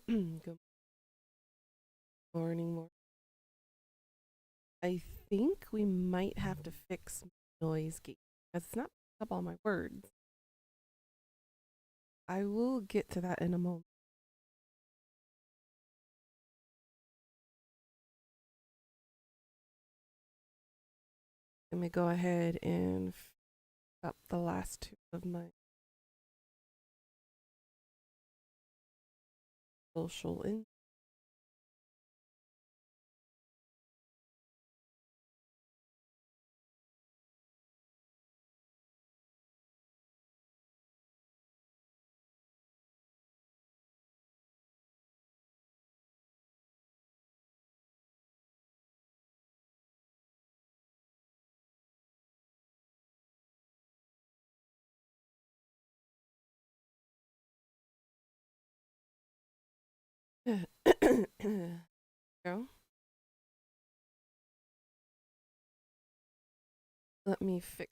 Good morning. I think we might have to fix noise gate because it's not picking up all my words. I will get to that in a moment. Let me go ahead and up the last two of my social in. Go. Let me fix.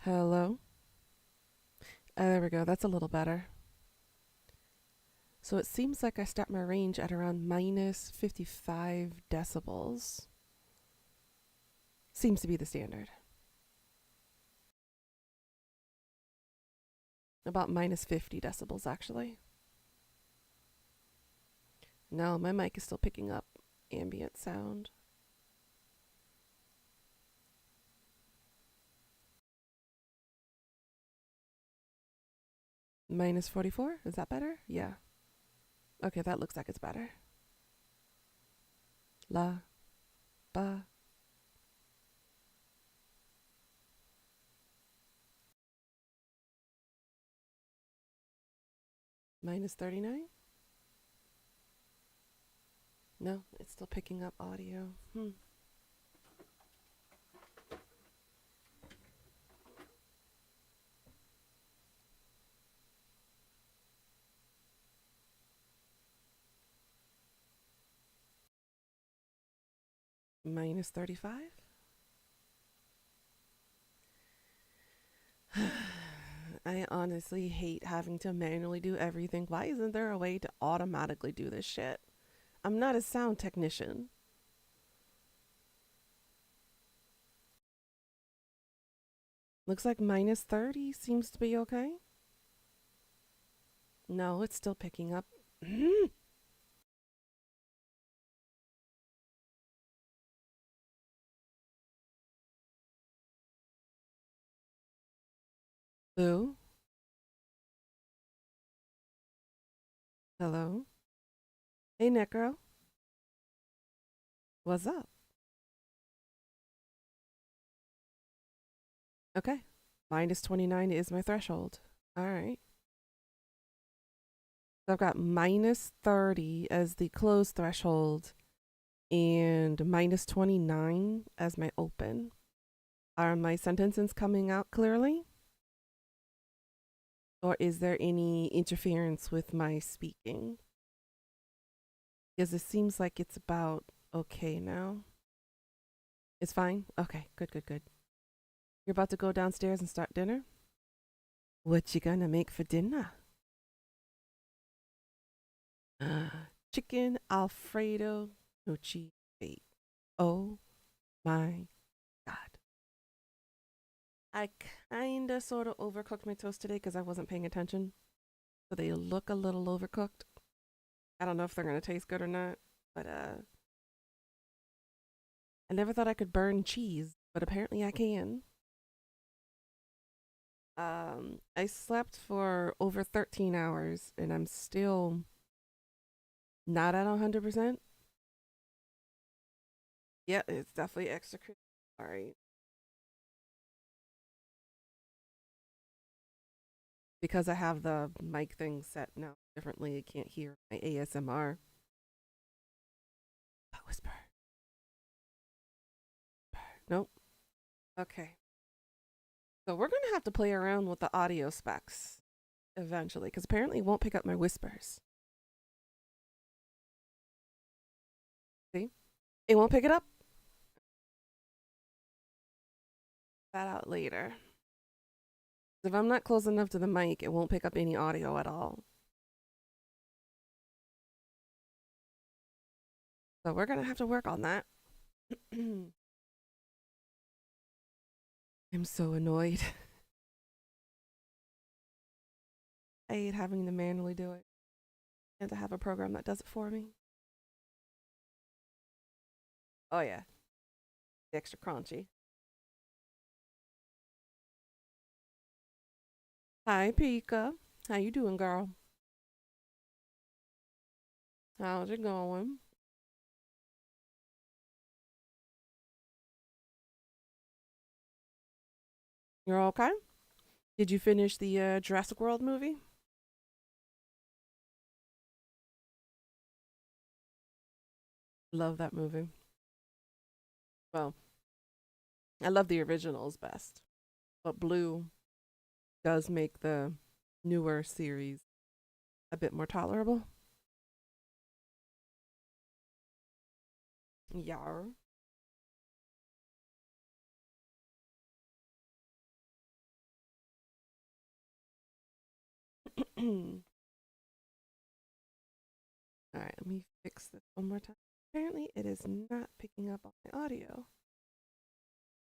Hello. There we go. That's a little better. So it seems like I start my range at around minus 55 decibels. Seems to be the standard. About minus 50 decibels, actually. No, my mic is still picking up ambient sound. Minus 44? Is that better? Yeah. Okay, that looks like it's better. La, ba. Minus 39? No, it's still picking up audio. Minus 35? I honestly hate having to manually do everything. Why isn't there a way to automatically do this shit? I'm not a sound technician. Looks like minus 30 seems to be okay. No, it's still picking up. Boo. Hello. Hey, Necro. What's up? Okay. Minus 29 is my threshold. All right. So I've got minus 30 as the close threshold and minus 29 as my open. Are my sentences coming out clearly? Or is there any interference with my speaking? Because it seems like it's about okay now. It's fine? Okay, good. You're about to go downstairs and start dinner? What you gonna make for dinner? Chicken Alfredo no cheese bake. Oh my God. I kinda sorta overcooked my toast today because I wasn't paying attention. So they look a little overcooked. I don't know if they're gonna taste good or not, but I never thought I could burn cheese, but apparently I can. I slept for over 13 hours and I'm still not at 100%. Yeah, it's definitely extra. All right. Because I have the mic thing set now differently, I can't hear my ASMR. But whisper. Nope. Okay. So we're going to have to play around with the audio specs eventually because apparently it won't pick up my whispers. See? It won't pick it up. That out later. If I'm not close enough to the mic, it won't pick up any audio at all. So we're going to have to work on that. I'm so annoyed. I hate having to manually do it and to have a program that does it for me. Oh, yeah. Extra crunchy. Hi, Pika. How you doing, girl? How's it going? You're okay? Did you finish the Jurassic World movie? Love that movie. Well, I love the originals best, but Blue does make the newer series a bit more tolerable. Yar. All right, let me fix this one more time. Apparently, it is not picking up on my audio.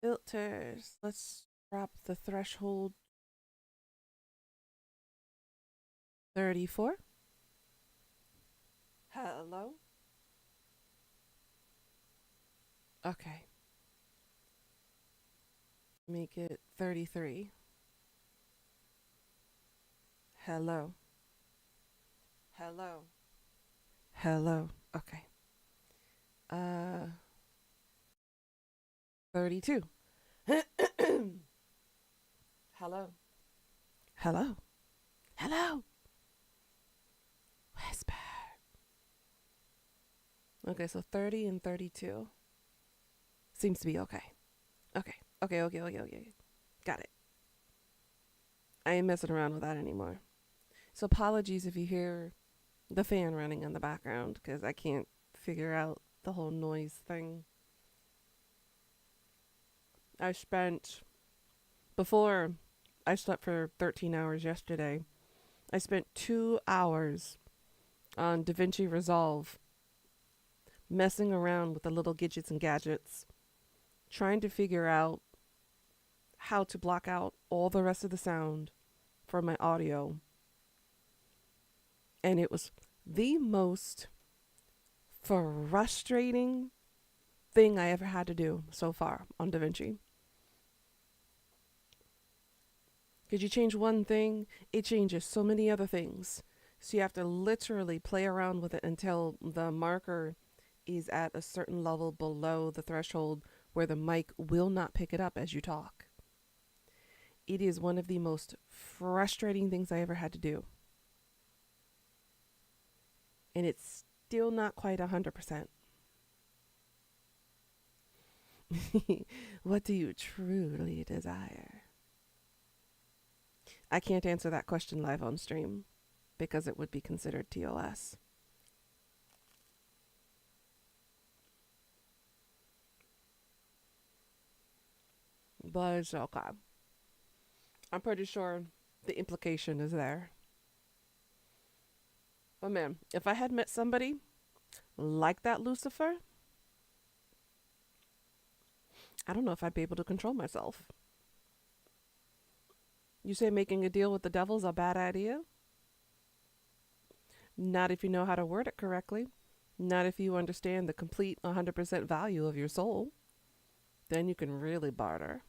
Filters. Let's drop the threshold 34. Hello? Okay. Make it 33. Hello. Hello. Hello. Okay. 32. Hello. Hello. Hello. Whisper. Okay, so 30 and 32. Seems to be okay. Okay. Okay. Got it. I ain't messing around with that anymore. So apologies if you hear the fan running in the background because I can't figure out the whole noise thing. I spent, before I slept for 13 hours yesterday, I spent 2 hours on DaVinci Resolve messing around with the little gadgets and gadgets, trying to figure out how to block out all the rest of the sound for my audio. And it was the most frustrating thing I ever had to do so far on DaVinci. Because you change one thing, it changes so many other things. So you have to literally play around with it until the marker is at a certain level below the threshold where the mic will not pick it up as you talk. It is one of the most frustrating things I ever had to do. And it's still not quite 100%. What do you truly desire? I can't answer that question live on stream because it would be considered TOS. But it's okay. I'm pretty sure the implication is there. But man, if I had met somebody like that Lucifer, I don't know if I'd be able to control myself. You say making a deal with the devil's a bad idea? Not if you know how to word it correctly. Not if you understand the complete 100% value of your soul. Then you can really barter.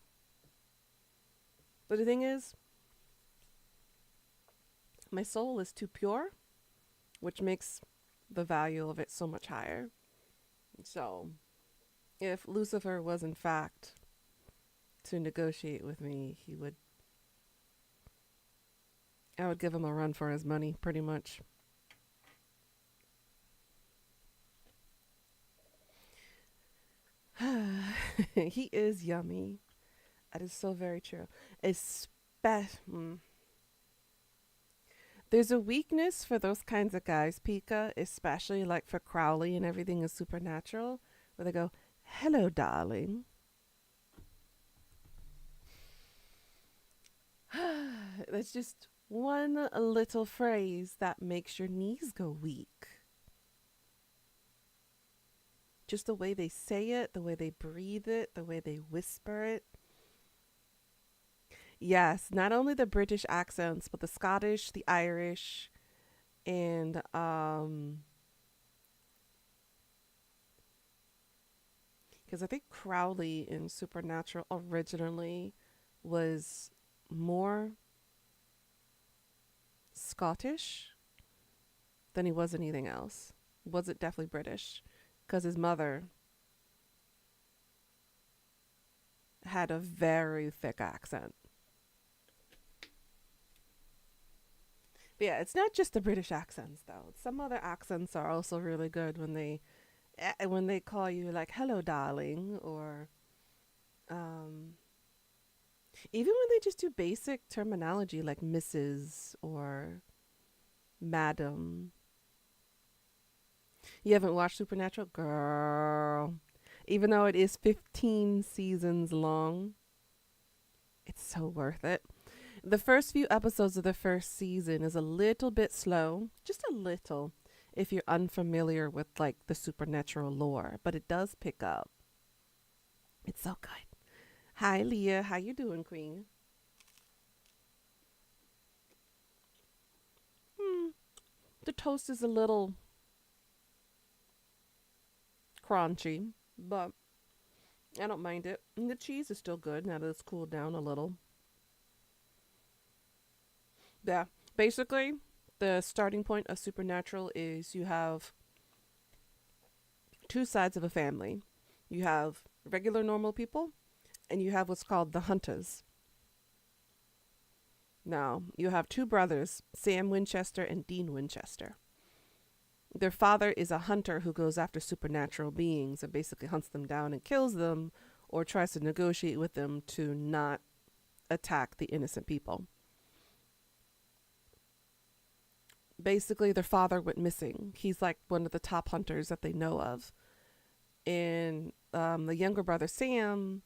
But the thing is, my soul is too pure, which makes the value of it so much higher. So, if Lucifer was in fact to negotiate with me, I would give him a run for his money, pretty much. He is yummy. That is so very true. Mm. There's a weakness for those kinds of guys, Pika, especially like for Crowley and everything is supernatural, where they go, "Hello, darling." That's just one little phrase that makes your knees go weak. Just the way they say it, the way they breathe it, the way they whisper it. Yes, not only the British accents, but the Scottish, the Irish, and because I think Crowley in Supernatural originally was more Scottish than he was anything else. Was it definitely British? Because his mother had a very thick accent. But yeah, it's not just the British accents though. Some other accents are also really good when they call you like "hello, darling," or um, even when they just do basic terminology like "Mrs." or "Madam." You haven't watched Supernatural, girl? Even though it is 15 seasons long, it's so worth it. The first few episodes of the first season is a little bit slow, just a little, if you're unfamiliar with like the supernatural lore, but it does pick up. It's so good. Hi, Leah. How you doing, Queen? Hmm. The toast is a little crunchy, but I don't mind it. And the cheese is still good now that it's cooled down a little. Yeah. Basically, the starting point of Supernatural is you have two sides of a family. You have regular normal people and you have what's called the hunters. Now, you have two brothers, Sam Winchester and Dean Winchester. Their father is a hunter who goes after supernatural beings and basically hunts them down and kills them or tries to negotiate with them to not attack the innocent people. Basically, their father went missing. He's like one of the top hunters that they know of. And the younger brother, Sam,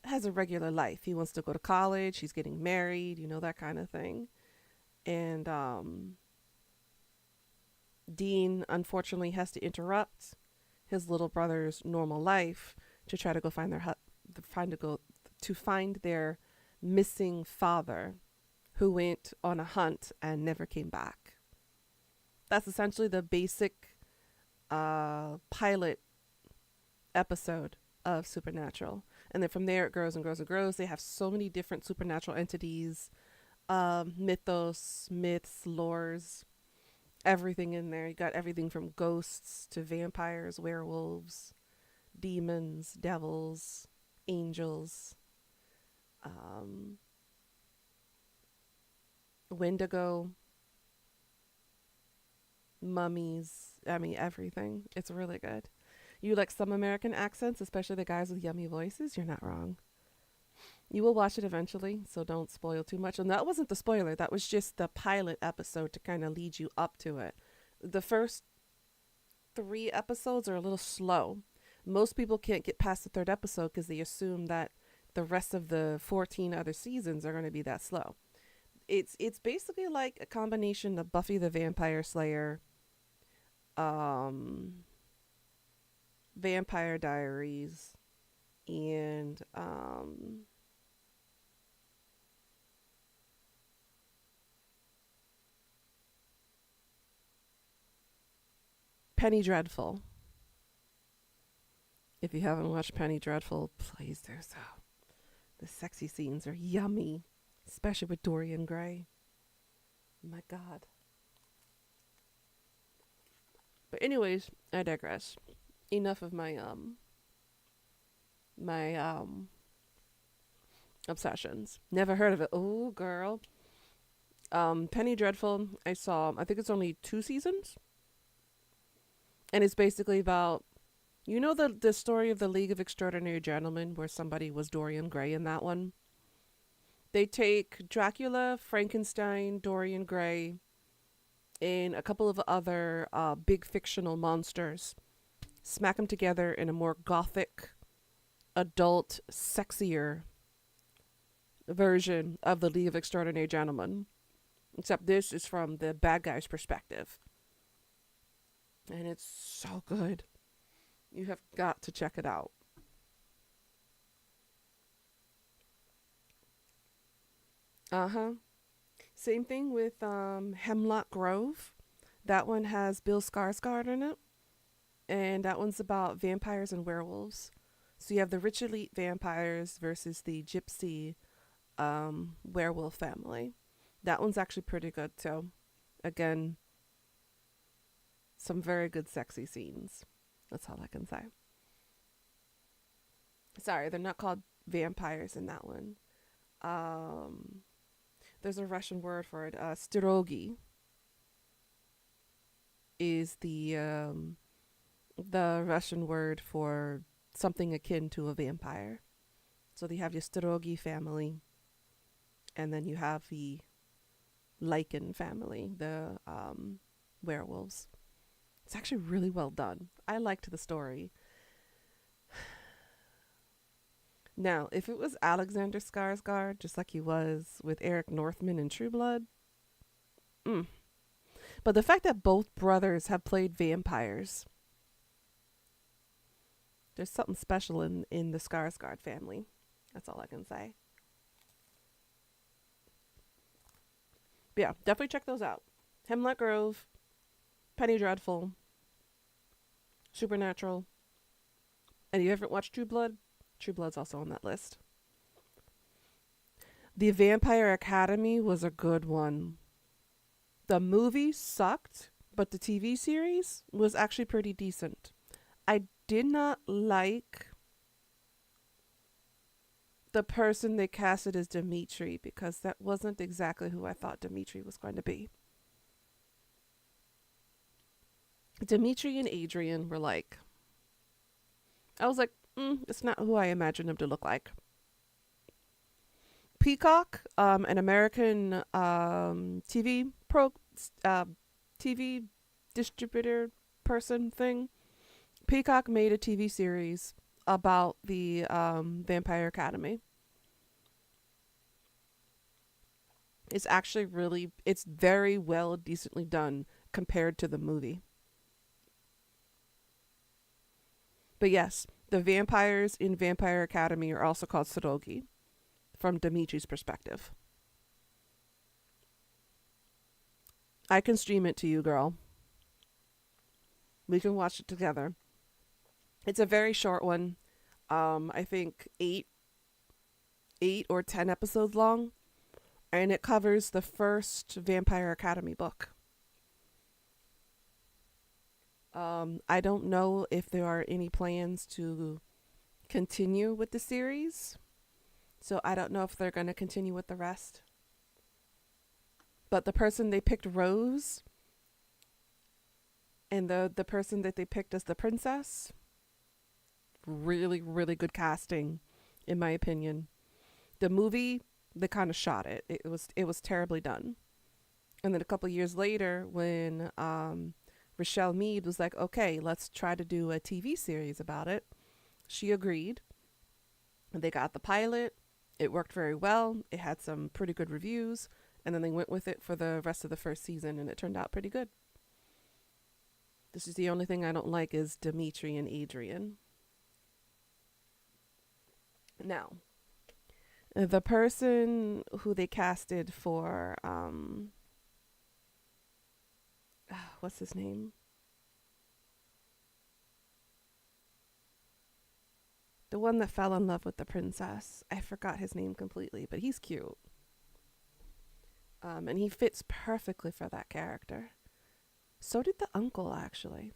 has a regular life. He wants to go to college, he's getting married, that kind of thing. And Dean unfortunately has to interrupt his little brother's normal life to try to go find their find their missing father who went on a hunt and never came back. That's essentially the basic pilot episode of Supernatural. And then from there it grows and grows and grows. They have so many different supernatural entities, mythos, myths, lores, everything in there. You got everything from ghosts to vampires, werewolves, demons, devils, angels, um, Wendigo, mummies. I mean, everything. It's really good. You like some American accents, especially the guys with yummy voices? You're not wrong. You will watch it eventually, so don't spoil too much. And that wasn't the spoiler, that was just the pilot episode to kind of lead you up to it. The first 3 episodes are a little slow. Most people can't get past the third episode because they assume that the rest of the 14 other seasons are going to be that slow. It's basically like a combination of Buffy the Vampire Slayer, um, Vampire Diaries, and Penny Dreadful. If you haven't watched Penny Dreadful, please do so. The sexy scenes are yummy, especially with Dorian Gray. My God. But anyways, I digress. Enough of my obsessions. Never heard of it. Oh, girl. Penny Dreadful, I saw, I think it's only 2 seasons. And it's basically about, you know, the story of the League of Extraordinary Gentlemen, where somebody was Dorian Gray in that one? They take Dracula, Frankenstein, Dorian Gray, and a couple of other big fictional monsters, smack them together in a more gothic, adult, sexier version of the League of Extraordinary Gentlemen. Except this is from the bad guy's perspective. And it's so good. You have got to check it out. Uh-huh. Same thing with Hemlock Grove. That one has Bill Skarsgård in it. And that one's about vampires and werewolves. So you have the rich elite vampires versus the gypsy werewolf family. That one's actually pretty good too. Again, some very good sexy scenes. That's all I can say. Sorry, they're not called vampires in that one. Um, there's a Russian word for it. Sterogi is the Russian word for something akin to a vampire. So they have your Sterogi family, and then you have the Lycan family, the werewolves. It's actually really well done. I liked the story. Now, if it was Alexander Skarsgård, just like he was with Eric Northman in True Blood, mm. But the fact that both brothers have played vampires, there's something special in the Skarsgård family. That's all I can say. But yeah, definitely check those out. Hemlock Grove, Penny Dreadful, Supernatural. And you haven't watched True Blood? True Blood's also on that list. The Vampire Academy was a good one. The movie sucked, but the TV series was actually pretty decent. I did not like the person they casted as Dimitri because that wasn't exactly who I thought Dimitri was going to be. Dimitri and Adrian were like, I was like, it's not who I imagined him to look like. Peacock, an American TV distributor person thing. Peacock made a TV series about the Vampire Academy. It's very well, decently done compared to the movie. But yes, the vampires in Vampire Academy are also called Surogi, from Dimitri's perspective. I can stream it to you, girl. We can watch it together. It's a very short one. I think eight or 10 episodes long, and it covers the first Vampire Academy book. I don't know if there are any plans to continue with the series, so I don't know if they're going to continue with the rest. But the person they picked, Rose, and the person that they picked as the princess, really, really good casting, in my opinion. The movie, they kind of shot it. It was terribly done. And then a couple years later, when Rochelle Mead was like, okay, let's try to do a TV series about it, she agreed. They got the pilot. It worked very well. It had some pretty good reviews. And then they went with it for the rest of the first season, and it turned out pretty good. This is the only thing I don't like is Dimitri and Adrian. Now, the person who they casted for, what's his name? The one that fell in love with the princess. I forgot his name completely, but he's cute. And he fits perfectly for that character. So did the uncle, actually.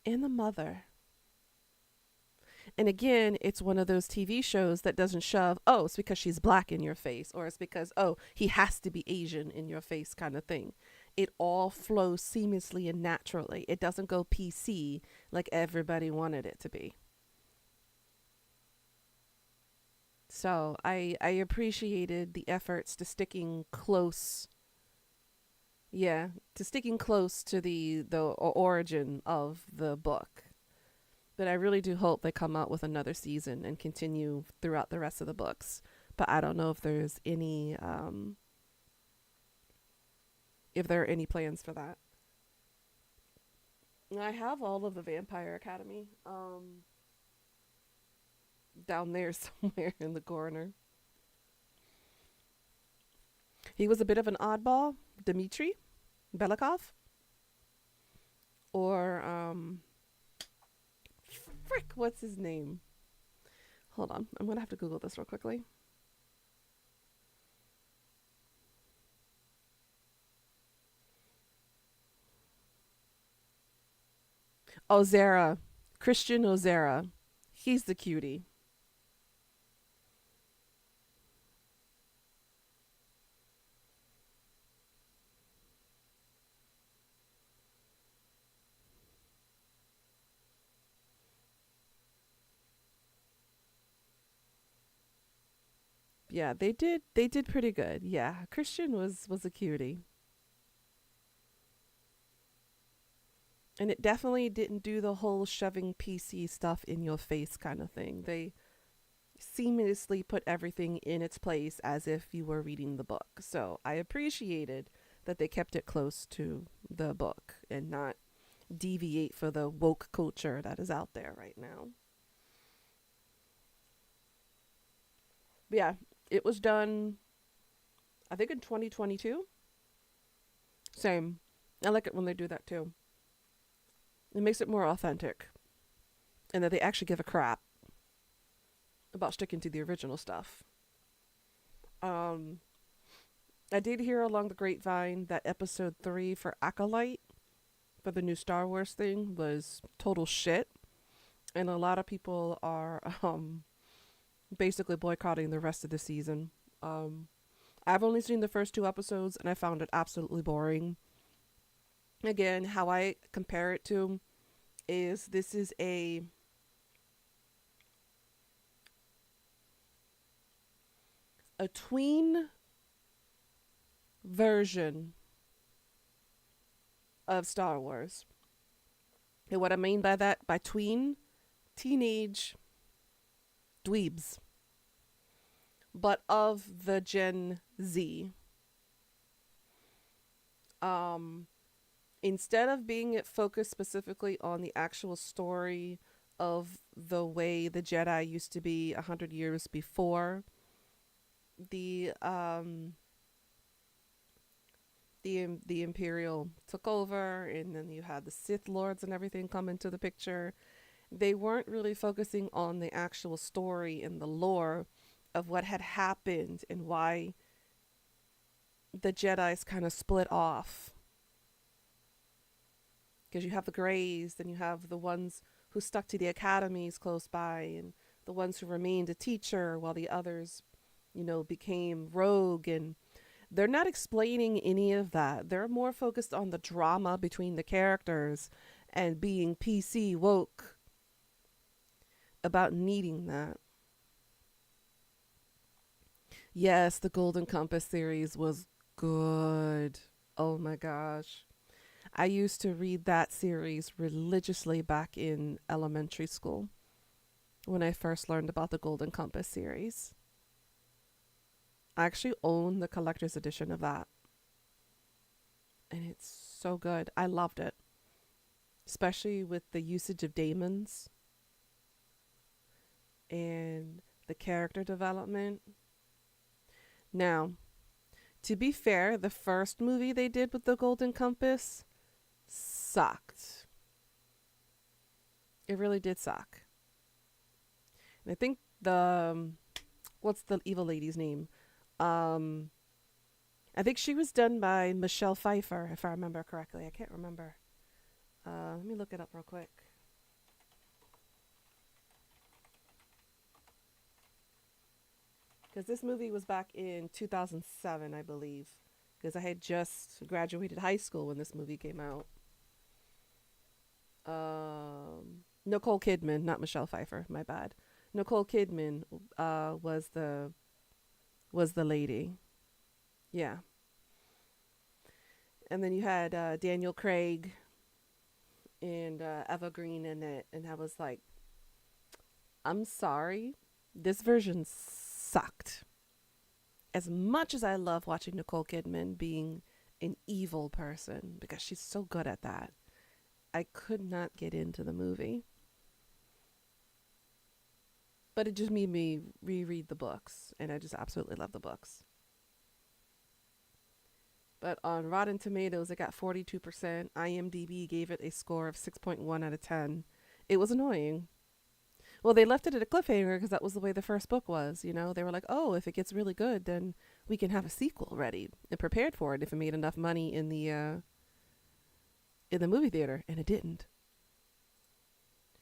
And the mother. And again, it's one of those TV shows that doesn't shove, oh, it's because she's black in your face, or it's because, oh, he has to be Asian in your face kind of thing. It all flows seamlessly and naturally. It doesn't go PC like everybody wanted it to be. So I appreciated the efforts to sticking close, yeah, to sticking close to origin of the book. But I really do hope they come out with another season and continue throughout the rest of the books. But I don't know if there are any plans for that. I have all of the Vampire Academy down there somewhere in the corner. He was a bit of an oddball, Dmitri Belikov, or frick, what's his name? Hold on, I'm gonna have to Google this real quickly. Ozera, Christian Ozera. He's the cutie. Yeah, they did pretty good. Yeah, Christian was a cutie. And it definitely didn't do the whole shoving PC stuff in your face kind of thing. They seamlessly put everything in its place as if you were reading the book. So I appreciated that they kept it close to the book and not deviate for the woke culture that is out there right now. But yeah, it was done, I think, in 2022. Same. I like it when they do that too. It makes it more authentic and that they actually give a crap about sticking to the original stuff. Um, I did hear along the grapevine that episode 3 for Acolyte, for the new Star Wars thing, was total shit. And a lot of people are basically boycotting the rest of the season. Um, I've only seen the first 2 episodes and I found it absolutely boring. Again, how I compare it to is this is a tween version of Star Wars. And what I mean by that, by tween, teenage dweebs, but of the Gen Z. Um, Instead of being it focused specifically on the actual story of the way the Jedi used to be 100 years before the the Imperial took over, and then you had the Sith Lords and everything come into the picture. They weren't really focusing on the actual story and the lore of what had happened and why the Jedi's kind of split off. Because you have the Greys, then you have the ones who stuck to the academies close by, and the ones who remained a teacher while the others, became rogue. And they're not explaining any of that. They're more focused on the drama between the characters and being PC woke about needing that. Yes, the Golden Compass series was good. Oh my gosh. I used to read that series religiously back in elementary school when I first learned about the Golden Compass series. I actually own the collector's edition of that, and it's so good. I loved it, especially with the usage of daemons and the character development. Now, to be fair, the first movie they did with the Golden Compass sucked. It really did suck. And I think what's the evil lady's name? Um, I think she was done by Michelle Pfeiffer, if I remember correctly. I can't remember. Let me look it up real quick. Because this movie was back in 2007, I believe. Because I had just graduated high school when this movie came out. Nicole Kidman, not Michelle Pfeiffer. My bad. Nicole Kidman was the lady. Yeah, and then you had Daniel Craig and Eva Green in it, and I was like, I'm sorry, this version sucked. As much as I love watching Nicole Kidman being an evil person because she's so good at that, I could not get into the movie. But it just made me reread the books, and I just absolutely love the books. But on Rotten Tomatoes, it got 42%. IMDb gave it a score of 6.1 out of 10. It was annoying. Well, they left it at a cliffhanger because that was the way the first book was. You know, they were like, "Oh, if it gets really good, then we can have a sequel ready and prepared for it if it made enough money in the movie theater," and it didn't.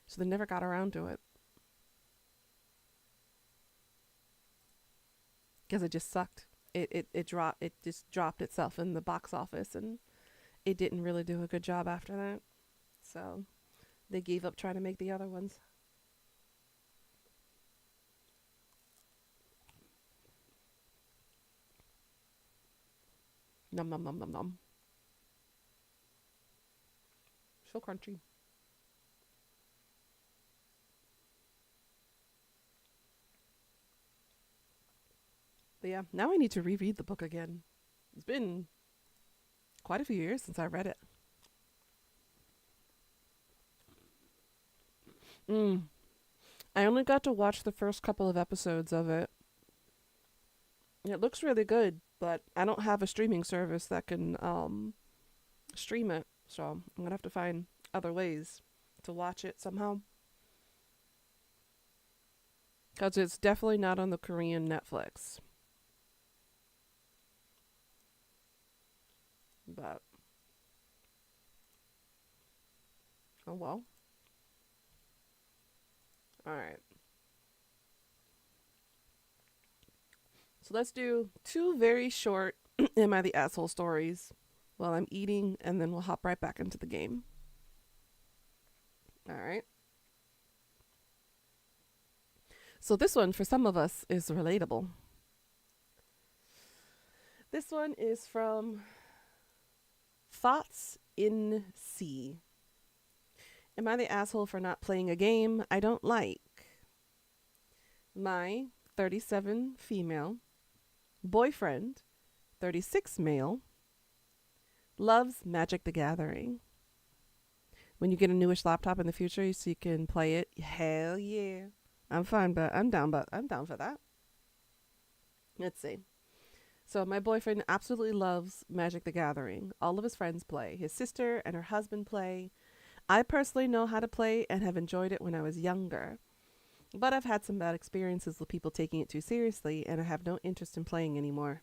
So they never got around to it because it just sucked. It just dropped itself in the box office, and it didn't really do a good job after that. So they gave up trying to make the other ones. Nom nom nom nom nom. So crunchy. But yeah, now I need to reread the book again. It's been quite a few years since I read it. Mm. I only got to watch the first couple of episodes of it. It looks really good, but I don't have a streaming service that can stream it, so I'm gonna have to find other ways to watch it somehow. Cause it's definitely not on the Korean Netflix. But oh well. All right. So let's do two very short Am I the Asshole stories while I'm eating, and then we'll hop right back into the game. All right. So this one, for some of us, is relatable. This one is from Thoughts in C. Am I the asshole for not playing a game I don't like? My 37 female boyfriend, 36 male, loves Magic the Gathering. When you get a newish laptop in the future so you can play it, hell yeah. I'm fine, but I'm down for that. Let's see. So my boyfriend absolutely loves Magic the Gathering. All of his friends play. His sister and her husband play. I personally know how to play and have enjoyed it when I was younger. But I've had some bad experiences with people taking it too seriously, and I have no interest in playing anymore.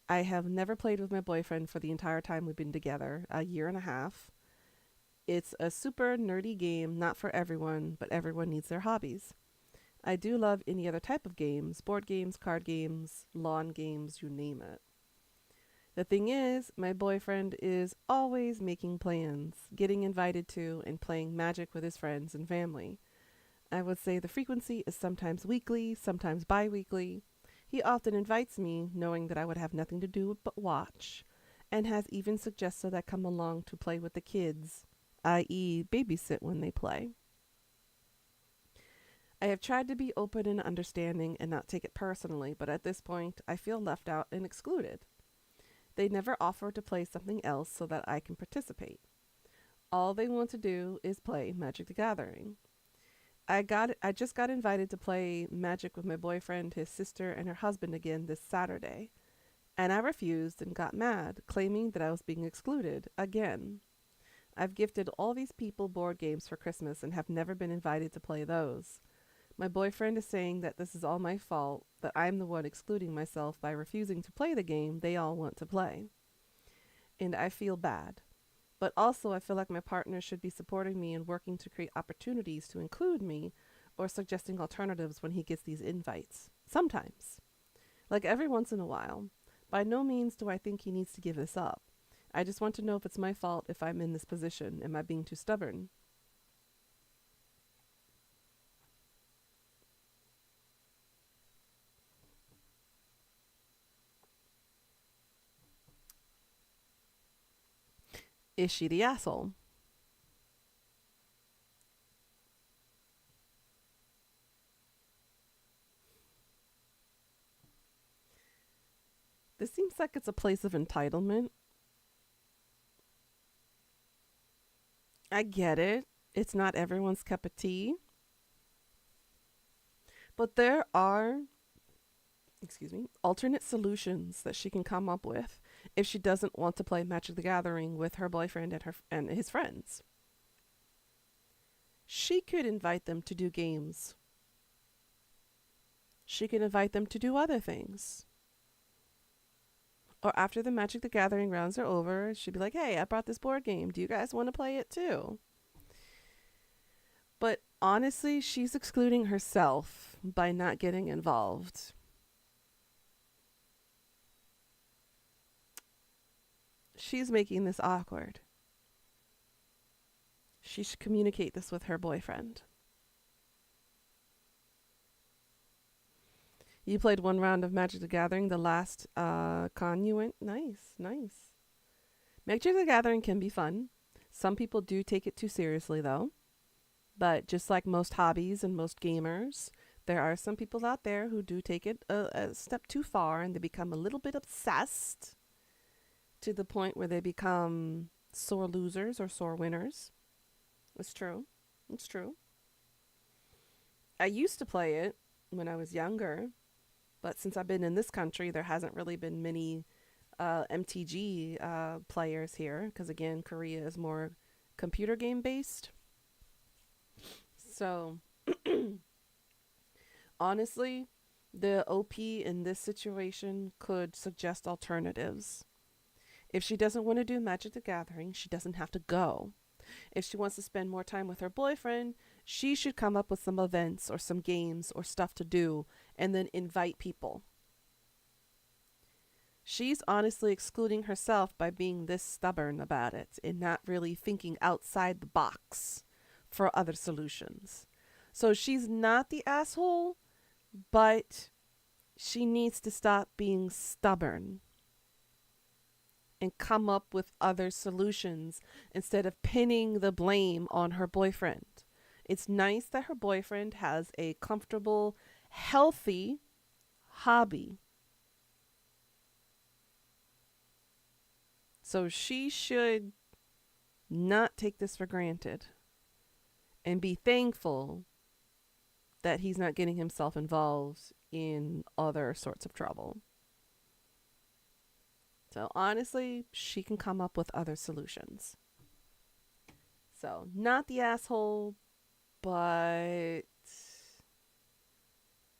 I have never played with my boyfriend for the entire time we've been together, a year and a half. It's a super nerdy game, not for everyone, but everyone needs their hobbies. I do love any other type of games, board games, card games, lawn games, you name it. The thing is, my boyfriend is always making plans, getting invited to, and playing Magic with his friends and family. I would say the frequency is sometimes weekly, sometimes bi weekly. He often invites me, knowing that I would have nothing to do but watch, and has even suggested I come along to play with the kids, i.e., babysit when they play. I have tried to be open and understanding and not take it personally, but at this point, I feel left out and excluded. They never offer to play something else so that I can participate. All they want to do is play Magic the Gathering. I just got invited to play Magic with my boyfriend, his sister, and her husband again this Saturday, and I refused and got mad, claiming that I was being excluded again. I've gifted all these people board games for Christmas and have never been invited to play those. My boyfriend is saying that this is all my fault, that I'm the one excluding myself by refusing to play the game they all want to play. And I feel bad. But also, I feel like my partner should be supporting me and working to create opportunities to include me or suggesting alternatives when he gets these invites. Sometimes. Like every once in a while. By no means do I think he needs to give this up. I just want to know if it's my fault if I'm in this position. Am I being too stubborn? Is she the asshole? This seems like it's a place of entitlement. I get it. It's not everyone's cup of tea. But there are, excuse me, alternate solutions that she can come up with if she doesn't want to play Magic the Gathering with her boyfriend and his friends. She could invite them to do games. She could invite them to do other things. Or after the Magic the Gathering rounds are over, she'd be like, "Hey, I brought this board game. Do you guys want to play it too?" But honestly, she's excluding herself by not getting involved. She's making this awkward. She should communicate this with her boyfriend. You played one round of Magic the Gathering, the last con you went. Nice, nice. Magic the Gathering can be fun. Some people do take it too seriously, though. But just like most hobbies and most gamers, there are some people out there who do take it a step too far and they become a little bit obsessed to the point where they become sore losers or sore winners. It's true. It's true. I used to play it when I was younger, but since I've been in this country, there hasn't really been many MTG players here because, again, Korea is more computer game based. So, honestly, the OP in this situation could suggest alternatives. If she doesn't want to do Magic the Gathering, she doesn't have to go. If she wants to spend more time with her boyfriend, she should come up with some events or some games or stuff to do and then invite people. She's honestly excluding herself by being this stubborn about it and not really thinking outside the box for other solutions. So she's not the asshole, but she needs to stop being stubborn and come up with other solutions instead of pinning the blame on her boyfriend. It's nice that her boyfriend has a comfortable, healthy hobby. So she should not take this for granted and be thankful that he's not getting himself involved in other sorts of trouble. So honestly, she can come up with other solutions. So, not the asshole, but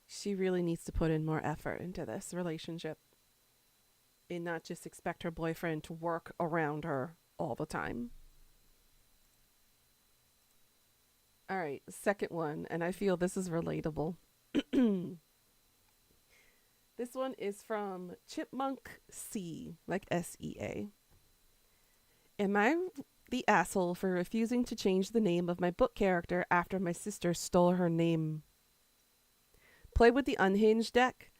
she really needs to put in more effort into this relationship and not just expect her boyfriend to work around her all the time. All right, second one, and I feel this is relatable. This one is from Chipmunk C, like SEA. Am I the asshole for refusing to change the name of my book character after my sister stole her name? Play with the Unhinged deck.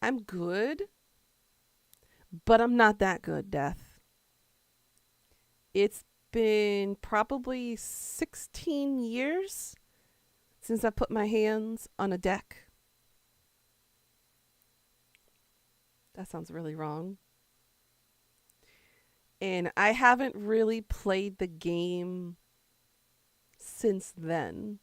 I'm good, but I'm not that good, Death. It's been probably 16 years since I put my hands on a deck. That sounds really wrong. And I haven't really played the game since then.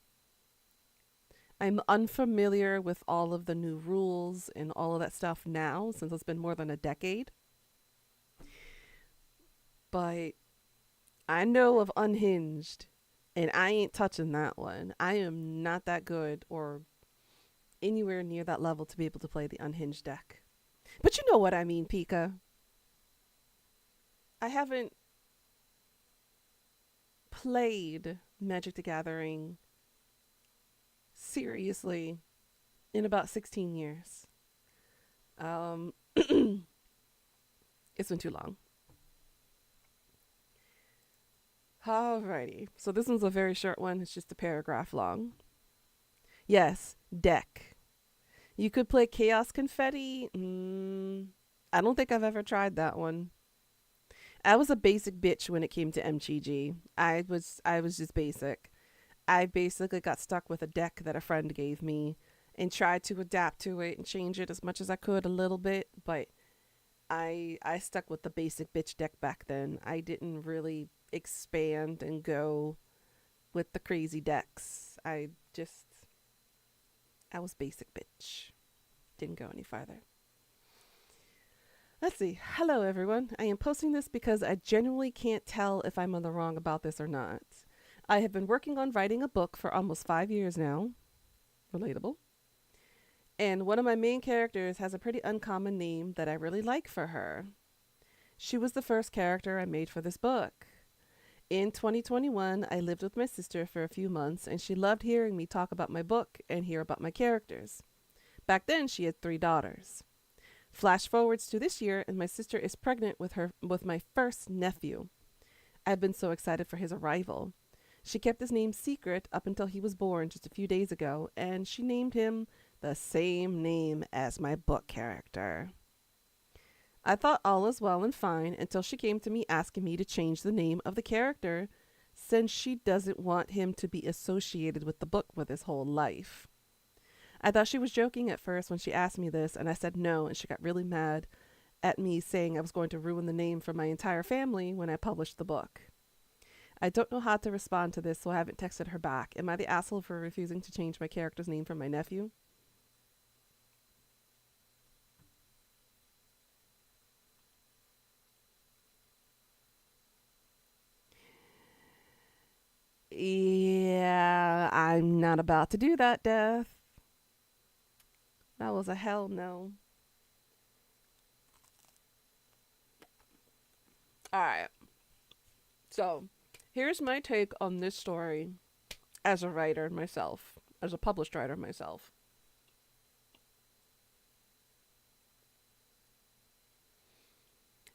I'm unfamiliar with all of the new rules and all of that stuff now since it's been more than a decade. But I know of Unhinged and I ain't touching that one. I am not that good or anywhere near that level to be able to play the Unhinged deck. But you know what I mean, Pika. I haven't played Magic the Gathering seriously in about 16 years. Um, it's been too long. Alrighty. So this one's a very short one. It's just a paragraph long. Yes, deck. You could play Chaos Confetti. I don't think I've ever tried that one. I was a basic bitch when it came to MTG. I was just basic. I basically got stuck with a deck that a friend gave me and tried to adapt to it and change it as much as I could a little bit, but I stuck with the basic bitch deck back then. I didn't really expand and go with the crazy decks. I was basic bitch. Didn't go any farther. Let's see. Hello, everyone. I am posting this because I genuinely can't tell if I'm on the wrong about this or not. I have been working on writing a book for almost 5 years now. Relatable. And one of my main characters has a pretty uncommon name that I really like for her. She was the first character I made for this book. In 2021, I lived with my sister for a few months, and she loved hearing me talk about my book and hear about my characters. Back then, she had 3 daughters. Flash forwards to this year, and my sister is pregnant with my first nephew. I've been so excited for his arrival. She kept his name secret up until he was born just a few days ago, and she named him the same name as my book character. I thought all was well and fine until she came to me asking me to change the name of the character since she doesn't want him to be associated with the book with his whole life. I thought she was joking at first when she asked me this, and I said no, and she got really mad at me saying I was going to ruin the name for my entire family when I published the book. I don't know how to respond to this, so I haven't texted her back. Am I the asshole for refusing to change my character's name for my nephew? Yeah, I'm not about to do that, Death. That was a hell no. Alright, so here's my take on this story as a writer myself, as a published writer myself.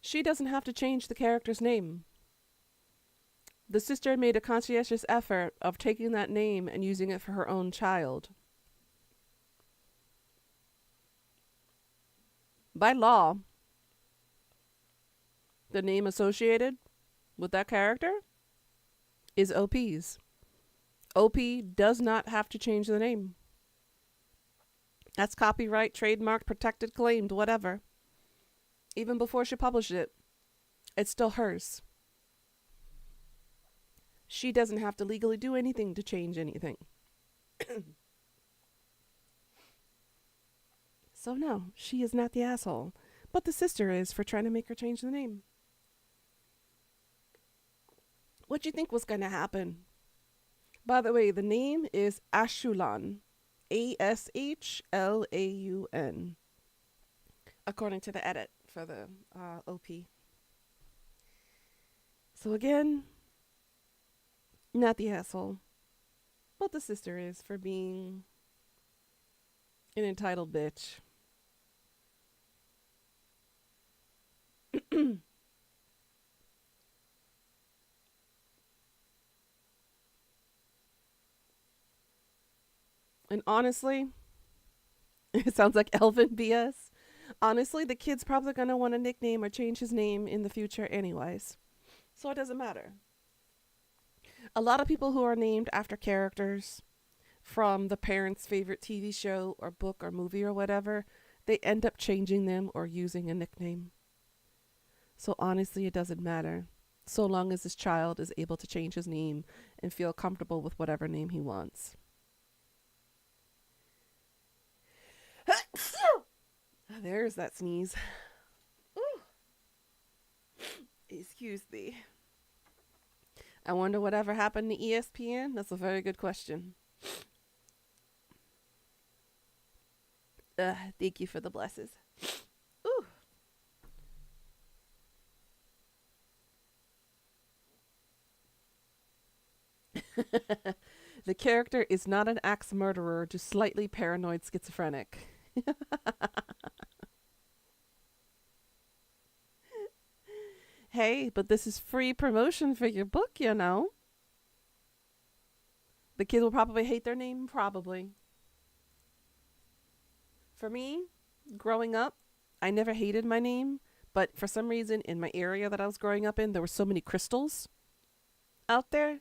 She doesn't have to change the character's name. The sister made a conscientious effort of taking that name and using it for her own child. By law, the name associated with that character is OP's. OP does not have to change the name. That's copyright, trademark, protected, claimed, whatever. Even before she published it, it's still hers. She doesn't have to legally do anything to change anything. So no, she is not the asshole. But the sister is for trying to make her change the name. What do you think was going to happen? By the way, the name is Ashulan. Ashlaun. According to the edit for the OP. So again, not the asshole. But the sister is for being an entitled bitch. And honestly, it sounds like Elvin BS. Honestly, the kid's probably going to want a nickname or change his name in the future anyways. So it doesn't matter. A lot of people who are named after characters from the parents' favorite TV show or book or movie or whatever, they end up changing them or using a nickname. So honestly, it doesn't matter. So long as this child is able to change his name and feel comfortable with whatever name he wants. There's that sneeze. Ooh. Excuse me. I wonder whatever happened to ESPN? That's a very good question. Thank you for the blesses. Ooh. The character is not an axe murderer, just slightly paranoid schizophrenic. Hey, but this is free promotion for your book, you know. The kids will probably hate their name, probably. For me, growing up, I never hated my name, but for some reason in my area that I was growing up in, there were so many crystals out there.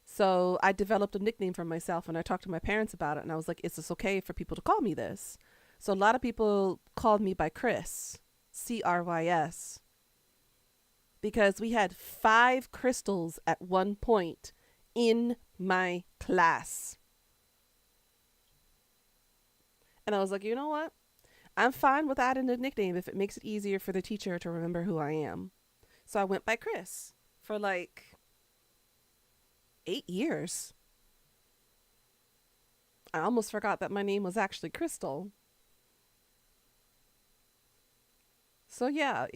So I developed a nickname for myself and I talked to my parents about it and I was like, is this okay for people to call me this? So a lot of people called me by Chris, Crys, because we had 5 crystals at one point in my class. And I was like, you know what? I'm fine with adding a nickname if it makes it easier for the teacher to remember who I am. So I went by Chris for like 8 years. I almost forgot that my name was actually Crystal. So yeah,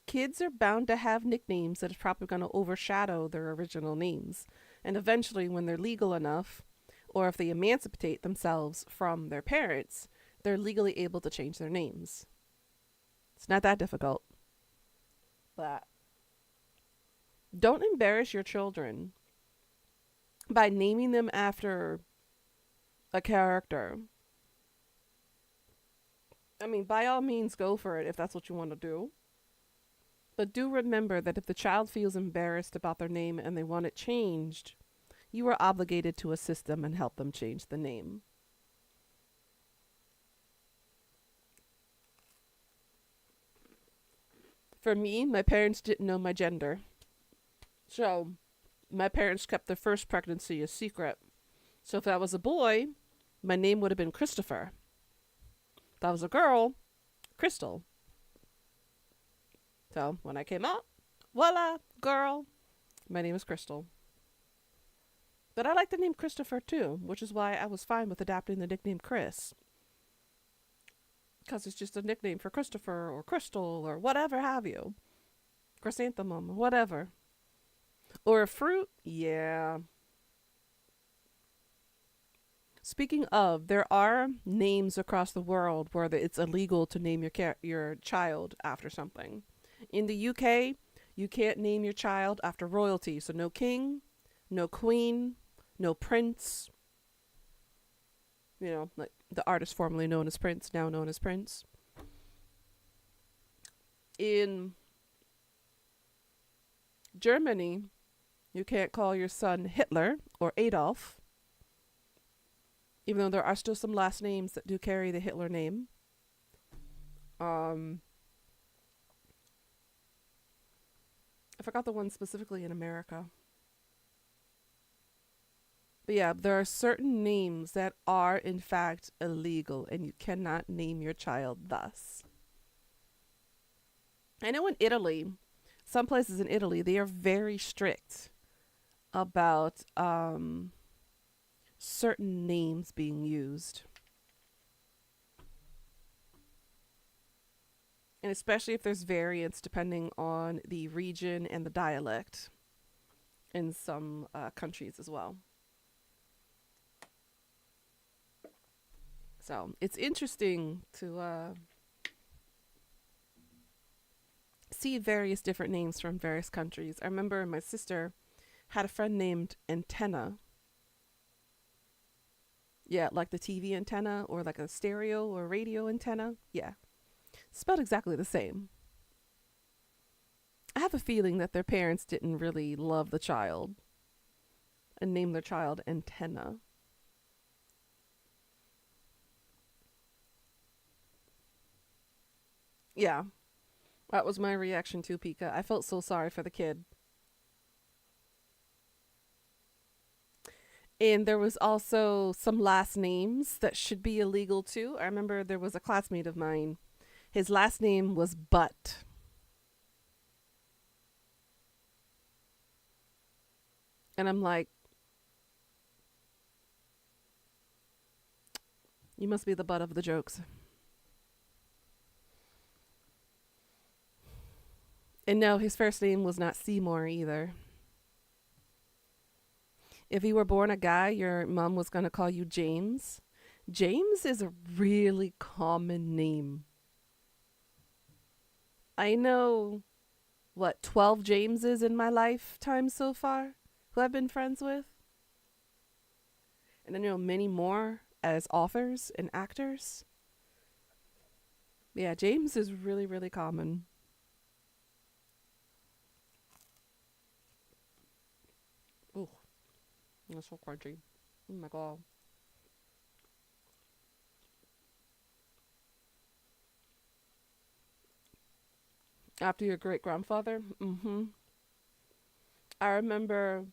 kids are bound to have nicknames that is probably going to overshadow their original names. And eventually, when they're legal enough, or if they emancipate themselves from their parents, they're legally able to change their names. It's not that difficult. But don't embarrass your children by naming them after a character. I mean, by all means, go for it if that's what you want to do. But do remember that if the child feels embarrassed about their name and they want it changed, you are obligated to assist them and help them change the name. For me, my parents didn't know my gender. So, my parents kept their first pregnancy a secret. So, if that was a boy, my name would have been Christopher. If that was a girl, Crystal. So, when I came out, voila, girl, my name is Crystal. But I like the name Christopher too, which is why I was fine with adapting the nickname Chris. Because it's just a nickname for Christopher or Crystal or whatever have you. Chrysanthemum, whatever. Or a fruit? Yeah. Speaking of, there are names across the world where it's illegal to name your child after something. In the UK, you can't name your child after royalty, so no king, no queen, no prince. You know, like the artist formerly known as Prince, now known as Prince. In Germany, you can't call your son Hitler or Adolf, even though there are still some last names that do carry the Hitler name. I forgot the one specifically in America. But yeah, there are certain names that are in fact illegal and you cannot name your child thus. I know in Italy, some places in Italy, they are very strict about certain names being used. And especially if there's variance depending on the region and the dialect in some countries as well. So it's interesting to see various different names from various countries. I remember my sister had a friend named Antenna. Yeah, like the TV antenna or like a stereo or radio antenna. Yeah, spelled exactly the same. I have a feeling that their parents didn't really love the child and named their child Antenna. Yeah, that was my reaction to Pika. I felt so sorry for the kid. And there was also some last names that should be illegal too. I remember there was a classmate of mine. His last name was Butt. And I'm like, you must be the butt of the jokes. And no, his first name was not Seymour either. If you were born a guy, your mom was going to call you James. James is a really common name. I know, what, 12 Jameses in my lifetime so far who I've been friends with. And I know many more as authors and actors. Yeah, James is really, really common. Ooh, that's so crunchy. Oh my god. After your great grandfather? Mm-hmm. I remember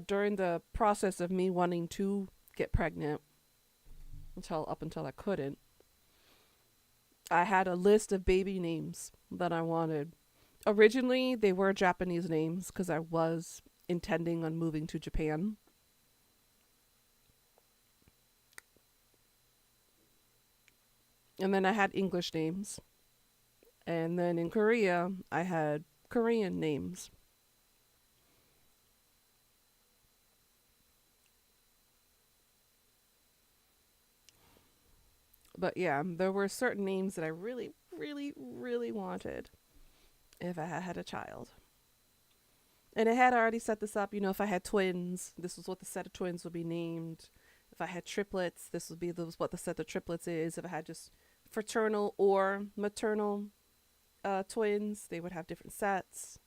during the process of me wanting to get pregnant until I couldn't, I had a list of baby names that I wanted. Originally, they were Japanese names because I was intending on moving to Japan. And then I had English names. And then in Korea, I had Korean names. But yeah, there were certain names that I really, really, really wanted if I had a child. And I had already set this up, if I had twins, this was what the set of twins would be named. If I had triplets, this would be what the set of triplets is. If I had just fraternal or maternal twins, they would have different sets.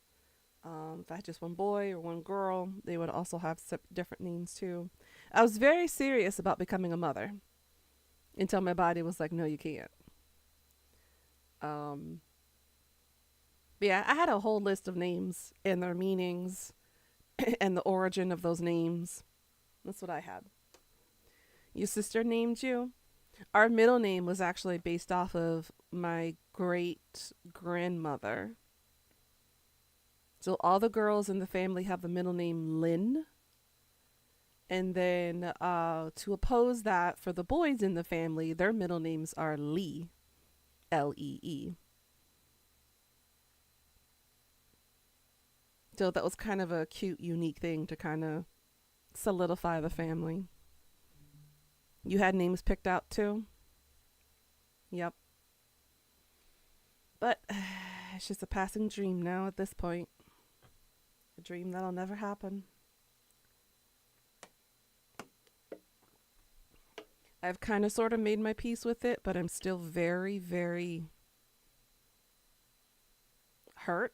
If I had just one boy or one girl, they would also have different names too. I was very serious about becoming a mother until my body was like, no, you can't. Um, but yeah, I had a whole list of names and their meanings and the origin of those names. That's what I had. Your sister named you? Our middle name was actually based off of my great grandmother. So all the girls in the family have the middle name Lynn. And then to oppose that, for the boys in the family, their middle names are Lee, Lee. So that was kind of a cute, unique thing to kind of solidify the family. You had names picked out too? Yep. But it's just a passing dream now at this point. A dream that'll never happen. I've kind of sort of made my peace with it, but I'm still very, very hurt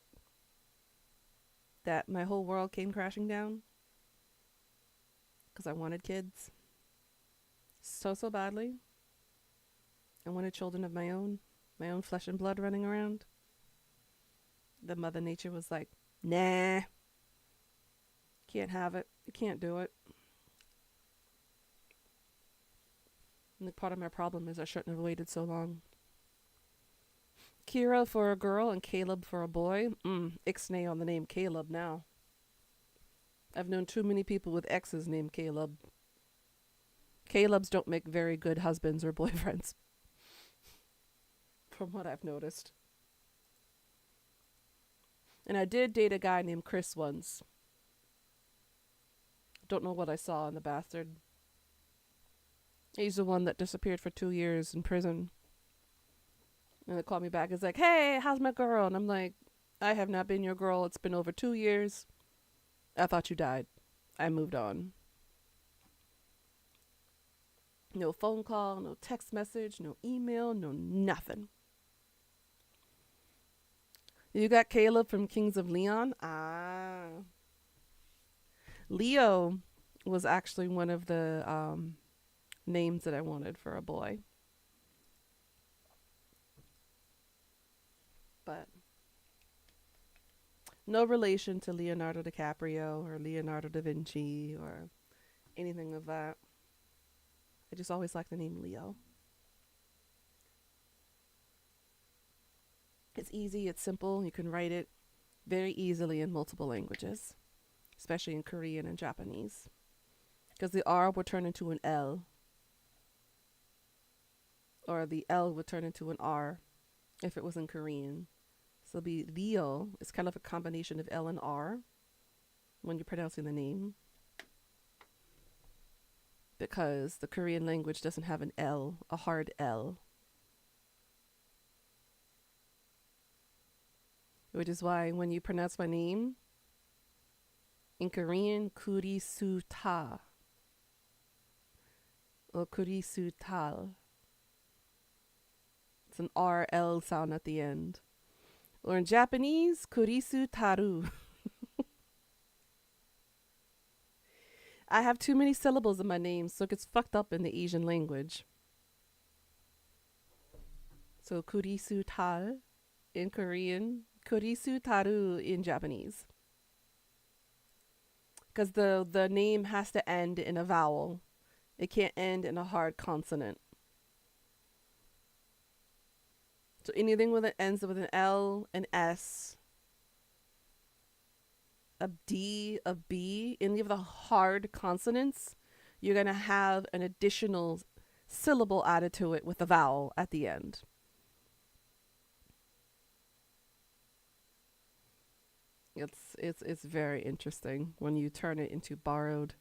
that my whole world came crashing down because I wanted kids so, so badly. I wanted children of my own flesh and blood running around. The Mother Nature was like, nah, can't have it. You can't do it. And part of my problem is I shouldn't have waited so long. Kira for a girl and Caleb for a boy. Ixnay on the name Caleb now. I've known too many people with X's named Caleb. Caleb's don't make very good husbands or boyfriends, from what I've noticed. And I did date a guy named Chris once. Don't know what I saw in the bastard. He's the one that disappeared for 2 years in prison. And they called me back. It's like, hey, how's my girl? And I'm like, I have not been your girl. It's been over 2 years. I thought you died. I moved on. No phone call, no text message, no email, no nothing. You got Caleb from Kings of Leon? Ah. Leo was actually one of the names that I wanted for a boy. But no relation to Leonardo DiCaprio or Leonardo da Vinci or anything of that. I just always liked the name Leo. It's easy, it's simple, you can write it very easily in multiple languages, especially in Korean and Japanese. Because the R would turn into an L, or the L would turn into an R if it was in Korean. So it'll be Leo. It's kind of a combination of L and R when you're pronouncing the name. because the Korean language doesn't have an L, a hard L. Which is why when you pronounce my name in Korean, Kurisuta or Kurisutal, it's an RL sound at the end. Or in Japanese, Kurisutaru. I have too many syllables in my name, so it gets fucked up in the Asian language. So Kurisutal in Korean, Kurisutaru in Japanese. Because the name has to end in a vowel. It can't end in a hard consonant. So anything that ends with an L, an S, a D, a B, any of the hard consonants, you're going to have an additional syllable added to it with a vowel at the end. It's very interesting when you turn it into borrowed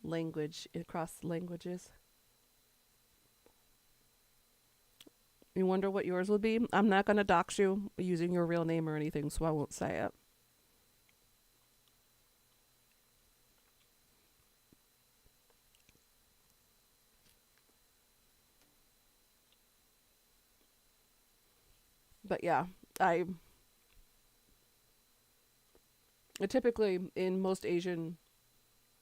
language across languages. You wonder what yours will be? I'm not going to dox you using your real name or anything, so I won't say it. But yeah, I typically in most Asian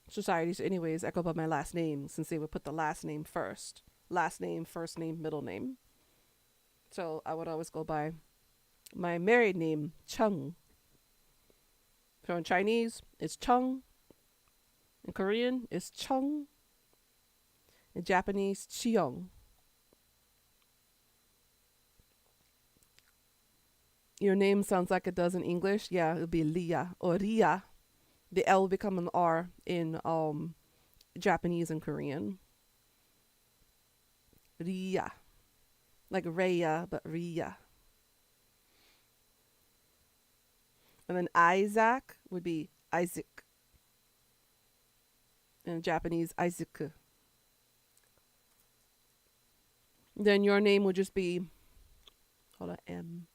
societies anyways, I go by my last name since they would put the last name first. Last name, first name, middle name. So I would always go by my married name, Chung. So in Chinese, it's Chung. In Korean, it's Chung. In Japanese, Cheong. Your name sounds like it does in English. Yeah, it'll be Lia or Ria. The L will become an R in Japanese and Korean. Ria. Like Raya, but Ria. And then Isaac would be Isaac. In Japanese, Isaac. Then your name would just be, hold on, M.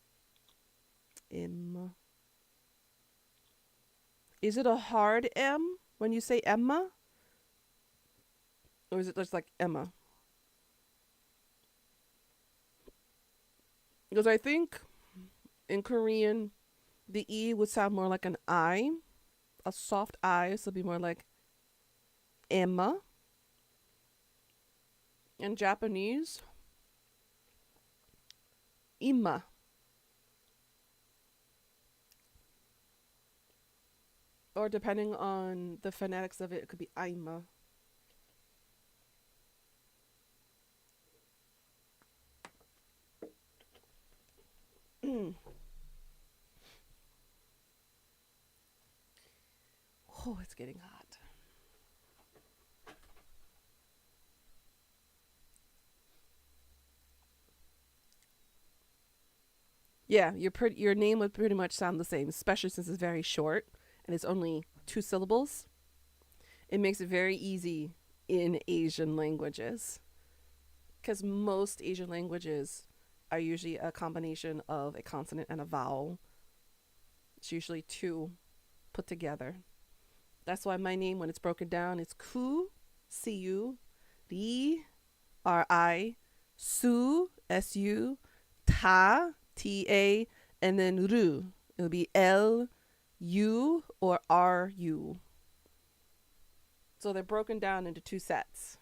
Is it a hard M when you say Emma? Or is it just like Emma? Because I think in Korean, the E would sound more like an I, a soft I, so it'd be more like Emma. In Japanese, Ima. Or depending on the phonetics of it, it could be Aima. Oh, it's getting hot. Yeah, your name would pretty much sound the same, especially since it's very short and it's only 2 syllables. It makes it very easy in Asian languages. Because most Asian languages are usually a combination of a consonant and a vowel. It's usually 2 put together. That's why my name, when it's broken down, it's Ku, C-U, Ri, R-I, Su, S-U, Ta, T-A, and then Ru. It'll be L-U or R-U. So they're broken down into 2 sets.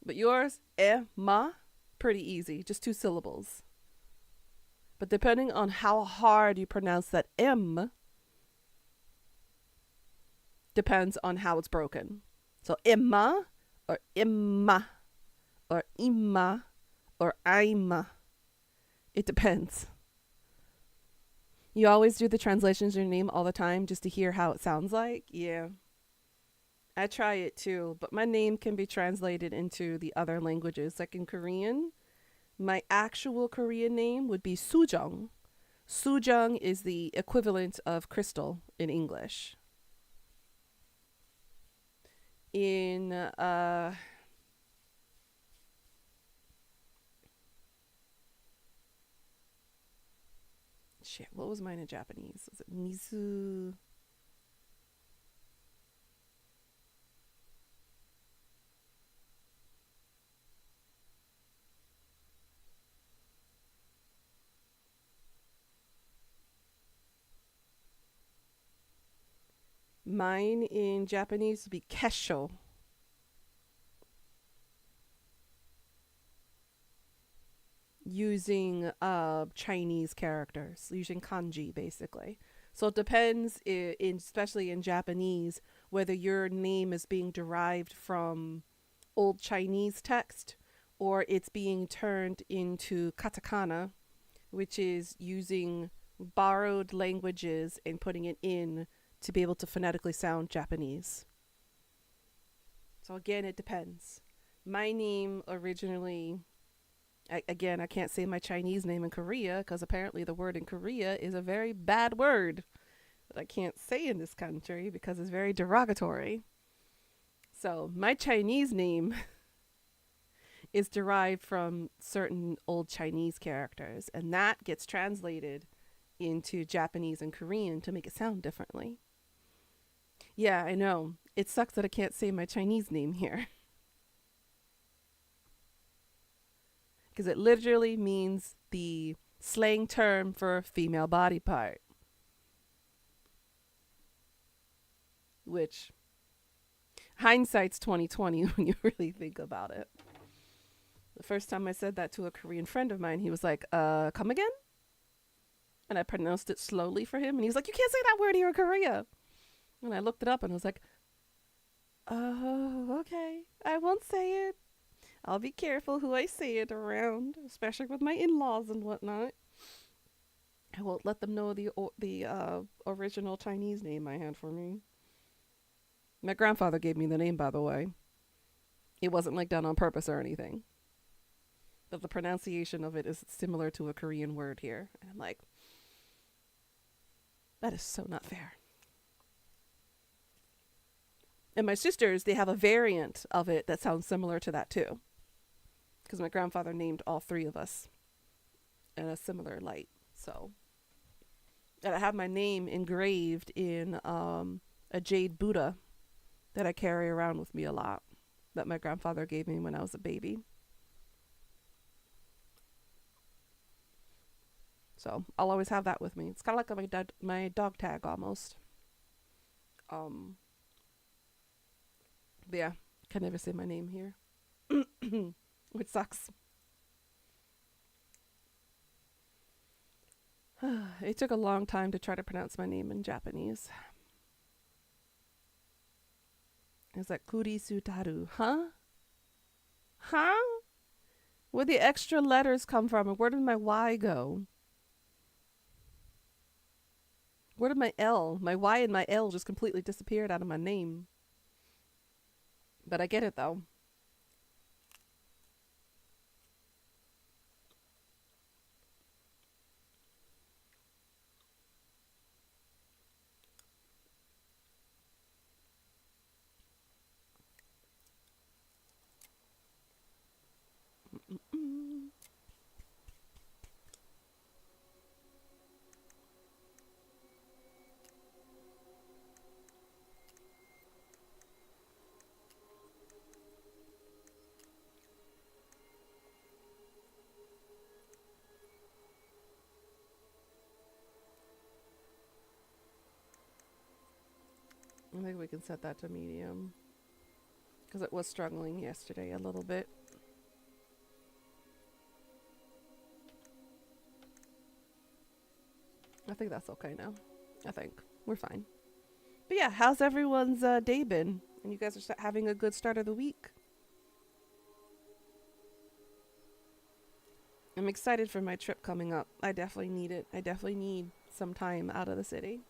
But yours, Emma, pretty easy, just 2 syllables. But depending on how hard you pronounce that M, depends on how it's broken. So Emma, or Imma, or Imma, or Aima. It depends. You always do the translations of your name all the time just to hear how it sounds like? Yeah. I try it too, but my name can be translated into the other languages. Like in Korean, my actual Korean name would be Sujung. Sujung is the equivalent of crystal in English. In shit, what was mine in Japanese? Was it Mizu? Mine in Japanese would be Kesho, using Chinese characters, using kanji basically. So it depends, especially in Japanese, whether your name is being derived from old Chinese text or it's being turned into katakana, which is using borrowed languages and putting it in to be able to phonetically sound Japanese. So again, it depends. My name originally, again, I can't say my Chinese name in Korea because apparently the word in Korea is a very bad word that I can't say in this country because it's very derogatory. So my Chinese name is derived from certain old Chinese characters, and that gets translated into Japanese and Korean to make it sound differently. Yeah, I know. It sucks that I can't say my Chinese name here because it literally means the slang term for female body part, which hindsight's 2020 when you really think about it. The first time I said that to a Korean friend of mine, he was like, come again? And I pronounced it slowly for him, and he was like, you can't say that word here in Korea. And I looked it up and I was like, oh, okay. I won't say it. I'll be careful who I say it around, especially with my in-laws and whatnot. I won't let them know the original Chinese name I had for me. My grandfather gave me the name, by the way. It wasn't like done on purpose or anything, but the pronunciation of it is similar to a Korean word here. And I'm like, that is so not fair. And my sisters, they have a variant of it that sounds similar to that too, because my grandfather named all three of us in a similar light. So, and I have my name engraved in a jade Buddha that I carry around with me a lot, that my grandfather gave me when I was a baby. So I'll always have that with me. It's kind of like my dog tag almost. Um, but yeah, can never say my name here, which sucks. It took a long time to try to pronounce my name in Japanese. It's like Kuri Sutaru. Huh? Huh? Where the extra letters come from, and where did my Y go? Where did my L? My Y and my L just completely disappeared out of my name. But I get it though. Mm-mm. I think we can set that to medium because it was struggling yesterday a little bit. I think that's okay now. I think we're fine. But yeah, how's everyone's day been? And you guys are having a good start of the week. I'm excited for my trip coming up. I definitely need it. I definitely need some time out of the city.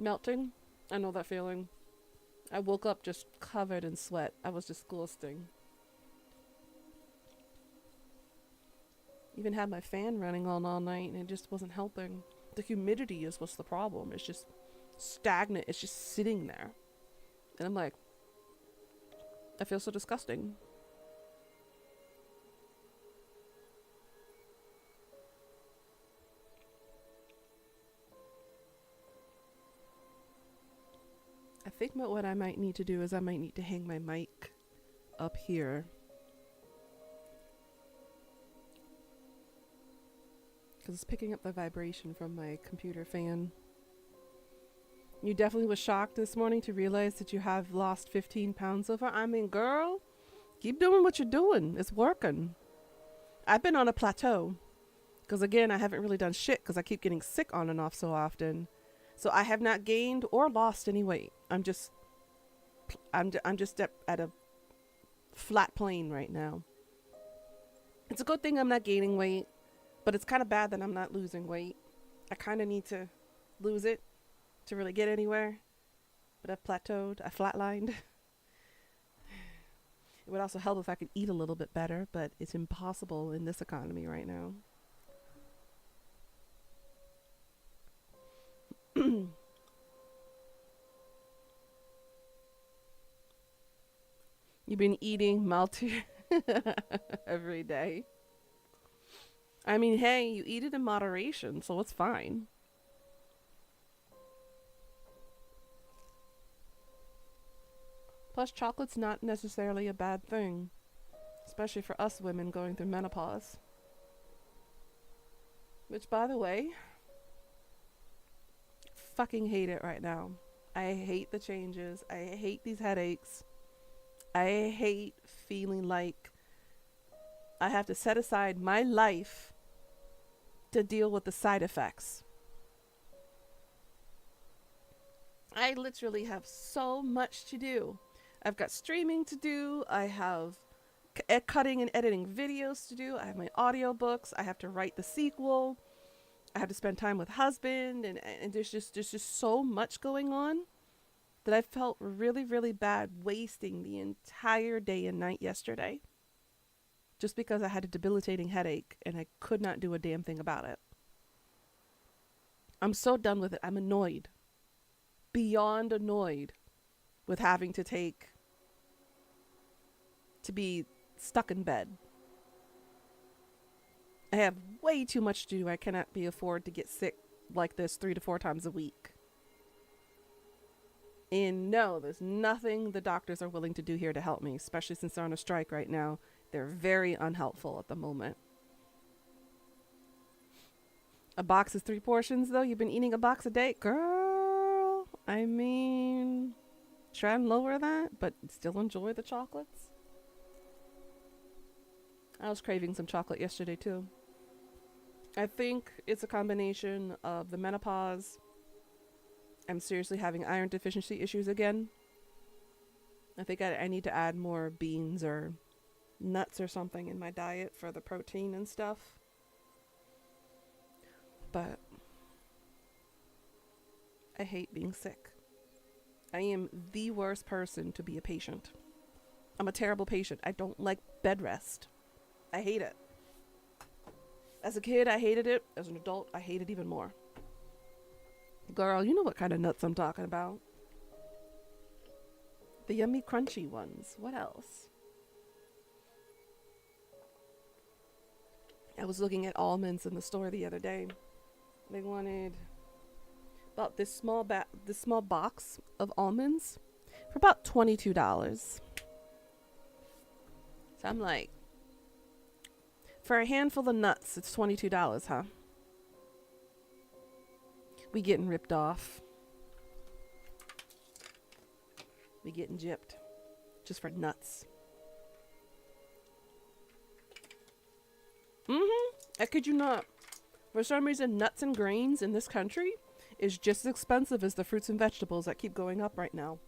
Melting? I know that feeling. I woke up just covered in sweat. I was disgusting. Even had my fan running on all night and it just wasn't helping. The humidity is what's the problem. It's just stagnant. It's just sitting there. And I'm like, I feel so disgusting. I think what I might need to do is I might need to hang my mic up here. Because it's picking up the vibration from my computer fan. You definitely was shocked this morning to realize that you have lost 15 pounds so far. I mean, girl, keep doing what you're doing. It's working. I've been on a plateau. Because again, I haven't really done shit because I keep getting sick on and off so often. So I have not gained or lost any weight. I'm just at a flat plane right now. It's a good thing I'm not gaining weight, but it's kind of bad that I'm not losing weight. I kind of need to lose it to really get anywhere. But I've plateaued, I flatlined. It would also help if I could eat a little bit better, but it's impossible in this economy right now. You've been eating multi every day. I mean, hey, you eat it in moderation, so it's fine. Plus, chocolate's not necessarily a bad thing, especially for us women going through menopause. Which, by the way, fucking hate it right now. I hate the changes. I hate these headaches. I hate feeling like I have to set aside my life to deal with the side effects. I literally have so much to do. I've got streaming to do. I have cutting and editing videos to do. I have my audiobooks. I have to write the sequel. I have to spend time with husband, and there's just so much going on that I felt really, really bad wasting the entire day and night yesterday just because I had a debilitating headache and I could not do a damn thing about it. I'm so done with it. I'm annoyed. Beyond annoyed with having to be stuck in bed. I have way too much to do. I cannot be afford to get sick like this 3 to 4 times a week. And no, there's nothing the doctors are willing to do here to help me, especially since they're on a strike right now. They're very unhelpful at the moment. A box is 3 portions, though. You've been eating a box a day? Girl, I mean, try and lower that, but still enjoy the chocolates. I was craving some chocolate yesterday, too. I think it's a combination of the menopause. I'm seriously having iron deficiency issues again. I think I need to add more beans or nuts or something in my diet for the protein and stuff. But I hate being sick. I am the worst person to be a patient. I'm a terrible patient. I don't like bed rest. I hate it. As a kid, I hated it. As an adult, I hate it even more. Girl, you know what kind of nuts I'm talking about. The yummy crunchy ones. What else? I was looking at almonds in the store the other day. They wanted about this small box of almonds for about $22. So I'm like, for a handful of nuts, it's $22, huh? We getting ripped off. We getting gypped. Just for nuts. I kid you not. For some reason, nuts and grains in this country is just as expensive as the fruits and vegetables that keep going up right now.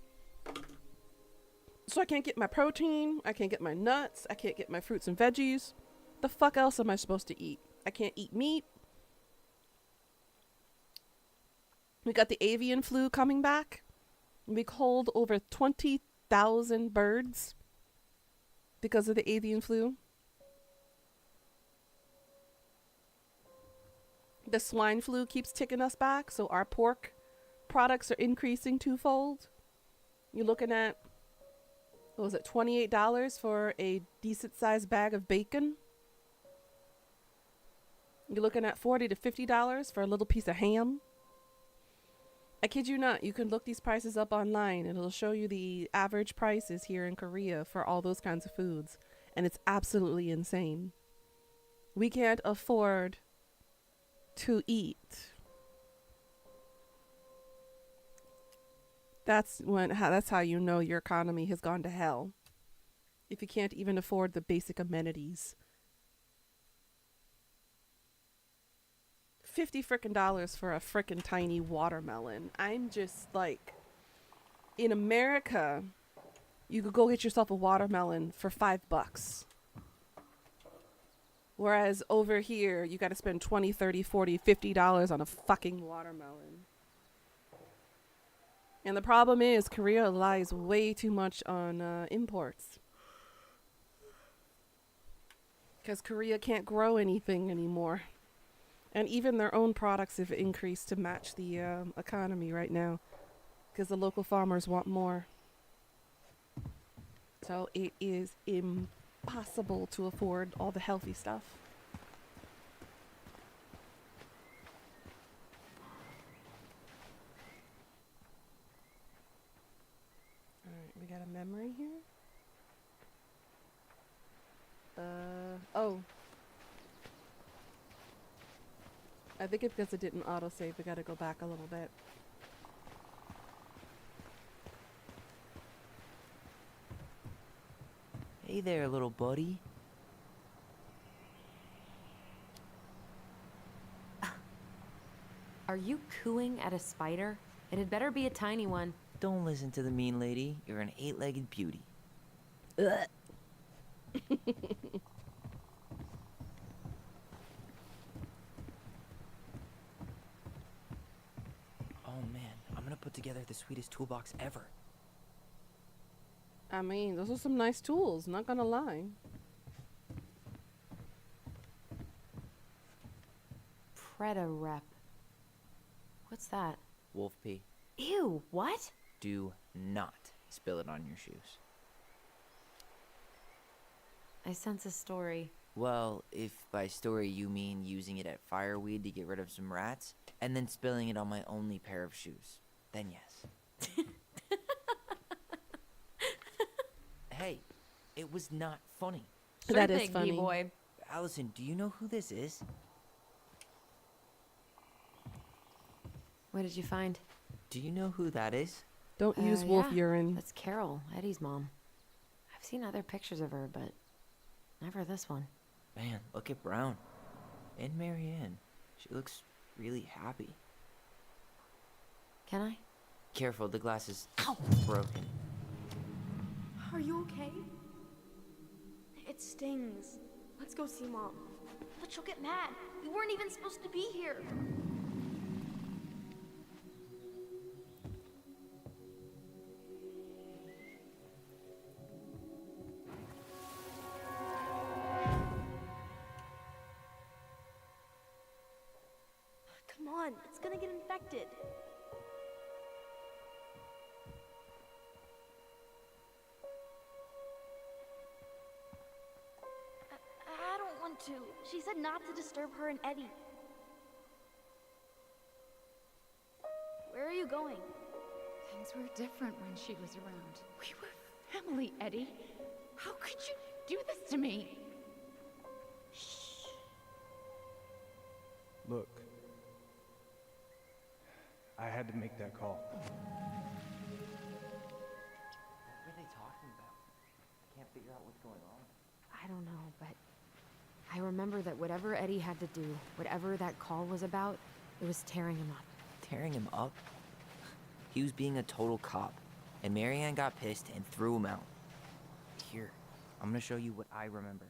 So I can't get my protein. I can't get my nuts. I can't get my fruits and veggies. The fuck else am I supposed to eat? I can't eat meat. We got the avian flu coming back. We culled over 20,000 birds because of the avian flu. The swine flu keeps ticking us back, so our pork products are increasing twofold. You're looking at, what was it, $28 for a decent sized bag of bacon? You're looking at $40 to $50 for a little piece of ham. I kid you not, you can look these prices up online and it'll show you the average prices here in Korea for all those kinds of foods. And it's absolutely insane. We can't afford to eat. That's how you know your economy has gone to hell. If you can't even afford the basic amenities. $50 frickin' dollars for a frickin' tiny watermelon. I'm just like, in America, you could go get yourself a watermelon for $5. Whereas over here, you got to spend $20, $30, $40, $50 on a fucking watermelon. And the problem is, Korea relies way too much on imports. Because Korea can't grow anything anymore. And even their own products have increased to match the economy right now. Because the local farmers want more. So it is impossible to afford all the healthy stuff. Alright, we got a memory here. Oh. I think it's because it didn't autosave. We gotta go back a little bit. Hey there, little buddy. Are you cooing at a spider? It had better be a tiny one. Don't listen to the mean lady. You're an 8-legged beauty. Ugh. Oh man, I'm gonna put together the sweetest toolbox ever. I mean, those are some nice tools, not gonna lie. Preda-Rep. What's that? Wolf pee. Ew, what? Do not spill it on your shoes. I sense a story. Well, if by story you mean using it at fireweed to get rid of some rats, and then spilling it on my only pair of shoes, then yes. Hey, it was not funny. Sure That is thing, funny. B-boy. Allison, do you know who this is? What did you find? Do you know who that is? Don't use wolf Yeah, urine. That's Carol, Eddie's mom. I've seen other pictures of her, but never this one. Man, look at Brown. And Marianne. She looks really happy. Can I? Careful, the glass is broken. Are you okay? It stings. Let's go see Mom. But she'll get mad. We weren't even supposed to be here. Come on, it's gonna get infected. I don't want to. She said not to disturb her and Eddie. Where are you going? Things were different when she was around. We were family, Eddie. How could you do this to me? Look, I had to make that call. What were they talking about? I can't figure out what's going on. I don't know, but I remember that whatever Eddie had to do, whatever that call was about, it was tearing him up. Tearing him up? He was being a total cop, and Marianne got pissed and threw him out. Here, I'm gonna show you what I remember.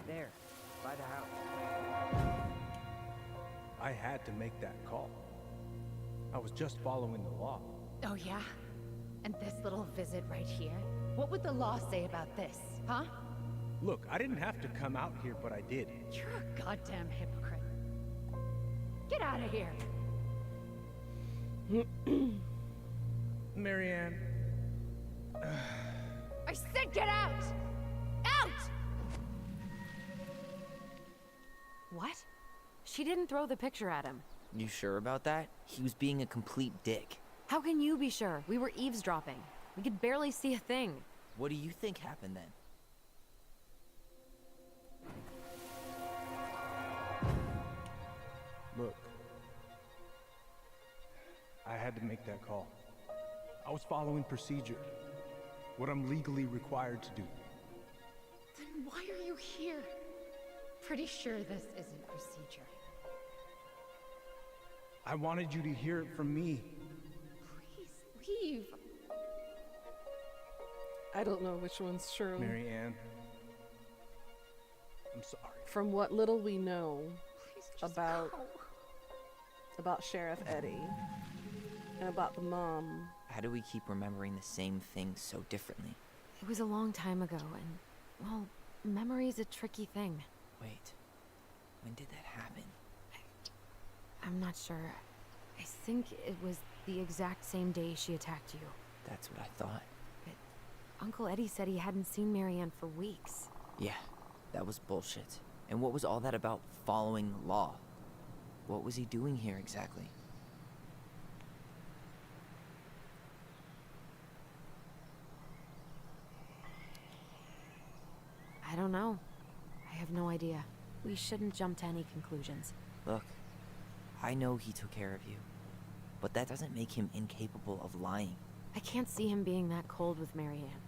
There, by the house. I had to make that call. I was just following the law. Oh, yeah? And this little visit right here? What would the law say about this, huh? Look, I didn't have to come out here, but I did. You're a goddamn hypocrite. Get out of here. Marianne. I said get out! Out! What? She didn't throw the picture at him. You sure about that? He was being a complete dick. How can you be sure? We were eavesdropping. We could barely see a thing. What do you think happened then? Look. I had to make that call. I was following procedure. What I'm legally required to do. Then why are you here? Pretty sure this isn't procedure. I wanted you to hear it from me. Please leave. I don't know which one's true. Marianne. I'm sorry. From what little we know Please just about go. about Sheriff Eddie and about the mom. How do we keep remembering the same thing so differently? It was a long time ago, and, well, memory's a tricky thing. Wait, when did that happen? I'm not sure. I think it was the exact same day she attacked you. That's what I thought. Uncle Eddie said he hadn't seen Marianne for weeks. Yeah, that was bullshit. And what was all that about following the law? What was he doing here exactly? I don't know. I have no idea. We shouldn't jump to any conclusions. Look, I know he took care of you, but that doesn't make him incapable of lying. I can't see him being that cold with Marianne,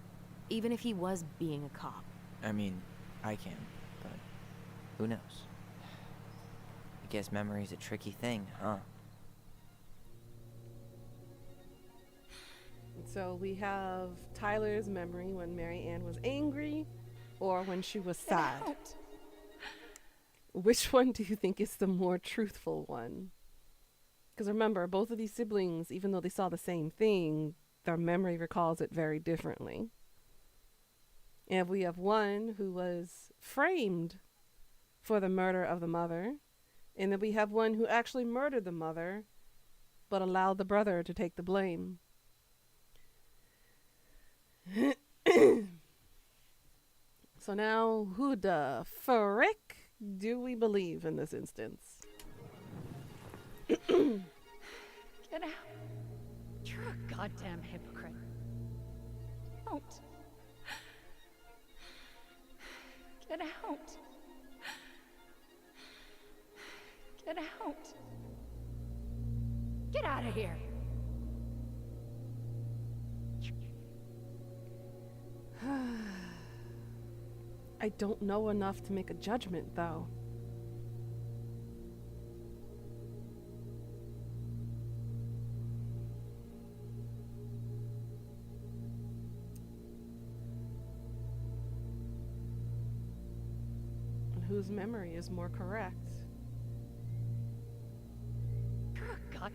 even if he was being a cop. I mean, I can, but who knows? I guess memory's a tricky thing, huh? So we have Tyler's memory when Marianne was angry or when she was sad. Out. Which one do you think is the more truthful one? Because remember, both of these siblings, even though they saw the same thing, their memory recalls it very differently. And we have one who was framed for the murder of the mother, and then we have one who actually murdered the mother, but allowed the brother to take the blame. So now, who the frick do we believe in this instance? Get out. You're a goddamn hypocrite. Out. Get out. Get out. Get out of here. I don't know enough to make a judgment, though. And whose memory is more correct? You're a god.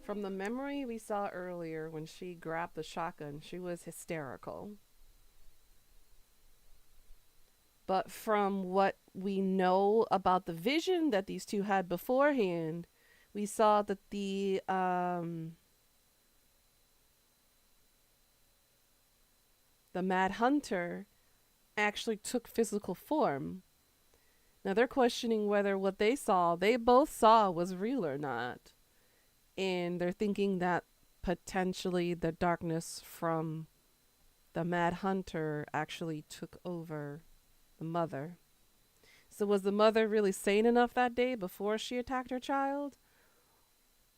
From the memory we saw earlier when she grabbed the shotgun, she was hysterical. But from what we know about the vision that these two had beforehand, we saw that the Mad Hunter actually took physical form. Now they're questioning whether what they both saw was real or not. And they're thinking that potentially the darkness from the Mad Hunter actually took over the mother. So was the mother really sane enough that day before she attacked her child?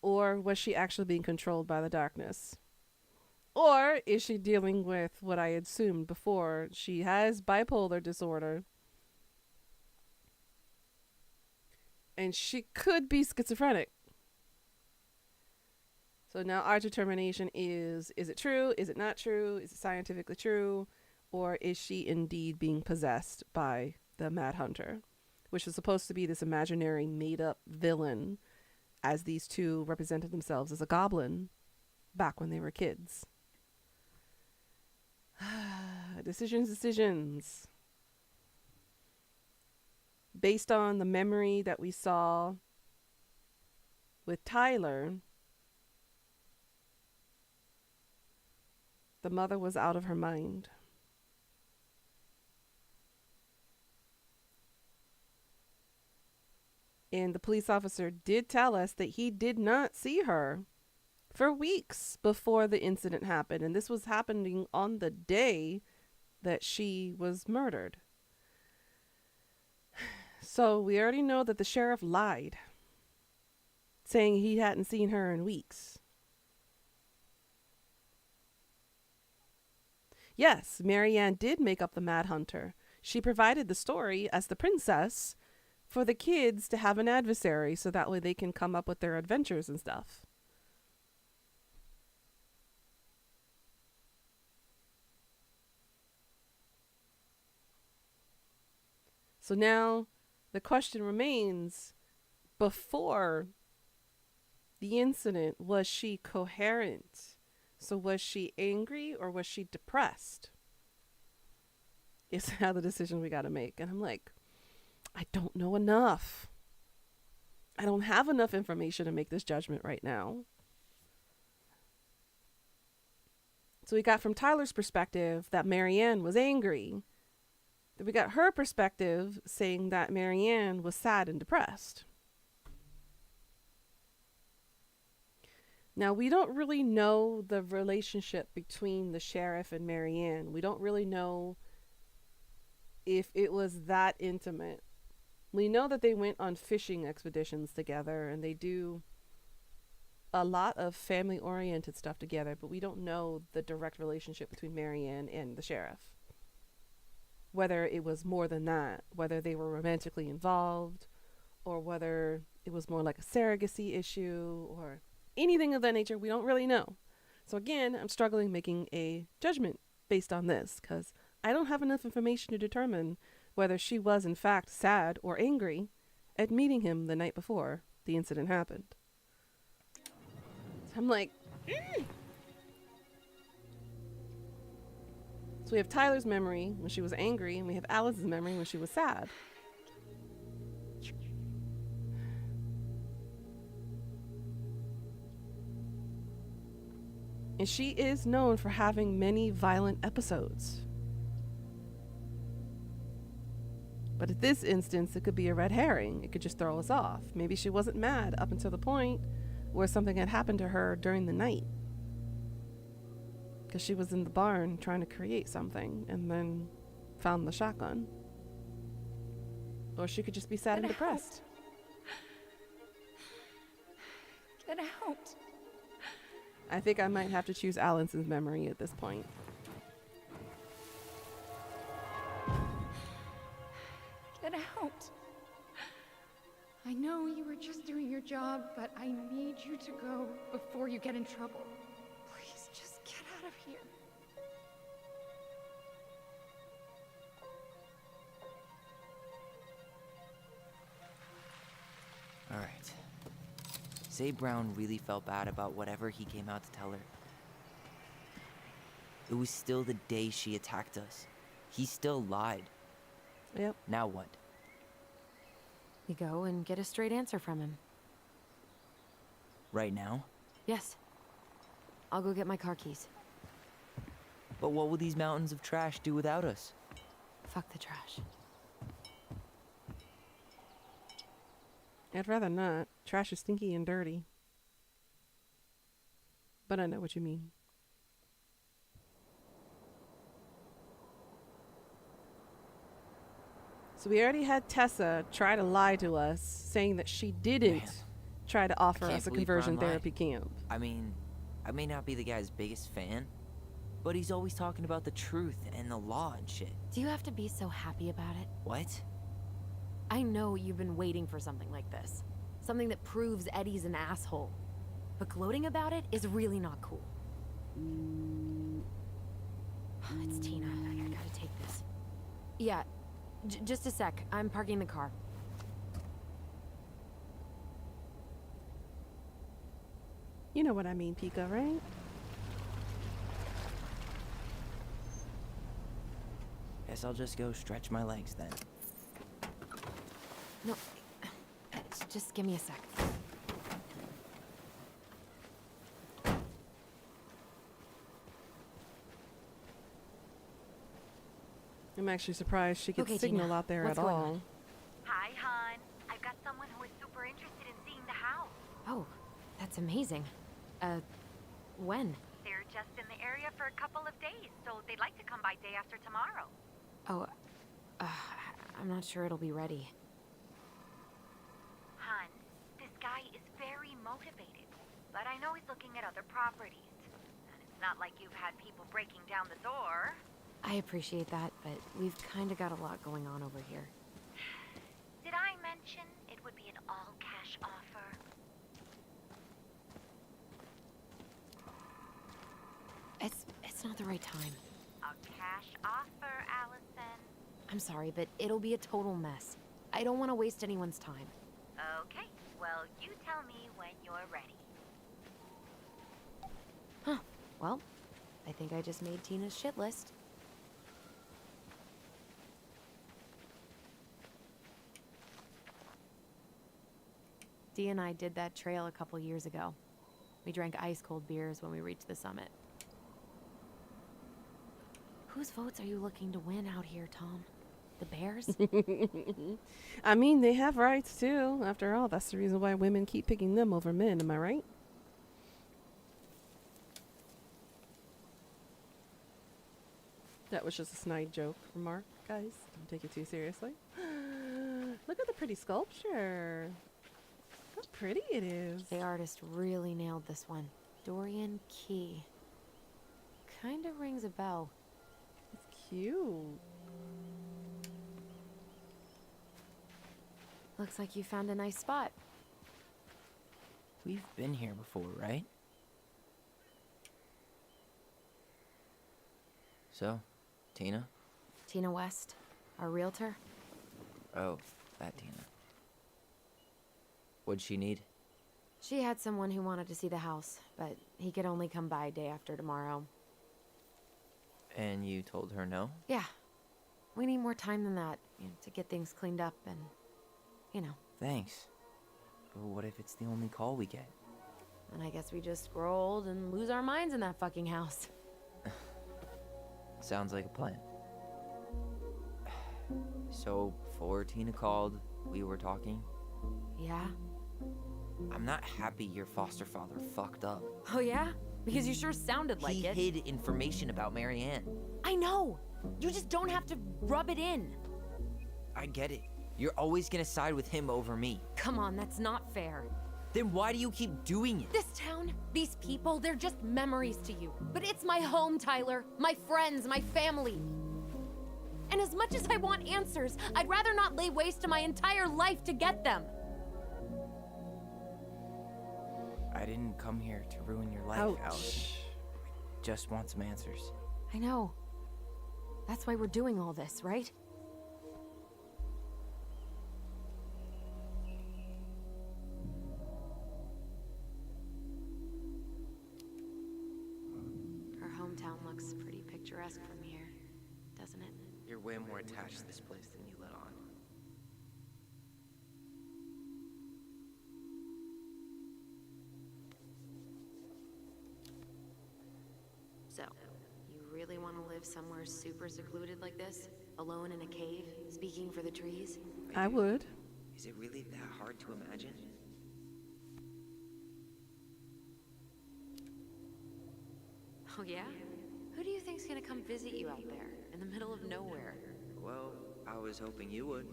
Or was she actually being controlled by the darkness? Or is she dealing with what I assumed before? She has bipolar disorder. And she could be schizophrenic. So now our determination is it true? Is it not true? Is it scientifically true? Or is she indeed being possessed by the Mad Hunter, which is supposed to be this imaginary made-up villain, as these two represented themselves as a goblin back when they were kids. Decisions. based on the memory that we saw with Tyler, the mother was out of her mind. And the police officer did tell us that he did not see her for weeks before the incident happened. And this was happening on the day that she was murdered. So we already know that the sheriff lied, saying he hadn't seen her in weeks. Yes, Marianne did make up the Mad Hunter. She provided the story as the princess for the kids to have an adversary so that way they can come up with their adventures and stuff. So now the question remains, before the incident, was she coherent? So was she angry or was she depressed? Is now the decision we got to make. And I'm like, I don't know enough. I don't have enough information to make this judgment right now. So we got from Tyler's perspective that Marianne was angry. Then we got her perspective saying that Marianne was sad and depressed. Now, we don't really know the relationship between the sheriff and Marianne. We don't really know if it was that intimate. We know that they went on fishing expeditions together and they do a lot of family-oriented stuff together, but we don't know the direct relationship between Marianne and the sheriff. Whether it was more than that, whether they were romantically involved, or whether it was more like a surrogacy issue, or anything of that nature, we don't really know. So again, I'm struggling making a judgment based on this, because I don't have enough information to determine whether she was in fact sad or angry at meeting him the night before the incident happened. So I'm like, So we have Tyler's memory when she was angry, and we have Alice's memory when she was sad. And she is known for having many violent episodes. But at this instance, it could be a red herring. It could just throw us off. Maybe she wasn't mad up until the point where something had happened to her during the night. Because she was in the barn trying to create something and then found the shotgun. Or she could just be sad and depressed. Get out. I think I might have to choose Allison's memory at this point. Get out. I know you were just doing your job, but I need you to go before you get in trouble. Please, just get out of here. All right. Say Brown really felt bad about whatever he came out to tell her. It was still the day she attacked us. He still lied. Yep. Now what? We go and get a straight answer from him. Right now? Yes. I'll go get my car keys. But what will these mountains of trash do without us? Fuck the trash. I'd rather not. Trash is stinky and dirty. But I know what you mean. So we already had Tessa try to lie to us, saying that she didn't Man, try to offer can't us a believe conversion Brown lied. therapy camp. I mean, I may not be the guy's biggest fan, but he's always talking about the truth and the law and shit. Do you have to be so happy about it? What? I know you've been waiting for something like this. Something that proves Eddie's an asshole. But gloating about it is really not cool. It's Tina. I gotta take this. Yeah, just a sec. I'm parking the car. You know what I mean, Pika, right? Guess I'll just go stretch my legs then. No, just give me a sec. I'm actually surprised she gets Okay, signal Tina, out there what's at going all. on? Hi, hon. I've got someone who is super interested in seeing the house. Oh, that's amazing. When? They're just in the area for a couple of days, so they'd like to come by day after tomorrow. Oh, I'm not sure it'll be ready. Hon, this guy is very motivated, but I know he's looking at other properties. And it's not like you've had people breaking down the door. I appreciate that, but we've kind of got a lot going on over here. Did I mention it would be an all-cash offer? It's not the right time. A cash offer, Allison. I'm sorry, but it'll be a total mess. I don't want to waste anyone's time. Okay, well, you tell me when you're ready. Huh. Well, I think I just made Tina's shit list. Dee and I did that trail a couple years ago. We drank ice-cold beers when we reached the summit. Whose votes are you looking to win out here, Tom? The Bears? I mean, they have rights too. After all, that's the reason why women keep picking them over men. Am I right? That was just a snide joke remark, guys. Don't take it too seriously. Look at the pretty sculpture. How pretty it is. The artist really nailed this one. Dorian Key. Kind of rings a bell. It's cute. Looks like you found a nice spot. We've been here before, right? So, Tina? Tina West, our realtor. Oh, that Tina. What'd she need? She had someone who wanted to see the house, but he could only come by day after tomorrow. And you told her no? Yeah. We need more time than that, to get things cleaned up and, Thanks. But what if it's the only call we get? And I guess we just grow old and lose our minds in that fucking house. Sounds like a plan. So, before Tina called, we were talking. Yeah? I'm not happy your foster father fucked up. Oh yeah? Because you sure sounded like He it. hid information about Marianne. I know! You just don't have to rub it in. I get it. You're always gonna side with him over me. Come on, that's not fair. Then why do you keep doing it? This town, these people, they're just memories to you. But it's my home, Tyler. My friends, my family. And as much as I want answers, I'd rather not lay waste to my entire life to get them. I didn't come here to ruin your life, Ouch. Alice. I just want some answers. I know. That's why we're doing all this, right? Our hometown looks pretty picturesque from here, doesn't it? You're way more attached to this place than you let on. So, you really want to live somewhere super secluded like this? Alone in a cave, speaking for the trees? I would. Is it really that hard to imagine? Oh yeah? Who do you think's gonna come visit you out there, in the middle of nowhere? Well, I was hoping you would.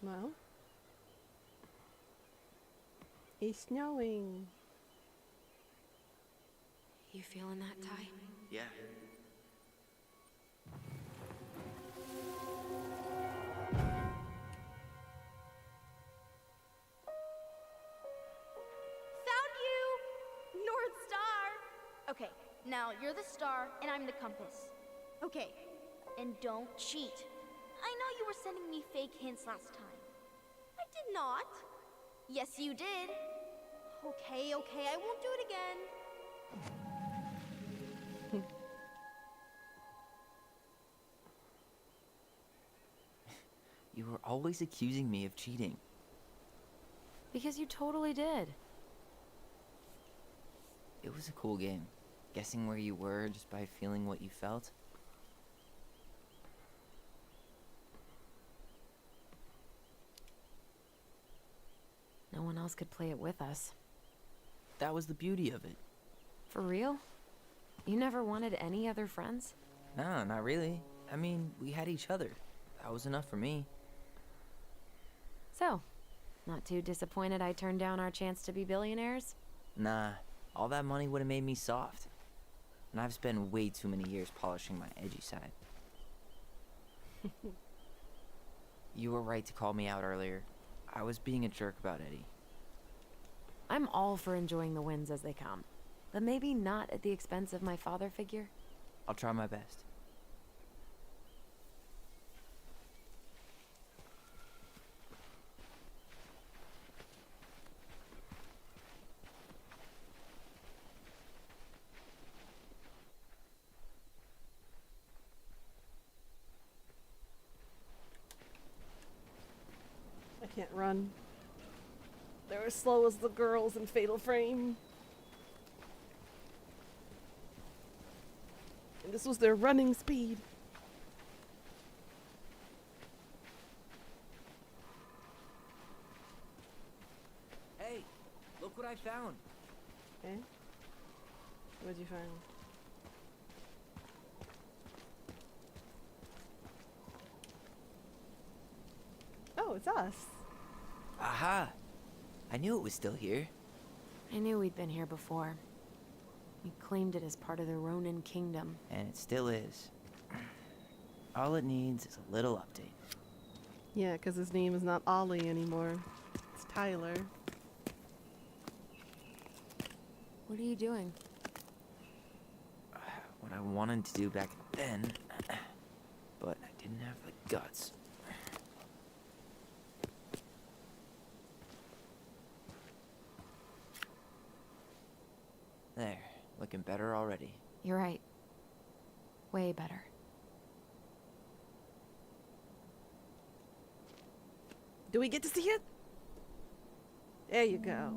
Well, it's snowing. You feeling that, Ty? Yeah. Found you! North Star! Okay, now you're the star and I'm the compass. Okay, and don't cheat. I know you were sending me fake hints last time. I did not. Yes, you did. Okay, I won't do it again. You were always accusing me of cheating. Because you totally did. It was a cool game. Guessing where you were just by feeling what you felt. No one else could play it with us. That was the beauty of it. For real? You never wanted any other friends? No, not really. I mean, we had each other. That was enough for me. So, not too disappointed I turned down our chance to be billionaires? Nah, all that money would have made me soft. And I've spent way too many years polishing my edgy side. You were right to call me out earlier. I was being a jerk about Eddie. I'm all for enjoying the wins as they come. But maybe not at the expense of my father figure. I'll try my best. I can't run. They're as slow as the girls in Fatal Frame. And this was their running speed. Hey, look what I found. Okay. What'd you find? Oh, it's us. Aha! I knew it was still here. I knew we'd been here before. We claimed it as part of the Ronin Kingdom. And it still is. All it needs is a little update. Yeah, because his name is not Ollie anymore. It's Tyler. What are you doing? What I wanted to do back then, but I didn't have the guts. There, looking better already. You're right. Way better. Do we get to see it? There you go.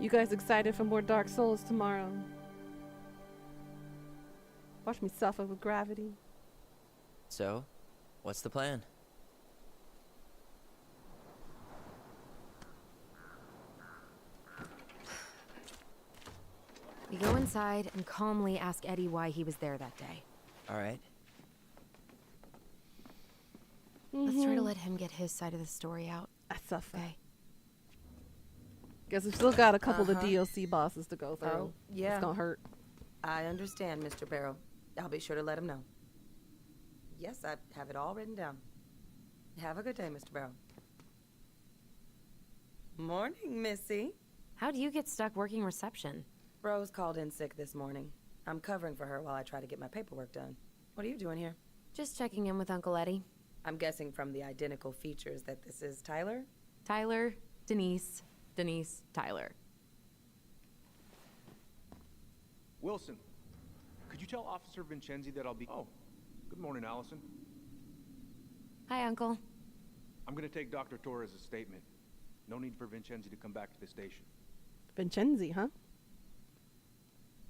You guys excited for more Dark Souls tomorrow? Watch me suffer with gravity. So, what's the plan? We go inside and calmly ask Eddie why he was there that day. Alright. Let's try to let him get his side of the story out. I suffer. Okay. Guess we still got a couple of DLC bosses to go through. Oh, yeah. It's gonna hurt. I understand, Mr. Barrow. I'll be sure to let him know. Yes, I have it all written down. Have a good day, Mr. Barrow. Morning, Missy. How do you get stuck working reception? Rose called in sick this morning. I'm covering for her while I try to get my paperwork done. What are you doing here? Just checking in with Uncle Eddie. I'm guessing from the identical features that this is Tyler? Tyler, Denise, Denise, Tyler. Wilson, could you tell Officer Vincenzi that I'll be... Oh, good morning, Allison. Hi, Uncle. I'm gonna take Dr. Torres' statement. No need for Vincenzi to come back to the station. Vincenzi, huh?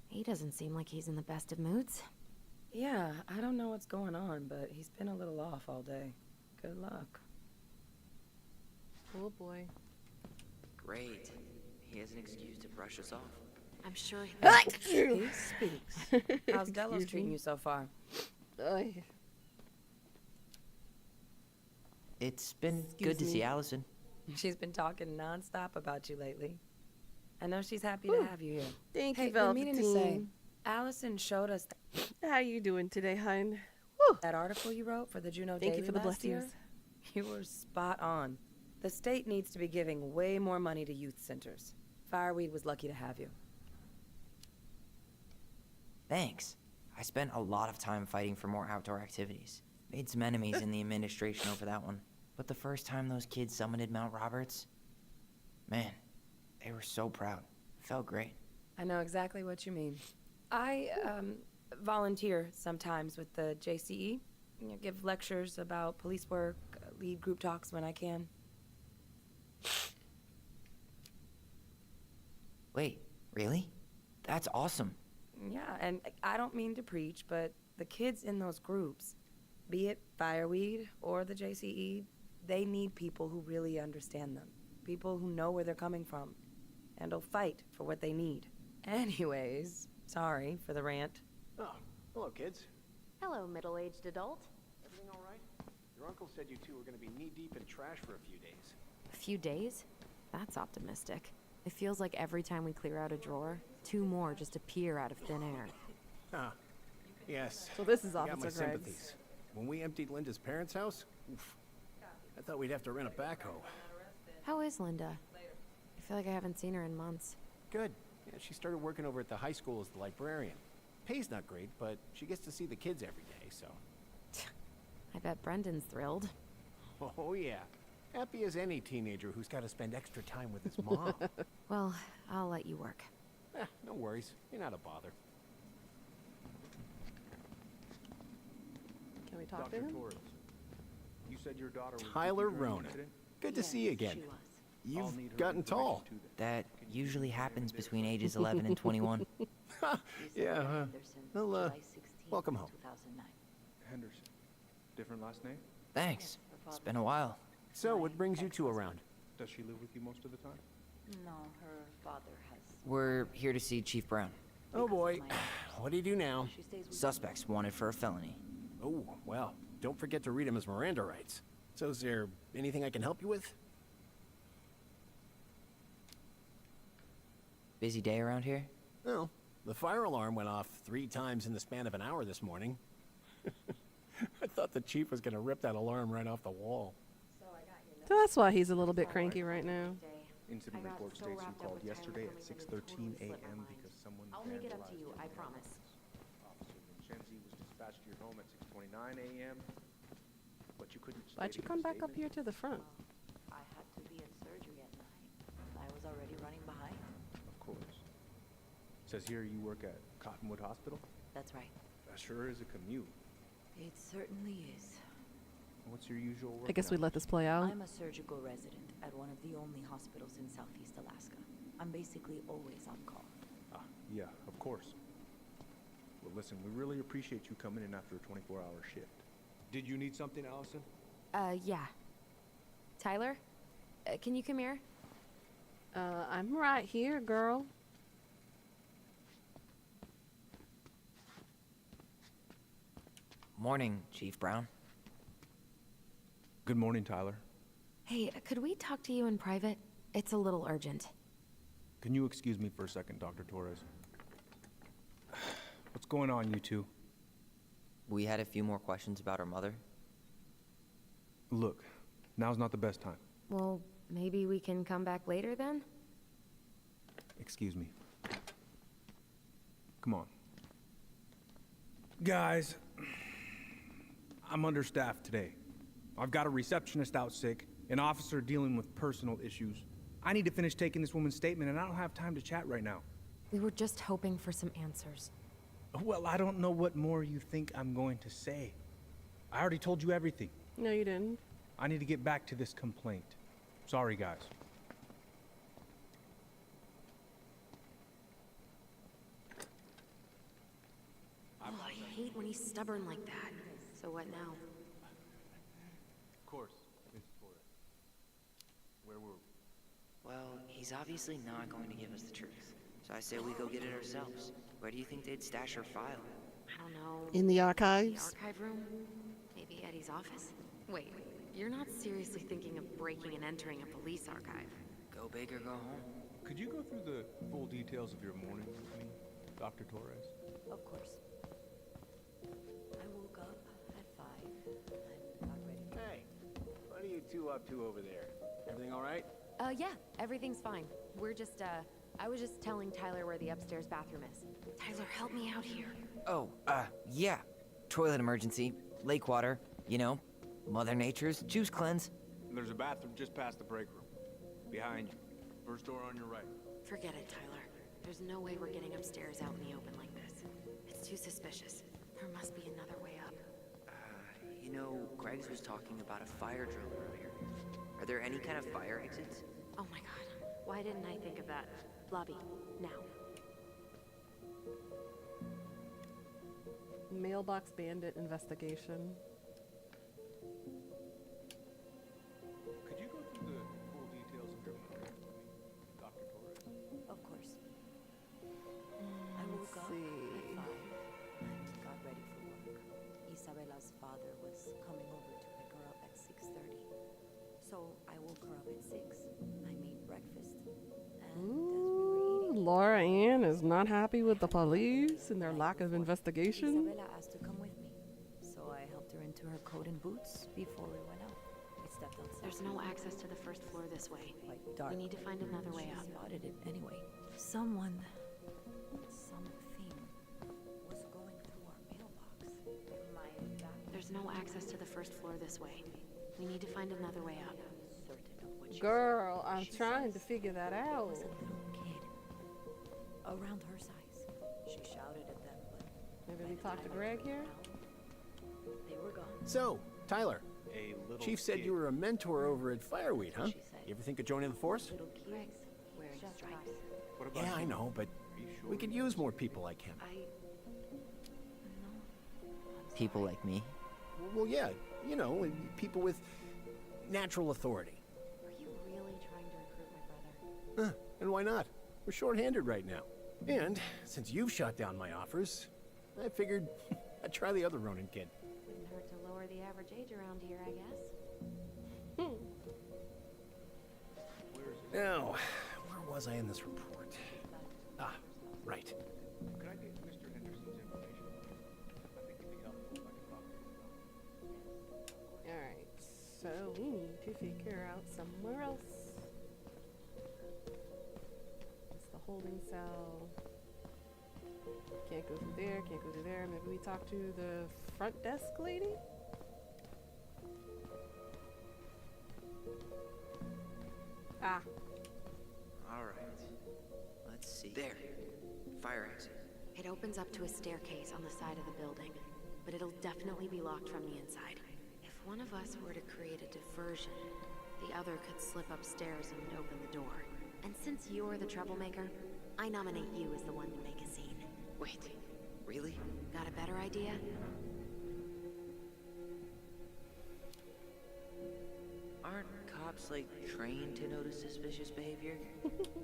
He doesn't seem like he's in the best of moods. Yeah, I don't know what's going on, but he's been a little off all day. Good luck. Oh boy. Great. He has an excuse to brush us off. I'm sure he... He speaks. How's Delos treating you so far? It's been Excuse good to me. see Allison. She's been talking nonstop about you lately. I know she's happy to have you here. Thank Hey, you, been meaning to say, Velveteen. Allison showed us How you doing today, hun? that article you wrote for the Juno Thank you Daily for the last year. blessings. You were spot on. The state needs to be giving way more money to youth centers. Fireweed was lucky to have you. Thanks. I spent a lot of time fighting for more outdoor activities. Made some enemies in the administration over that one. But the first time those kids summited Mount Roberts, man, they were so proud. It felt great. I know exactly what you mean. I volunteer sometimes with the JCE. You know, give lectures about police work, lead group talks when I can. Wait, really? That's awesome. Yeah, and I don't mean to preach, but the kids in those groups, be it Fireweed or the JCE, they need people who really understand them. People who know where they're coming from and will fight for what they need. Anyways, sorry for the rant. Oh, hello, kids. Hello, middle-aged adult. Everything all right? Your uncle said you two were going to be knee-deep in trash for a few days. A few days? That's optimistic. It feels like every time we clear out a drawer, 2 more just appear out of thin air. Ah, yes. So this is You got my Officer Greggs. sympathies. When we emptied Linda's parents' house, oof, I thought we'd have to rent a backhoe. How is Linda? I feel like I haven't seen her in months. Good. Yeah, she started working over at the high school as the librarian. Pay's not great, but she gets to see the kids every day, so. I bet Brendan's thrilled. Oh, yeah. Happy as any teenager who's got to spend extra time with his mom. Well, I'll let you work. No worries. You're not a bother. Can we talk to Dr. him? Torres, you said your daughter was Tyler during the Ronan. incident? Good to see you again. I'll You've need her gotten information tall. too, then. That usually happens between ages 11 and 21. Yeah, well, welcome home. Henderson. Different last name? Thanks. It's been a while. So, what brings you two around? Does she live with you most of the time? No, her father has. We're here to see Chief Brown. Oh boy, what do you do now? She stays with Suspects wanted for a felony. Oh, well, don't forget to read him his Miranda rights. So is there anything I can help you with? Busy day around here? No. The fire alarm went off 3 times in the span of an hour this morning. I thought the chief was gonna rip that alarm right off the wall. So that's why he's a little bit cranky right now. Incident report states you called yesterday at 6:13 a.m. because someone I'll make it up to vandalized you, your I home. promise. Officer Vincenzi was dispatched to your home at 6:29 a.m. But you couldn't. Why'd you come back up here to the front? I had to be in surgery at 9. I was already running behind. Of course. Says here you work at Cottonwood Hospital. That's right. That sure is a commute. It certainly is. What's your usual work? I guess we let this play out. I'm a surgical resident at one of the only hospitals in Southeast Alaska. I'm basically always on call. Ah, yeah, of course. Well, listen, we really appreciate you coming in after a 24-hour shift. Did you need something, Allison? Yeah. Tyler? Can you come here? I'm right here, girl. Morning, Chief Brown. Good morning, Tyler. Hey, could we talk to you in private? It's a little urgent. Can you excuse me for a second, Dr. Torres? What's going on, you two? We had a few more questions about our mother. Look, now's not the best time. Well, maybe we can come back later then? Excuse me. Come on. Guys, I'm understaffed today. I've got a receptionist out sick, an officer dealing with personal issues. I need to finish taking this woman's statement, and I don't have time to chat right now. We were just hoping for some answers. Well, I don't know what more you think I'm going to say. I already told you everything. No, you didn't. I need to get back to this complaint. Sorry, guys. Oh, I hate when he's stubborn like that. So what now? Of course, Miss Torres. Where were we? Well, he's obviously not going to give us the truth. So I say we go get it ourselves. Where do you think they'd stash her file? I don't know. In the The archives? archive room? Maybe Eddie's office? Wait, you're not seriously thinking of breaking and entering a police archive? Go big or go home. Could you go through the full details of your morning with me, Dr. Torres? Of course. I woke up at 5 and got ready. Hey, what are you two up to over there? Everything all right? Yeah, everything's fine. We're just, I was just telling Tyler where the upstairs bathroom is. Tyler, help me out here. Oh, yeah. Toilet emergency, lake water, you know, Mother Nature's juice cleanse. There's a bathroom just past the break room. Behind you. First door on your right. Forget it, Tyler. There's no way we're getting upstairs out in the open like this. It's too suspicious. There must be another way up. You know, Greggs was talking about a fire drill earlier. Are there any kind of fire exits? Oh my god. Why didn't I think of that? Lobby, now. Mailbox bandit investigation. Could you go through the full details of your murder, Dr. Torres? Of course. I woke up at 5 and got ready for work. Isabella's father was coming over to pick her up at 6:30. So I woke her up at 6. I made breakfast. And as we were eating, Laura Ann is not happy with the police and their lack of investigation. Isabella asked to come with me. So I helped her into her coat and boots before we went out. We stepped outside. There's no access to the first floor this way. Quite dark. We need to find another way She up. spotted it anyway. Something was going through our mailbox. My back There's no access to the first floor this way. We need to find another way up. certain of what she Girl, I'm She trying to says figure that saw. out. Was a little kid. Around her size. She shouted at them, but Maybe we talk to Greg here? they were gone. So, Tyler, A little Chief said kid. you were a mentor over at Fireweed, huh? She said. You ever think of joining the force? Little kids. Greg's wearing just stripes. What about Yeah, I you? know, but Are you sure? we could use more people like him. People like me. Well, yeah, you know, people with natural authority. Are you really trying to recruit my brother? And why not? We're short-handed right now. And since you've shot down my offers, I figured I'd try the other Ronin kid. Wouldn't hurt to lower the average age around here, I guess. Now, where was I in this report? Ah, right. Could I get Mr. Henderson's information? I think it'd be helpful if I could talk to him. Alright, so we need to figure out somewhere else. It's the holding cell. Can't go through there, can't go through there. Maybe we talk to the front desk lady? Ah, All right. Let's see. There. Fire exit. It opens up to a staircase on the side of the building, but it'll definitely be locked from the inside. If one of us were to create a diversion, the other could slip upstairs and open the door. And since you're the troublemaker, I nominate you as the one to make a scene. Wait. Really? Got a better idea? Aren't cops, like, trained to notice suspicious behavior?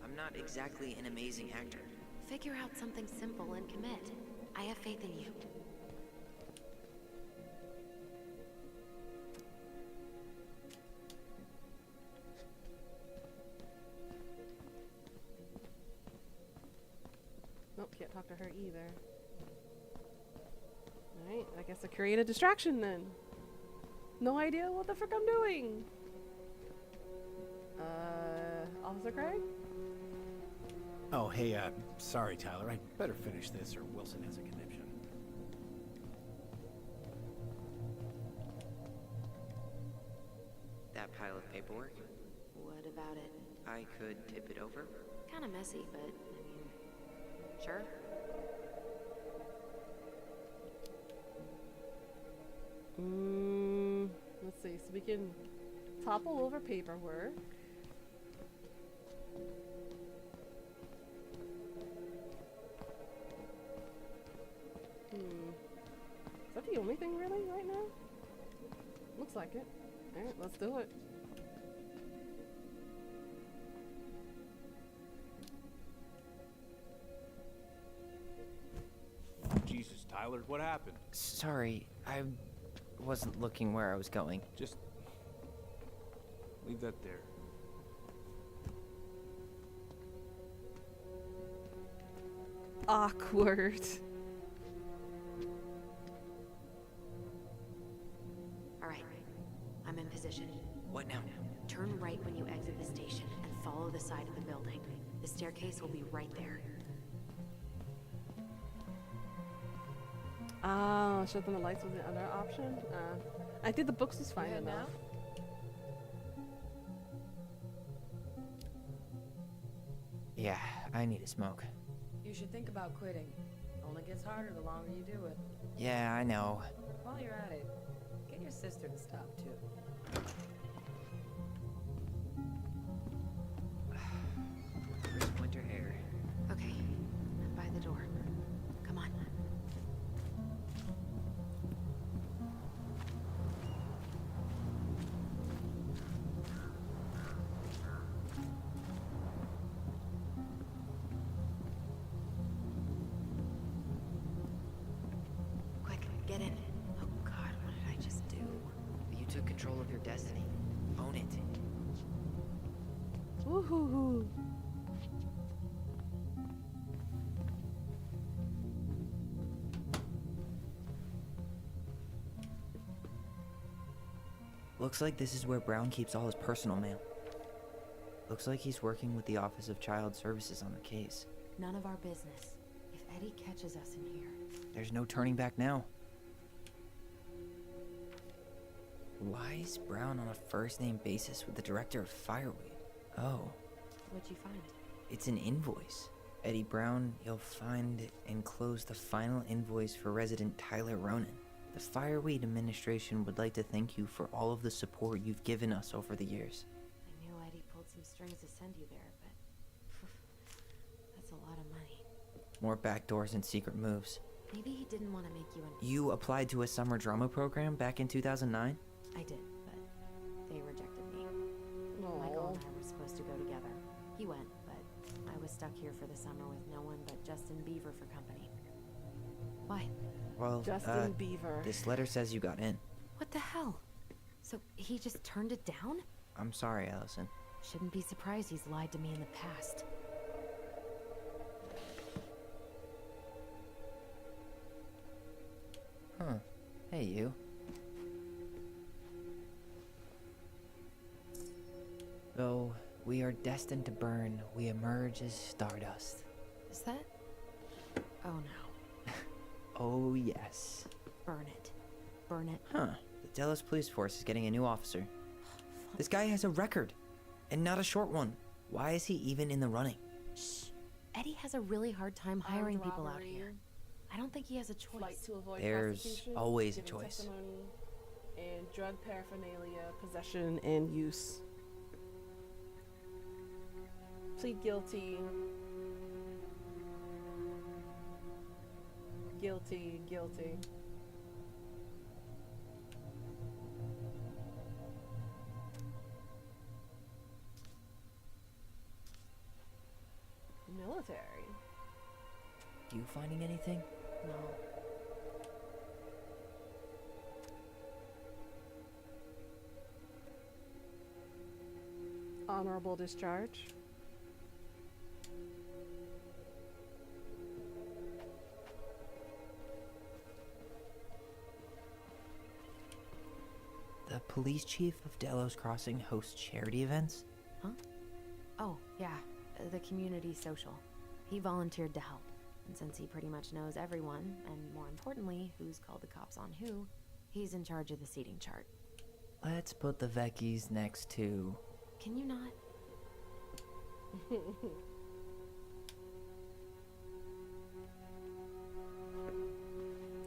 I'm not exactly an amazing actor. Figure out something simple and commit. I have faith in you. nope, can't talk to her either. Alright, I guess I create a distraction then. No idea what the frick I'm doing. Officer Craig? Oh, hey, sorry, Tyler. I'd better finish this or Wilson has a conniption. That pile of paperwork? What about it? I could tip it over? Kinda messy, but I mean, sure. Let's see, so we can topple over paperwork. Is that the only thing really right now? Looks like it. Alright, let's do it. Jesus, Tyler, what happened? Sorry, I wasn't looking where I was going. Just leave that there. Awkward. Alright, I'm in position. What now? Turn right when you exit the station and follow the side of the building. The staircase will be right there. Ah, shut down the lights was the other option. I think the books was fine head enough. Yeah, I need a smoke. You should think about quitting. Only gets harder the longer you do it. Yeah, I know. While you're at it, get your sister to stop too. Crisp winter air. Okay, I'm by the door. Come on. Quick, get in. Oh God, what did I just do? You took control of your destiny. Own it. Woohoo! Looks like this is where Brown keeps all his personal mail. Looks like he's working with the Office of Child Services on the case. None of our business. If Eddie catches us in here. There's no turning back now. Why is Brown on a first-name basis with the director of Fireweed? Oh, What'd you find? it's an invoice. Eddie Brown, you'll find enclosed the final invoice for resident Tyler Ronan. The Fireweed administration would like to thank you for all of the support you've given us over the years. I knew Eddie pulled some strings to send you there, but that's a lot of money. More backdoors and secret moves. Maybe he didn't want to make you an... You applied to a summer drama program back in 2009? I did, but they rejected me. Michael and I were supposed to go together. He went, but I was stuck here for the summer with no one but Justin Beaver for company. Why? Well, Justin Beaver. this letter says you got in. What the hell? So he just turned it down? I'm sorry, Allison. Shouldn't be surprised he's lied to me in the past. Huh. Hey, you. Though we are destined to burn, we emerge as stardust. Is that... Oh no. Oh, yes. Burn it. Burn it. Huh. The Delos Police Force is getting a new officer. This guy has a record, and not a short one. Why is he even in the running? Shh. Eddie has a really hard time hiring Armed people out robbery, here. I don't think he has a Flight choice. to avoid There's prosecution, always a giving choice. testimony, and drug paraphernalia, possession, and use. Plead guilty. Guilty, guilty. Military. You finding anything? No. Honorable discharge. The police chief of Delos Crossing hosts charity events? Huh? Oh, yeah. The community social. He volunteered to help. And since he pretty much knows everyone, and more importantly, who's called the cops on who, he's in charge of the seating chart. Let's put the Vecchies next to... Can you not?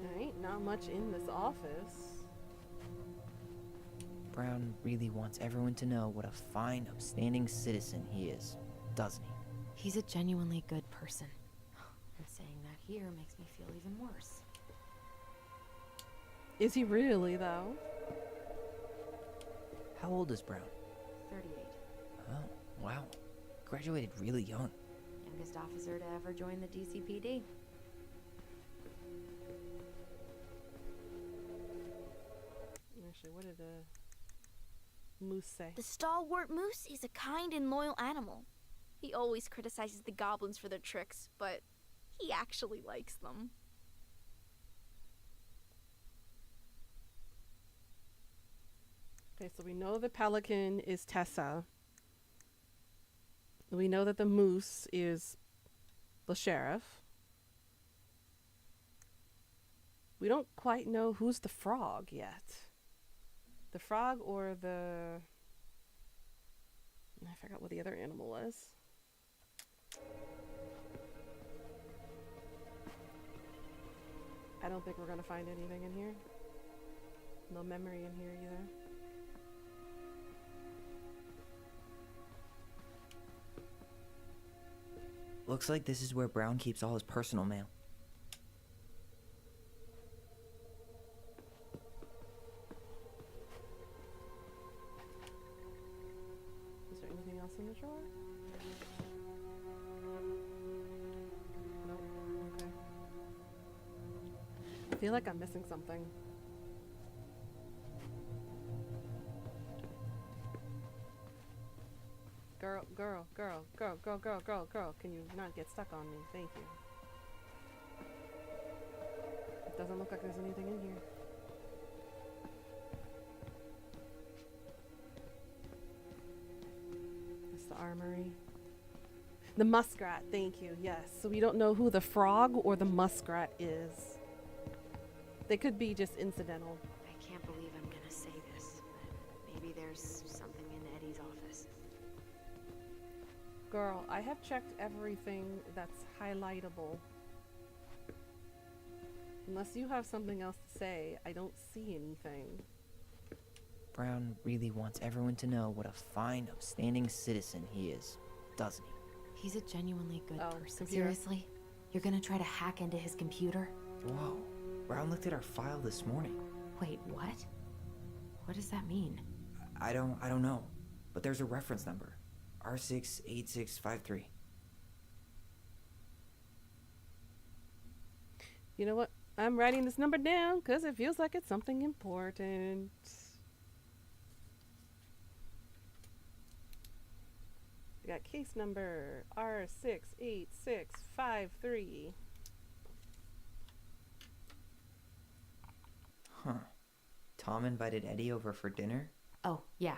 There ain't not much in this office. Brown really wants everyone to know what a fine, upstanding citizen he is, doesn't he? He's a genuinely good person. And saying that here makes me feel even worse. Is he really, though? How old is Brown? 38. Oh, wow. Graduated really young. Youngest officer to ever join the DCPD. Actually, what did the moose say? The stalwart moose is a kind and loyal animal. He always criticizes the goblins for their tricks, but he actually likes them. Okay, so we know the pelican is Tessa. We know that the moose is the sheriff. We don't quite know who's the frog yet. The frog or the... I forgot what the other animal was. I don't think we're gonna find anything in here. No memory in here either. Looks like this is where Brown keeps all his personal mail. Is there anything else in the drawer? Nope. Okay. I feel like I'm missing something. Girl, can you not get stuck on me? Thank you. It doesn't look like there's anything in here. It's the armory. The muskrat, thank you, yes. So we don't know who the frog or the muskrat is. They could be just incidental. I can't believe I'm gonna say this, but maybe there's something in Eddie's office. Girl, I have checked everything that's highlightable. Unless you have something else to say, I don't see anything. Brown really wants everyone to know what a fine, upstanding citizen he is, doesn't he? He's a genuinely good person. computer. Seriously? You're gonna try to hack into his computer? Whoa. Brown looked at our file this morning. Wait, what? What does that mean? I don't know. But there's a reference number. R68653. You know what? I'm writing this number down because it feels like it's something important. We got case number R68653. Huh. Tom invited Eddie over for dinner? Oh, yeah.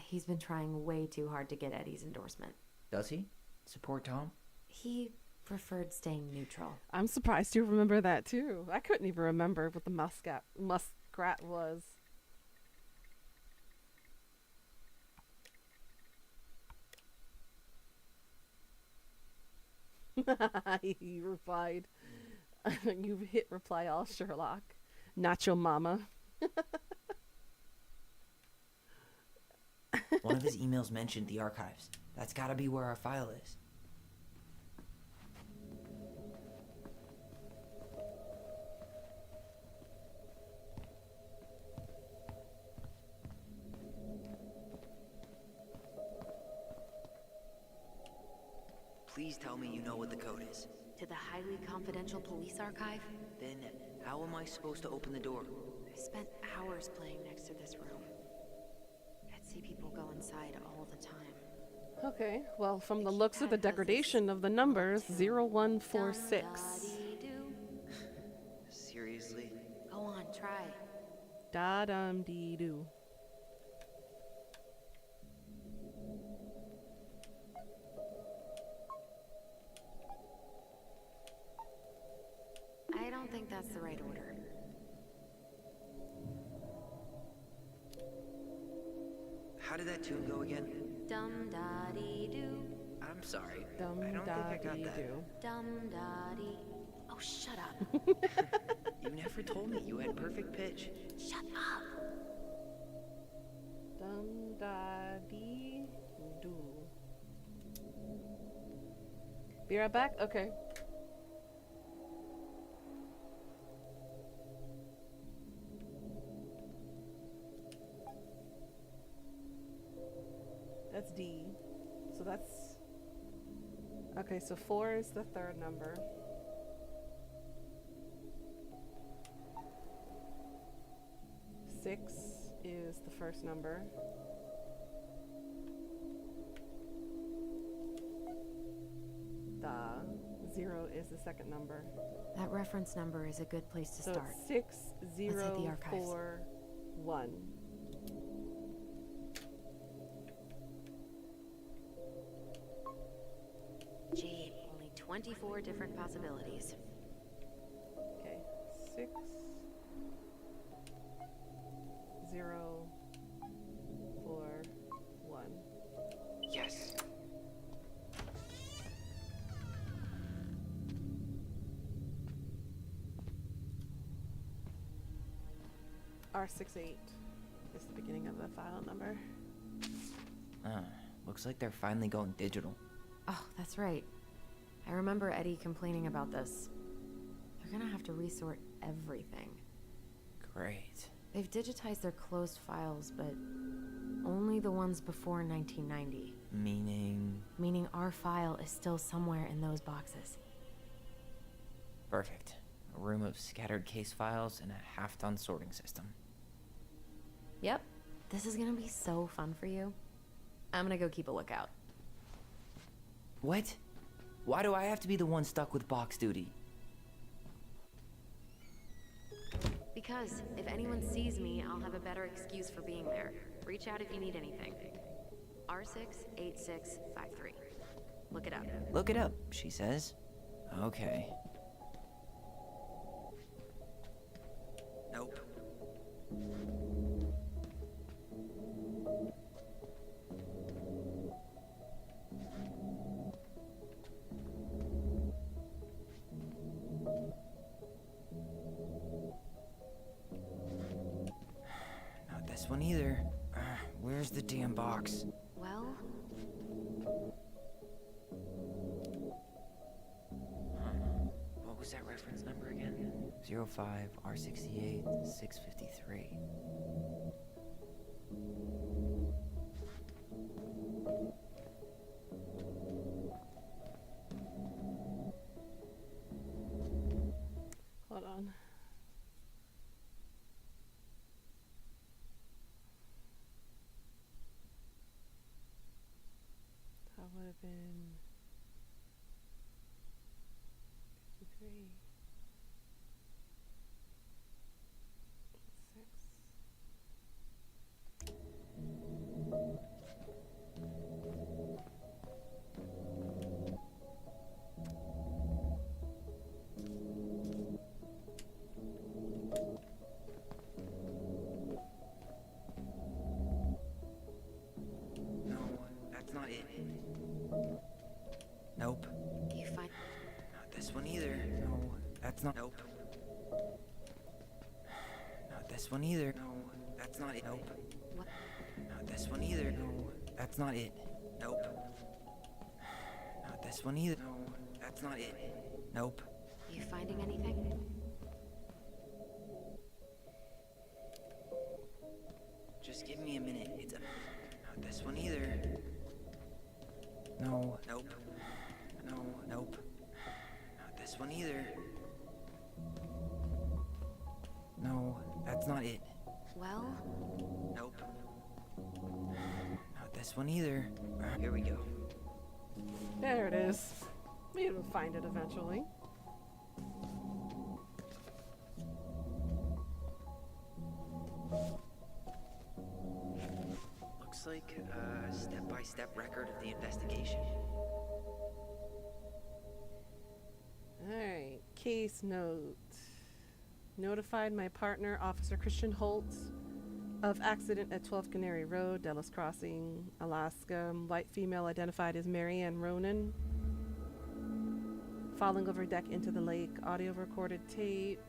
He's been trying way too hard to get Eddie's endorsement. Does he? Support Tom? He preferred staying neutral. I'm surprised you remember that too. I couldn't even remember what the muskrat was. He replied, "You've hit reply all, Sherlock. Not your mama." One of his emails mentioned the archives. That's gotta be where our file is. Please tell me you know what the code is. To the highly confidential police archive? Then, how am I supposed to open the door? I spent hours playing next to this room. I'd see people go inside all the time. Okay, well, from the looks of the degradation of the numbers, 0146. Seriously? Go on, try. Da-dum-dee-doo. I don't think that's the right order. How did that tune go again? Dum da dee doo. I'm sorry. Dum I don't think I got that. da-dee-doo. Dum da dee. Oh, shut up. You never told me you had perfect pitch. Shut up. Dum-da-dee-doo. Be right back? Okay. That's D. So that's... Okay, so 4 is the third number. Six is the first number. The 0 is the second number. That reference number is a good place to So start. it's 6, 0, Let's hit the archives. 4, 1. Gee, only 24 different possibilities. Okay, 6, R68 is the beginning of the file number. Looks like they're finally going digital. Oh, that's right. I remember Eddie complaining about this. They're gonna have to resort everything. Great. They've digitized their closed files, but only the ones before 1990. Meaning? Meaning our file is still somewhere in those boxes. Perfect. A room of scattered case files and a half-done sorting system. Yep. This is gonna be so fun for you. I'm gonna go keep a lookout. What? Why do I have to be the one stuck with box duty? Because if anyone sees me, I'll have a better excuse for being there. Reach out if you need anything. R68653. Look it up. Look it up, she says. Okay. Nope. Not this one either. Where's the damn box? Well, What was that reference number again? 05 R68 653. Hold on. That would have been 53. 6. No, that's not it. Nope. you find... Not this one either. No, that's not. Nope. Not this one either. No, that's not it. Nope. What? Not this one either. No, that's not it. Nope. Not this one either. No, that's not it. Nope. You finding anything? Just give me a minute. It's not this one either. No. Nope. No. Nope. Not this one either. No, that's not it. Well, Nope. Not this one either. Here we go. There it is. We'll find it eventually. Looks like a step-by-step record of the investigation. Alright, case note. Notified my partner, Officer Christian Holt, of accident at 12 Canary Road, Dallas Crossing, Alaska. White female identified as Marianne Ronan. Falling over deck into the lake. Audio recorded tape.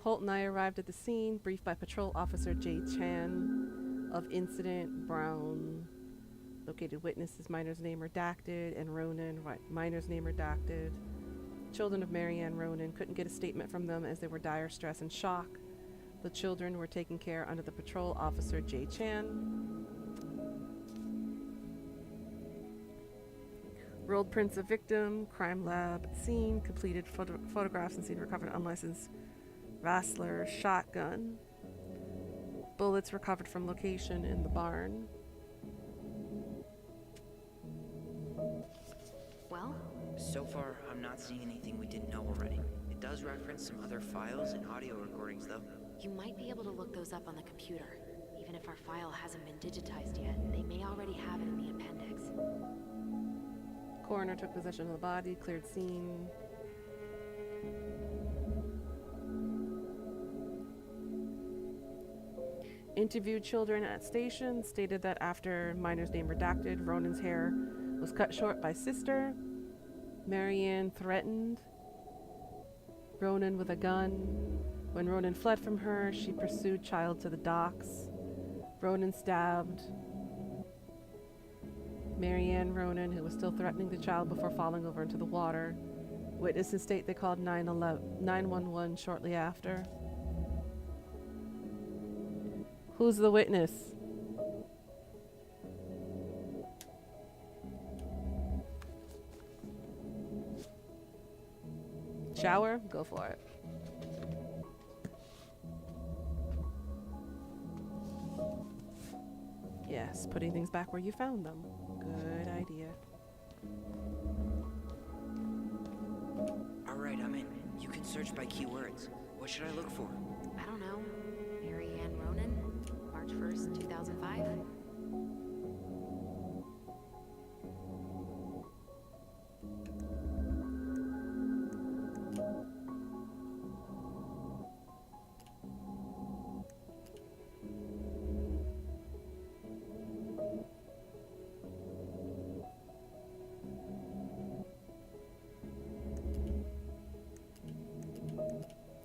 Holt and I arrived at the scene, briefed by Patrol Officer Jay Chan of incident. Brown located witnesses, minor's name redacted, and Ronan, minor's name redacted. Children of Marianne Ronan couldn't get a statement from them as they were dire stress and shock. The children were taken care under the Patrol Officer Jay Chan. Rolled prints of victim, crime lab, scene, completed photographs and scene recovered unlicensed Rassler shotgun. Bullets recovered from location in the barn. well, So far, I'm not seeing anything we didn't know already. It does reference some other files and audio recordings, though. you might be able to look those up on the computer. Even if our file hasn't been digitized yet, they may already have it in the appendix. Coroner took possession of the body, cleared scene. Interviewed children at station, stated that after minor's name redacted, Ronan's hair Was cut short by sister. Marianne threatened Ronan with a gun. When Ronan fled from her, she pursued child to the docks. Ronan stabbed Marianne Ronan, who was still threatening the child before falling over into the water. Witnesses state they called 911 shortly after. Who's the witness? Shower? Go for it. Yes, putting things back where you found them. Good idea. Alright, I'm in. You can search by keywords. What should I look for? I don't know. Mary Ann Ronan, March 1st, 2005.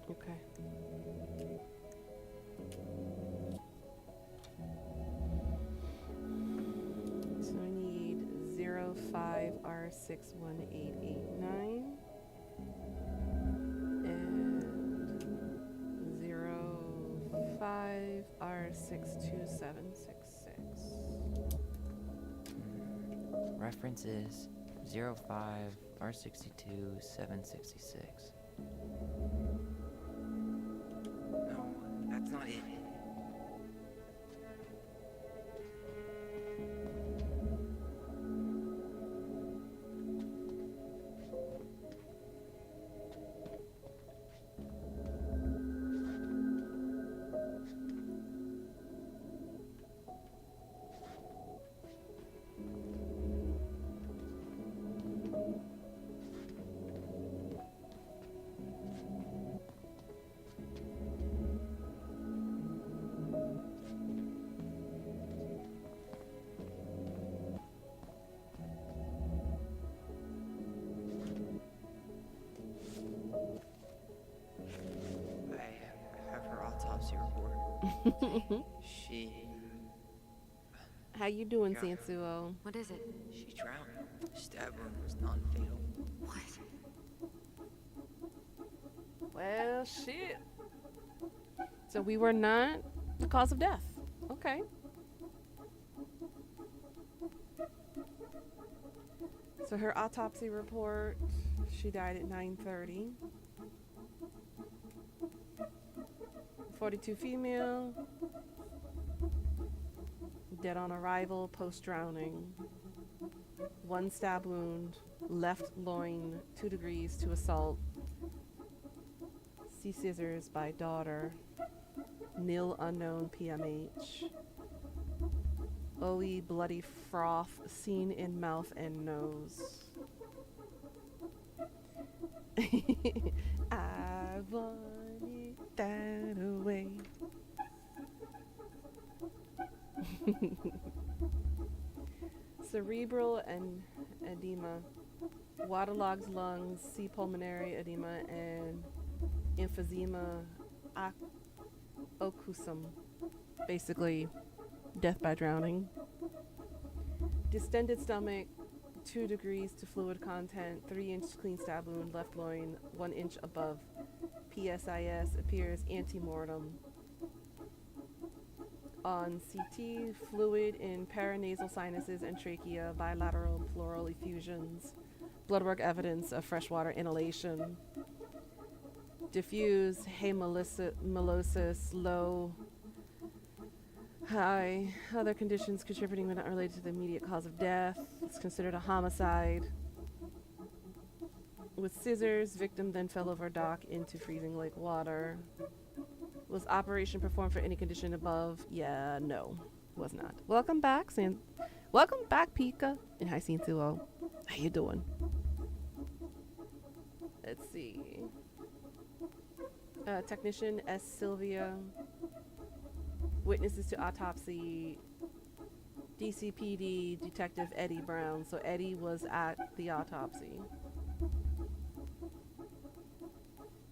Okay. So I need 05R61889 and 05R62766. References 05 R62 766. No, that's not it. Report. She... How you doing, Yeah. Sansuo? What is it? She drowned. Stab wound was non-fatal. What? Well, shit. So we were not the cause of death. Okay. So her autopsy report, she died at 9:30. 42 female. Dead on arrival, post-drowning. 1 stab wound, left loin, 2 degrees to assault. See scissors by daughter. Nil unknown PMH. OE bloody froth seen in mouth and nose. I want it that way. Cerebral and edema. Waterlogged lungs, C pulmonary edema, and emphysema occlusum. Basically, death by drowning. Distended stomach, 2 degrees to fluid content, 3-inch clean stab wound, left loin, 1 inch above PSIS, appears antemortem. On CT, fluid in paranasal sinuses and trachea, bilateral pleural effusions, bloodwork evidence of freshwater inhalation, diffuse hemolysis, low, high, other conditions contributing but not related to the immediate cause of death. It's considered a homicide. With scissors, victim then fell over dock into freezing lake water. Was operation performed for any condition above? Yeah, no, was not. Welcome back, welcome back, Pika. And hi, Sansuo. How you doing? Let's see. Technician S. Sylvia. Witnesses to autopsy. DCPD Detective Eddie Brown. So Eddie was at the autopsy.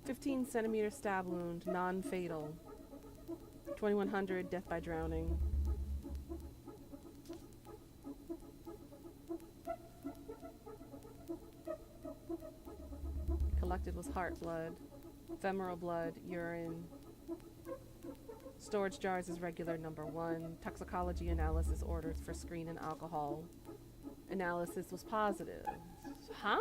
15-centimeter stab wound, non-fatal. 2100, death by drowning. Collected was heart blood, femoral blood, urine. Storage jars is regular number 1. Toxicology analysis ordered for screen and alcohol. Analysis was positive. Huh?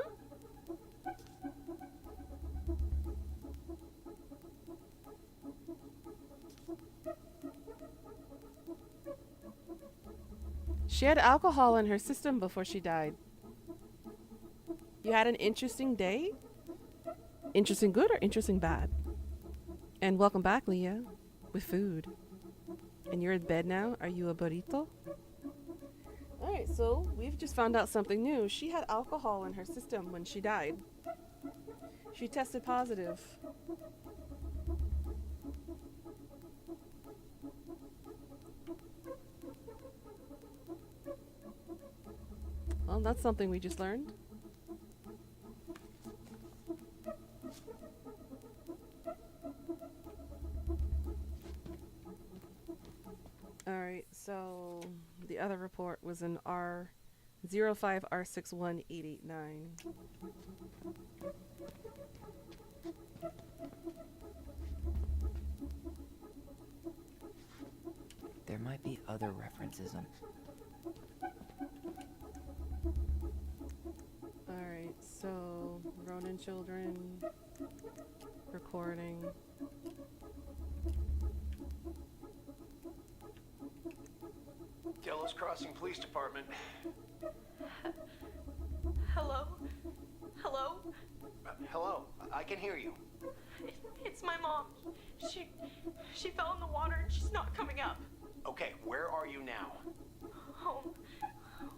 She had alcohol in her system before she died. You had an interesting day? Interesting good or interesting bad? And welcome back, Leah, with food. And you're in bed now? Are you a burrito? Alright, so we've just found out something new. She had alcohol in her system when she died. She tested positive. Well, that's something we just learned. Alright, so the other report was an R05R61889. There might be other references on. Alright, so Ronin children recording. Delos Crossing Police Department. Hello? Hello? Hello, I can hear you. It's my mom. She fell in the water and she's not coming up. Okay, where are you now? Home.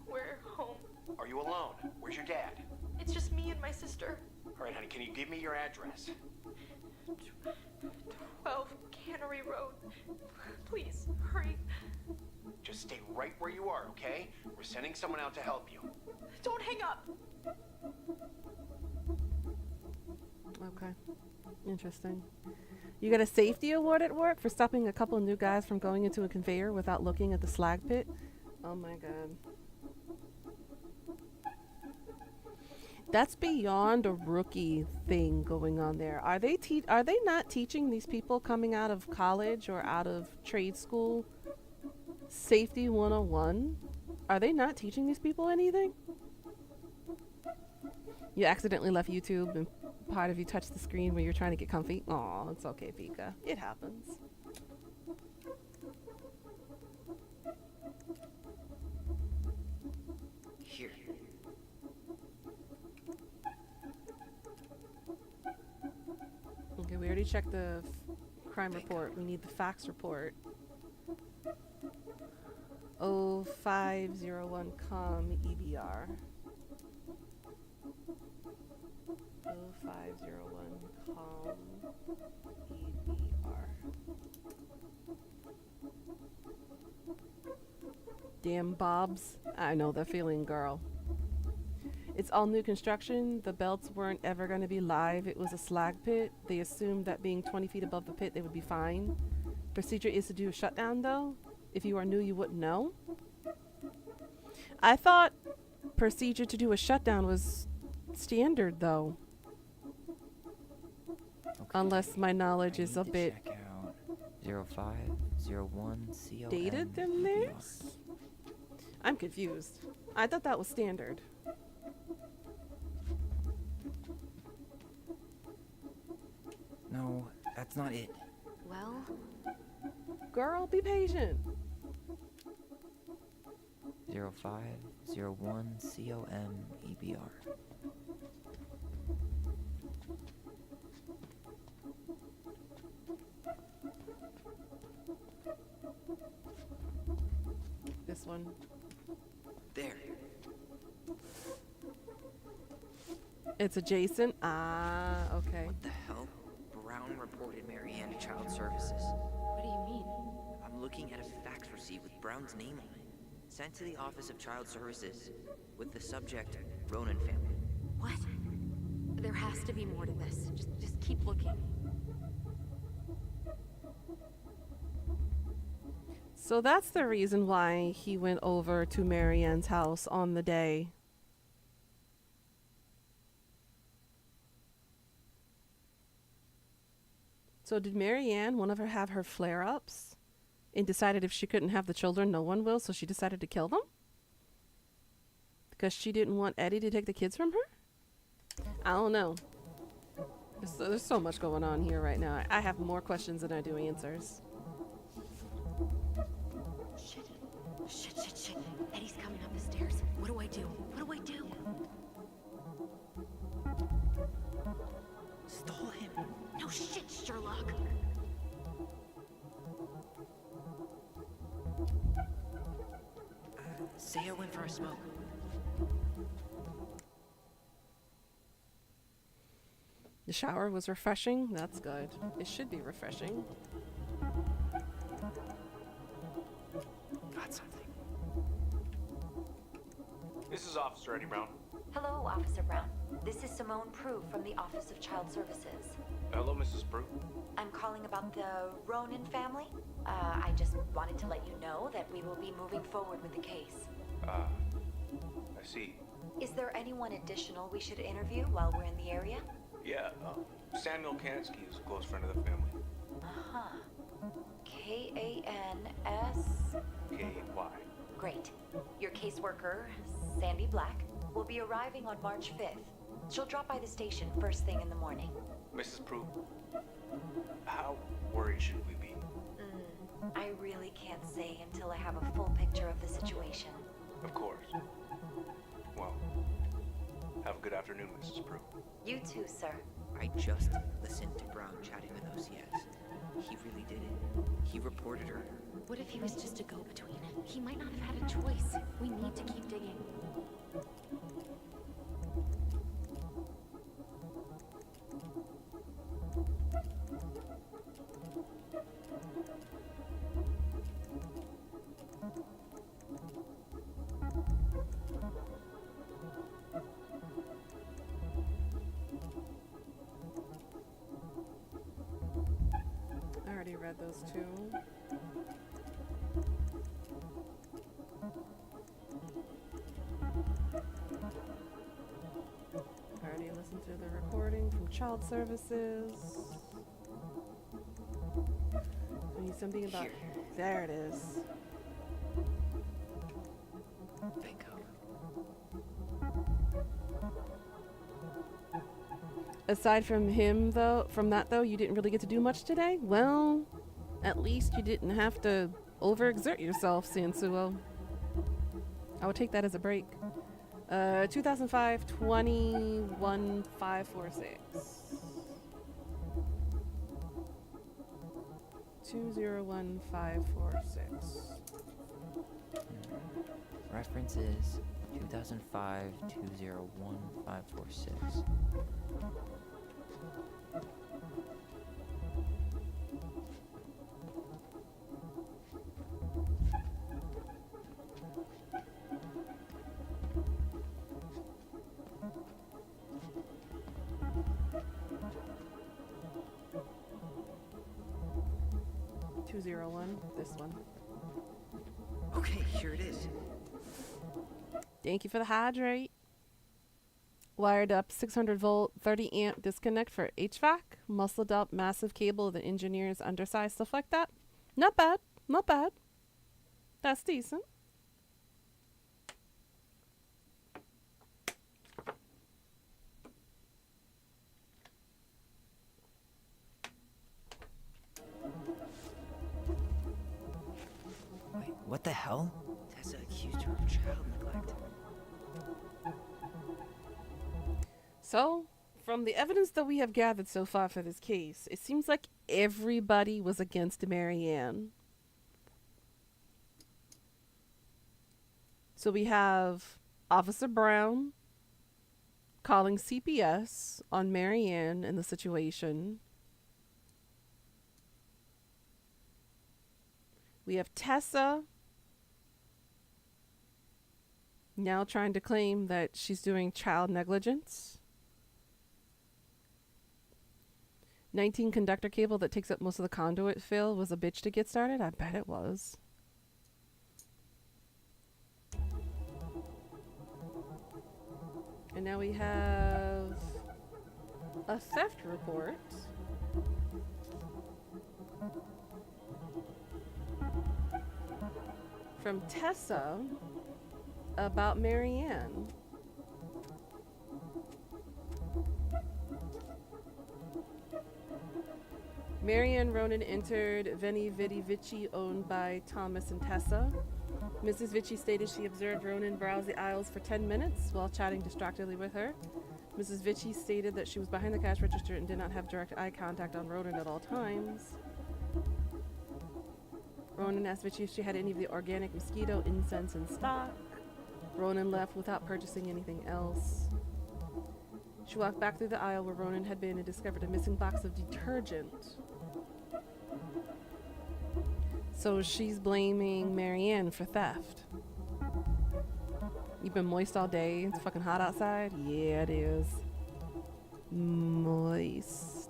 We're home. Are you alone? Where's your dad? It's just me and my sister. All right, honey, can you give me your address? 12 Cannery Road. Please, hurry. Just stay right where you are, okay? We're sending someone out to help you. Don't hang up. Okay. Interesting. You got a safety award at work for stopping a couple of new guys from going into a conveyor without looking at the slag pit? Oh my god. That's beyond a rookie thing going on there. Are they not teaching these people coming out of college or out of trade school Safety 101? Are they not teaching these people anything? You accidentally left YouTube and part of you touched the screen when you're trying to get comfy. Aw, it's okay, Pika. It happens. Here. Okay, we already checked the crime report. We need the facts report. 0501 COM EBR. 0501 COM EBR. Damn Bobs. I know the feeling, girl. It's all new construction. The belts weren't ever going to be live. It was a slag pit. They assumed that being 20 feet above the pit, they would be fine. Procedure is to do a shutdown, though. If you are new, you wouldn't know. I thought procedure to do a shutdown was standard, though. Okay. Unless my knowledge is a bit check out 0501 COM dated than this. I'm confused. I thought that was standard. No, that's not it. Well, Girl, be patient. 0501 COM EBR. This one. There. It's adjacent. Ah, okay. What the hell? Brown reported Marianne to Child Services. what do you mean? I'm looking at a fax receipt with Brown's name on it. Sent to the Office of Child Services with the subject, Ronan family. What? There has to be more to this. Just keep looking. So that's the reason why he went over to Marianne's house on the day. So did Marianne want to have her flare-ups and decided if she couldn't have the children, no one will, so she decided to kill them? Because she didn't want Eddie to take the kids from her? I don't know. There's so much going on here right now. I have more questions than I do answers. Shit. Eddie's coming up the stairs. What do I do? Stole him. No shit, Sherlock. Saya went for a smoke. The shower was refreshing. That's good. It should be refreshing. Got something. This is Officer Eddie Brown. Hello, Officer Brown. This is Simone Prue from the Office of Child Services. Hello, Mrs. Prue. I'm calling about the Ronan family. I just wanted to let you know that we will be moving forward with the case. I see. Is there anyone additional we should interview while we're in the area? Yeah, Samuel Kansky is a close friend of the family. Uh-huh. K-A-N-S... K-Y. Great. Your caseworker, Sandy Black, will be arriving on March 5th. She'll drop by the station first thing in the morning. Mrs. Prue, how worried should we be? I really can't say until I have a full picture of the situation. Of course. Well, have a good afternoon, Mrs. Prue. You too, sir. I just listened to Brown chatting with OCS. He really did it. He reported her. What if he was just a go-between? He might not have had a choice. We need to keep digging. I already read those two. I already listened to the recording from Child Services. I need something about... There it is. Aside from him, though, you didn't really get to do much today? Well, at least you didn't have to overexert yourself, Sansuo. I would take that as a break. 2005 21546. 201546. Reference is 2005 201546. This one. Okay, here it is. Thank you for the hydrate. Wired up 600 volt, 30 amp disconnect for HVAC. Muscled up massive cable with an engineer's undersized, stuff like that. Not bad. Not bad. That's decent. Wait, what the hell? Tessa accused her of child neglect. So, from the evidence that we have gathered so far for this case, it seems like everybody was against Marianne. So we have Officer Brown calling CPS on Marianne and the situation. We have Tessa Now trying to claim that she's doing child negligence. 19 conductor cable that takes up most of the conduit fill was a bitch to get started? I bet it was. And now we have a theft report. From Tessa about Marianne. Marianne Ronan entered Veni Vidi Vici, owned by Thomas and Tessa. Mrs. Vici stated she observed Ronan browse the aisles for 10 minutes while chatting distractedly with her. Mrs. Vici stated that she was behind the cash register and did not have direct eye contact on Ronan at all times. Ronan asked Vici if she had any of the organic mosquito incense in stock. Ronan left without purchasing anything else. She walked back through the aisle where Ronan had been and discovered a missing box of detergent. So she's blaming Marianne for theft. You've been moist all day. It's fucking hot outside. Yeah, it is. Moist.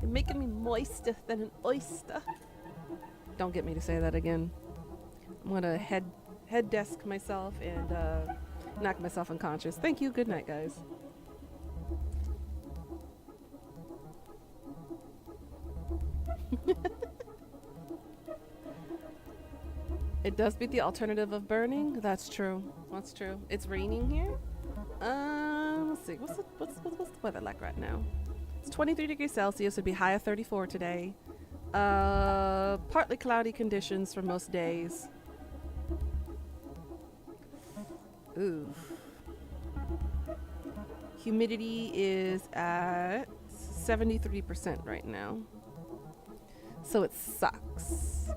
You're making me moister than an oyster. Don't get me to say that again. I'm gonna head desk myself and knock myself unconscious. Thank you. Good night, guys. It does beat the alternative of burning. That's true. That's true. It's raining here. Let's see. What's the weather like right now? It's 23 degrees Celsius. It'd be high of 34 today. Partly cloudy conditions for most days. Ooh. Humidity is at 73% right now. So it sucks.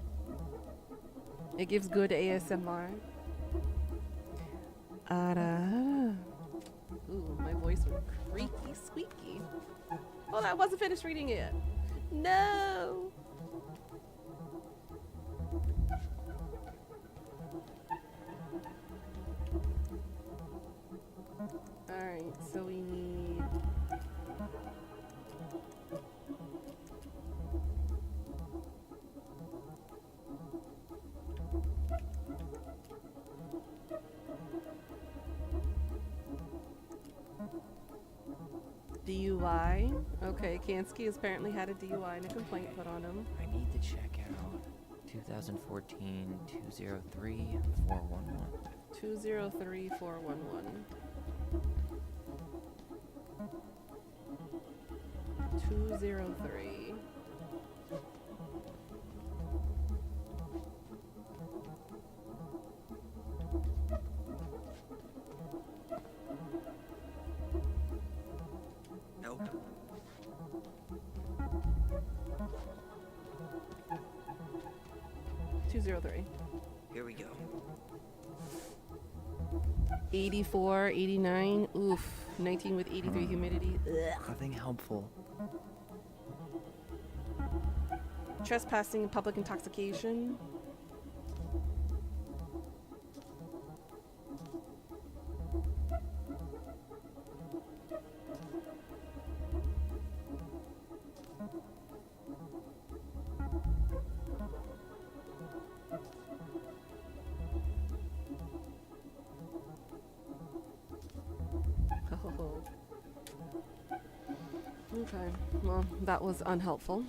It gives good ASMR. Ooh, my voice was creaky, squeaky. Well, I wasn't finished reading it. No. Alright, so we need... DUI. Okay, Kansky has apparently had a DUI and a complaint put on him. I need to check out 2014 203 411. 203 411. 203. Nope. Here we go. 84, 89. Oof. 19 with 83 humidity. Ugh. Nothing helpful. Trespassing and public intoxication. Oh. Okay, well, that was unhelpful.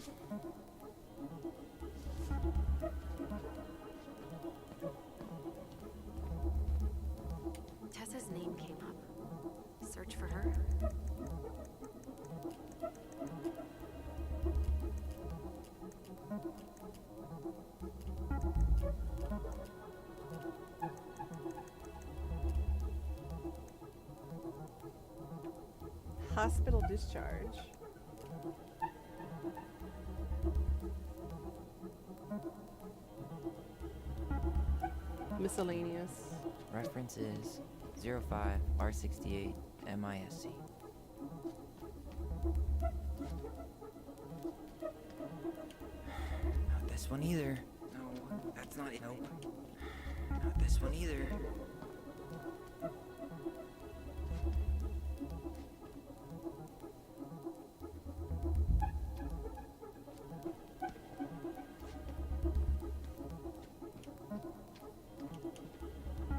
Tessa's name came up. Search for her? Hospital discharge. Miscellaneous. Reference is 05 R68 MISC. Not this one either. No, that's not it. Nope. Not this one either.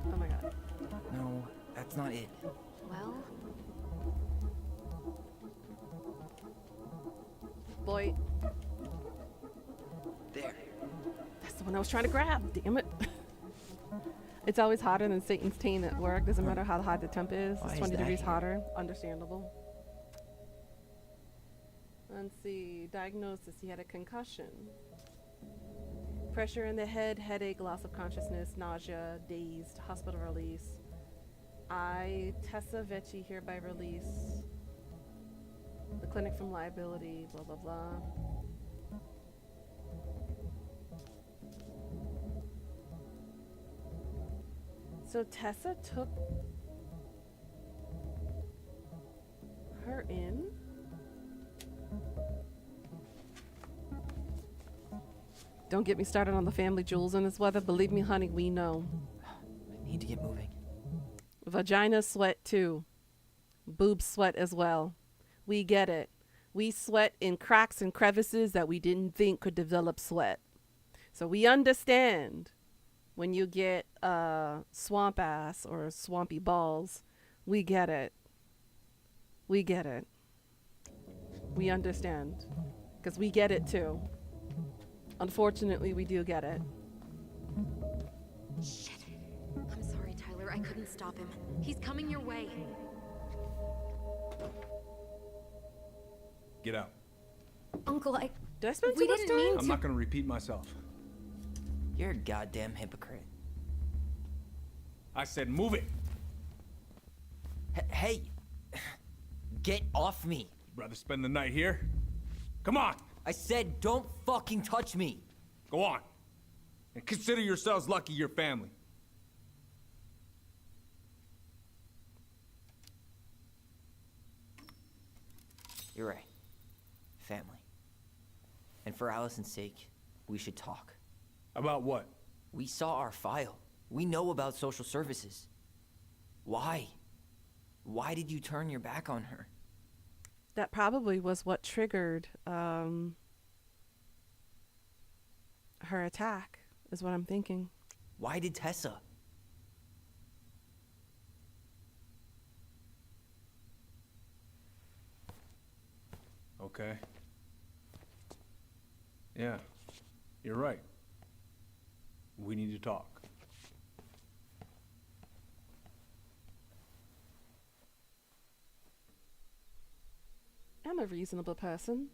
Oh my god. No, that's not it. Well, Boy, There. that's the one I was trying to grab. Damn it. It's always hotter than Satan's taint at work. Doesn't matter how hot the temp is. Why It's is 20 that degrees here? hotter. Understandable. Let's see. Diagnosis. He had a concussion. Pressure in the head, headache, loss of consciousness, nausea, dazed, hospital release. I, Tessa Vecchi, hereby release the clinic from liability, blah, blah, blah. So Tessa took her in. Don't get me started on the family jewels in this weather. Believe me, honey, we know. I need to get moving. Vagina sweat too. Boobs sweat as well. We get it. We sweat in cracks and crevices that we didn't think could develop sweat. So we understand when you get swamp ass or swampy balls. We get it. We get it. We understand. Because we get it too. Unfortunately, we do get it. shit. I'm sorry, Tyler. I couldn't stop him. He's coming your way. Get out. Uncle, Did I spend we too much didn't time? mean I'm to. not gonna repeat myself. You're a goddamn hypocrite. I said move it. Hey! Get off me! Rather spend the night here? Come on, I said don't fucking touch me! go on. And consider yourselves lucky you're family. You're right. Family. And for Allison's sake, we should talk. About what? We saw our file. We know about social services. Why? Why did you turn your back on her? That probably was what triggered her attack, is what I'm thinking. Why did Tessa? Okay. Yeah, you're right. We need to talk. I'm a reasonable person.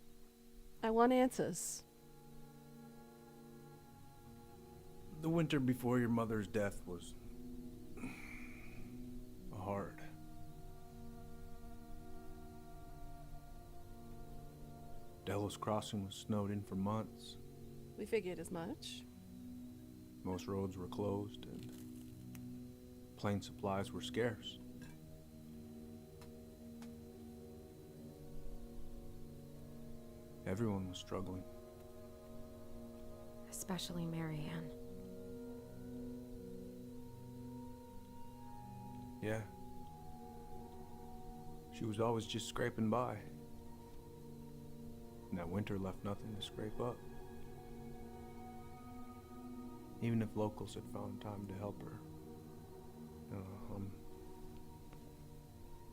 I want answers. The winter before your mother's death was hard. Delos Crossing was snowed in for months. We figured as much. Most roads were closed and plane supplies were scarce. Everyone was struggling. Especially Marianne. Yeah. She was always just scraping by. And that winter left nothing to scrape up. Even if locals had found time to help her.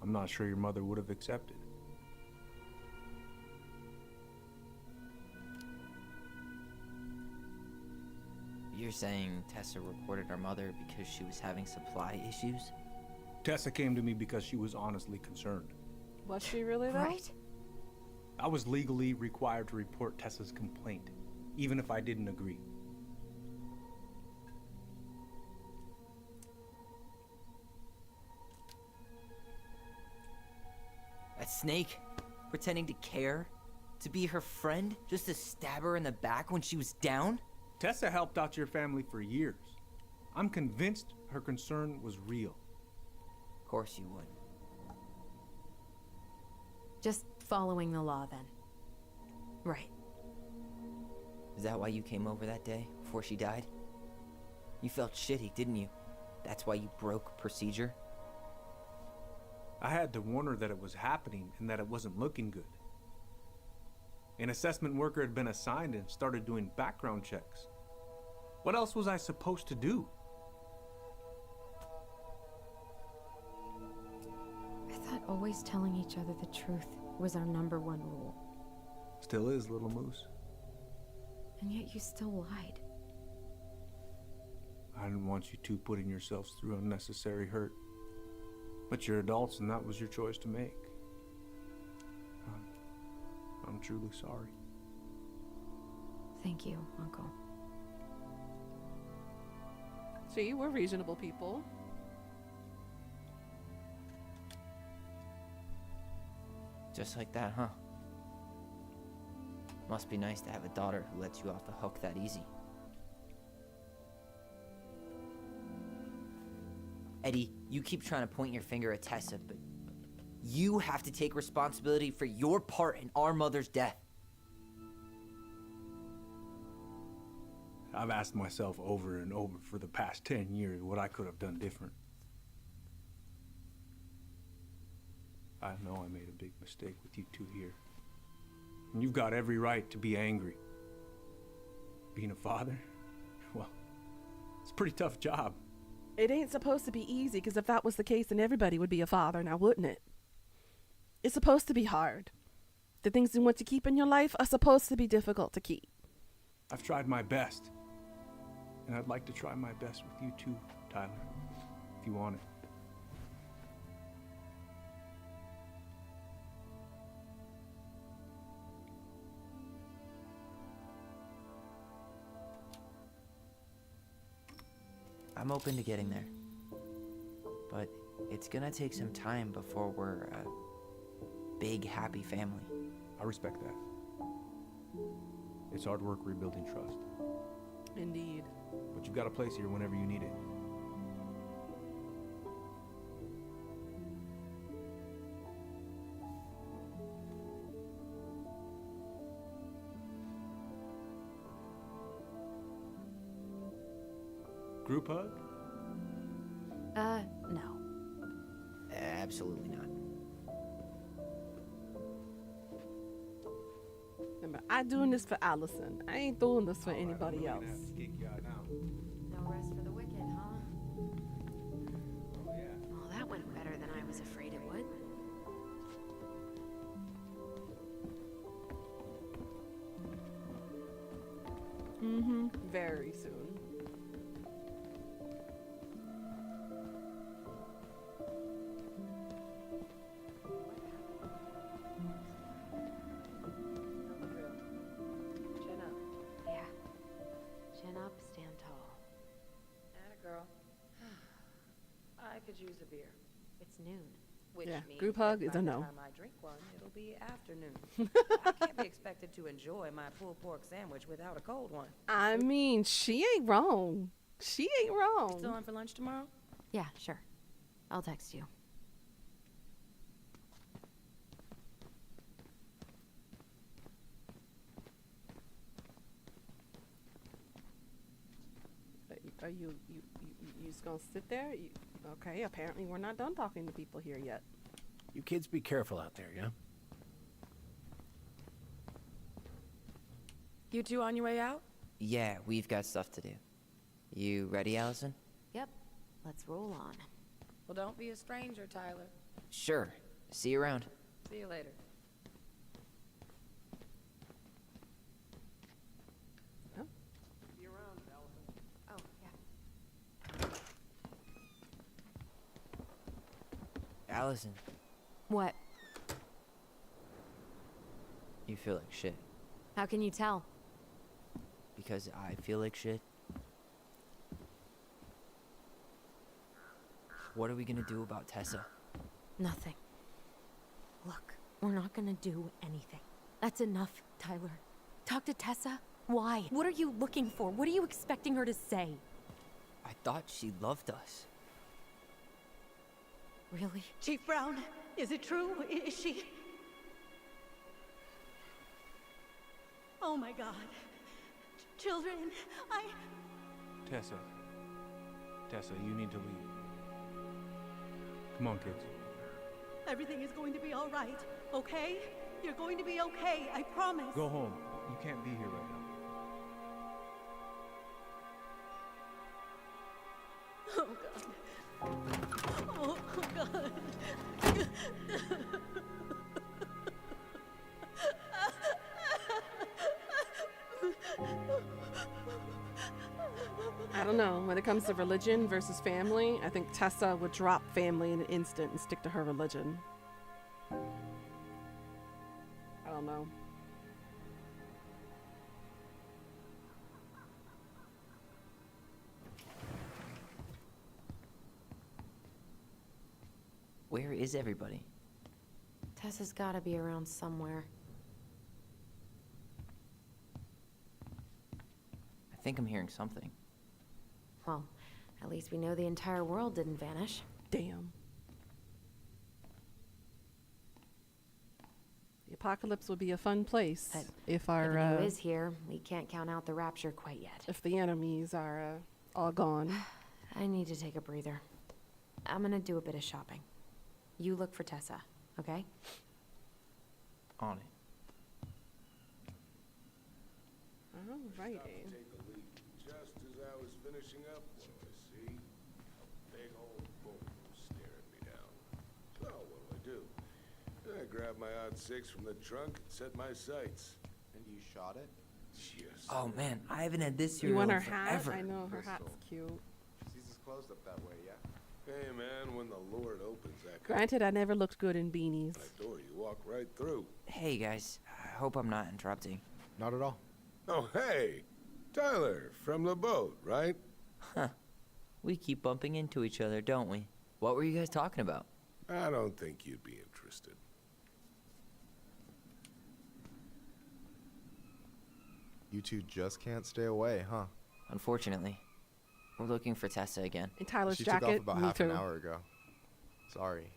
I'm not sure your mother would have accepted. You're saying Tessa reported our mother because she was having supply issues? Tessa came to me because she was honestly concerned. Was she really though? Right? I was legally required to report Tessa's complaint, even if I didn't agree. That snake? Pretending to care? To be her friend? Just to stab her in the back when she was down? Tessa helped out your family for years. I'm convinced her concern was real. Of course you would. Just following the law then. Right. Is that why you came over that day, before she died? You felt shitty, didn't you? That's why you broke procedure? I had to warn her that it was happening and that it wasn't looking good. An assessment worker had been assigned and started doing background checks. What else was I supposed to do? I thought always telling each other the truth was our #1 rule. Still is, little moose. And yet you still lied. I didn't want you two putting yourselves through unnecessary hurt. But you're adults and that was your choice to make. I'm truly sorry. Thank you, Uncle. See, we're reasonable people. Just like that, huh? Must be nice to have a daughter who lets you off the hook that easy. Eddie, you keep trying to point your finger at Tessa, but you have to take responsibility for your part in our mother's death. I've asked myself over and over for the past 10 years what I could have done different. I know I made a big mistake with you two here. And you've got every right to be angry. Being a father? Well, it's a pretty tough job. It ain't supposed to be easy, because if that was the case, then everybody would be a father now, wouldn't it? It's supposed to be hard. The things you want to keep in your life are supposed to be difficult to keep. I've tried my best. And I'd like to try my best with you too, Tyler, if you want it. I'm open to getting there. But it's gonna take some time before we're a big, happy family. I respect that. It's hard work rebuilding trust. Indeed. But you've got a place here whenever you need it. Group hug? No. Absolutely not. Remember, I'm doing this for Allison. I ain't doing this for anybody else. No rest for the wicked, huh? Well, that went better than I was afraid it would. Mm-hmm. Very soon. Chin up. Yeah. Chin up, stand tall. Atta girl. I could use a beer. It's noon. Which Yeah, means group that hug by is a the no. time I drink one, it'll be afternoon. I can't be expected to enjoy my pulled pork sandwich without a cold one. I mean, she ain't wrong. She ain't wrong. Still on for lunch tomorrow? Yeah, sure. I'll text you. Are you just gonna sit there? Okay, apparently we're not done talking to people here yet. You kids be careful out there, yeah? You two on your way out? Yeah, we've got stuff to do. You ready, Allison? Yep. Let's roll on. Well, don't be a stranger, Tyler. Sure. See you around. See you later. See you around, Allison. Oh, yeah. Allison, What? you feel like shit. How can you tell? Because I feel like shit. What are we gonna do about Tessa? Nothing. Look, we're not gonna do anything. That's enough, Tyler. Talk to Tessa? Why? What are you looking for? What are you expecting her to say? I thought she loved us. Really? Chief Brown, is it true? Is she... Oh my God. Children, Tessa, Tessa, you need to leave. Come on, kids. Everything is going to be all right, okay? You're going to be okay, I promise. Go home. You can't be here right now. Oh, God. Oh, God. I don't know. When it comes to religion versus family, I think Tessa would drop family in an instant and stick to her religion. I don't know. Where is everybody? Tessa's gotta be around somewhere. I think I'm hearing something. Well, at least we know the entire world didn't vanish. Damn. The apocalypse would be a fun place But if our Given who is here, we can't count out the rapture quite yet. if the enemies are all gone. I need to take a breather. I'm gonna do a bit of shopping. You look for Tessa, okay? On it. Alrighty. Take a leak just as I was finishing up. What do I see? A big old bull staring me down. So what do? I grab my odd six from the trunk and set my sights. And you shot it? Yes. Oh man, I haven't had this You cereal want in her hat? forever. I know her Crystal. hat's cute. Caesar's closed up that way, yeah? Hey man, when the Lord opens that Granted, I never looked good in beanies. door, you walk right through. Hey guys, I hope I'm not interrupting. Not at all. Oh hey, Tyler from the boat, right? Huh. We keep bumping into each other, don't we? What were you guys talking about? I don't think you'd be interested. You two just can't stay away, huh? Unfortunately. We're looking for Tessa again. In Tyler's She jacket. took off about Me half too. an hour ago. Sorry.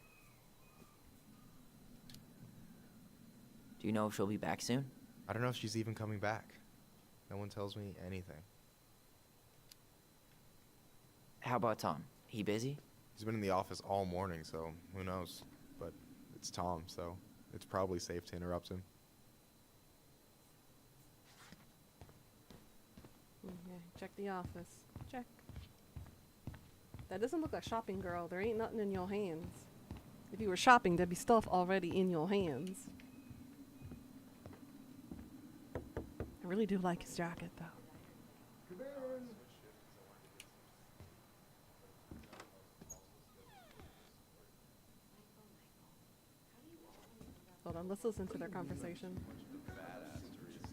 Do you know if she'll be back soon? I don't know if she's even coming back. No one tells me anything. How about Tom? He busy? He's been in the office all morning, so who knows? But it's Tom, so it's probably safe to interrupt him. Okay, check the office. Check. That doesn't look like shopping, girl. There ain't nothing in your hands. If you were shopping, there'd be stuff already in your hands. I really do like his jacket, though. Hold on, let's listen to their conversation.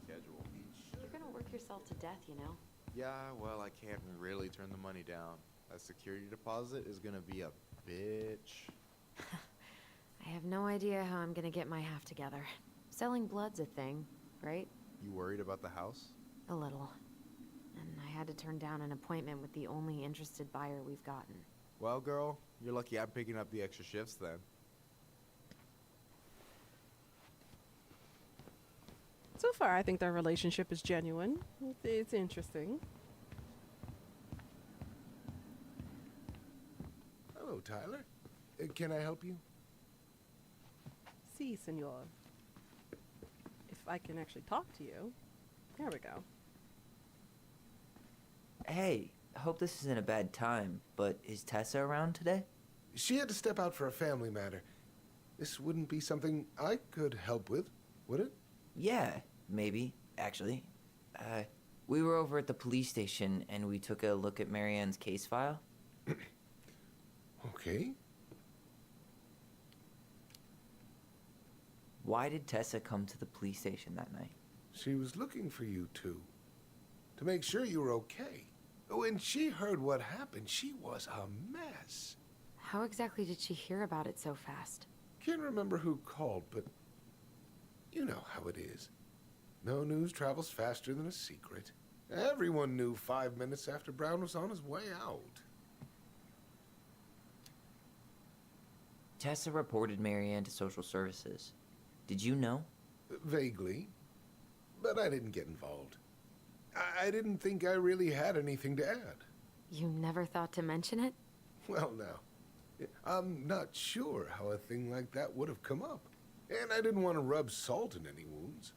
You're gonna work yourself to death, you know? Yeah, well, I can't really turn the money down. That security deposit is gonna be a bitch. I have no idea how I'm gonna get my half together. Selling blood's a thing, right? You worried about the house? A little. And I had to turn down an appointment with the only interested buyer we've gotten. Well, girl, you're lucky I'm picking up the extra shifts then. So far, I think their relationship is genuine. It's interesting. Hello, Tyler. Can I help you? Si, senor. If I can actually talk to you. There we go. Hey, I hope this isn't a bad time, but is Tessa around today? She had to step out for a family matter. This wouldn't be something I could help with, would it? Yeah, maybe, actually. We were over at the police station and we took a look at Marianne's case file. Okay. Why did Tessa come to the police station that night? She was looking for you two. To make sure you were okay. When she heard what happened, she was a mess. How exactly did she hear about it so fast? Can't remember who called, but you know how it is. No news travels faster than a secret. Everyone knew 5 minutes after Brown was on his way out. Tessa reported Marianne to social services. Did you know? Vaguely. But I didn't get involved. I didn't think I really had anything to add. You never thought to mention it? Well, now, I'm not sure how a thing like that would have come up. And I didn't want to rub salt in any wounds.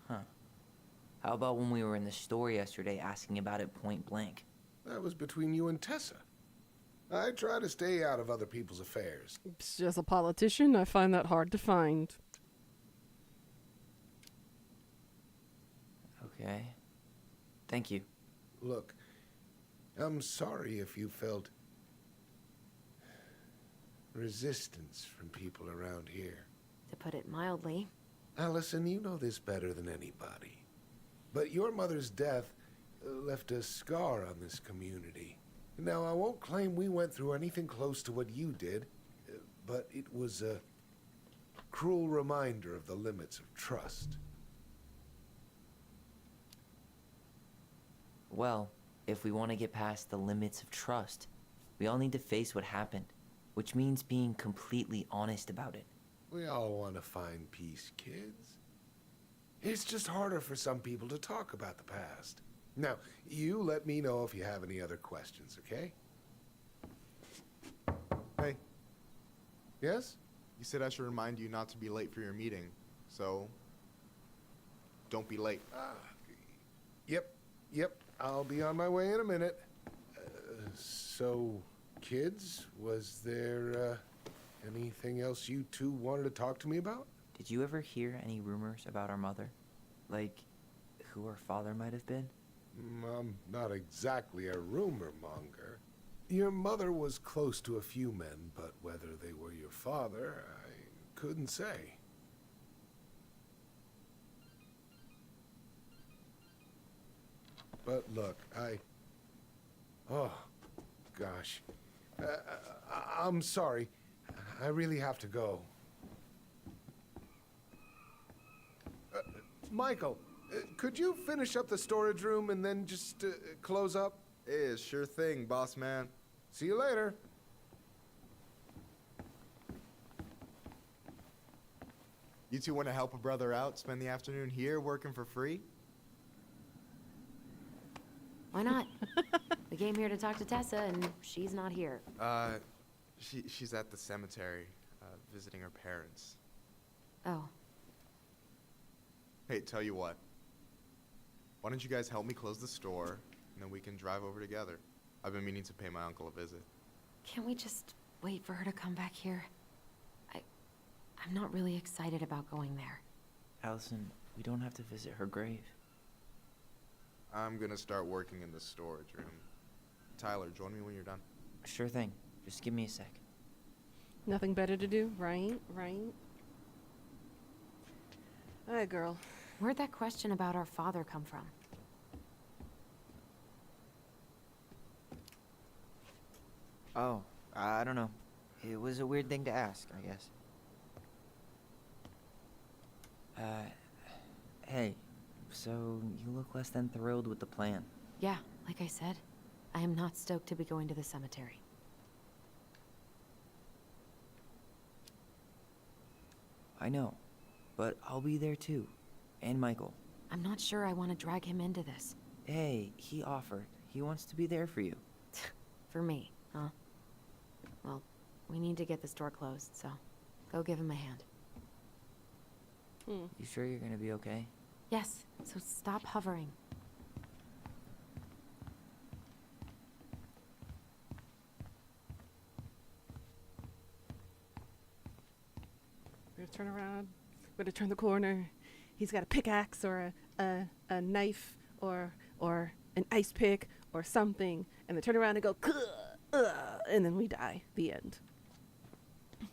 Huh. How about when we were in the store yesterday asking about it point blank? That was between you and Tessa. I try to stay out of other people's affairs. As a politician, I find that hard to find. Okay. Thank you. Look, I'm sorry if you felt resistance from people around here. To put it mildly. Allison, you know this better than anybody. But your mother's death left a scar on this community. Now, I won't claim we went through anything close to what you did, but it was a cruel reminder of the limits of trust. Well, if we want to get past the limits of trust, we all need to face what happened, which means being completely honest about it. We all want to find peace, kids. It's just harder for some people to talk about the past. Now, you let me know if you have any other questions, okay? Hey, Yes? you said I should remind you not to be late for your meeting, so don't be late. Yep. I'll be on my way in a minute. So, kids, was there anything else you two wanted to talk to me about? Did you ever hear any rumors about our mother? Like, who her father might have been? I'm not exactly a rumor monger. Your mother was close to a few men, but whether they were your father, I couldn't say. But look, oh, gosh. I'm sorry. I really have to go. Michael, could you finish up the storage room and then just close up? Sure thing, boss man. See you later. You two want to help a brother out, spend the afternoon here working for free? Why not? We came here to talk to Tessa, and she's not here. She's at the cemetery, visiting her parents. Oh. Hey, tell you what. Why don't you guys help me close the store, and then we can drive over together. I've been meaning to pay my uncle a visit. Can't we just wait for her to come back here? I'm not really excited about going there. Allison, we don't have to visit her grave. I'm gonna start working in the storage room. Tyler, join me when you're done. Sure thing. Just give me a sec. Nothing better to do, right? Alright, girl. Where'd that question about our father come from? Oh, I don't know. It was a weird thing to ask, I guess. Hey, so you look less than thrilled with the plan. Yeah, like I said, I am not stoked to be going to the cemetery. I know, but I'll be there too. And Michael. I'm not sure I want to drag him into this. Hey, he offered. He wants to be there for you. For me, huh? Well, we need to get the store closed, so go give him a hand. You sure you're gonna be okay? Yes, so stop hovering. We're gonna turn around. We're gonna turn the corner. He's got a pickaxe or a knife or an ice pick or something, and then turn around and go, and then we die. The end.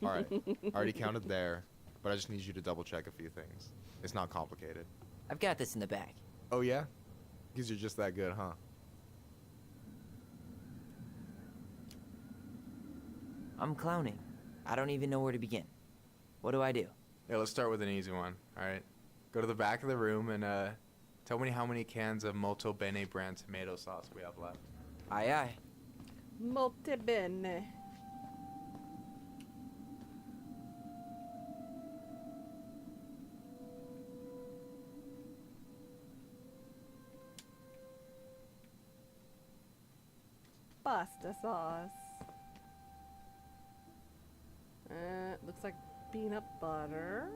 All right, I already counted there, but I just need you to double check a few things. It's not complicated. I've got this in the bag. Oh yeah? Because you're just that good, huh? I'm clowning. I don't even know where to begin. What do I do? Yeah, let's start with an easy one, alright? Go to the back of the room and tell me how many cans of Molto Bene brand tomato sauce we have left. Aye aye. Molto bene. pasta sauce. Looks like peanut butter.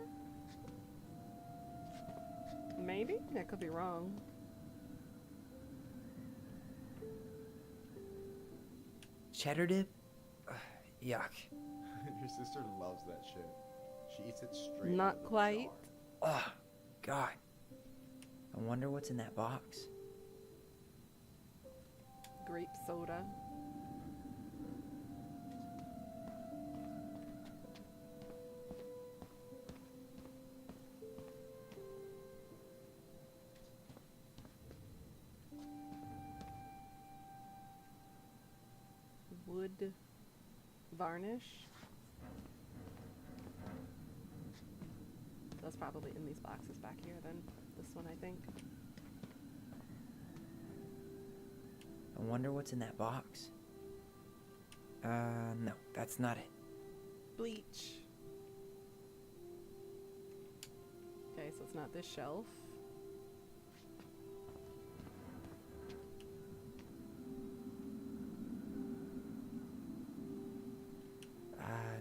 Maybe? I could be wrong. Cheddar dip? Ugh, yuck. Your sister loves that shit. She eats it straight. Not out of the quite. jar. Ugh, God. I wonder what's in that box. Grape soda. Wood varnish. That's probably in these boxes back here then. This one, I think. I wonder what's in that box. No, that's not it. Bleach. Okay, so it's not this shelf.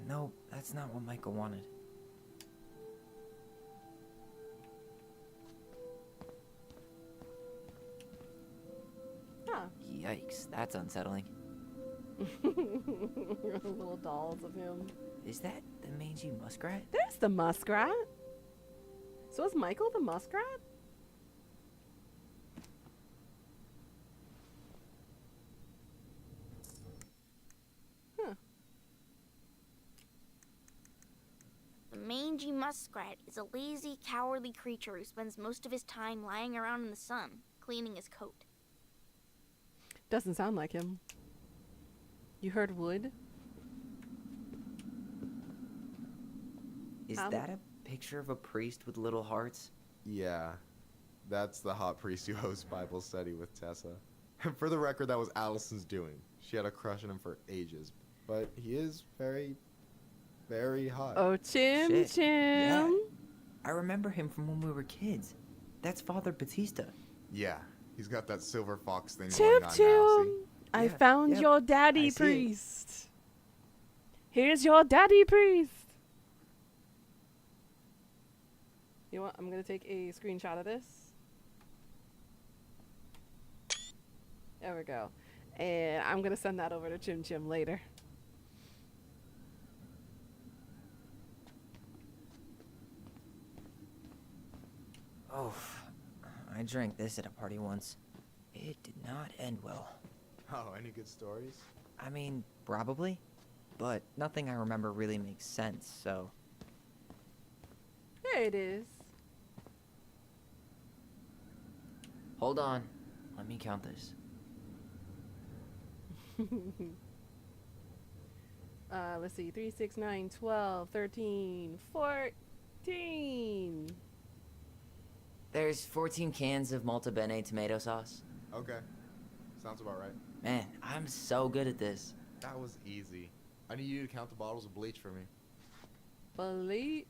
No, that's not what Michael wanted. Huh. Yikes, that's unsettling. Little dolls of him. Is that the mangy muskrat? There's the muskrat. So is Michael the muskrat? Huh. The mangy muskrat is a lazy, cowardly creature who spends most of his time lying around in the sun, cleaning his coat. Doesn't sound like him. You heard wood? Is that a picture of a priest with little hearts? Yeah. That's the hot priest who hosts Bible study with Tessa. For the record, that was Allison's doing. She had a crush on him for ages. But he is very, very hot. Oh, Chim Shit. Chim. Yeah. I remember him from when we were kids. That's Father Batista. Yeah. He's got that silver fox thing Chim going on now, see? Chim. I Yeah, found yep, your daddy I see it. priest. Here's your daddy priest. You know what? I'm going to take a screenshot of this. There we go. And I'm going to send that over to Chim Chim later. Oh, I drank this at a party once. It did not end well. Oh, any good stories? I mean, probably. But nothing I remember really makes sense, so... There it is. Hold on. Let me count this. Let's see. 3, 6, 9, 12, 13, 14. There's 14 cans of Malta Bene tomato sauce. Okay. Sounds about right. Man, I'm so good at this. That was easy. I need you to count the bottles of bleach for me. Bleach.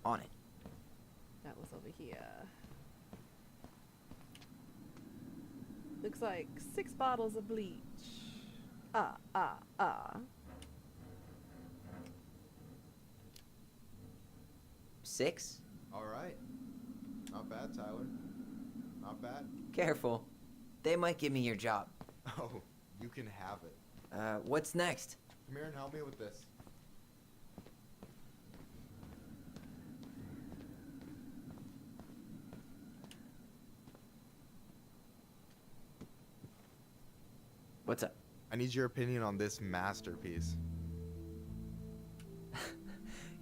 On it. That was over here. Looks like 6 bottles of bleach. 6? All right. Not bad, Tyler. Not bad. Careful. They might give me your job. Oh, you can have it. What's next? Come here and help me with this. What's up? I need your opinion on this masterpiece.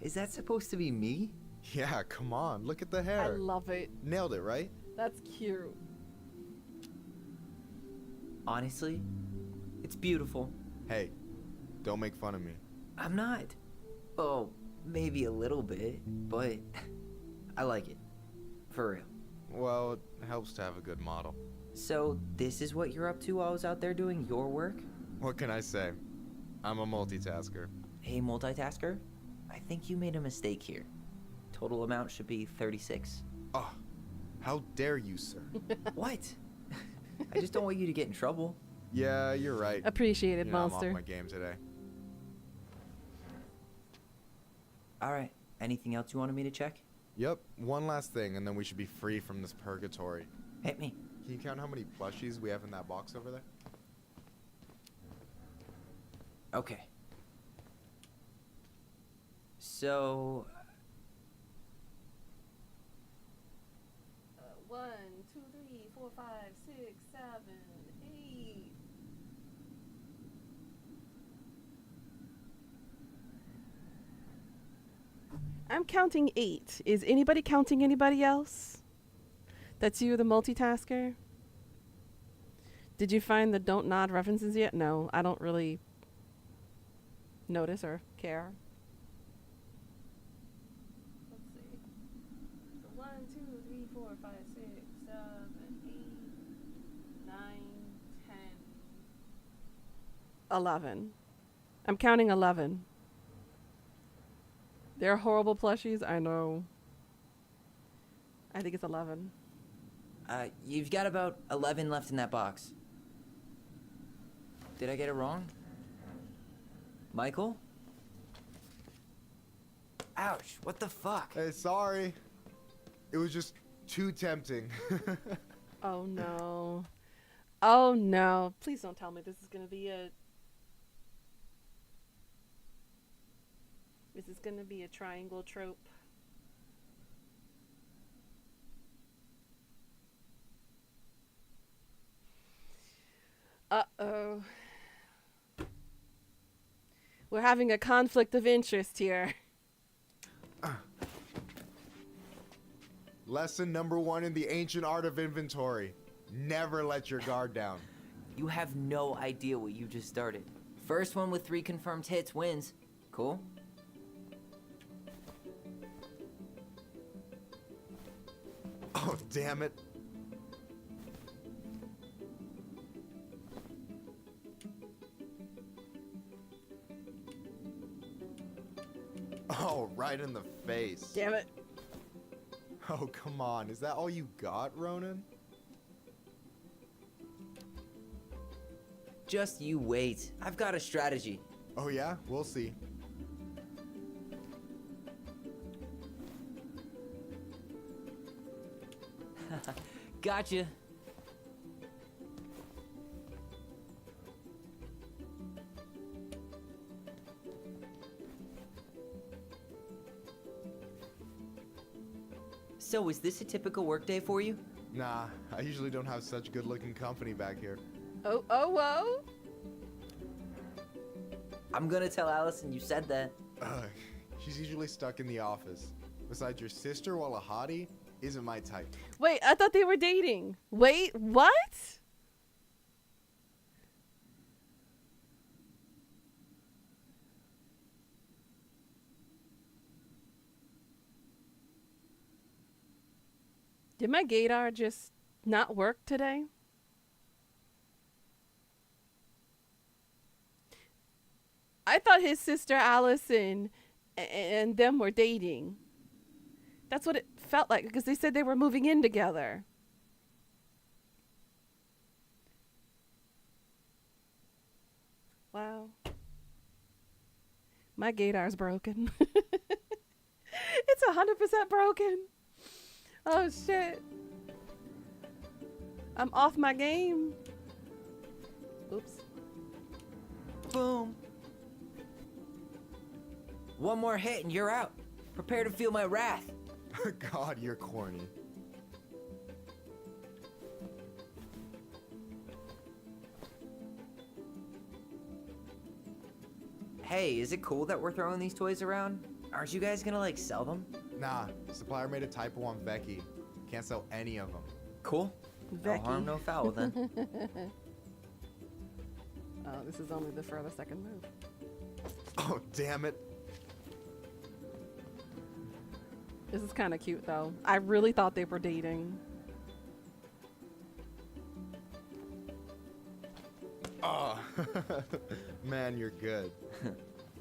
Is that supposed to be me? Yeah, come on. Look at the I hair. love it. Nailed it, right? That's cute. Honestly, it's beautiful. Hey, don't make fun of me. I'm not. Oh, maybe a little bit, but I like it. For real. Well, it helps to have a good model. So, this is what you're up to while I was out there doing your work? What can I say? I'm a multitasker. Hey, multitasker. I think you made a mistake here. Total amount should be 36. Oh, how dare you, sir? What? I just don't want you to get in trouble. Yeah, you're right. Appreciate it, You know, I'm monster. off my game today. All right. Anything else you wanted me to check? Yep, one last thing, and then we should be free from this purgatory. Hit me. Can you count how many plushies we have in that box over there? Okay. So, 1, 2, 3, 4, 5, 6, 7, 8. I'm counting 8. Is anybody counting anybody else? That's you, the multitasker? Did you find the don't nod references yet? No, I don't really notice or care. Let's see. So 1, 2, 3, 4, 5, 6, 7, 8, 9, 10, 11. I'm counting 11. They're horrible plushies, I know. I think it's 11. you've got about 11 left in that box. Did I get it wrong? Michael? Ouch, what the fuck? Hey, sorry. It was just too tempting. Oh no. Oh no. Please don't tell me this is gonna be a... This is gonna be a triangle trope. Uh-oh. We're having a conflict of interest here. Lesson number 1 in the ancient art of inventory. Never let your guard down. You have no idea what you just started. First one with 3 confirmed hits wins. Cool? Oh, damn it. Oh, right in the face. Damn it. Oh, come on. Is that all you got, Ronan? Just you wait. I've got a strategy. Oh, yeah? We'll see. Gotcha. So, is this a typical workday for you? Nah, I usually don't have such good-looking company back here. Oh, whoa. I'm gonna tell Allison you said that. She's usually stuck in the office. Besides, your sister, while a hottie, isn't my type. Wait, I thought they were dating. Wait, what? Did my gaydar just not work today? I thought his sister Allison and them were dating. That's what it felt like because they said they were moving in together. Wow. My gaydar's broken. It's 100% broken. Oh shit. I'm off my game. Oops. Boom. One more hit and you're out. Prepare to feel my wrath. God, you're corny. Hey, is it cool that we're throwing these toys around? Aren't you guys gonna, like, sell them? Nah, supplier made a typo on Becky. Can't sell any of them. Cool. No harm, no foul, then. Oh, this is only the furthest I can move. Oh, damn it. This is kind of cute, though. I really thought they were dating. Oh, man, you're good.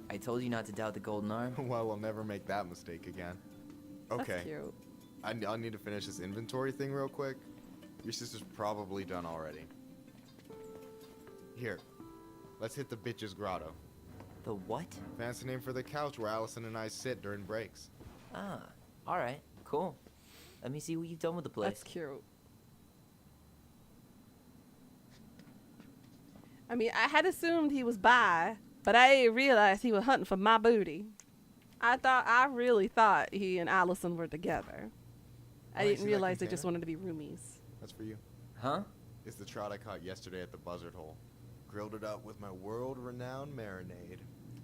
I told you not to doubt the golden arm. Well, we'll never make that mistake again. Okay. That's cute. I'll need to finish this inventory thing real quick. Your sister's probably done already. Here, let's hit the bitch's grotto. The what? Fancy name for the couch where Allison and I sit during breaks. Ah, alright, cool. Let me see what you've done with the place. That's cute. I mean, I had assumed he was bi, but I didn't realize he was hunting for my booty. I really thought he and Allison were together. I Oh, you didn't see that realize they just container? wanted to be roomies. That's for you. Huh? It's the trout I caught yesterday at the Buzzard Hole. Grilled it up with my world-renowned marinade.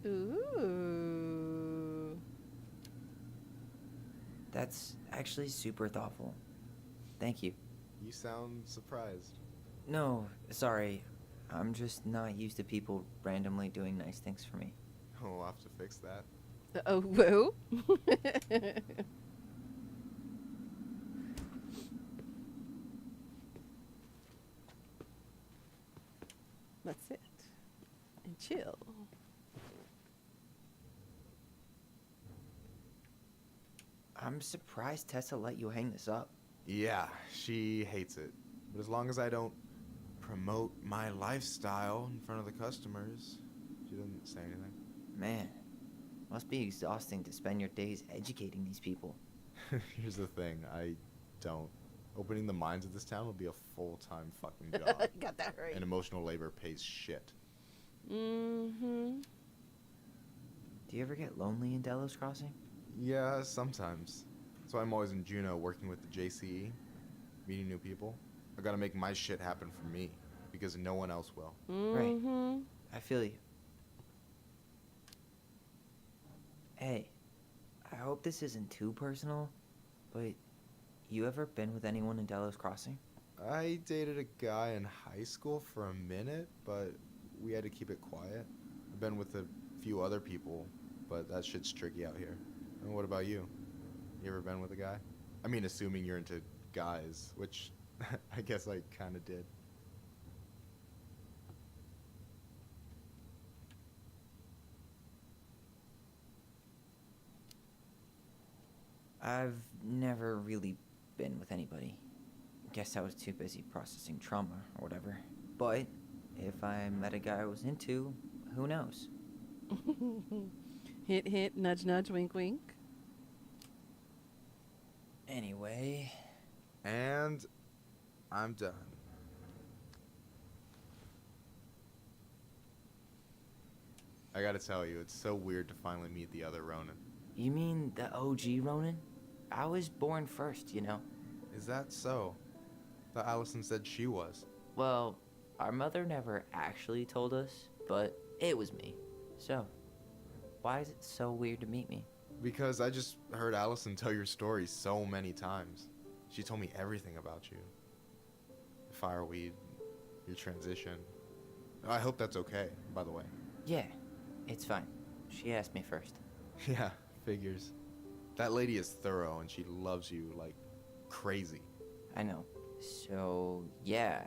Ooh. That's actually super thoughtful. Thank you. You sound surprised. No, sorry. I'm just not used to people randomly doing nice things for me. Oh, we'll have to fix that. Oh, whoa. Let's sit and chill. I'm surprised Tessa let you hang this up. Yeah, she hates it. But as long as I don't promote my lifestyle in front of the customers, she doesn't say anything. Man, must be exhausting to spend your days educating these people. Here's the thing, I don't. Opening the mines of this town would be a full-time fucking job. Got that right. And emotional labor pays shit. Mm-hmm. Do you ever get lonely in Delos Crossing? Yeah, sometimes. That's why I'm always in Juneau working with the JCE, meeting new people. I gotta make my shit happen for me, because no one else will. Mm-hmm. I feel you. Hey, I hope this isn't too personal, but you ever been with anyone in Delos Crossing? I dated a guy in high school for a minute, but we had to keep it quiet. I've been with a few other people, but that shit's tricky out here. And what about you? You ever been with a guy? I mean, assuming you're into guys, which I guess I kind of did. I've never really been with anybody. Guess I was too busy processing trauma or whatever. But if I met a guy I was into, who knows? Hint, hint, nudge, nudge, wink, wink. Anyway. And I'm done. I gotta tell you, it's so weird to finally meet the other Ronan. You mean the OG Ronan? I was born first, you know. Is that so? Thought Allison said she was. Well, our mother never actually told us, but it was me. So, why is it so weird to meet me? Because I just heard Allison tell your story so many times. She told me everything about you. Fireweed, your transition. I hope that's okay, by the way. Yeah, it's fine. She asked me first. Yeah, figures. That lady is thorough and she loves you like crazy. I know. So, yeah,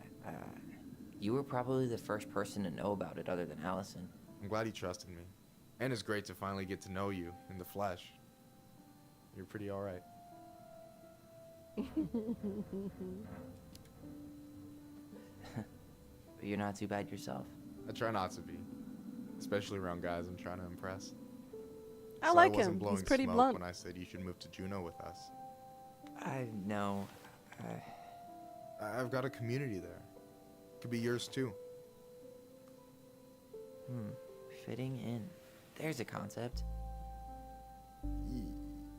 you were probably the first person to know about it other than Allison. I'm glad he trusted me. And it's great to finally get to know you in the flesh. You're pretty alright. But you're not too bad yourself. I try not to be. Especially around guys I'm trying to impress. I So like I wasn't him. blowing He's pretty smoke blunt. when I said you should move to Juneau with us. I know. I've got a community there. Could be yours too. Fitting in. There's a concept.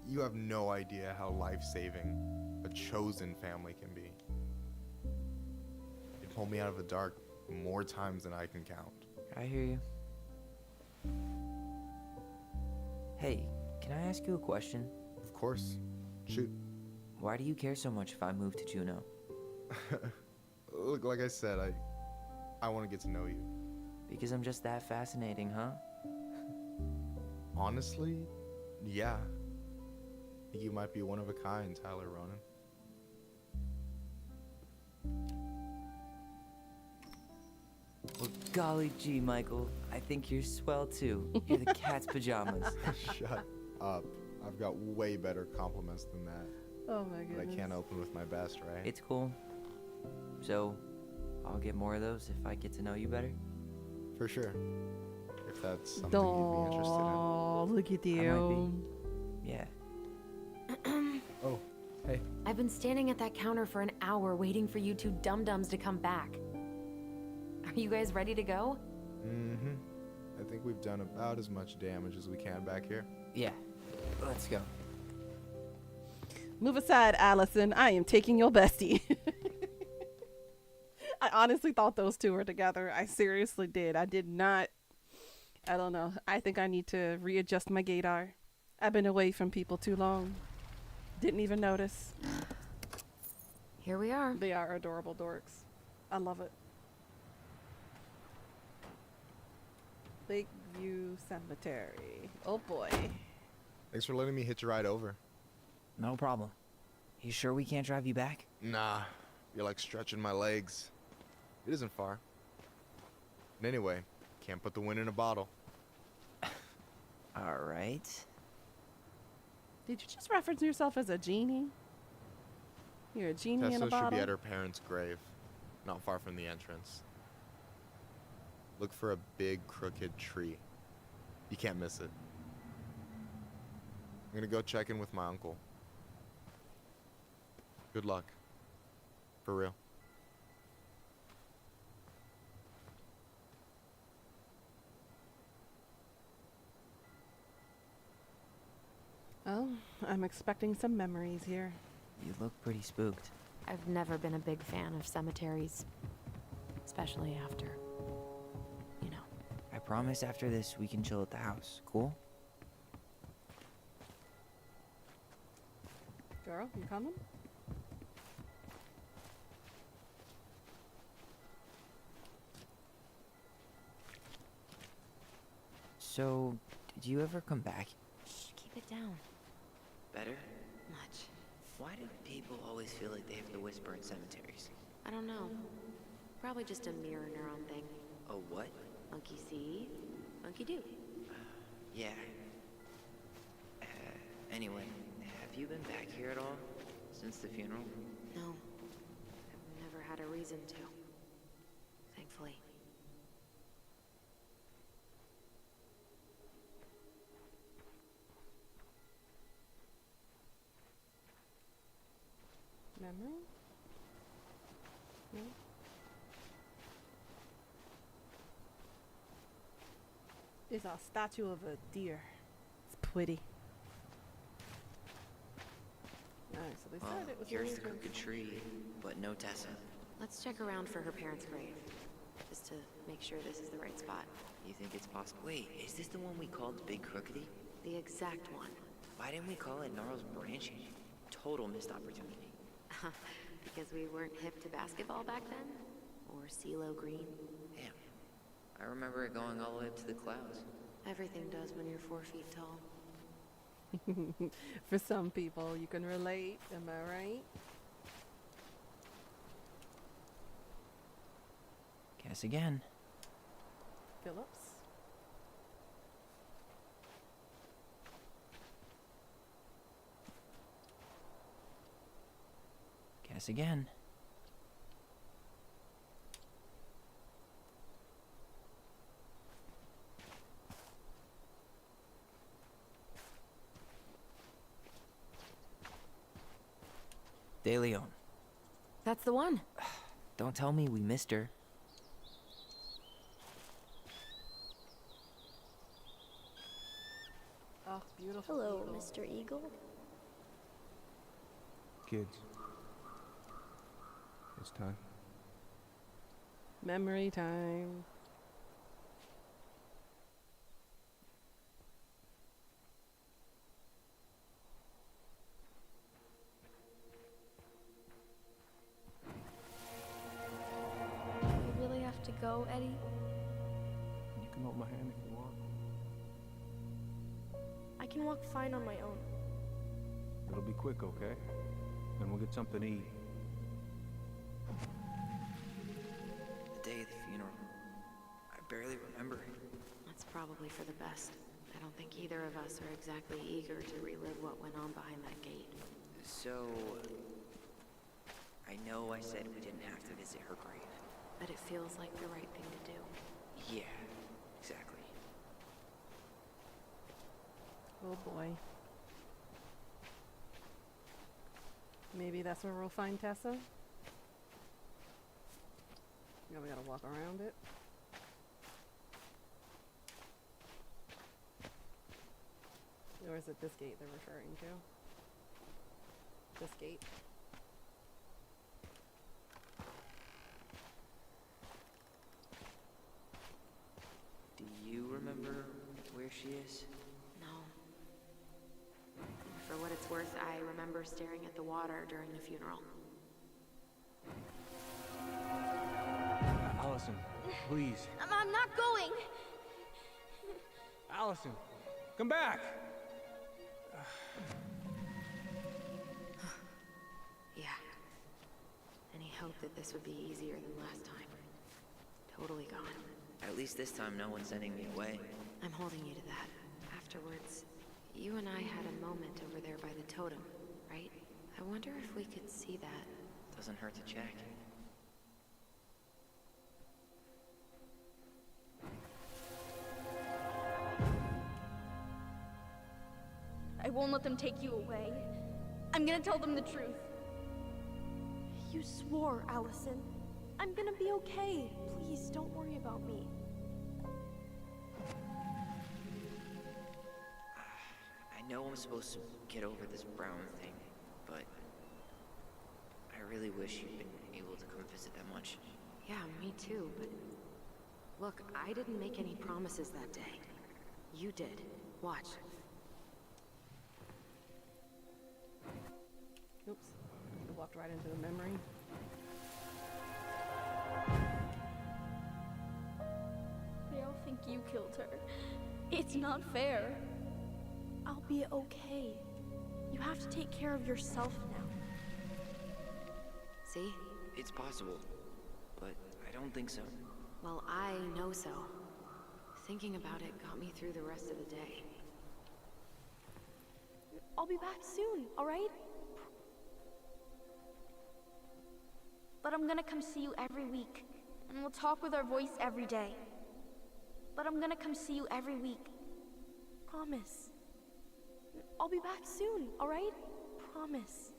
You have no idea how life-saving a chosen family can be. It pulled me out of the dark more times than I can count. I hear you. Hey, can I ask you a question? Of course. Shoot. Why do you care so much if I move to Juneau? Look, like I said, I want to get to know you. Because I'm just that fascinating, huh? Honestly, yeah. I think you might be one of a kind, Tyler Ronan. Well, golly gee, Michael. I think you're swell too. You're the cat's pajamas. Shut up. I've got way better compliments than that. Oh my But goodness. I can't open with my best, right? It's cool. So, I'll get more of those if I get to know you better. For sure. If that's something you'd be interested in. Oh, look at I might you. be. Yeah. Oh, hey. I've been standing at that counter for an hour waiting for you two dum-dums to come back. Are you guys ready to go? Mm-hmm. I think we've done about as much damage as we can back here. Yeah. Let's go. Move aside, Allison. I am taking your bestie. I honestly thought those two were together. I seriously did. I did not. I don't know. I think I need to readjust my gaydar. I've been away from people too long. Didn't even notice. Here we are. They are adorable dorks. I love it. Lakeview Cemetery. Oh boy. Thanks for letting me hitch a ride over. No problem. You sure we can't drive you back? Nah, you're like stretching my legs. It isn't far. And anyway, can't put the wind in a bottle. All right. Did you just reference yourself as a genie? You're a genie in a Tessa bottle? should be at her parents' grave, not far from the entrance. Look for a big crooked tree. You can't miss it. I'm gonna go check in with my uncle. Good luck. For real. Oh, I'm expecting some memories here. You look pretty spooked. I've never been a big fan of cemeteries. Especially after, you know. I promise after this we can chill at the house. Cool? Girl, you coming? So, did you ever come back? Shh, keep it down. Better? Much. Why do people always feel like they have to whisper in cemeteries? I don't know. Probably just a mirror neuron thing. A what? Monkey see, monkey do. Yeah. Anyway, have you been back here at all? Since the funeral? No. I've never had a reason to. Thankfully. Memory? No? There's a statue of a deer. It's pretty. Alright, so they Well, said it was here's the an entrance. crooked tree, but no Tessa. Let's check around for her parents' grave. Just to make sure this is the right spot. You think it's possible? Wait, is this the one we called Big Crookedy? The exact one. Why didn't we call it Gnarls Branching? Total missed opportunity. Because we weren't hip to basketball back then? Or CeeLo Green? Damn. I remember it going all the way up to the clouds. Everything does when you're 4 feet tall. For some people, you can relate. Am I right? Guess again. Phillips? Guess again. De Leon. That's the one. Don't tell me we missed her. Oh, beautiful. Hello, eagle. Mr. Eagle. Kids. It's time. Memory time. We really have to go, Eddie? You can hold my hand if you want. I can walk fine on my own. It'll be quick, okay? Then we'll get something to eat. The day of the funeral. I barely remember it. That's probably for the best. I don't think either of us are exactly eager to relive what went on behind that gate. So, I know I said we didn't have to visit her grave. But it feels like the right thing to do. Yeah, exactly. Oh boy. Maybe that's where we'll find Tessa. Now we gotta walk around it. Or is it this gate they're referring to? This gate. Do you remember where she is? No. For what it's worth, I remember staring at the water during the funeral. Allison, please. I'm not going. Allison, come back! Yeah. Any hope that this would be easier than last time? Totally gone. At least this time no one's sending me away. I'm holding you to that. Afterwards, you and I had a moment over there by the totem, right? I wonder if we could see that. Doesn't hurt to check. I won't let them take you away. I'm gonna tell them the truth. You swore, Allison. I'm gonna be okay. Please, don't worry about me. I know I'm supposed to get over this Brown thing, but I really wish you'd been able to come visit that much. Yeah, me too, but look, I didn't make any promises that day. You did. Watch. Oops. I walked right into the memory. They all think you killed her. It's not fair. I'll be okay. You have to take care of yourself now. See? It's possible, but I don't think so. Well, I know so. Thinking about it got me through the rest of the day. I'll be back soon, alright? But I'm gonna come see you every week, and we'll talk with our voice every day. But I'm gonna come see you every week. Promise. I'll be back soon, alright? Promise.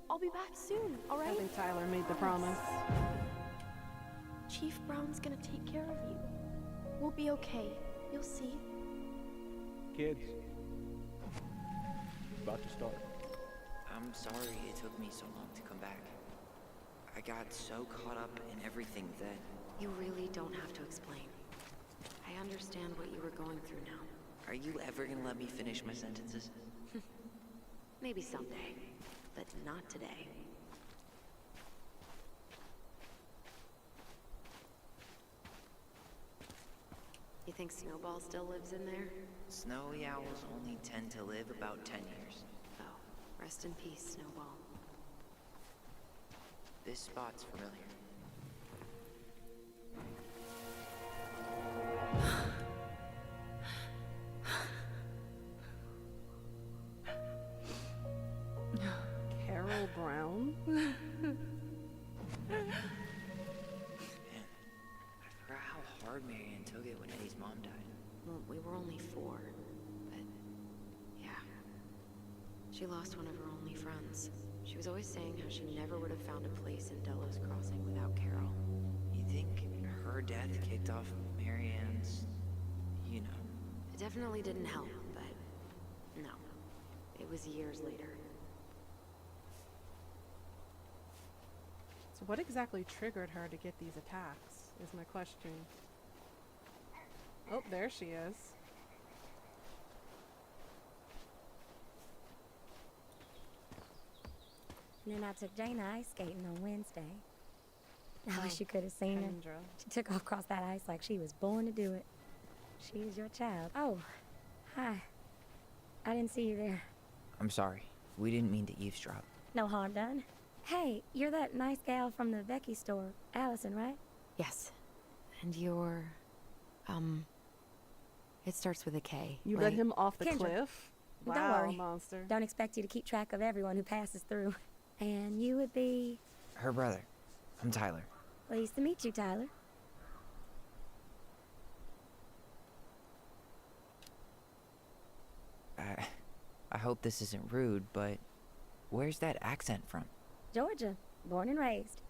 I'll be back soon, alright? I think Tyler made the promise. Chief Brown's gonna take care of you. We'll be okay. You'll see. Kids. About to start. I'm sorry it took me so long to come back. I got so caught up in everything that... You really don't have to explain. I understand what you were going through now. Are you ever gonna let me finish my sentences? Maybe someday, but not today. You think Snowball still lives in there? Snowy owls only tend to live about 10 years. Oh, rest in peace, Snowball. This spot's familiar. Carol Brown? Man, I forgot how hard Marianne took it when Eddie's mom died. Well, we were only 4, but yeah. She lost one of her only friends. She was always saying how she never would have found a place in Delos Crossing without Carol. You think her death kicked off Marianne's, you know? It definitely didn't help, but no. It was years later. So what exactly triggered her to get these attacks, is my question. Oh, there she is. And then I took Jaina ice skating on Wednesday. I Oh, wish you could have seen her. Kendra. She took off across that ice like she was born to do it. She is your child. Oh, hi. I didn't see you there. I'm sorry. We didn't mean to eavesdrop. No harm done. Hey, you're that nice gal from the Becky store, Allison, right? Yes. And you're... It starts with a K. You right? let him off the Kendra. cliff? Wow, Don't worry. monster. Don't expect you to keep track of everyone who passes through. And you would be... Her brother. I'm Tyler. Pleased to meet you, Tyler. I hope this isn't rude, but where's that accent from? Georgia. Born and raised.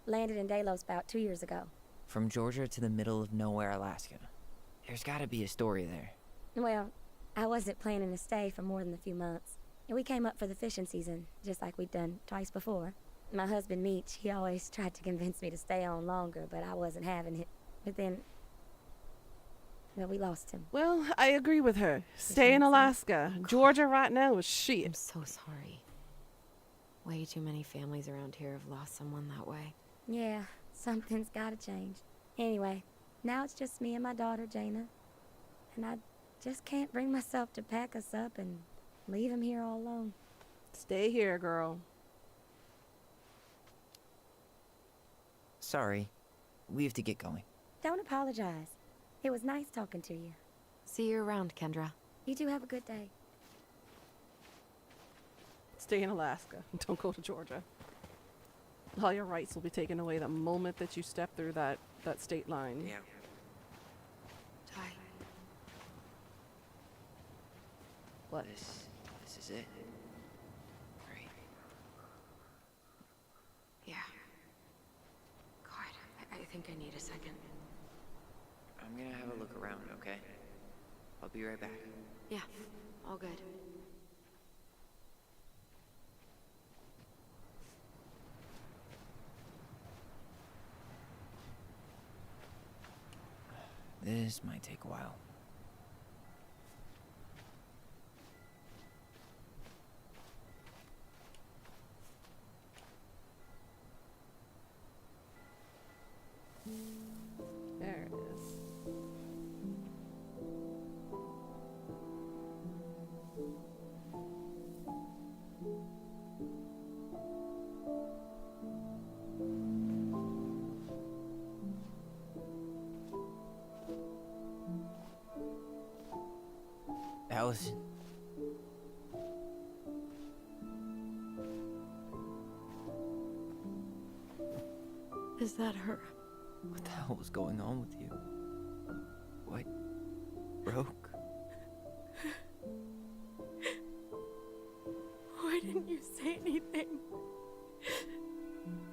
Landed in Delos about 2 years ago. From Georgia to the middle of nowhere, Alaska. There's gotta be a story there. Well, I wasn't planning to stay for more than a few months. We came up for the fishing season, just like we'd done twice before. My husband, Meech, he always tried to convince me to stay on longer, but I wasn't having it. But then... well, we lost him. Well, I agree with her. Stay in Alaska. Georgia right now is shit. I'm so sorry. Way too many families around here have lost someone that way. Yeah, something's gotta change. Anyway, now it's just me and my daughter, Jaina. And I just can't bring myself to pack us up and leave him here all alone. Stay here, girl. Sorry. We have to get going. Don't apologize. It was nice talking to you. See you around, Kendra. You two have a good day. Stay in Alaska. Don't go to Georgia. All your rights will be taken away the moment that you step through that state line. Yeah. Ty. What? This is it. Right. Yeah. God, I think I need a second. I'm gonna have a look around, okay? I'll be right back. Yeah, all good. This might take a while. There it is. Allison. Is that her? What the hell was going on with you? What broke? Why didn't you say anything?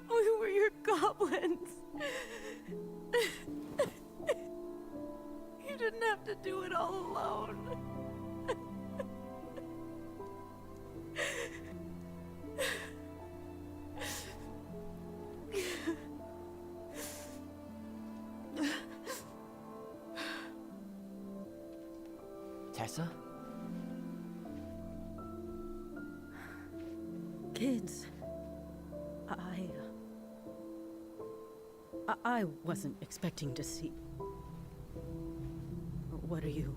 We were your goblins. You didn't have to do it all alone. Tessa? Kids, I wasn't expecting to see. What are you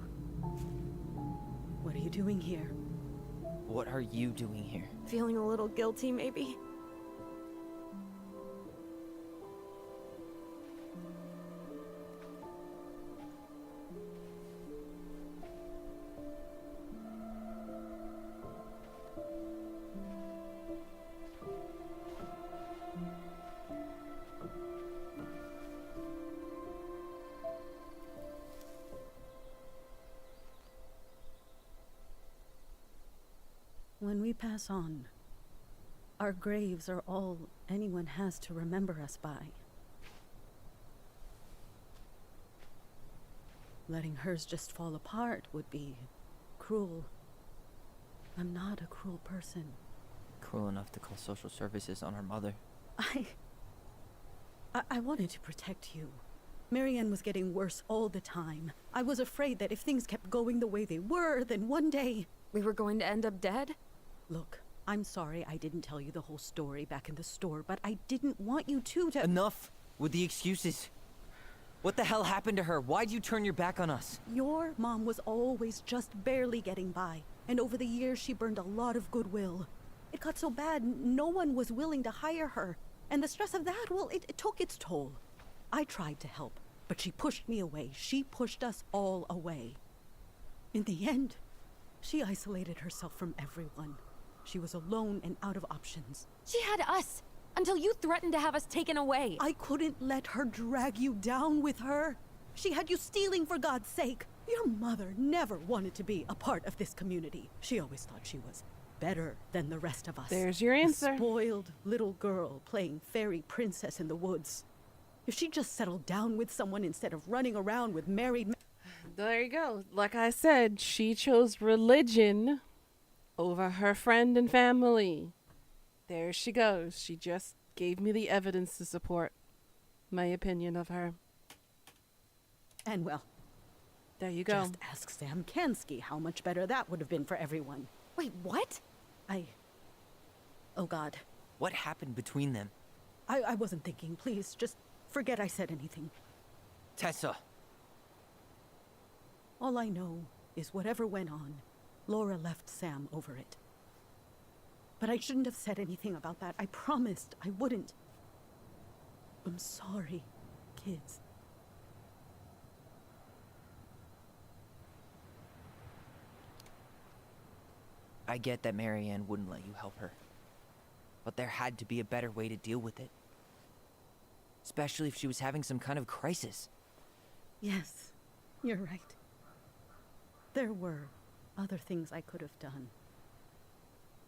doing here? What are you doing here? Feeling a little guilty, maybe? When we pass on, our graves are all anyone has to remember us by. Letting hers just fall apart would be cruel. I'm not a cruel person. Cruel enough to call social services on her mother. I wanted to protect you. Marianne was getting worse all the time. I was afraid that if things kept going the way they were, then one day... We were going to end up dead? Look, I'm sorry I didn't tell you the whole story back in the store, but I didn't want you to Enough with the excuses. What the hell happened to her? Why'd you turn your back on us? Your mom was always just barely getting by, and over the years she burned a lot of goodwill. It got so bad, no one was willing to hire her, and the stress of that, well, it took its toll. I tried to help, but she pushed me away. She pushed us all away. In the end, she isolated herself from everyone. She was alone and out of options. She had us until you threatened to have us taken away. I couldn't let her drag you down with her. She had you stealing for God's sake. Your mother never wanted to be a part of this community. She always thought she was better than the rest of us. There's your answer. A spoiled little girl playing fairy princess in the woods. If she just settled down with someone instead of running around with married men. There you go. Like I said, she chose religion over her friend and family. There she goes. She just gave me the evidence to support my opinion of her. And well, there you go. Just ask Sam Kansky how much better that would have been for everyone. Wait, what? Oh God. What happened between them? I wasn't thinking. Please, just forget I said anything. Tessa! All I know is whatever went on, Laura left Sam over it. But I shouldn't have said anything about that. I promised I wouldn't. I'm sorry, kids. I get that Marianne wouldn't let you help her. But there had to be a better way to deal with it. Especially if she was having some kind of crisis. Yes, you're right. There were other things I could have done.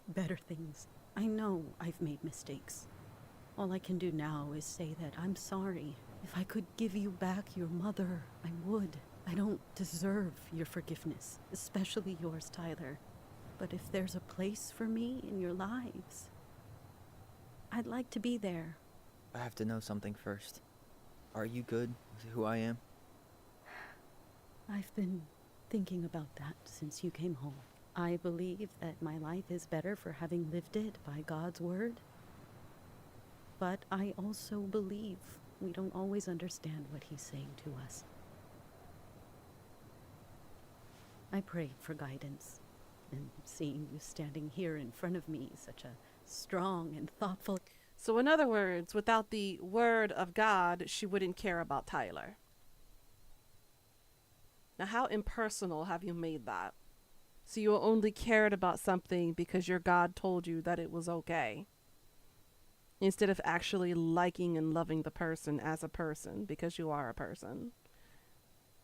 Better things. I know I've made mistakes. All I can do now is say that I'm sorry. If I could give you back your mother, I would. I don't deserve your forgiveness, especially yours, Tyler. But if there's a place for me in your lives, I'd like to be there. I have to know something first. Are you good with who I am? I've been thinking about that since you came home. I believe that my life is better for having lived it by God's word. But I also believe we don't always understand what he's saying to us. I prayed for guidance, and seeing you standing here in front of me, such a strong and thoughtful... So in other words, without the word of God, she wouldn't care about Tyler. Now, how impersonal have you made that? So you only cared about something because your God told you that it was okay, instead of actually liking and loving the person as a person, because you are a person.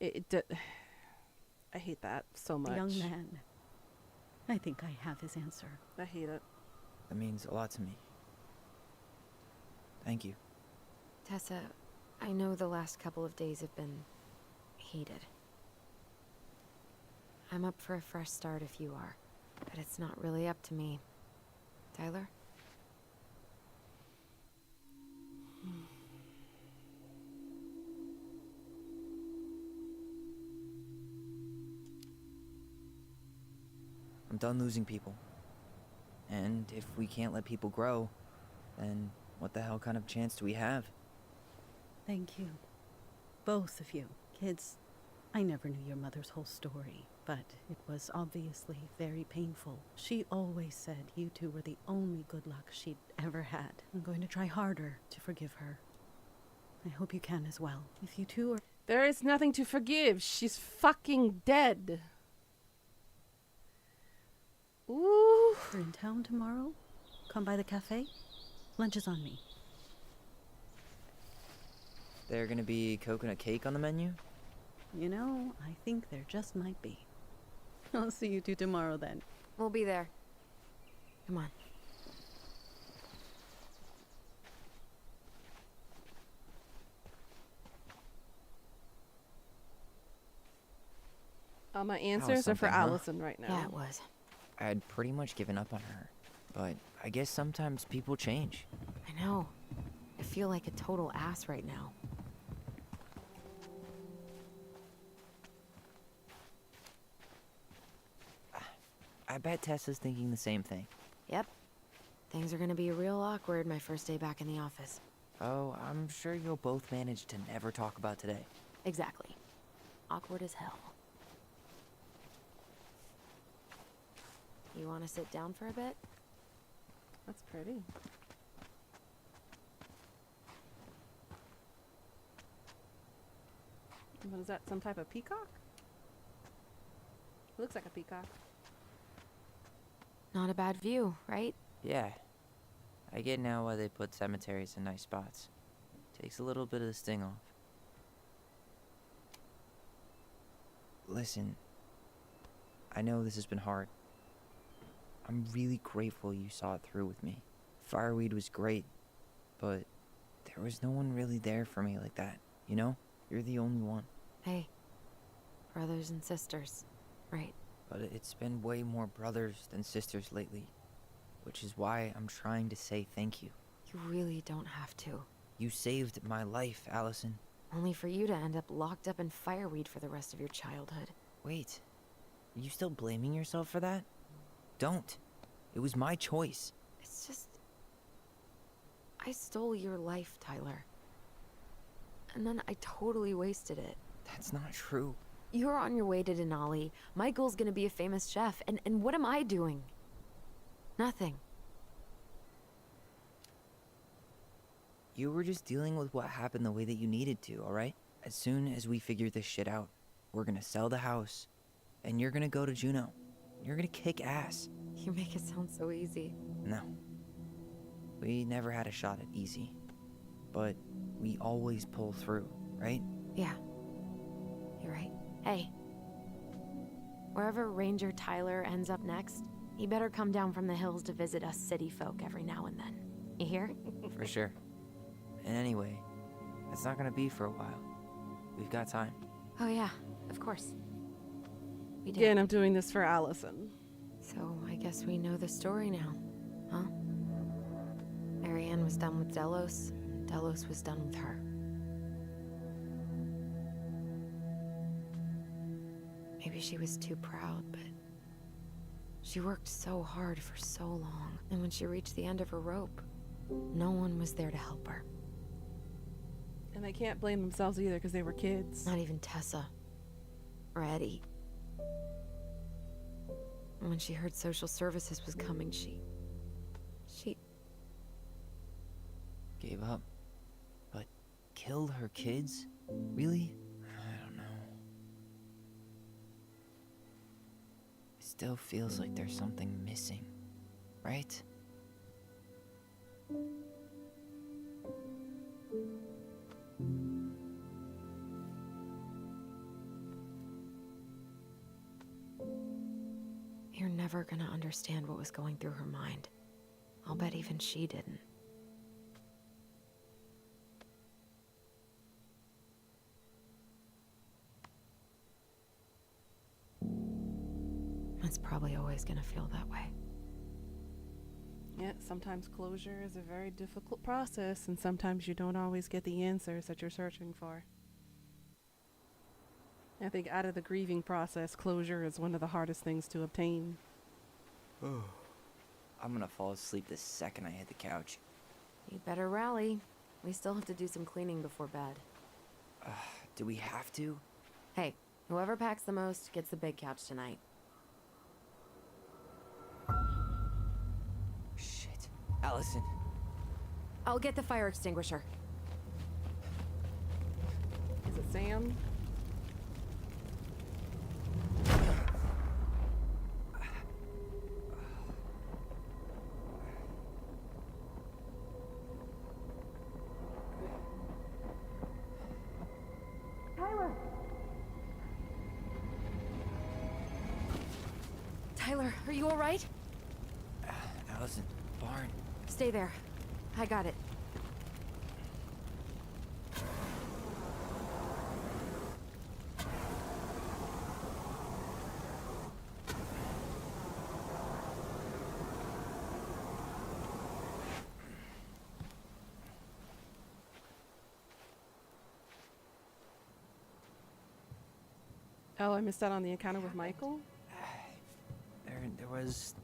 I hate that so much. Young man, I think I have his answer. I hate it. That means a lot to me. Thank you. Tessa, I know the last couple of days have been heated. I'm up for a fresh start if you are, but it's not really up to me. Tyler? I'm done losing people. And if we can't let people grow, then what the hell kind of chance do we have? Thank you. Both of you. Kids, I never knew your mother's whole story, but it was obviously very painful. She always said you two were the only good luck she'd ever had. I'm going to try harder to forgive her. I hope you can as well. If you two are... There is nothing to forgive. She's fucking dead. Ooh. You're in town tomorrow? Come by the cafe? Lunch is on me. There gonna be coconut cake on the menu? You know, I think there just might be. I'll see you two tomorrow then. We'll be there. Come on. All my answers are for something, huh? Allison right now. Yeah, it was. I had pretty much given up on her, but I guess sometimes people change. I know. I feel like a total ass right now. I bet Tessa's thinking the same thing. Yep. Things are gonna be real awkward my first day back in the office. Oh, I'm sure you'll both manage to never talk about today. Exactly. Awkward as hell. You want to sit down for a bit? That's pretty. What is that, some type of peacock? Looks like a peacock. Not a bad view, right? Yeah. I get now why they put cemeteries in nice spots. Takes a little bit of the sting off. Listen, I know this has been hard. I'm really grateful you saw it through with me. Fireweed was great, but there was no one really there for me like that, you know? You're the only one. Hey, brothers and sisters, right? But it's been way more brothers than sisters lately, which is why I'm trying to say thank you. You really don't have to. You saved my life, Allison. Only for you to end up locked up in fireweed for the rest of your childhood. Wait, are you still blaming yourself for that? Don't. It was my choice. It's just... I stole your life, Tyler. And then I totally wasted it. That's not true. You're on your way to Denali. Michael's gonna be a famous chef, and what am I doing? Nothing. You were just dealing with what happened the way that you needed to, alright? As soon as we figure this shit out, we're gonna sell the house, and you're gonna go to Juneau. You're gonna kick ass. You make it sound so easy. No. We never had a shot at easy. But we always pull through, right? Yeah. You're right. Hey. Wherever Ranger Tyler ends up next, he better come down from the hills to visit us city folk every now and then. You hear? For sure. And anyway, that's not gonna be for a while. We've got time. Oh yeah, of course. We do. Again, I'm doing this for Allison. So I guess we know the story now, huh? Marianne was done with Delos. Delos was done with her. Maybe she was too proud, but she worked so hard for so long. And when she reached the end of her rope, no one was there to help her. And they can't blame themselves either because they were kids. Not even Tessa. Or Eddie. And when she heard social services was coming, she Gave up. But killed her kids? Really? I don't know. It still feels like there's something missing, right? You're never gonna understand what was going through her mind. I'll bet even she didn't. It's probably always gonna feel that way. Yeah, sometimes closure is a very difficult process, and sometimes you don't always get the answers that you're searching for. I think out of the grieving process, closure is one of the hardest things to obtain. I'm gonna fall asleep the second I hit the couch. You'd better rally. We still have to do some cleaning before bed. Do we have to? Hey, whoever packs the most gets the big couch tonight. Shit. Allison. I'll get the fire extinguisher. Is it Sam? Tyler, are you all right? Allison, barn. Stay there. I got it. Oh, I missed out on the encounter with Michael? There was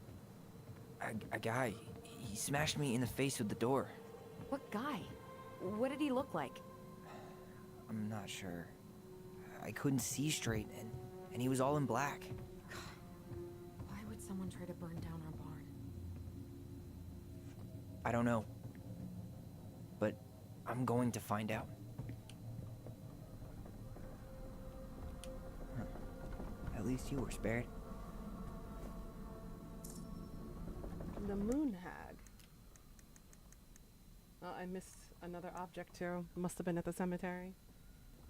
a guy. He smashed me in the face with the door. What guy? What did he look like? I'm not sure. I couldn't see straight, and he was all in black. Why would someone try to burn down our barn? I don't know. But I'm going to find out. Huh. At least you were spared. The moon hag. Oh, I missed another object too. Must have been at the cemetery.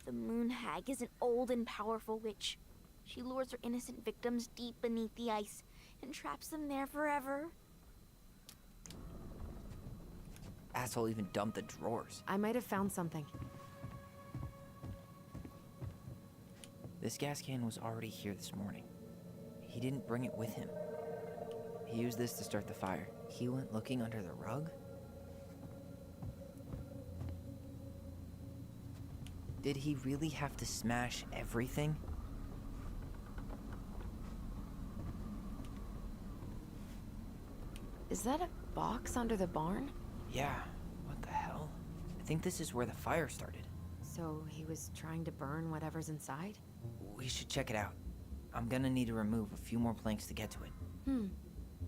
The moon hag is an old and powerful witch. She lures her innocent victims deep beneath the ice and traps them there forever. Asshole even dumped the drawers. I might have found something. This gas can was already here this morning. He didn't bring it with him. He used this to start the fire. He went looking under the rug? Did he really have to smash everything? Is that a box under the barn? Yeah, what the hell? I think this is where the fire started. So he was trying to burn whatever's inside? We should check it out. I'm gonna need to remove a few more planks to get to it.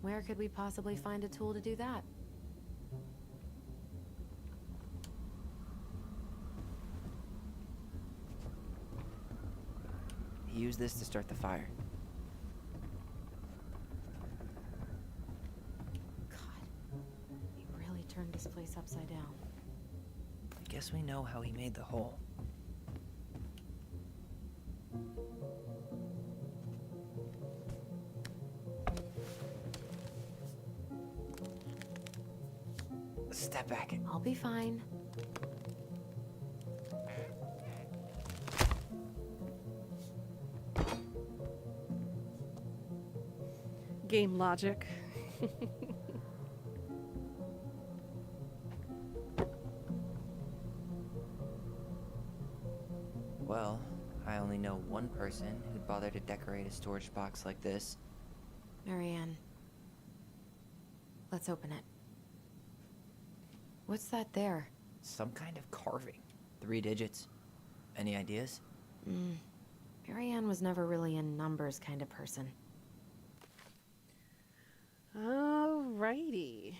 Where could we possibly find a tool to do that? He used this to start the fire. He really turned this place upside down. I guess we know how he made the hole. Step back. I'll be fine. Game logic. Well, I only know one person who'd bother to decorate a storage box like this. Marianne. Let's open it. What's that there? Some kind of carving. 3 digits. Any ideas? Marianne was never really a numbers kind of person. Alrighty.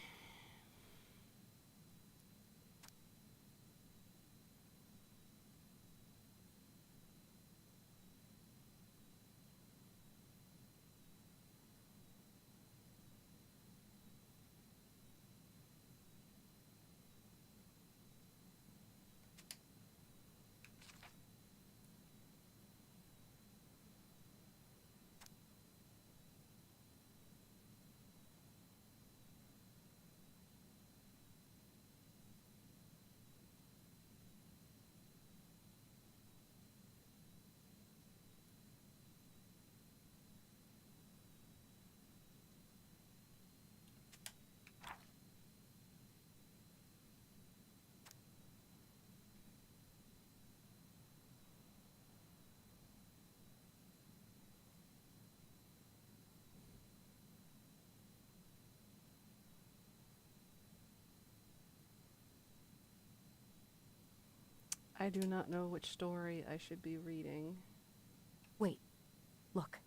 I do not know which story I should be reading. Wait. Look.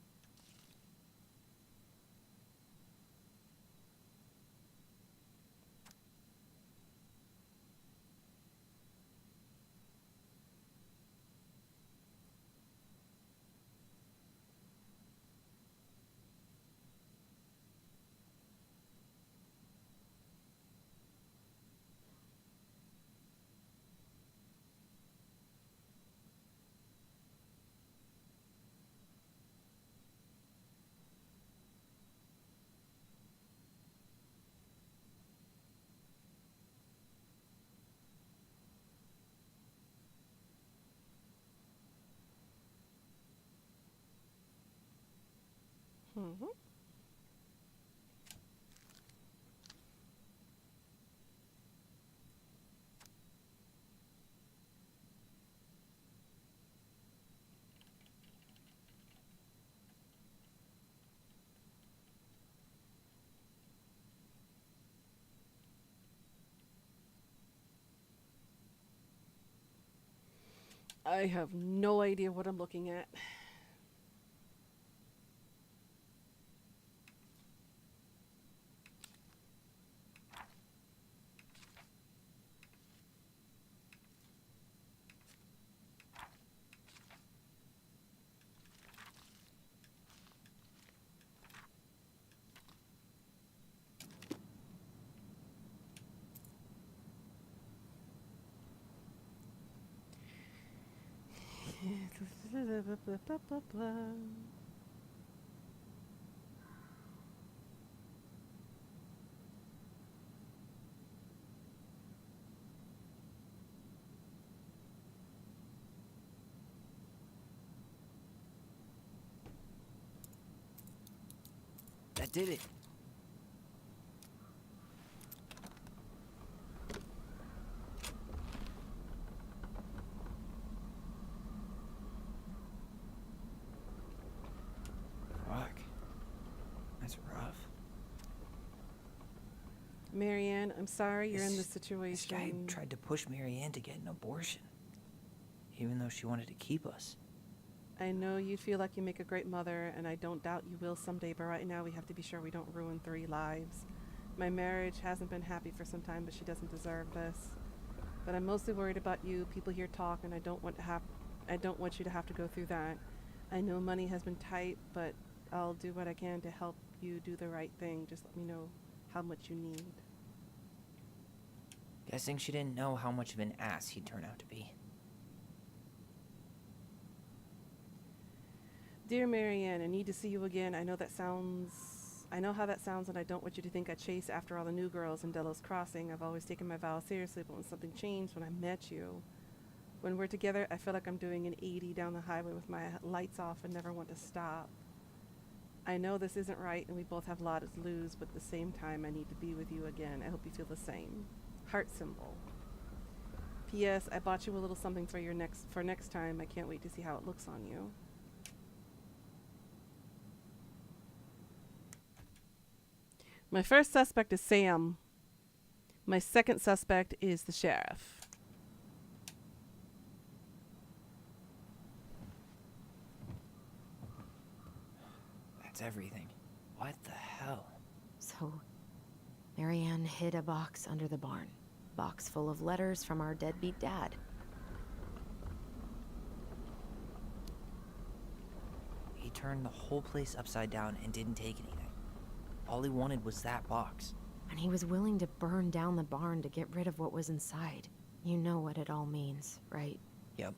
Mm-hmm. I have no idea what I'm looking at. That did it. Fuck. That's rough. Marianne, I'm sorry you're in this This situation. guy tried to push Marianne to get an abortion, even though she wanted to keep us. I know you feel like you make a great mother, and I don't doubt you will someday, but right now we have to be sure we don't ruin 3 lives. My marriage hasn't been happy for some time, but she doesn't deserve this. But I'm mostly worried about you. People here talk, and I don't want you to have to go through that. I know money has been tight, but I'll do what I can to help you do the right thing. Just let me know how much you need. Guessing she didn't know how much of an ass he'd turn out to be. Dear Marianne, I need to see you again. I know how that sounds, and I don't want you to think I chase after all the new girls in Delos Crossing. I've always taken my vows seriously, but when something changed when I met you. When we're together, I feel like I'm doing an 80 down the highway with my lights off and never want to stop. I know this isn't right, and we both have a lot to lose, but at the same time, I need to be with you again. I hope you feel the same. Heart symbol. P.S. I bought you a little something for next time. I can't wait to see how it looks on you. My first suspect is Sam. My second suspect is the sheriff. That's everything. What the hell? So, Marianne hid a box under the barn. Box full of letters from our deadbeat dad. He turned the whole place upside down and didn't take anything. All he wanted was that box. And he was willing to burn down the barn to get rid of what was inside. You know what it all means, right? Yep.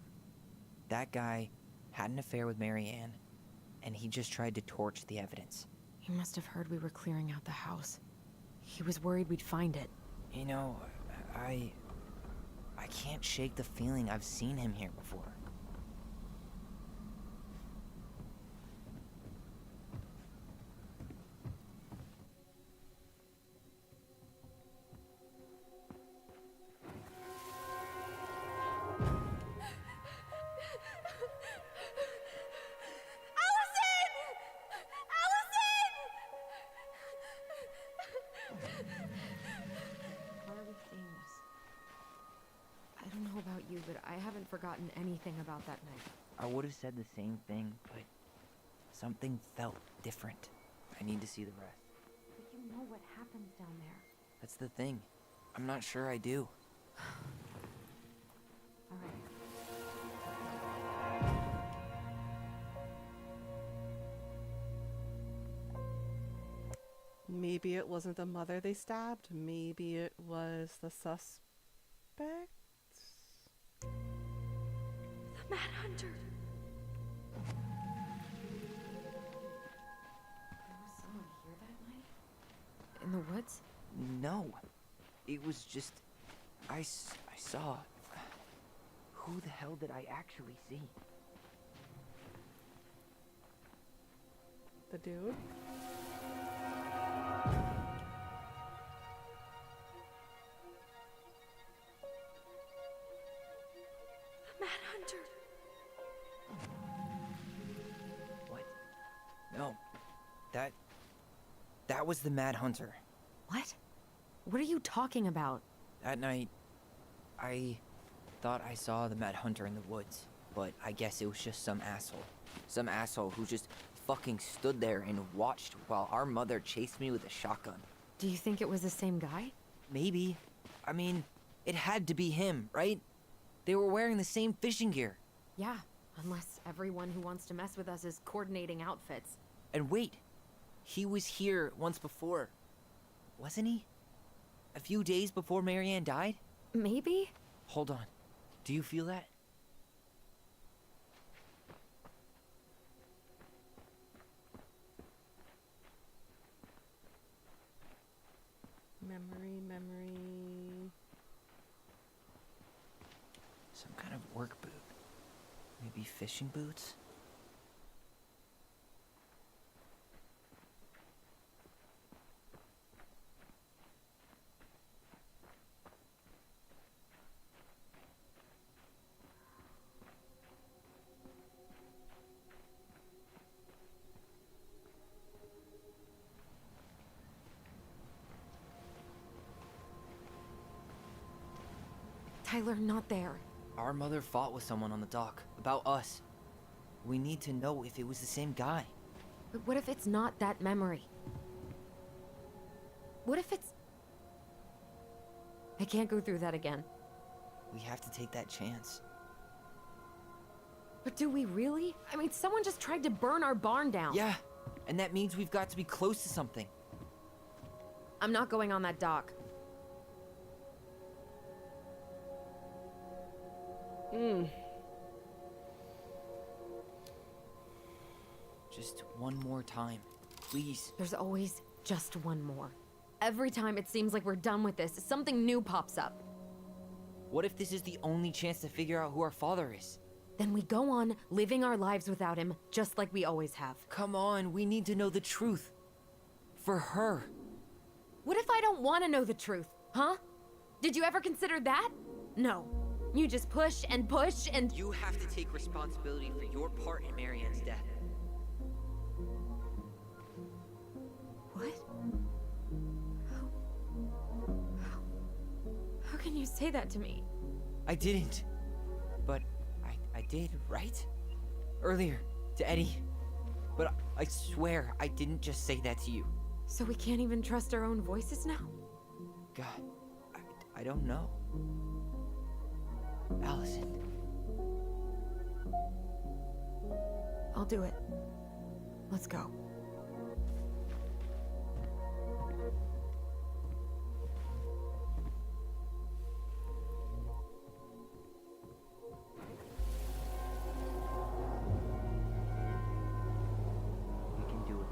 That guy had an affair with Marianne, and he just tried to torch the evidence. He must have heard we were clearing out the house. He was worried we'd find it. You know, I can't shake the feeling I've seen him here before. I don't know about you, but I haven't forgotten anything about that night. I would have said the same thing, but something felt different. I need to see the rest. But you know what happens down there. That's the thing. I'm not sure I do. All right. Maybe it wasn't the mother they stabbed. Maybe it was the suspect. The Mad Hunter. There was someone here that night? In the woods? No. It was just... I saw... Who the hell did I actually see? The dude? Mad Hunter. What? No. That was the Mad Hunter. What? What are you talking about? That night, I thought I saw the Mad Hunter in the woods, but I guess it was just some asshole. Some asshole who just fucking stood there and watched while our mother chased me with a shotgun. Do you think it was the same guy? Maybe. I mean, it had to be him, right? They were wearing the same fishing gear. Yeah, unless everyone who wants to mess with us is coordinating outfits. And wait, he was here once before, wasn't he? A few days before Marianne died? Maybe? Hold on. Do you feel that? Maybe fishing boots? Tyler, not there. Our mother fought with someone on the dock about us. We need to know if it was the same guy. But what if it's not that memory? What if it's... I can't go through that again. We have to take that chance. But do we really? I mean, someone just tried to burn our barn down. Yeah, and that means we've got to be close to something. I'm not going on that dock. Just one more time, please. There's always just one more. Every time it seems like we're done with this, something new pops up. What if this is the only chance to figure out who our father is? Then we go on living our lives without him, just like we always have. Come on, we need to know the truth. For her. What if I don't want to know the truth, huh? Did you ever consider that? No. You just push and push and... You have to take responsibility for your part in Marianne's death. What? How can you say that to me? I didn't. But I did, right? Earlier, to Eddie. But I swear I didn't just say that to you. So we can't even trust our own voices now? God, I don't know. Allison. I'll do it. Let's go. We can do it.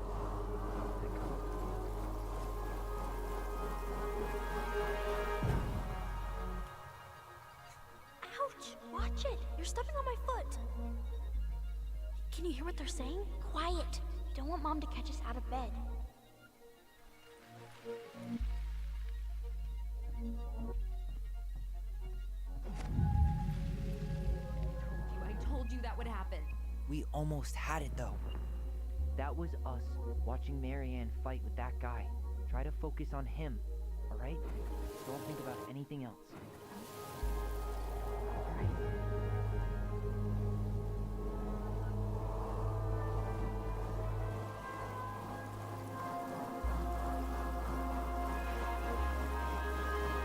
Ouch! Watch it! You're stepping on my foot! Can you hear what they're saying? Quiet! We don't want Mom to catch us out of bed. I told you that would happen. We almost had it, though. That was us watching Marianne fight with that guy. Try to focus on him, alright? Don't think about anything else.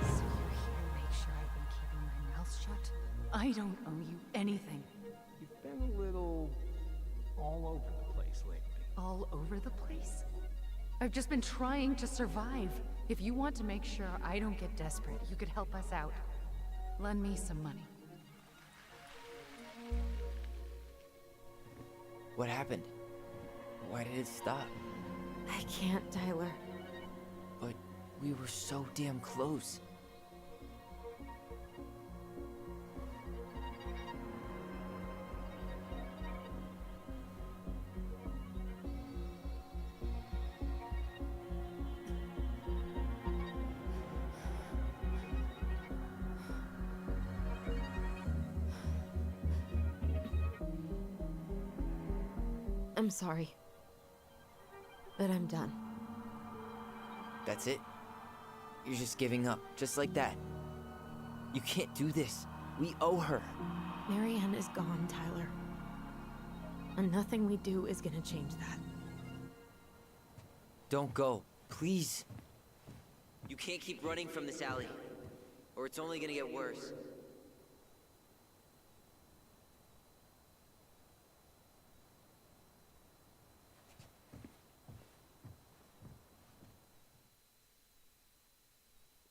So you're here to make sure I've been keeping my mouth shut? I don't owe you anything. You've been a little all over the place lately. All over the place? I've just been trying to survive. If you want to make sure I don't get desperate, you could help us out. Lend me some money. What happened? Why did it stop? I can't, Tyler. But we were so damn close. I'm sorry. But I'm done. That's it? You're just giving up, just like that. You can't do this. We owe her. Marianne is gone, Tyler. And nothing we do is gonna change that. Don't go, please. You can't keep running from this alley, or it's only gonna get worse.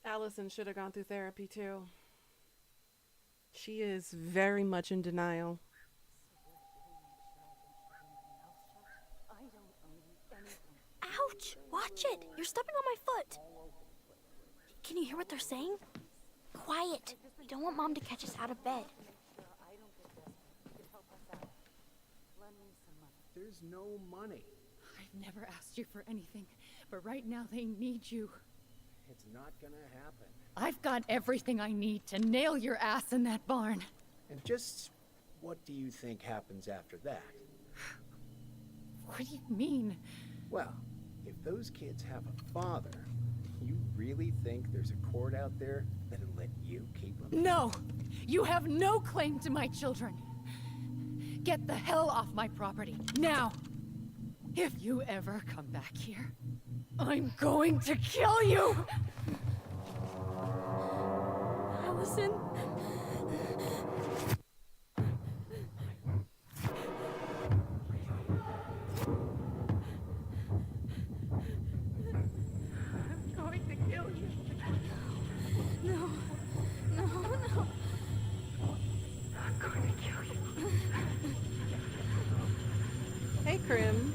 Allison should have gone through therapy too. She is very much in denial. Ouch! Watch it! You're stepping on my foot! Can you hear what they're saying? Quiet! We don't want Mom to catch us out of bed. There's no money. I've never asked you for anything, but right now they need you. It's not gonna happen. I've got everything I need to nail your ass in that barn. And just what do you think happens after that? What do you mean? Well, if those kids have a father, you really think there's a court out there that'll let you keep them? No! You have no claim to my children. Get the hell off my property, now! If you ever come back here, I'm going to kill you! Allison. I'm going to kill you. No. No, no. I'm going to kill you. Hey, Krim.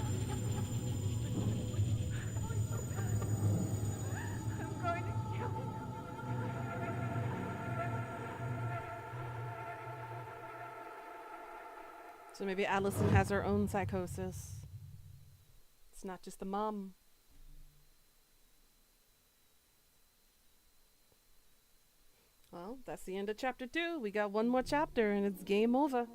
I'm going to kill you. So maybe Allison has her own psychosis. It's not just the mom. Well, that's the end of chapter 2. We got one more chapter and it's game over.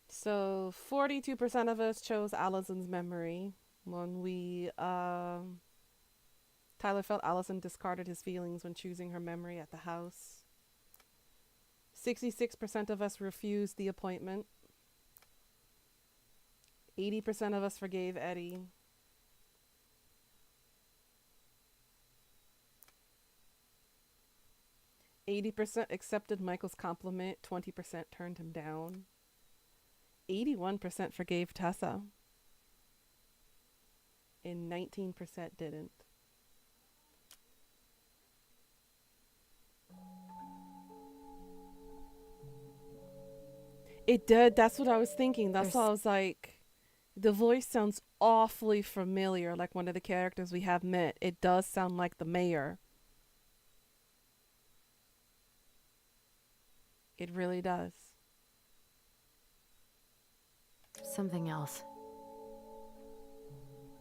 So 42% of us chose Allison's memory when Tyler felt Allison discarded his feelings when choosing her memory at the house. 66% of us refused the appointment. 80% of us forgave Eddie. 80% accepted Michael's compliment. 20% turned him down. 81% forgave Tessa. And 19% didn't. It did. That's what I was thinking. That's why I was like, the voice sounds awfully familiar, like one of the characters we have met. It does sound like the mayor. It really does. Something else.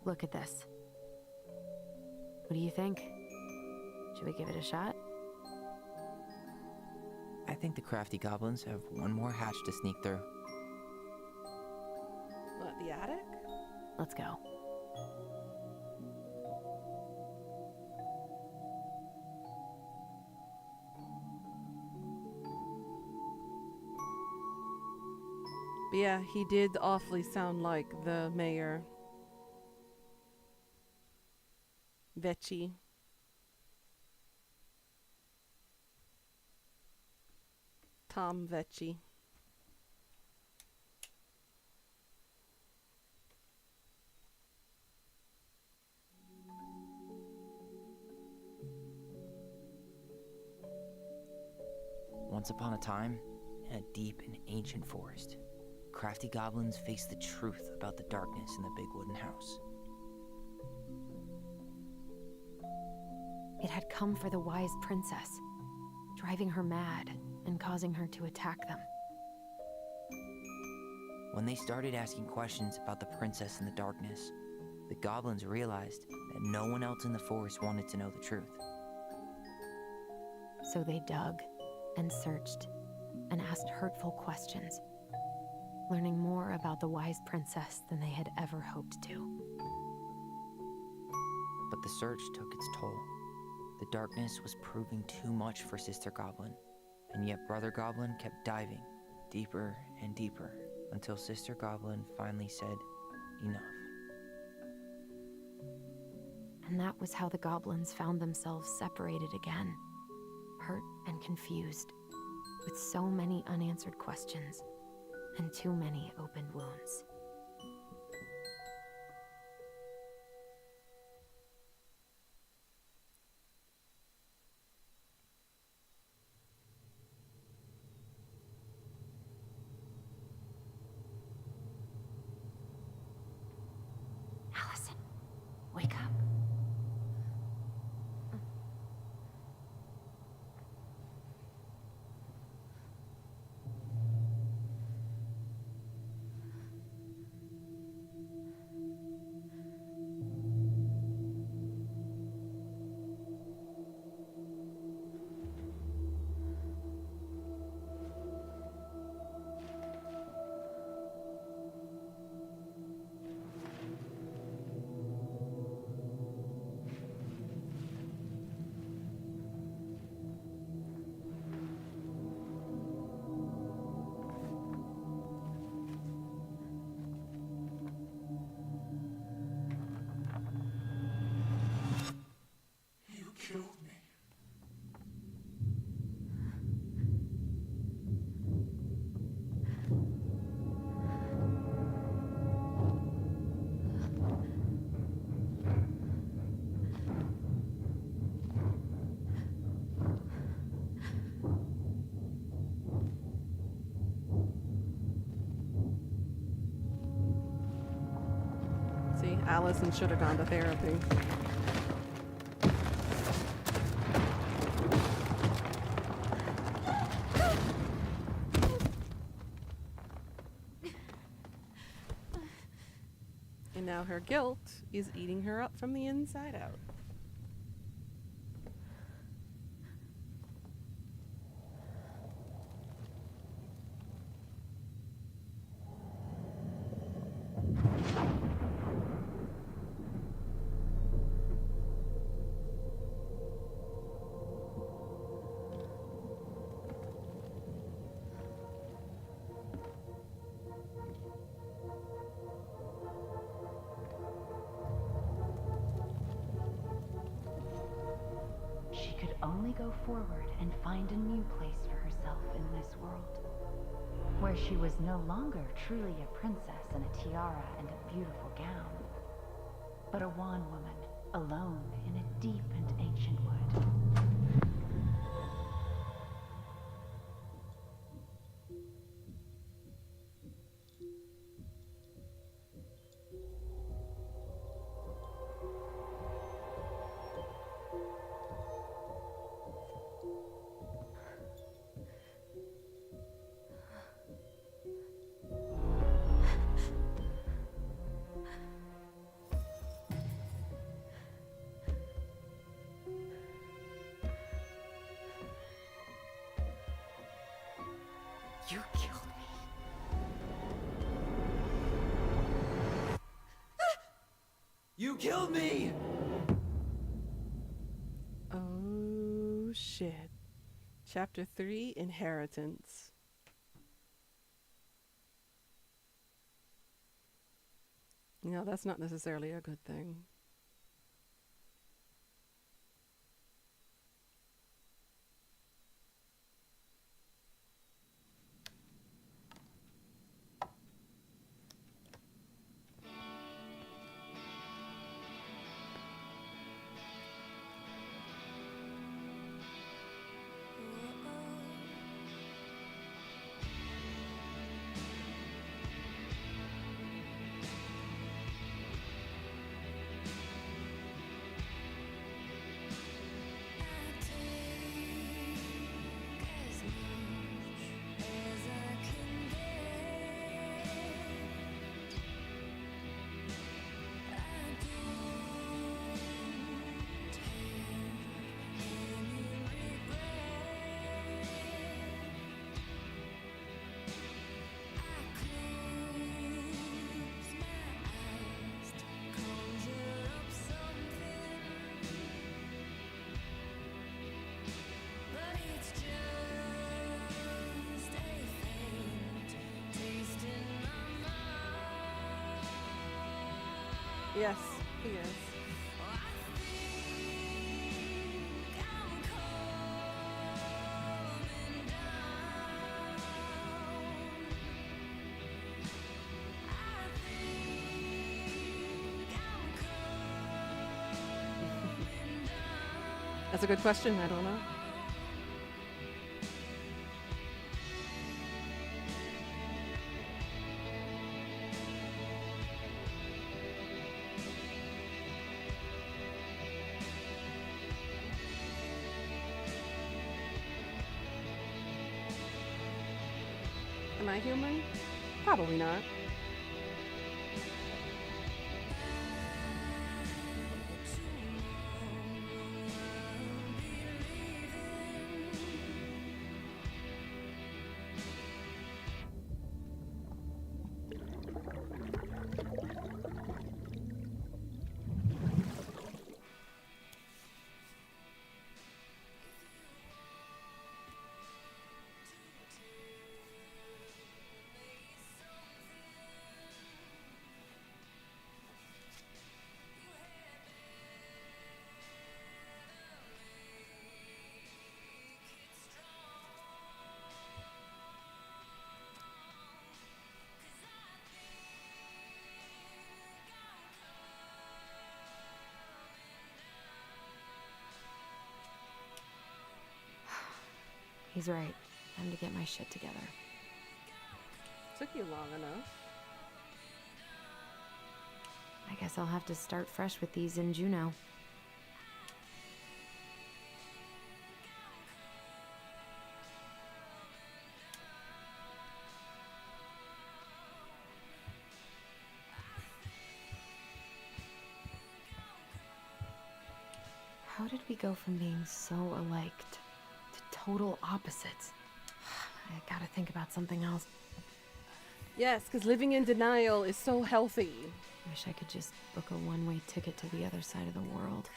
Look at this. What do you think? Should we give it a shot? I think the crafty goblins have one more hatch to sneak through. What, the attic? Let's go. But yeah, he did awfully sound like the mayor. Vecchi. Tom Vecchi. Once upon a time, in a deep and ancient forest, crafty goblins faced the truth about the darkness in the big wooden house. It had come for the wise princess, driving her mad and causing her to attack them. When they started asking questions about the princess in the darkness, the goblins realized that no one else in the forest wanted to know the truth. So they dug and searched and asked hurtful questions, learning more about the wise princess than they had ever hoped to. But the search took its toll. The darkness was proving too much for Sister Goblin, and yet Brother Goblin kept diving deeper and deeper until Sister Goblin finally said, enough. And that was how the goblins found themselves separated again, hurt and confused, with so many unanswered questions and too many open wounds. Allison, wake up. Allison should have gone to therapy. And now her guilt is eating her up from the inside out. She could only go forward and find a new place for herself in this world, where she was no longer truly a princess in a tiara and a beautiful gown, but a wan woman alone in a deep and ancient wood. You killed me. You killed me! Oh shit. Chapter 3, Inheritance. No, that's not necessarily a good thing. Yes, he is. That's a good question. I don't know. Am I human? Probably not. He's right. Time to get my shit together. Took you long enough. I guess I'll have to start fresh with these in Juneau. How did we go from being so alike to total opposites? I gotta think about something else. Yes, because living in denial is so healthy. Wish I could just book a one-way ticket to the other side of the world.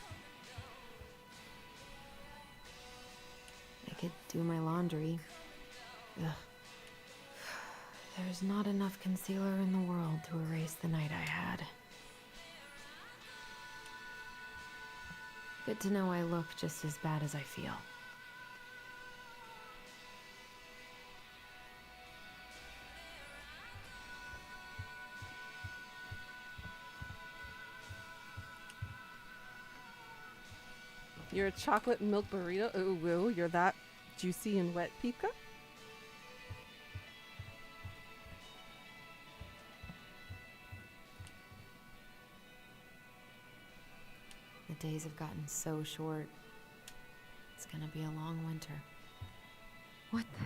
I could do my laundry. Ugh. There's not enough concealer in the world to erase the night I had. Good to know I look just as bad as I feel. You're a chocolate milk burrito. Ooh, woo, you're that juicy and wet, Pika? The days have gotten so short. It's gonna be a long winter. What the?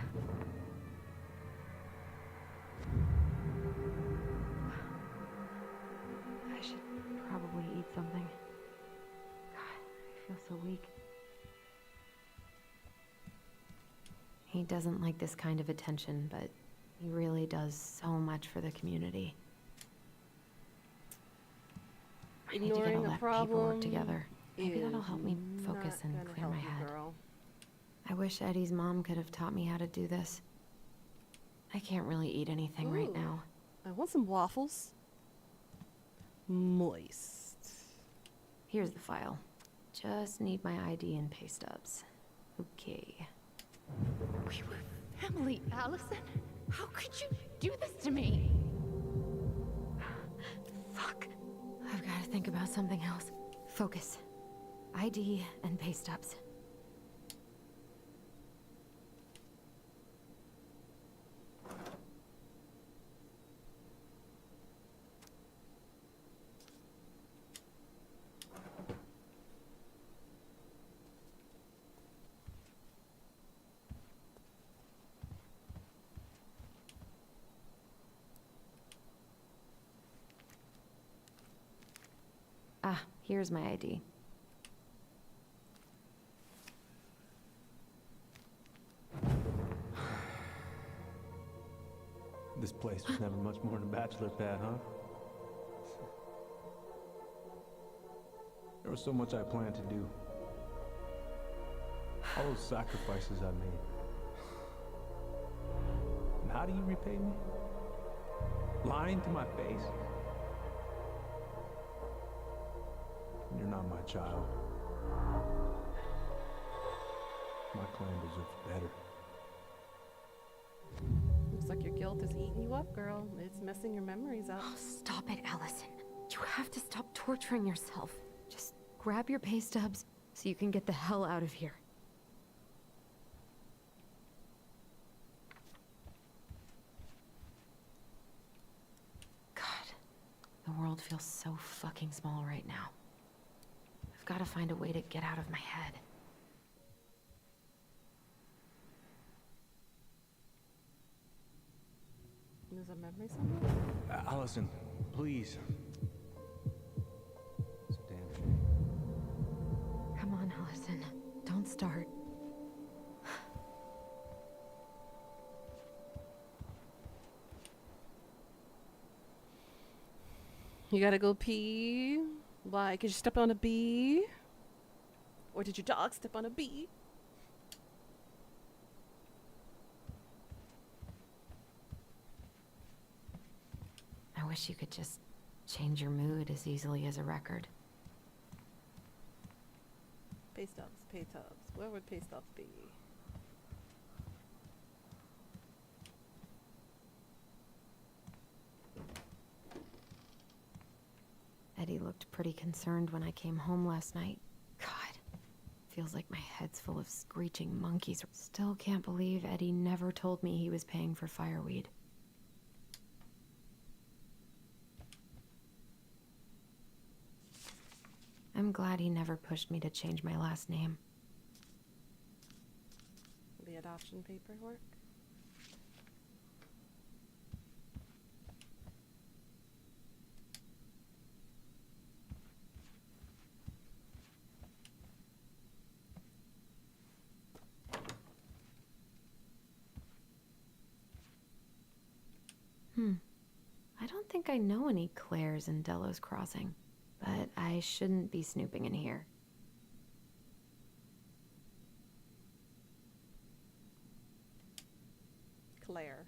I should probably eat something. God, I feel so weak. He doesn't like this kind of attention, but he really does so much for the community. I need to get a lot of paperwork together. Maybe that'll help me focus and clear my head. I wish Eddie's mom could have taught me how to do this. I can't really eat anything right now. I want some waffles. Moist. Here's the file. Just need my ID and pay stubs. Okay. We were family, Allison. How could you do this to me? Fuck. I've got to think about something else. Focus. ID and pay stubs. Ah, here's my ID. This place was never much more than a bachelor pad, huh? There was so much I planned to do. All those sacrifices I made. And how do you repay me? Lying to my face? You're not my child. My clan deserves better. Looks like your guilt is eating you up, girl. It's messing your memories up. Oh, stop it, Allison. You have to stop torturing yourself. Just grab your pay stubs so you can get the hell out of here. God, the world feels so fucking small right now. I've got to find a way to get out of my head. There's a memory somewhere? Allison, please. It's a damn shame. Come on, Allison. Don't start. You gotta go pee? Why? 'Cause you stepped on a bee? Or did your dog step on a bee? I wish you could just change your mood as easily as a record. Pay stubs, pay tubs. Where would pay stubs be? Eddie looked pretty concerned when I came home last night. God, feels like my head's full of screeching monkeys. Still can't believe Eddie never told me he was paying for fireweed. glad he never pushed me to change my last name. The adoption paperwork? I don't think I know any Claires in Delos Crossing, but I shouldn't be snooping in here. Claire.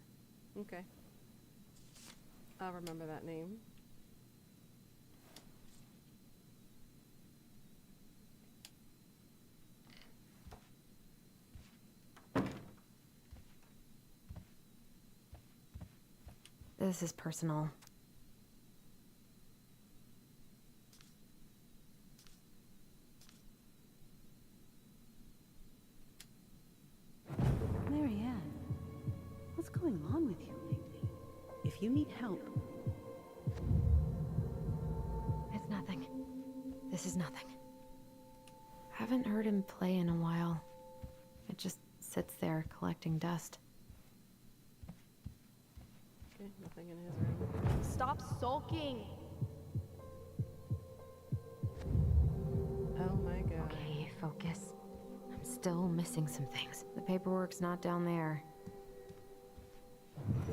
Okay. I'll remember that name. This is personal. Marianne, what's going on with you lately? If you need help... It's nothing. This is nothing. Haven't heard him play in a while. It just sits there collecting dust. Okay, nothing in his room. Stop sulking. Oh my god. Okay, focus. I'm still missing some things. The paperwork's not down there. I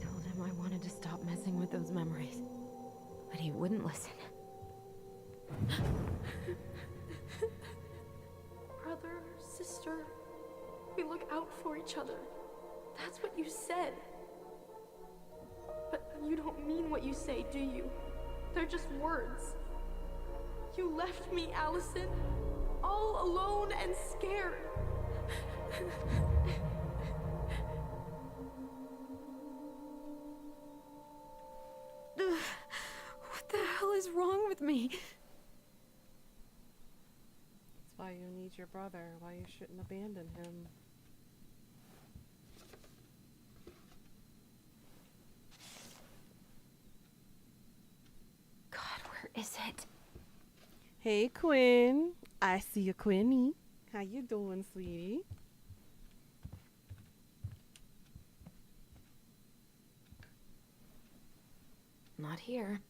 told him I wanted to stop messing with those memories, but he wouldn't listen. Brother, sister, we look out for each other. That's what you said. But you don't mean what you say, do you? They're just words. You left me, Allison, all alone and scared. What the hell is wrong with me? That's why you need your brother, why you shouldn't abandon him. God, where is it? Hey, Quinn. I see you, Quinny. How you doing, sweetie? Not here.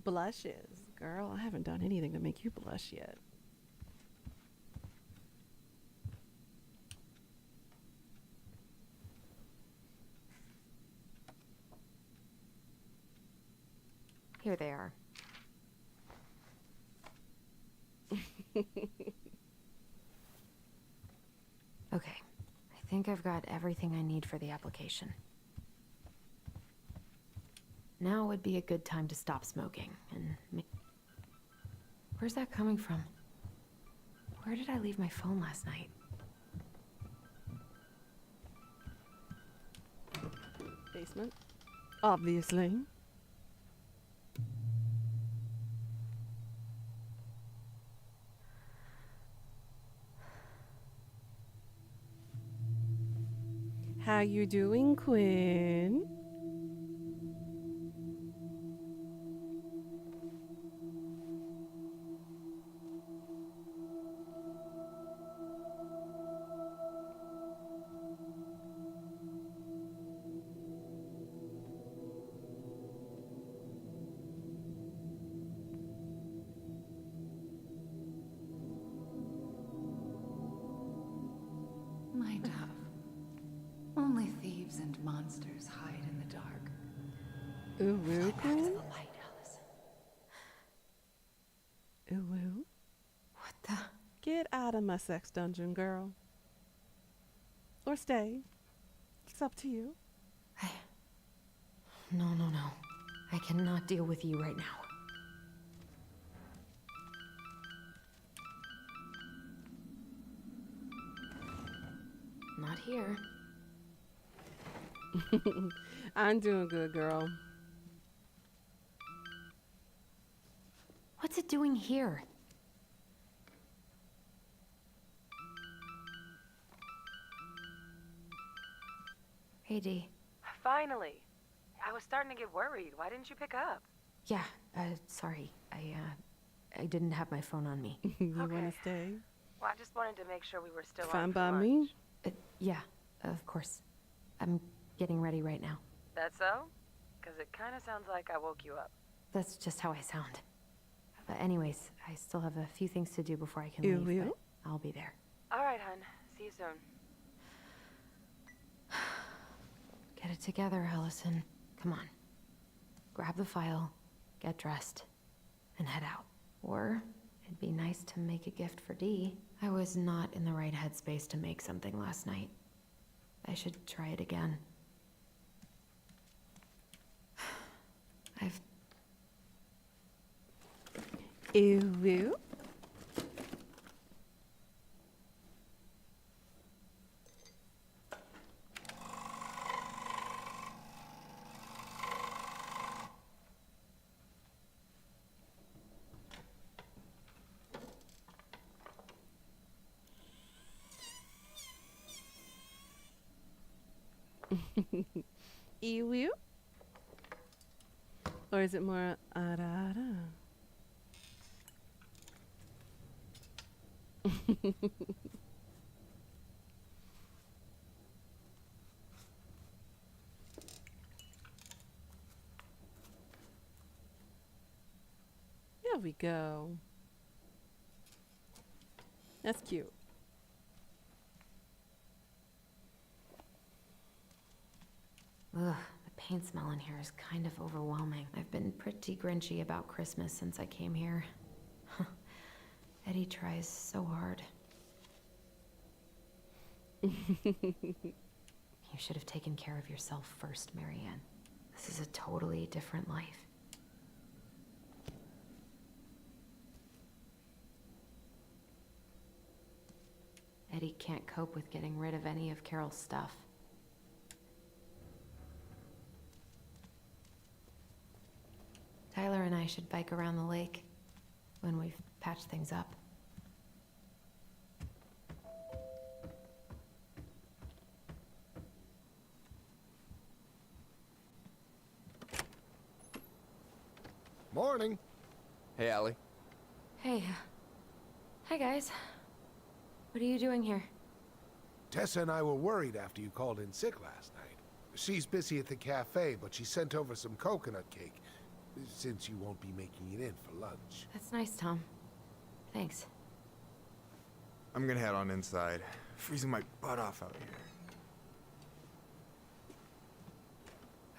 Blushes. Girl, I haven't done anything to make you blush yet. Here they are. Okay, I think I've got everything I need for the application. Now would be a good time to stop smoking and where's that coming from? Where did I leave my phone last night? Basement. Obviously. How you doing, Quinn? My dove. Only thieves and monsters hide in the dark. Ooh, woo, Fly back to Quinn? the light, Alice. Ooh, woo. What the? Get out of my sex dungeon, girl. Or stay. It's up to you. No. I cannot deal with you right now. Not here. I'm doing good, girl. What's it doing here? Hey, Dee. I Finally. I was starting to get worried. Why didn't you pick up? Yeah, sorry. I didn't have my phone on me. You wanna stay? Well, I just wanted to make sure we were still Fine on by for me. lunch. Yeah, of course. I'm getting ready right now. That so? Because it kind of sounds like I woke you up. That's just how I sound. But anyways, I still have a few things to do before I can You leave, will? but I'll be there. All right, hun. See you soon. Get it together, Allison. Come on. Grab the file, get dressed, and head out. Or it'd be nice to make a gift for Dee. I was not in the right headspace to make something last night. I should try it again. Ew. Ew. Or is it more arara? There we go. That's cute. Ugh, the paint smell in here is kind of overwhelming. I've been pretty grinchy about Christmas since I came here. Eddie tries so hard. You should have taken care of yourself first, Marianne. This is a totally different life. Eddie can't cope with getting rid of any of Carol's stuff. Tyler and I should bike around the lake when we've patched things up. Morning. Hey, Allie. Hey. Hi, guys. What are you doing here? Tessa and I were worried after you called in sick last night. She's busy at the cafe, but she sent over some coconut cake, since you won't be making it in for lunch. That's nice, Tom. Thanks. I'm gonna head on inside. Freezing my butt off out here.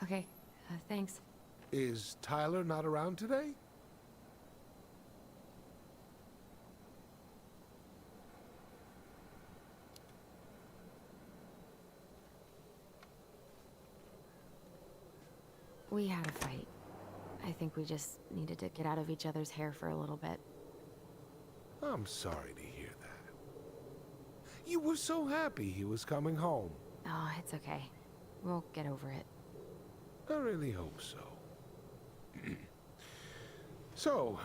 Okay, thanks. Is Tyler not around today? We had a fight. I think we just needed to get out of each other's hair for a little bit. I'm sorry to hear that. You were so happy he was coming home. Oh, it's okay. We'll get over it. I really hope so. So,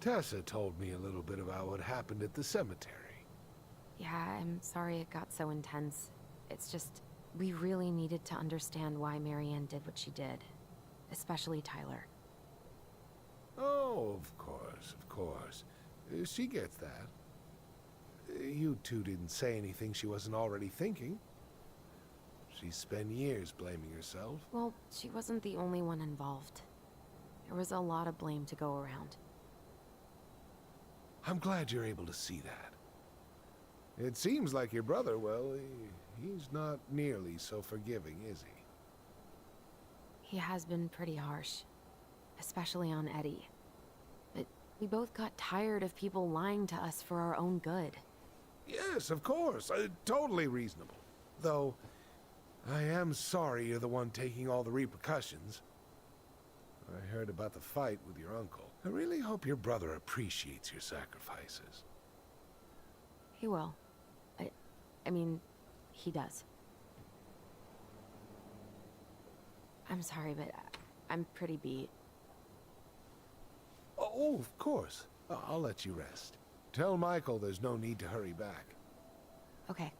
Tessa told me a little bit about what happened at the cemetery. Yeah, I'm sorry it got so intense. It's just, we really needed to understand why Marianne did what she did. Especially Tyler. Oh, of course, of course. She gets that. You two didn't say anything she wasn't already thinking. She spent years blaming herself. Well, she wasn't the only one involved. There was a lot of blame to go around. I'm glad you're able to see that. It seems like your brother, well, he's not nearly so forgiving, is he? He has been pretty harsh. Especially on Eddie. But we both got tired of people lying to us for our own good. Yes, of course. Totally reasonable. Though, I am sorry you're the one taking all the repercussions. I heard about the fight with your uncle. I really hope your brother appreciates your sacrifices. He will. I mean, he does. I'm sorry, but I'm pretty beat. Oh, of course. I'll let you rest. Tell Michael there's no need to hurry back. Okay.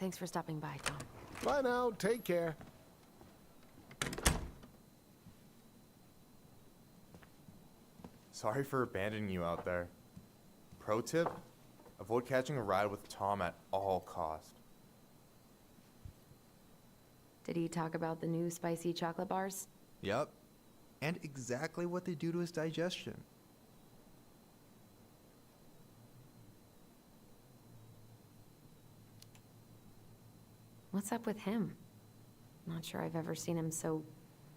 Thanks for stopping by, Tom. Bye now. Take care. Sorry for abandoning you out there. Pro tip, avoid catching a ride with Tom at all cost. Did he talk about the new spicy chocolate bars? Yep. And exactly what they do to his digestion. What's up with him? Not sure I've ever seen him so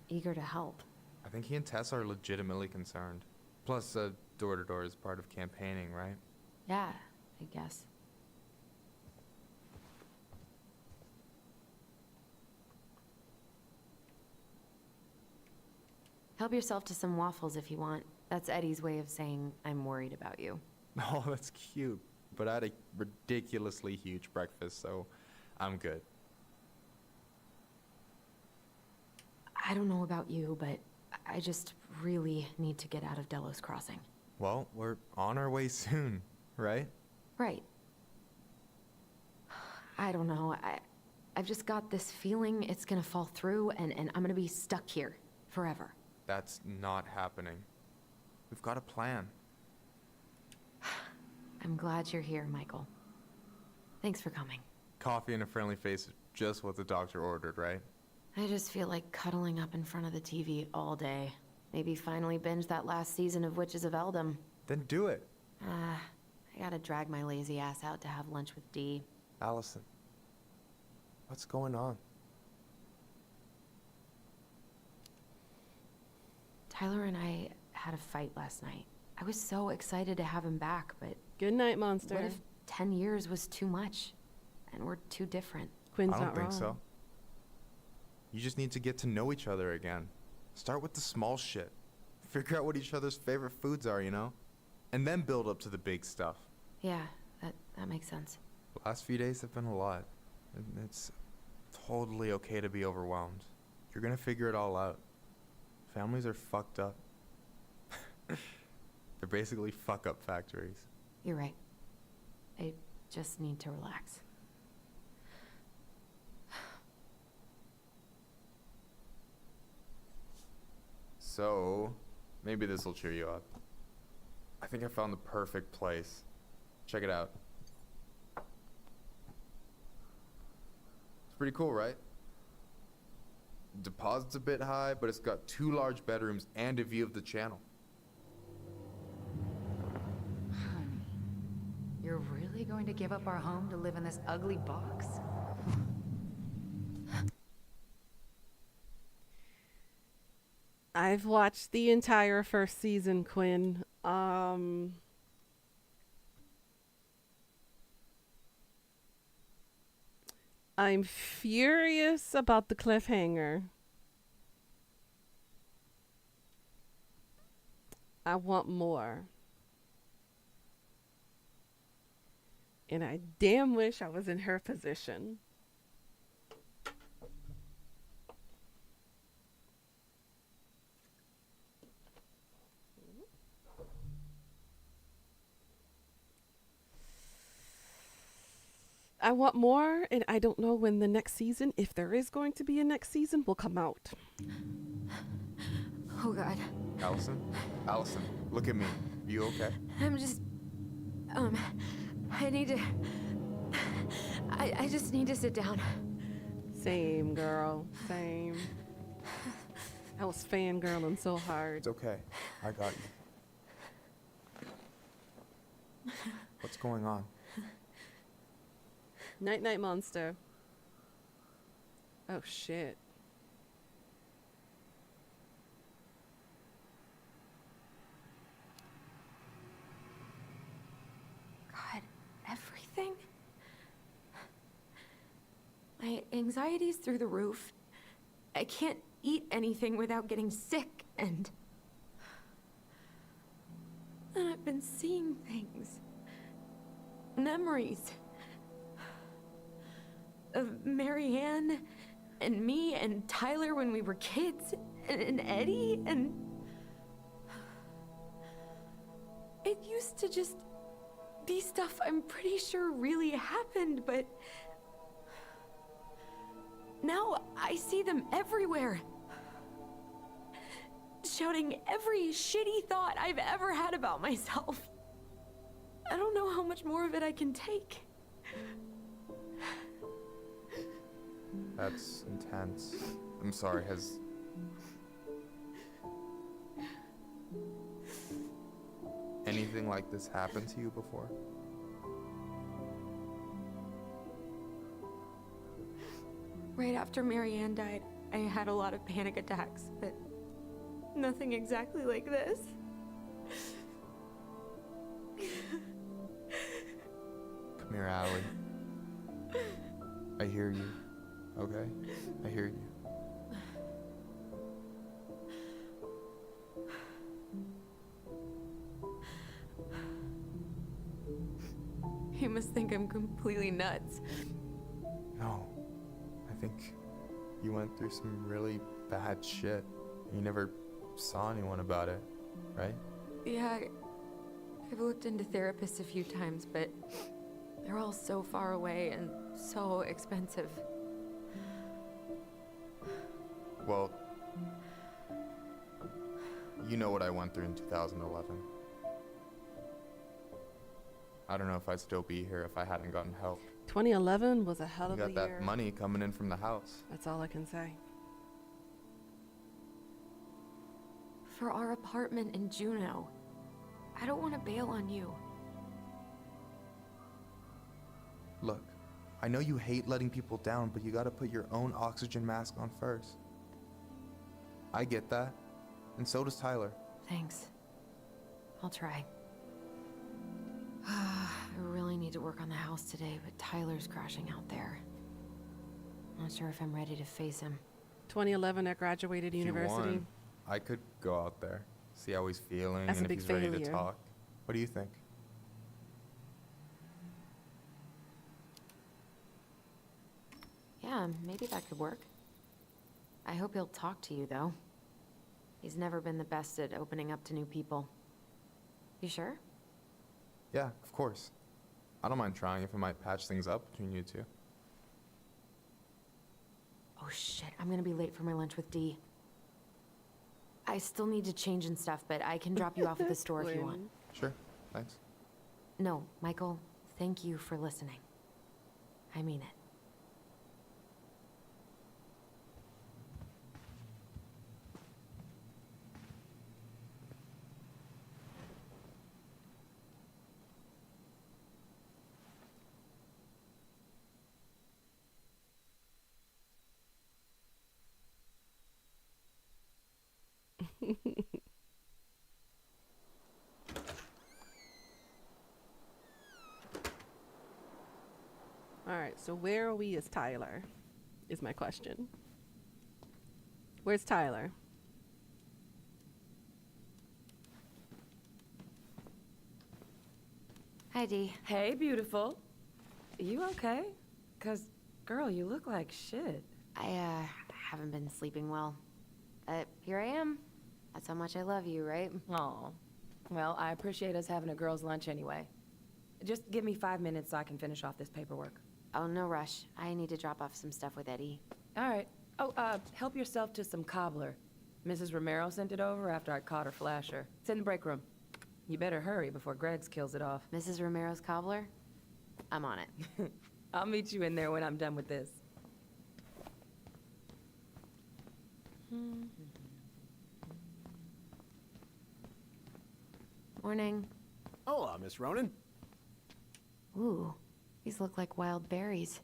eager to help. I think he and Tess are legitimately concerned. Plus, door-to-door is part of campaigning, right? Yeah, I guess. Help yourself to some waffles if you want. That's Eddie's way of saying, I'm worried about you. Oh, that's cute. But I had a ridiculously huge breakfast, so I'm good. I don't know about you, but I just really need to get out of Delos Crossing. Well, we're on our way soon, right? Right. I don't know. I've just got this feeling it's gonna fall through and I'm gonna be stuck here forever. That's not happening. We've got a plan. I'm glad you're here, Michael. Thanks for coming. Coffee and a friendly face is just what the doctor ordered, right? I just feel like cuddling up in front of the TV all day. Maybe finally binge that last season of Witches of Eldom. Then do it. I gotta drag my lazy ass out to have lunch with Dee. Allison, what's going on? Tyler and I had a fight last night. I was so excited to have him back, but... Good night, monster. What if 10 years was too much? And we're too different? Quinn's I don't not think wrong. so. You just need to get to know each other again. Start with the small shit. Figure out what each other's favorite foods are, you know? And then build up to the big stuff. Yeah, that makes sense. The last few days have been a lot. And it's totally okay to be overwhelmed. You're gonna figure it all out. Families are fucked up. They're basically fuck-up factories. You're right. I just need to relax. So, maybe this will cheer you up. I think I found the perfect place. Check it out. It's pretty cool, right? Deposit's a bit high, but it's got 2 large bedrooms and a view of the channel. Honey, you're really going to give up our home to live in this ugly box? I've watched the entire first season, Quinn. I'm furious about the cliffhanger. I want more. And I damn wish I was in her position. I want more, and I don't know when the next season, if there is going to be a next season, will come out. Oh God. Allison? Allison, look at me. You okay? I'm just... I need to... I just need to sit down. Same, girl. Same. I was fangirling so hard. It's okay. I got you. What's going on? Night night, monster. Oh shit. God, everything? My anxiety's through the roof. I can't eat anything without getting sick, and I've been seeing things. Memories. Of Marianne, and me, and Tyler when we were kids, and Eddie, and... It used to just be stuff I'm pretty sure really happened, but... Now I see them everywhere. Shouting every shitty thought I've ever had about myself. I don't know how much more of it I can take. That's intense. I'm sorry, has... anything like this happened to you before? Right after Marianne died, I had a lot of panic attacks, but nothing exactly like this. Come here, Allie. I hear you, okay? I hear you. You must think I'm completely nuts. No. I think you went through some really bad shit. You never saw anyone about it, right? Yeah, I've looked into therapists a few times, but they're all so far away and so expensive. Well, you know what I went through in 2011. I don't know if I'd still be here if I hadn't gotten help. 2011 was a hell of You a got year. that money coming in from the house. That's all I can say. For our apartment in Juneau. I don't want to bail on you. Look, I know you hate letting people down, but you gotta put your own oxygen mask on first. I get that, and so does Tyler. Thanks. I'll try. I really need to work on the house today, but Tyler's crashing out there. Not sure if I'm ready to face him. 2011, I graduated If you university. want, I could go out there, see how he's feeling, That's a and if big he's ready to failure. talk. What do you think? Yeah, maybe that could work. I hope he'll talk to you, though. He's never been the best at opening up to new people. You sure? Yeah, of course. I don't mind trying if it might patch things up between you two. Oh shit, I'm gonna be late for my lunch with Dee. I still need to change and stuff, but I can drop you off at the store if you want. Sure, thanks. No, Michael, thank you for listening. I mean it. All right, so where are we as Tyler? Is my question. Where's Tyler? Hi, Dee. Hey, beautiful. You okay? 'Cause, girl, you look like shit. I haven't been sleeping well. Here I am. That's how much I love you, right? Aw. Well, I appreciate us having a girls' lunch anyway. Just give me 5 minutes so I can finish off this paperwork. Oh, no rush. I need to drop off some stuff with Eddie. All right. Oh, help yourself to some cobbler. Mrs. Romero sent it over after I caught her flasher. It's in the break room. You better hurry before Greggs kills it off. Mrs. Romero's cobbler? I'm on it. I'll meet you in there when I'm done with this. Morning. Hola, Miss Ronan. Ooh, these look like wild berries.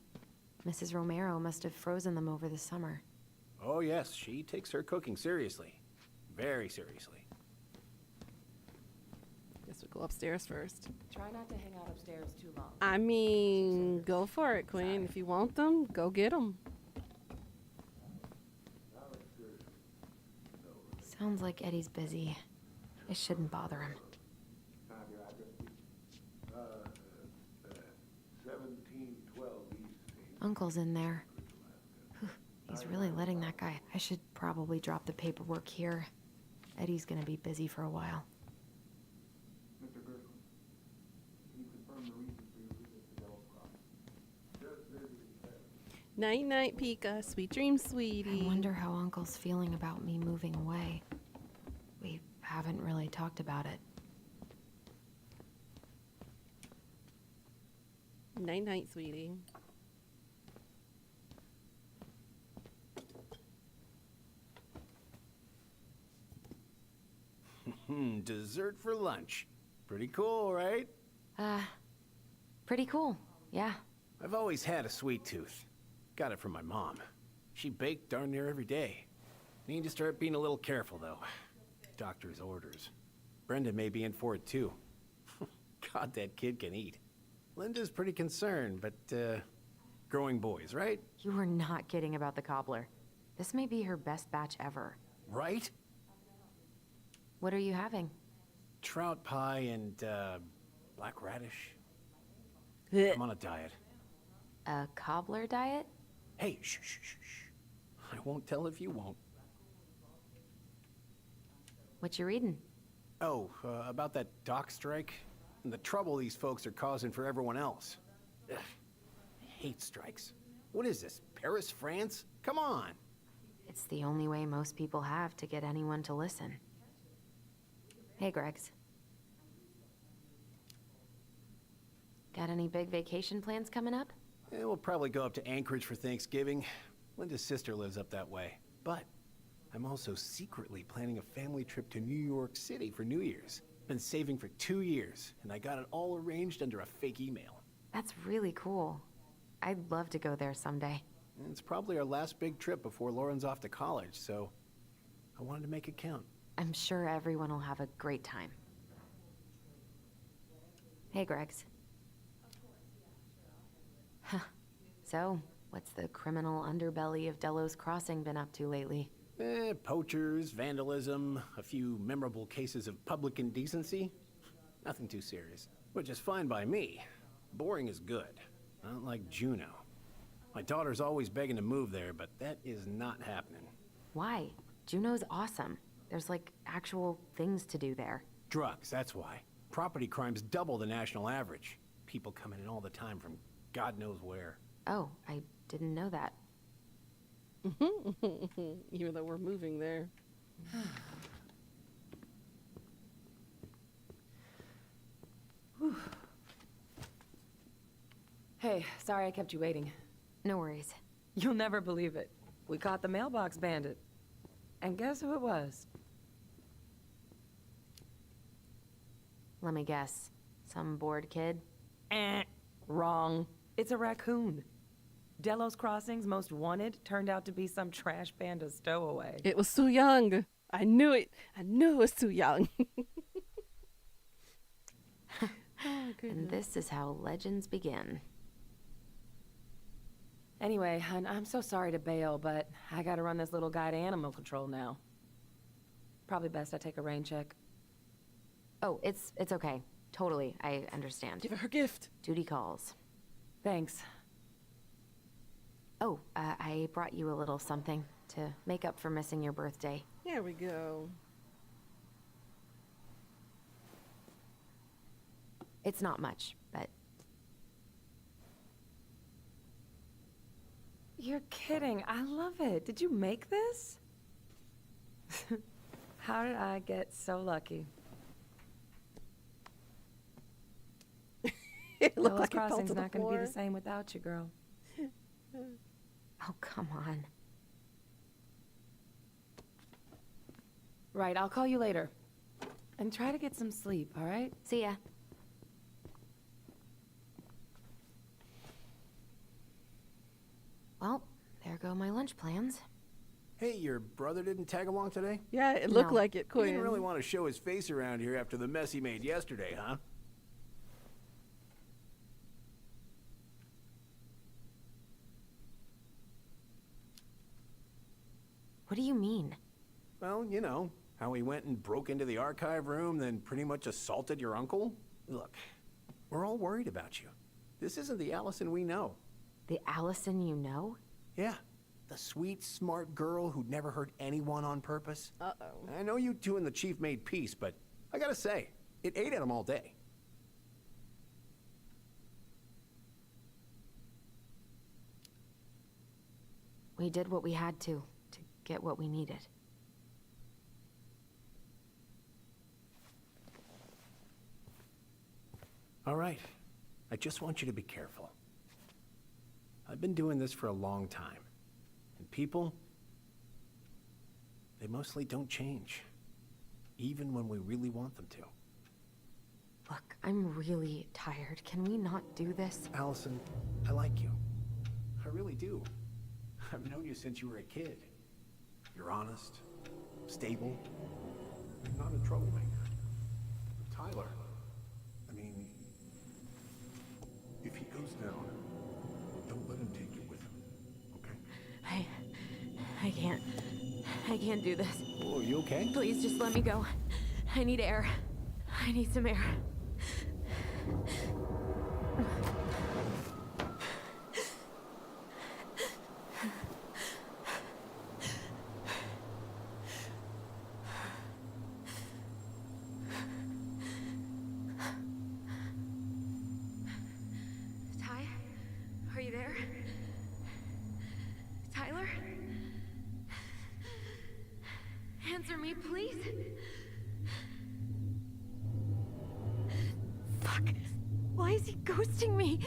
Mrs. Romero must have frozen them over the summer. Oh, yes, she takes her cooking seriously. Very seriously. Guess we'll go upstairs first. Try not to hang out upstairs too long. I mean, go for it, Queen. If you want them, go get them. Sounds like Eddie's busy. I shouldn't bother him. 1712 East. Uncle's in there. Whew, he's really letting that guy. I should probably drop the paperwork here. Eddie's gonna be busy for a while. Mr. Driscoll, can you confirm the reason for your visit to Devil's Cross? Just visiting family. Night night, Pika. Sweet dreams, sweetie. I wonder how Uncle's feeling about me moving away. We haven't really talked about it. Night night, sweetie. Dessert for lunch. Pretty cool, right? Pretty cool, yeah. I've always had a sweet tooth. Got it from my mom. She baked darn near every day. Need to start being a little careful, though. Doctor's orders. Brenda may be in for it, too. God, that kid can eat. Linda's pretty concerned, but, growing boys, right? You were not kidding about the cobbler. This may be her best batch ever. Right? What are you having? Trout pie and, black radish. I'm on a diet. A cobbler diet? Hey, shh, shh, shh, shh. I won't tell if you won't. What you reading? Oh, about that dock strike and the trouble these folks are causing for everyone else. Ugh, I hate strikes. What is this, Paris, France? Come on. It's the only way most people have to get anyone to listen. Hey, Gregs. Got any big vacation plans coming up? Yeah, we'll probably go up to Anchorage for Thanksgiving. Linda's sister lives up that way. But I'm also secretly planning a family trip to New York City for New Year's. Been saving for 2 years, and I got it all arranged under a fake email. That's really cool. I'd love to go there someday. And it's probably our last big trip before Lauren's off to college, so I wanted to make it count. I'm sure everyone will have a great time. Hey, Gregs. Huh. So, what's the criminal underbelly of Delos Crossing been up to lately? Poachers, vandalism, a few memorable cases of public indecency. Nothing too serious. Which is fine by me. Boring is good. Not like Juneau. My daughter's always begging to move there, but that is not happening. Why? Juneau's awesome. There's like actual things to do there. Drugs, that's why. Property crime's double the national average. People coming in all the time from God knows where. Oh, I didn't know that. Even though we're moving there. Hey, sorry I kept you waiting. No worries. You'll never believe it. We caught the mailbox bandit. And guess who it was? Let me guess. Some bored kid? Wrong. It's a raccoon. Delos Crossing's most wanted turned out to be some trash panda stowaway. It was Su Young. I knew it. I knew it was Su Young. And this is how legends begin. Anyway, hun, I'm so sorry to bail, but I gotta run this little guy to animal control now. Probably best I take a rain check. Oh, it's okay. Totally, I understand. Give her her gift. Duty calls. Thanks. Oh, I brought you a little something to make up for missing your birthday. There we go. It's not much, but... You're kidding. I love it. Did you make this? How did I get so lucky? It looked Delos like it fell Crossing's to the not going to be floor. the same without you, girl. Oh, come on. Right, I'll call you later. And try to get some sleep, all right? See ya. Well, there go my lunch plans. Hey, your brother didn't tag along today? Yeah, it looked No. like it, He Quinn. didn't really want to show his face around here after the mess he made yesterday, huh? What do you mean? Well, you know, how he went and broke into the archive room, then pretty much assaulted your uncle. Look, we're all worried about you. This isn't the Allison we know. The Allison you know? Yeah, the sweet, smart girl who'd never hurt anyone on purpose. Uh-oh. I know you two and the chief made peace, but I gotta say, it ate at him all day. We did what we had to get what we needed. All right. I just want you to be careful. I've been doing this for a long time. And people, they mostly don't change. Even when we really want them to. Look, I'm really tired. Can we not do this? Allison, I like you. I really do. I've known you since you were a kid. You're honest, stable, you're not a troublemaker. But Tyler, I mean, If he goes down, don't let him take you with him, okay? I can't do this. Oh, you okay? Please just let me go. I need air. I need some air. Ty? Are you there? Tyler? Answer me, please. Fuck. Why is he ghosting me?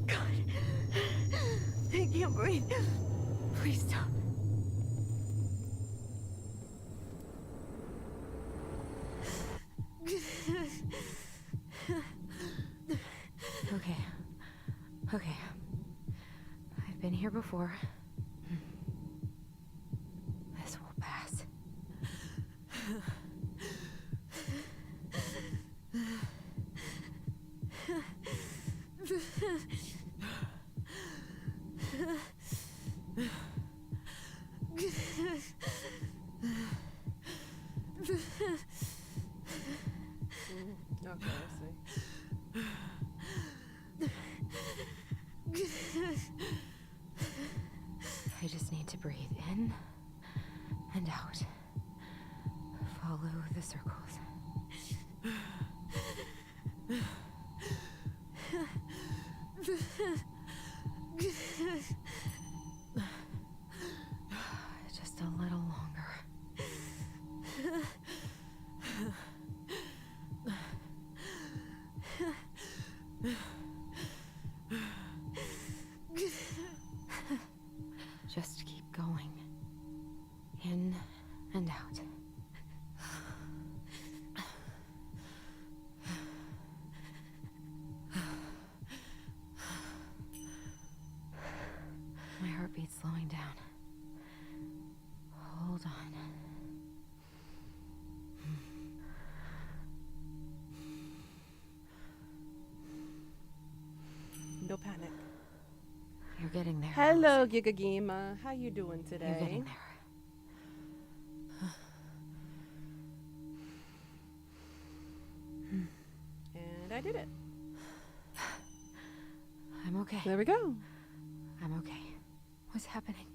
God. I can't breathe. Please stop. Okay. Okay. I've been here before. This will pass. Okay, I see. I just need to breathe in and out. Follow the circles. Just a little longer. Just keep going. In and out. My heartbeat's slowing down. Hold on. No panic. You're getting there. Hello, Gigagima. How you doing today? You're getting there. And I did it. I'm okay. There we go. I'm okay. What's happening?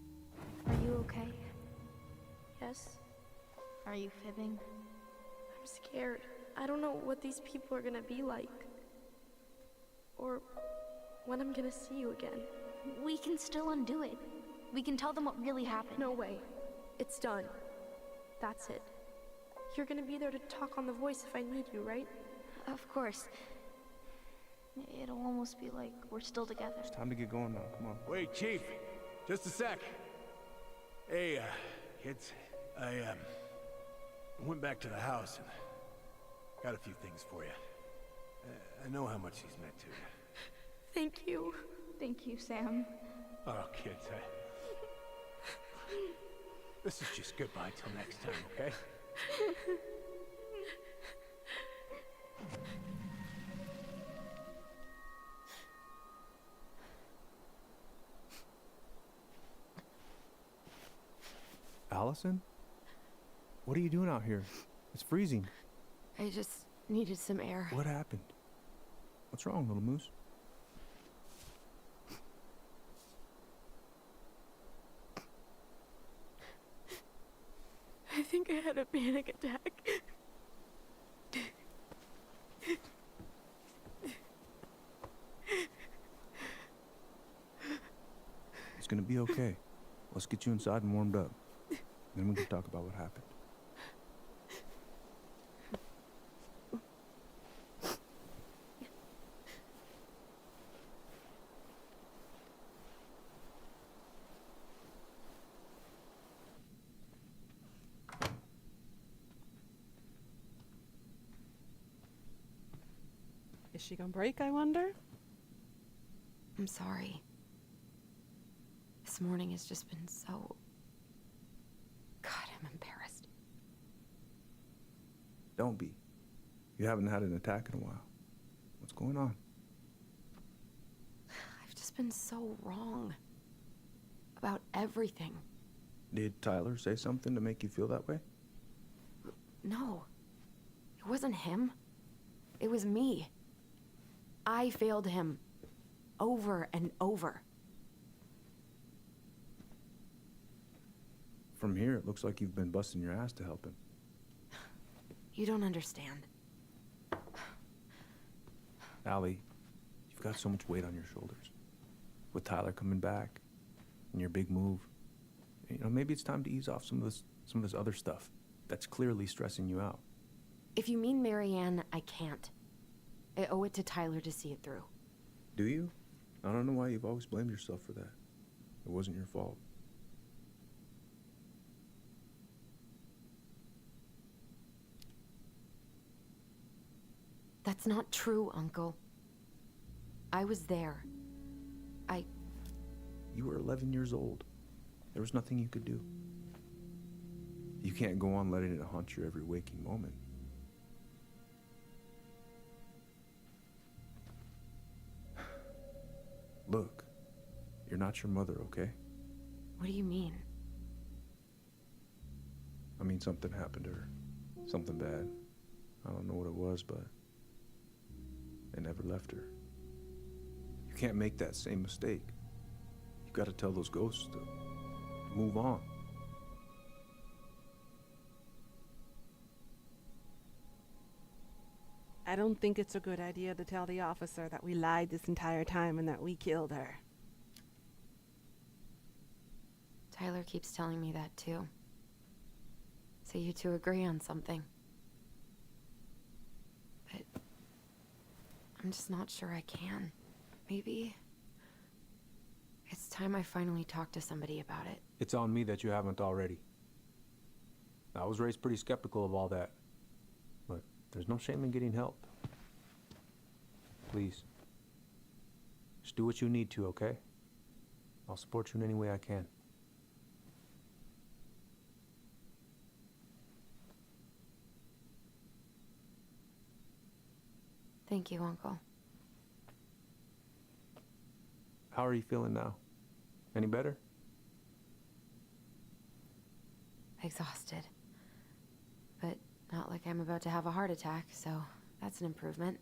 Are you okay? Yes? Are you fibbing? I'm scared. I don't know what these people are gonna be like. Or when I'm gonna see you again. We can still undo it. We can tell them what really happened. No way. It's done. That's it. You're gonna be there to talk on the voice if I need you, right? Of course. It'll almost be like we're still together. It's time to get going now. Come on. Wait, Chief. Just a sec. Hey, kids. I went back to the house and got a few things for you. I know how much he's meant to you. Thank you. Thank you, Sam. Oh, kids, this is just goodbye till next time, okay? Allison? What are you doing out here? It's freezing. I just needed some air. What happened? What's wrong, little moose? I think I had a panic attack. gonna be okay. Let's get you inside and warmed up. Then we can talk about what happened. Is she gonna break, I wonder? I'm sorry. This morning has just been so... God, I'm embarrassed. Don't be. You haven't had an attack in a while. What's going on? I've just been so wrong. About everything. Did Tyler say something to make you feel that way? No. It wasn't him. It was me. I failed him. Over and over. From here, it looks like you've been busting your ass to help him. You don't understand. Allie, you've got so much weight on your shoulders. With Tyler coming back, and your big move, you know, maybe it's time to ease off some of this other stuff that's clearly stressing you out. If you mean Marianne, I can't. I owe it to Tyler to see it through. Do you? I don't know why you've always blamed yourself for that. It wasn't your fault. That's not true, Uncle. I was there. You were 11 years old. There was nothing you could do. You can't go on letting it haunt your every waking moment. Look, you're not your mother, okay? What do you mean? I mean, something happened to her. Something bad. I don't know what it was, but it never left her. You can't make that same mistake. You gotta tell those ghosts to move on. I don't think it's a good idea to tell the officer that we lied this entire time and that we killed her. Tyler keeps telling me that too. So you two agree on something. But I'm just not sure I can. Maybe it's time I finally talk to somebody about it. It's on me that you haven't already. I was raised pretty skeptical of all that. But there's no shame in getting help. Please. Just do what you need to, okay? I'll support you in any way I can. Thank you, Uncle. How are you feeling now? Any better? Exhausted. But not like I'm about to have a heart attack, so that's an improvement.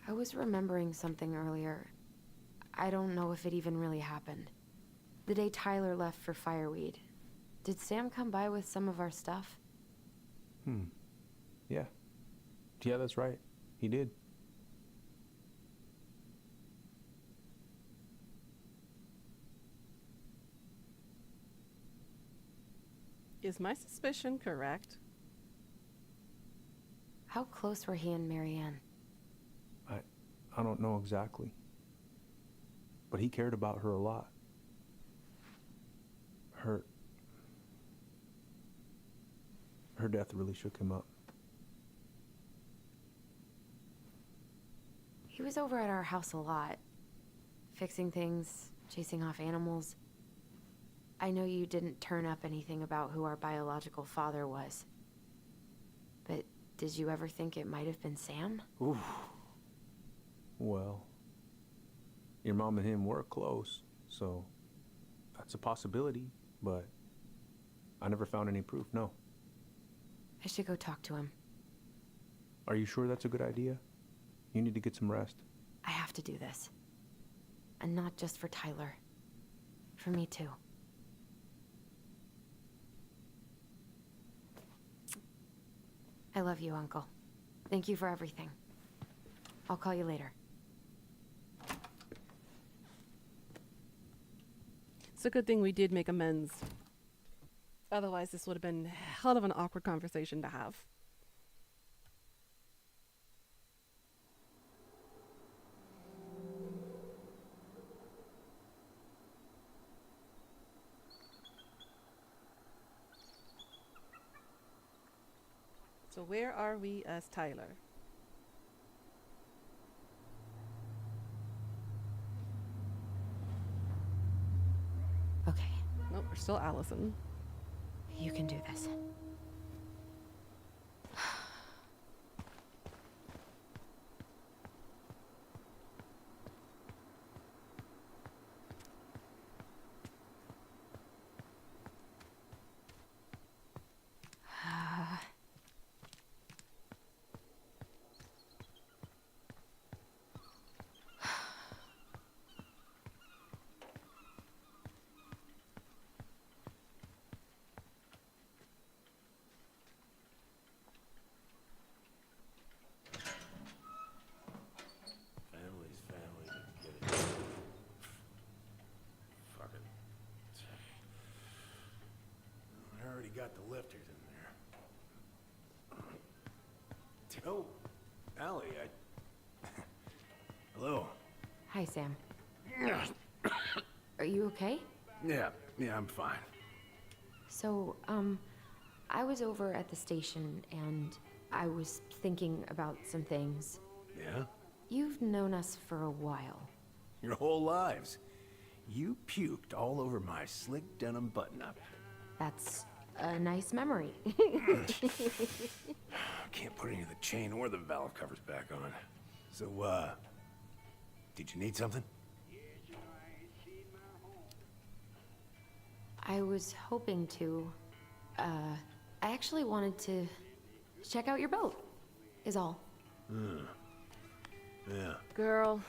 I was remembering something earlier. I don't know if it even really happened. The day Tyler left for Fireweed, did Sam come by with some of our stuff? Yeah. Yeah, that's right. He did. Is my suspicion correct? How close were he and Marianne? I don't know exactly. But he cared about her a lot. Her death really shook him up. He was over at our house a lot. Fixing things, chasing off animals. I know you didn't turn up anything about who our biological father was. But did you ever think it might have been Sam? Ooh. Well, your mom and him were close, so that's a possibility, but I never found any proof, no. I should go talk to him. Are you sure that's a good idea? You need to get some rest. I have to do this. And not just for Tyler. For me too. I love you, Uncle. Thank you for everything. I'll call you later. It's a good thing we did make amends. Otherwise, this would have been a hell of an awkward conversation to have. So where are we as Tyler? Okay. Nope, we're still Allison. You can do this. Family's family. Get it. Fuck it. I already got the lifters in there. Oh, Allie, Hello. Hi, Sam. Are you okay? Yeah, I'm fine. So, I was over at the station and I was thinking about some things. Yeah? You've known us for a while. Your whole lives. You puked all over my slick denim button-up. That's a nice memory. Can't put any of the chain or the valve covers back on. So, did you need something? I was hoping to, I actually wanted to check out your boat, is all. Yeah. Girl.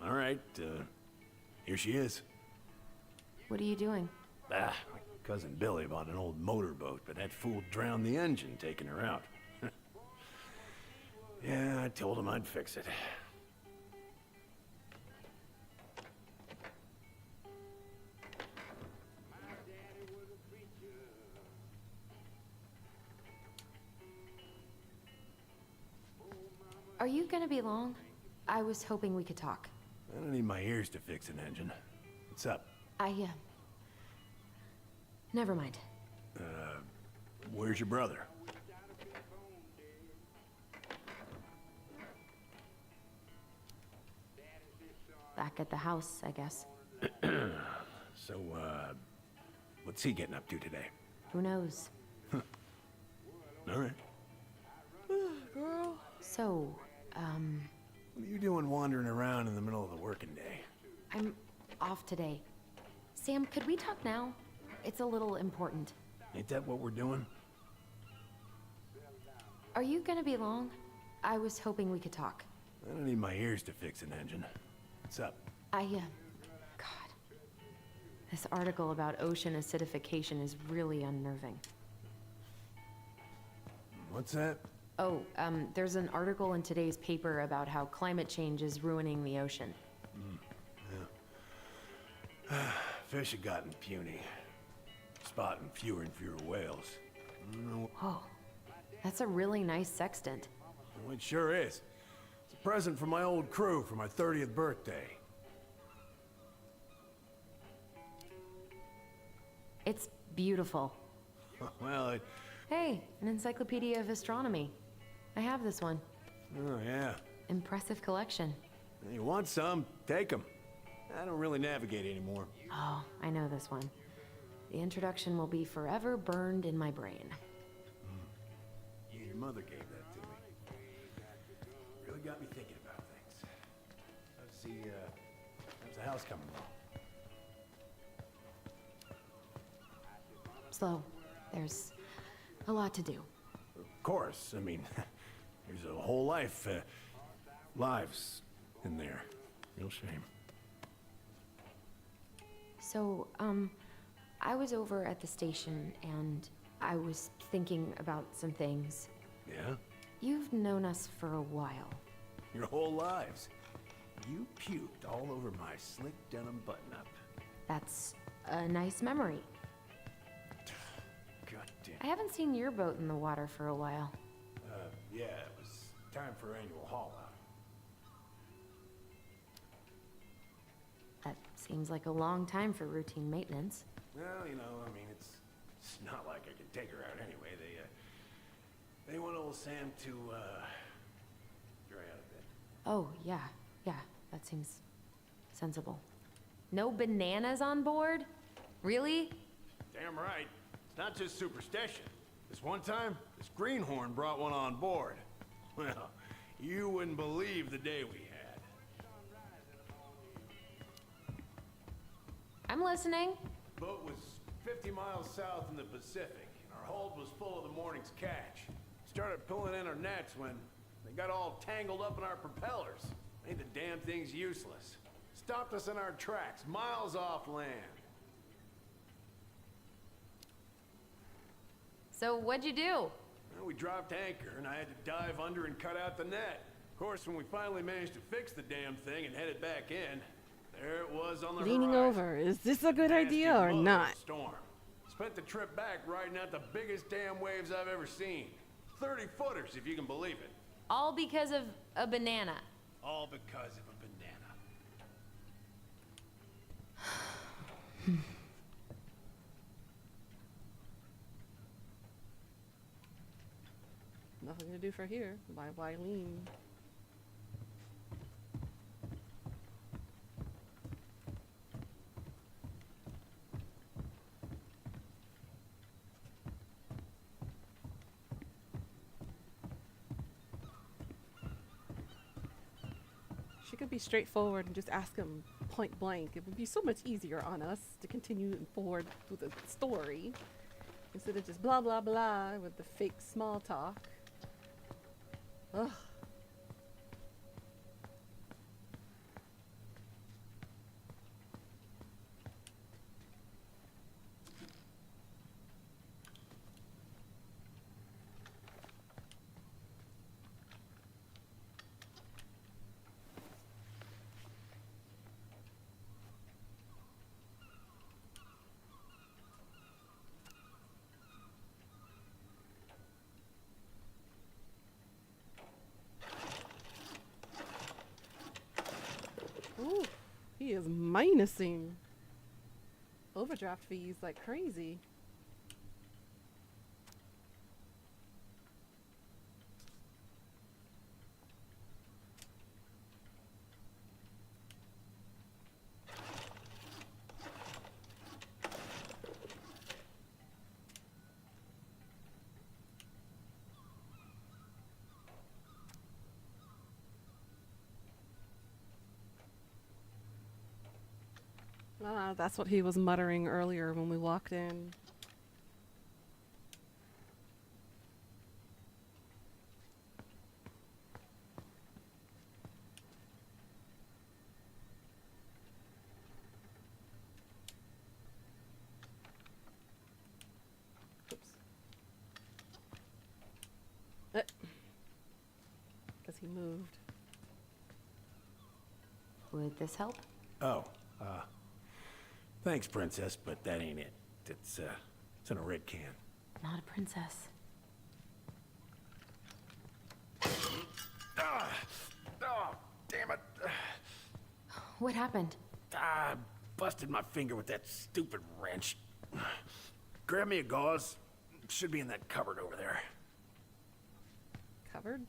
All right, here she is. What are you doing? My cousin Billy bought an old motorboat, but that fool drowned the engine taking her out. Yeah, I told him I'd fix it. Are you gonna be long? I was hoping we could talk. I don't need my ears to fix an engine. What's up? Never mind. Where's your brother? Back at the house, I guess. So, what's he getting up to today? Who knows? All right. Girl. So, What are you doing wandering around in the middle of the working day? I'm off today. Sam, could we talk now? It's a little important. Ain't that what we're doing? Are you gonna be long? I was hoping we could talk. I don't need my ears to fix an engine. What's up? God. This article about ocean acidification is really unnerving. What's that? Oh, there's an article in today's paper about how climate change is ruining the ocean. Yeah. Fish have gotten puny. Spotting fewer and fewer whales. Whoa. That's a really nice sextant. Well, it sure is. It's a present from my old crew for my 30th birthday. It's beautiful. Well, Hey, an encyclopedia of astronomy. I have this one. Oh, yeah. Impressive collection. You want some? Take them. I don't really navigate anymore. Oh, I know this one. The introduction will be forever burned in my brain. Your mother gave that to me. Really got me thinking about things. How's the house coming along? Slow. There's a lot to do. Of course. I mean, there's a whole lives in there. Real shame. So, I was over at the station and I was thinking about some things. Yeah? You've known us for a while. Your whole lives. You puked all over my slick denim button-up. That's a nice memory. God damn. I haven't seen your boat in the water for a while. Yeah, it was time for annual haul-out. That seems like a long time for routine maintenance. Well, you know, I mean, it's not like I can take her out anyway. They want old Sam to, dry out a bit. Oh, yeah, that seems sensible. No bananas on board? Really? Damn right. It's not just superstition. This one time, this greenhorn brought one on board. Well, you wouldn't believe the day we had. I'm listening. Boat was 50 miles south in the Pacific, and our hold was full of the morning's catch. Started pulling in our nets when they got all tangled up in our propellers. Made the damn things useless. Stopped us in our tracks, miles off land. So what'd you do? Well, we dropped anchor, and I had to dive under and cut out the net. Of course, when we finally managed to fix the damn thing and headed back in, there it was on the Leaning horizon. over. Is this a good idea or Nasty not? storm. Spent the trip back riding out the biggest damn waves I've ever seen. 30-footers, if you can believe it. All because of a banana. All because of a banana. Nothing to do for here. Why lean? She could be straightforward and just ask him point blank. It would be so much easier on us to continue forward with the story instead of just blah blah blah with the fake small talk. Ugh. Ooh, he is minusing overdraft fees like crazy. That's what he was muttering earlier when we walked in. Oops. Because he moved. Would this help? Oh, thanks, Princess, but that ain't it. It's in a red can. Not a princess. Oh, damn it. What happened? I busted my finger with that stupid wrench. Grab me a gauze. Should be in that cupboard over there. Covered?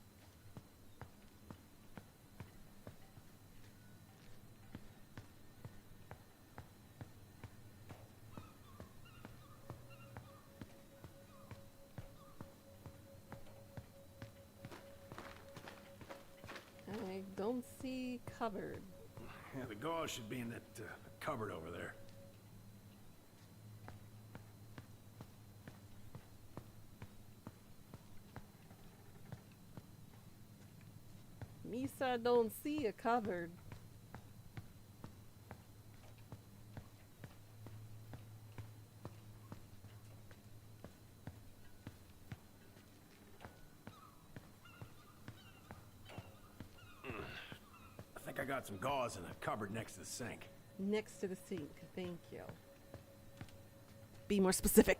I don't see covered. Yeah, the gauze should be in that cupboard over there. Misa don't see a cupboard. I got some gauze in a cupboard next to the sink. Next to the sink. Thank you. Be more specific.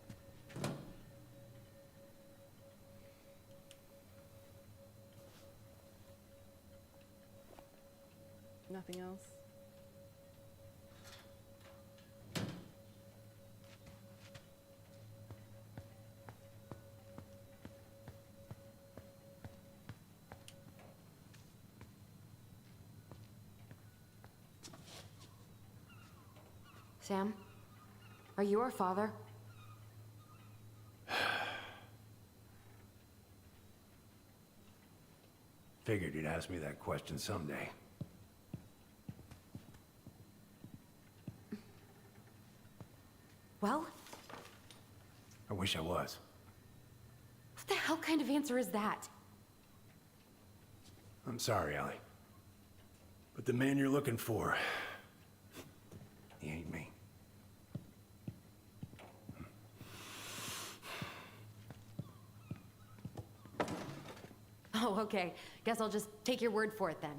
Nothing else? Sam? Are you our father? Figured you'd ask me that question someday. Well? I wish I was. What the hell kind of answer is that? I'm sorry, Ellie. But the man you're looking for, he ain't me. Oh, okay. Guess I'll just take your word for it then.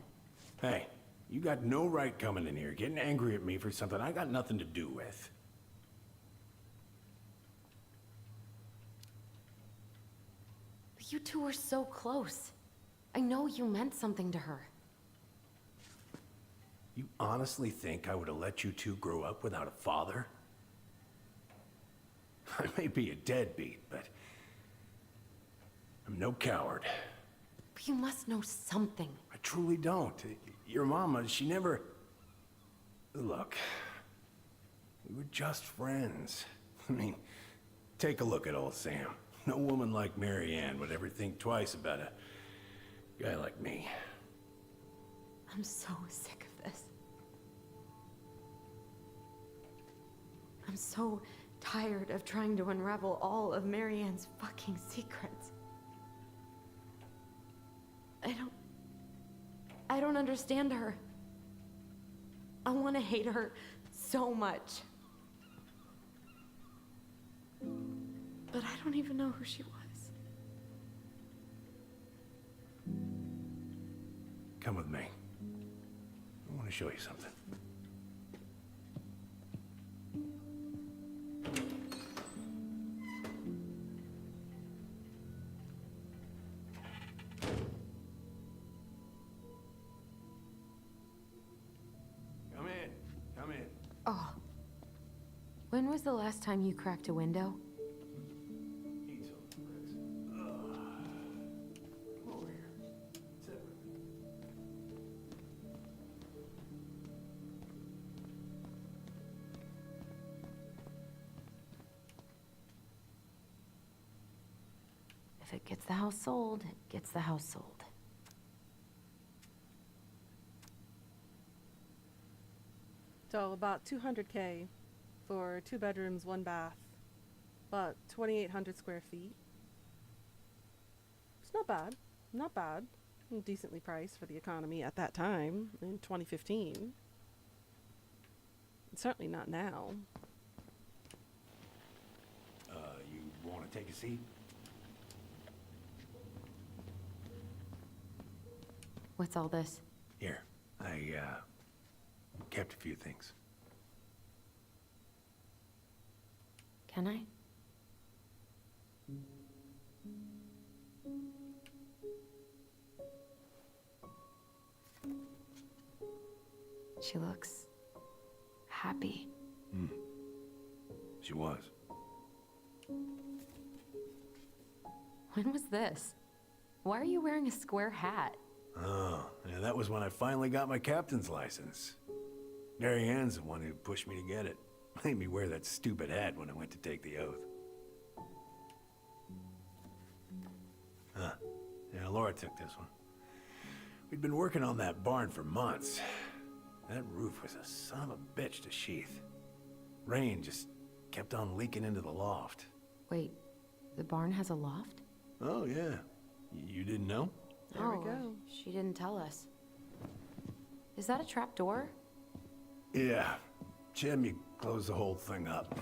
Hey, you got no right coming in here getting angry at me for something I got nothing to do with. But you two were so close. I know you meant something to her. You honestly think I would have let you two grow up without a father? I may be a deadbeat, but I'm no coward. But you must know something. I truly don't. Your mama, she never... Look, we were just friends. I mean, take a look at old Sam. No woman like Mary Ann would ever think twice about a guy like me. I'm so sick of this. I'm so tired of trying to unravel all of Mary Ann's fucking secrets. I don't understand her. I want to hate her so much. But I don't even know who she was. Come with me. I want to show you something. Come in. Oh. When was the last time you cracked a window? Eat something, Rex. Come over here. Sit with me. If it gets the house sold, it gets the house sold. So about 200K for 2 bedrooms, 1 bath, but 2,800 square feet. It's not bad. Not bad. Decently priced for the economy at that time in 2015. Certainly not now. You want to take a seat? What's all this? Here, I kept a few things. Can I? She looks happy. She was. When was this? Why are you wearing a square hat? Oh, yeah, that was when I finally got my captain's license. Mary Ann's the one who pushed me to get it. Made me wear that stupid hat when I went to take the oath. Huh. Yeah, Laura took this one. We'd been working on that barn for months. That roof was a son of a bitch to sheath. Rain just kept on leaking into the loft. Wait, the barn has a loft? Oh, yeah. You didn't know? There we go. She didn't tell us. Is that a trap door? Yeah. She had me close the whole thing up.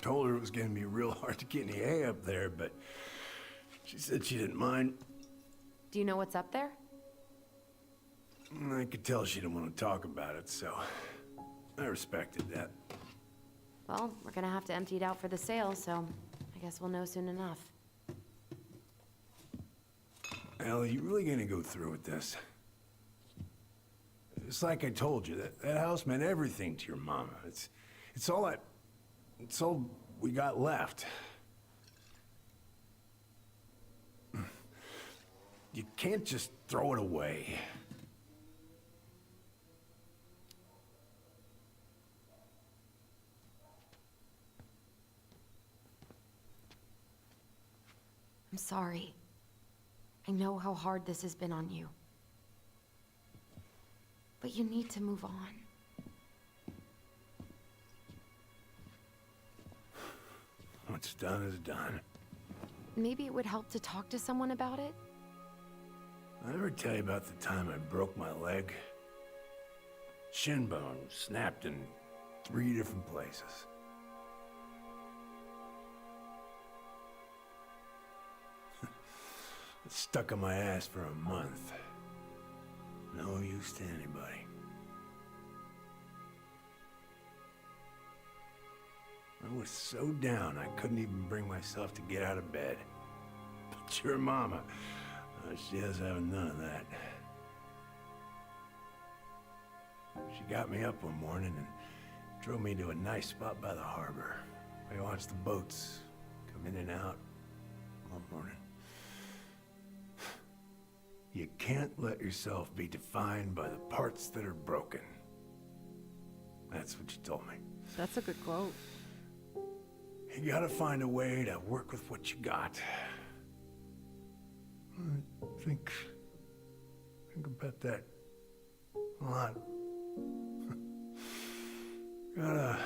Told her it was gonna be real hard to get any hay up there, but she said she didn't mind. Do you know what's up there? I could tell she didn't want to talk about it, so I respected that. Well, we're gonna have to empty it out for the sale, so I guess we'll know soon enough. Ellie, you really gonna go through with this? It's like I told you, that house meant everything to your mama. It's all we got left. You can't just throw it away. I'm sorry. I know how hard this has been on you. But you need to move on. What's done is done. Maybe it would help to talk to someone about it? I ever tell you about the time I broke my leg? Shin bone snapped in 3 different places. It stuck in my ass for a month. No use to anybody. I was so down I couldn't even bring myself to get out of bed. But your mama, she has having none of that. She got me up one morning and drove me to a nice spot by the harbor. I watched the boats come in and out all morning. You can't let yourself be defined by the parts that are broken. That's what you told me. That's a good quote. You gotta find a way to work with what you got. Think about that a lot. Gotta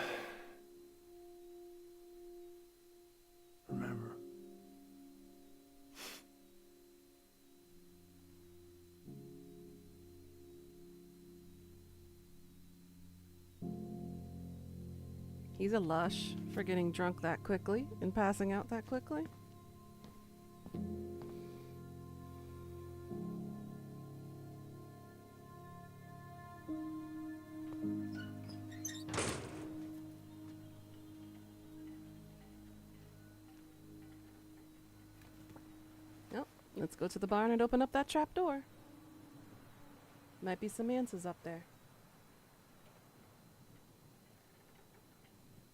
remember. He's a lush for getting drunk that quickly and passing out that quickly. Nope. Let's go to the barn and open up that trap door. Might be some answers up there.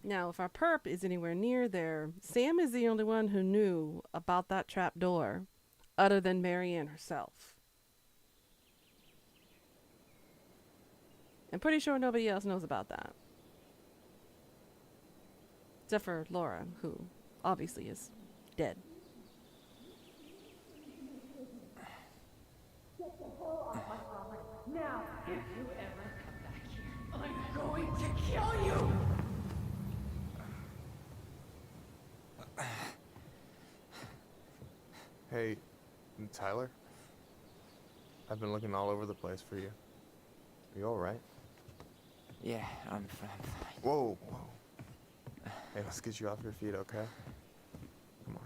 Now, if our perp is anywhere near there, Sam is the only one who knew about that trap door, other than Marianne herself. I'm pretty sure nobody else knows about that. Except for Laura, who obviously is dead. Get the hell off my property. Now, if you ever come back here, I'm going to kill you! Hey, Tyler? I've been looking all over the place for you. Are you alright? Yeah, I'm fine. Whoa, whoa. Hey, let's get you off your feet, okay? Come on.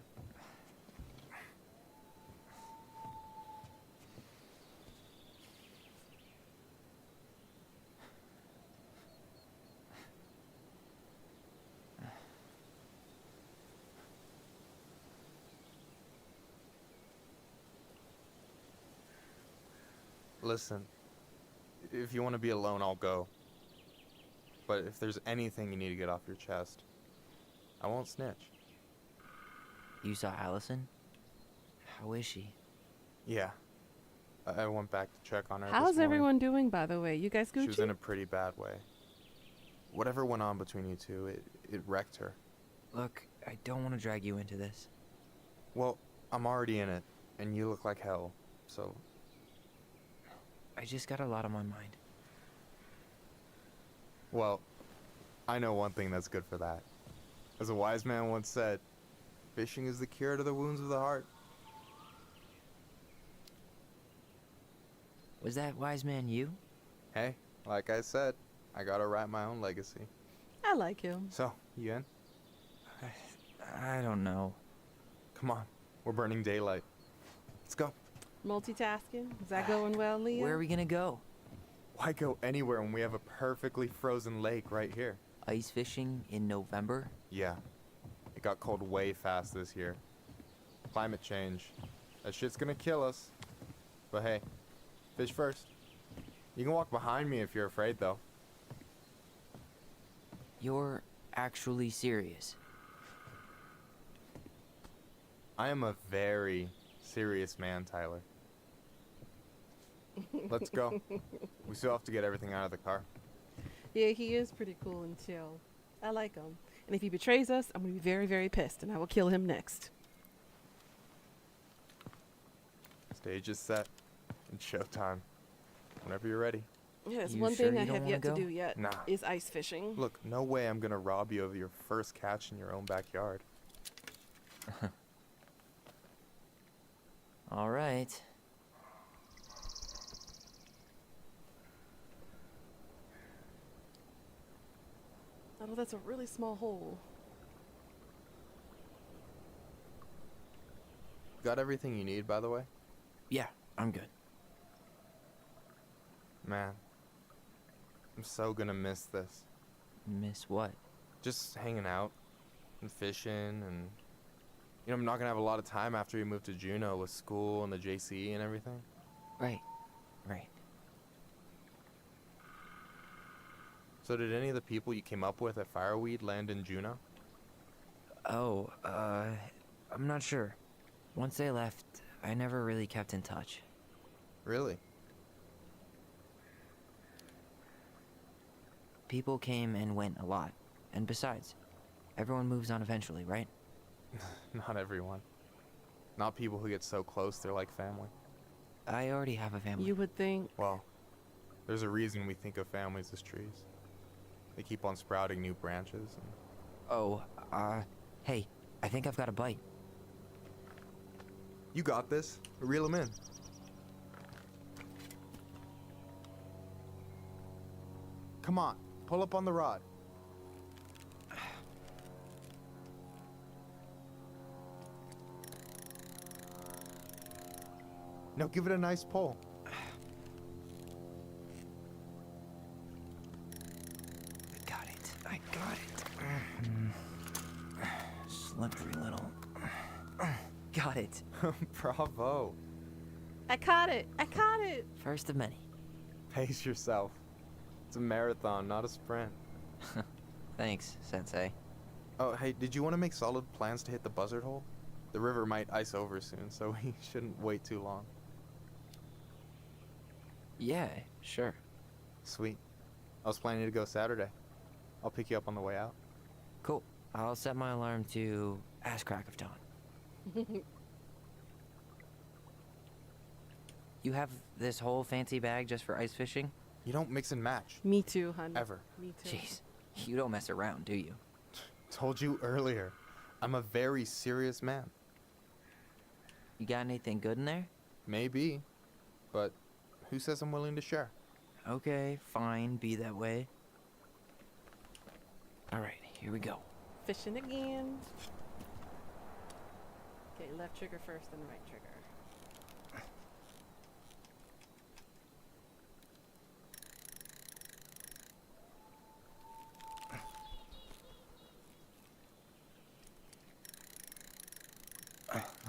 Listen, if you want to be alone, I'll go. But if there's anything you need to get off your chest, I won't snitch. You saw Allison? How is she? Yeah. I went back to check on her. How's this morning. everyone doing, by the way? You guys Gucci? She was in a pretty bad way. Whatever went on between you two, it wrecked her. Look, I don't want to drag you into this. Well, I'm already in it, and you look like hell, so... I just got a lot on my mind. Well, I know one thing that's good for that. As a wise man once said, fishing is the cure to the wounds of the heart. Was that wise man you? Hey, like I said, I gotta write my own legacy. I like him. So, you in? I don't know. Come on, we're burning daylight. Let's go. Multitasking? Is that going well, Leah? Where are we gonna go? Why go anywhere when we have a perfectly frozen lake right here? Ice fishing in November? Yeah. It got cold way fast this year. Climate change. That shit's gonna kill us. But hey, fish first. You can walk behind me if you're afraid, though. You're actually serious? I am a very serious man, Tyler. Let's go. We still have to get everything out of the car. Yeah, he is pretty cool and chill. I like him. And if he betrays us, I'm going to be very, very pissed, and I will kill him next. Stage is set. It's showtime. Whenever you're ready. Yeah, it's one thing I have yet to do yet Nah. is ice fishing. Look, no way I'm gonna rob you of your first catch in your own backyard. All right. Oh, that's a really small hole. Got everything you need, by the way? Yeah, I'm good. Man, I'm so gonna miss this. Miss what? Just hanging out and fishing and... You know, I'm not gonna have a lot of time after we move to Juneau with school and the JCE and everything. Right, right. So did any of the people you came up with at Fireweed land in Juneau? Oh, I'm not sure. Once they left, I never really kept in touch. Really? People came and went a lot. And besides, everyone moves on eventually, right? Not everyone. Not people who get so close they're like family. I already have a family. You would think. Well, there's a reason we think of families as trees. They keep on sprouting new branches and... Oh, hey, I think I've got a bite. You got this. Reel them in. Come on, pull up on the rod. Now give it a nice pull. I got it. Slippery little. Got it. Bravo. I caught it. I caught it. First of many. Pace yourself. It's a marathon, not a sprint. Thanks, Sensei. Oh, hey, did you want to make solid plans to hit the buzzard hole? The river might ice over soon, so we shouldn't wait too long. Yeah, sure. Sweet. I was planning to go Saturday. I'll pick you up on the way out. Cool. I'll set my alarm to ass crack of dawn. You have this whole fancy bag just for ice fishing? You don't mix and match. Me too, honey. Ever. Me too. Jeez, you don't mess around, do you? Told you earlier. I'm a very serious man. You got anything good in there? Maybe. But who says I'm willing to share? Okay, fine, be that way. Alright, here we go. Fishing again. Okay, left trigger first, then right trigger.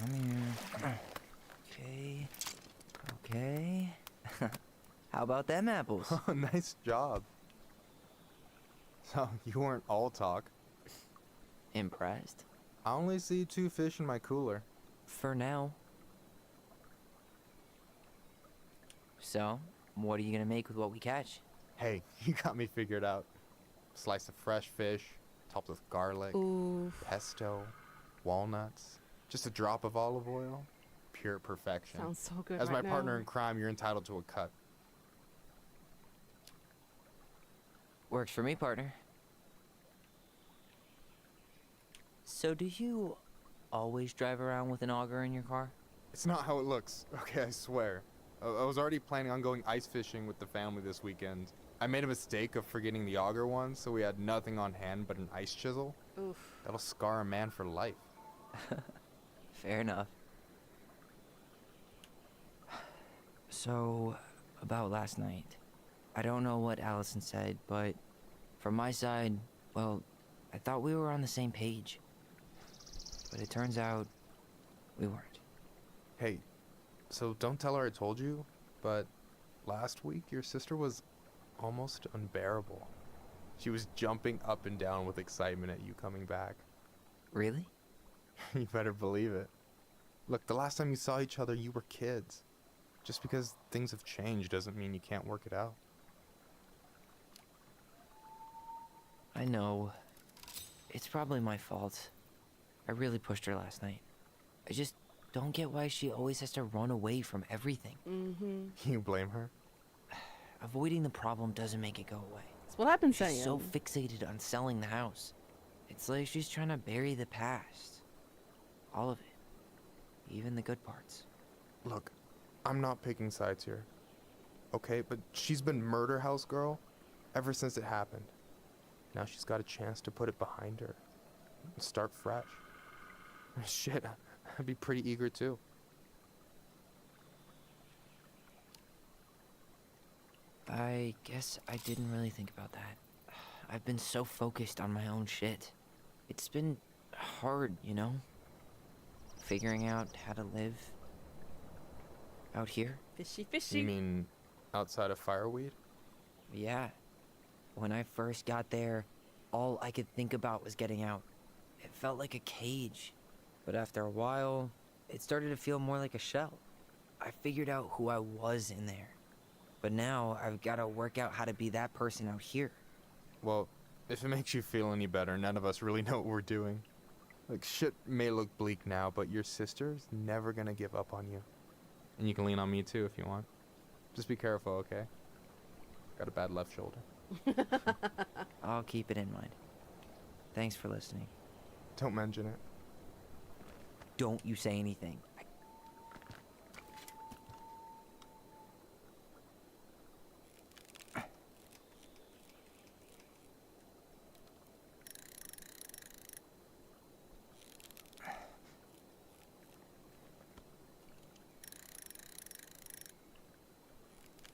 I'm here. Okay. How about them apples? Oh, nice job. So, you weren't all talk. Impressed? I only see 2 fish in my cooler. For now. So, what are you gonna make with what we catch? Hey, you got me figured out. Slice of fresh fish, topped with garlic, pesto, walnuts, just a drop of olive oil. Pure perfection. Sounds so good. As right my partner now. in crime, you're entitled to a cut. Works for me, partner. So do you always drive around with an auger in your car? It's not how it looks. Okay, I swear. I was already planning on going ice fishing with the family this weekend. I made a mistake of forgetting the auger one, so we had nothing on hand but an ice chisel. Oof. That'll scar a man for life. Fair enough. So, about last night. I don't know what Allison said, but from my side, well, I thought we were on the same page. But it turns out we weren't. Hey, so don't tell her I told you, but last week your sister was almost unbearable. She was jumping up and down with excitement at you coming back. Really? You better believe it. Look, the last time you saw each other, you were kids. Just because things have changed doesn't mean you can't work it out. I know. It's probably my fault. I really pushed her last night. I just don't get why she always has to run away from everything. Mm-hmm. You blame her? Avoiding the problem doesn't make it go away. That's what I've been She's saying. so fixated on selling the house. It's like she's trying to bury the past. All of it. Even the good parts. Look, I'm not picking sides here. Okay, but she's been Murder House Girl ever since it happened. Now she's got a chance to put it behind her. And start fresh. Shit, I'd be pretty eager too. I guess I didn't really think about that. I've been so focused on my own shit. It's been hard, you know? Figuring out how to live out here. Fishy, fishy. You mean outside of Fireweed? Yeah. When I first got there, all I could think about was getting out. It felt like a cage. But after a while, it started to feel more like a shell. I figured out who I was in there. But now I've got to work out how to be that person out here. Well, if it makes you feel any better, none of us really know what we're doing. Like, shit may look bleak now, but your sister's never gonna give up on you. And you can lean on me too if you want. Just be careful, okay? Got a bad left shoulder. I'll keep it in mind. Thanks for listening. Don't mention it. Don't you say anything.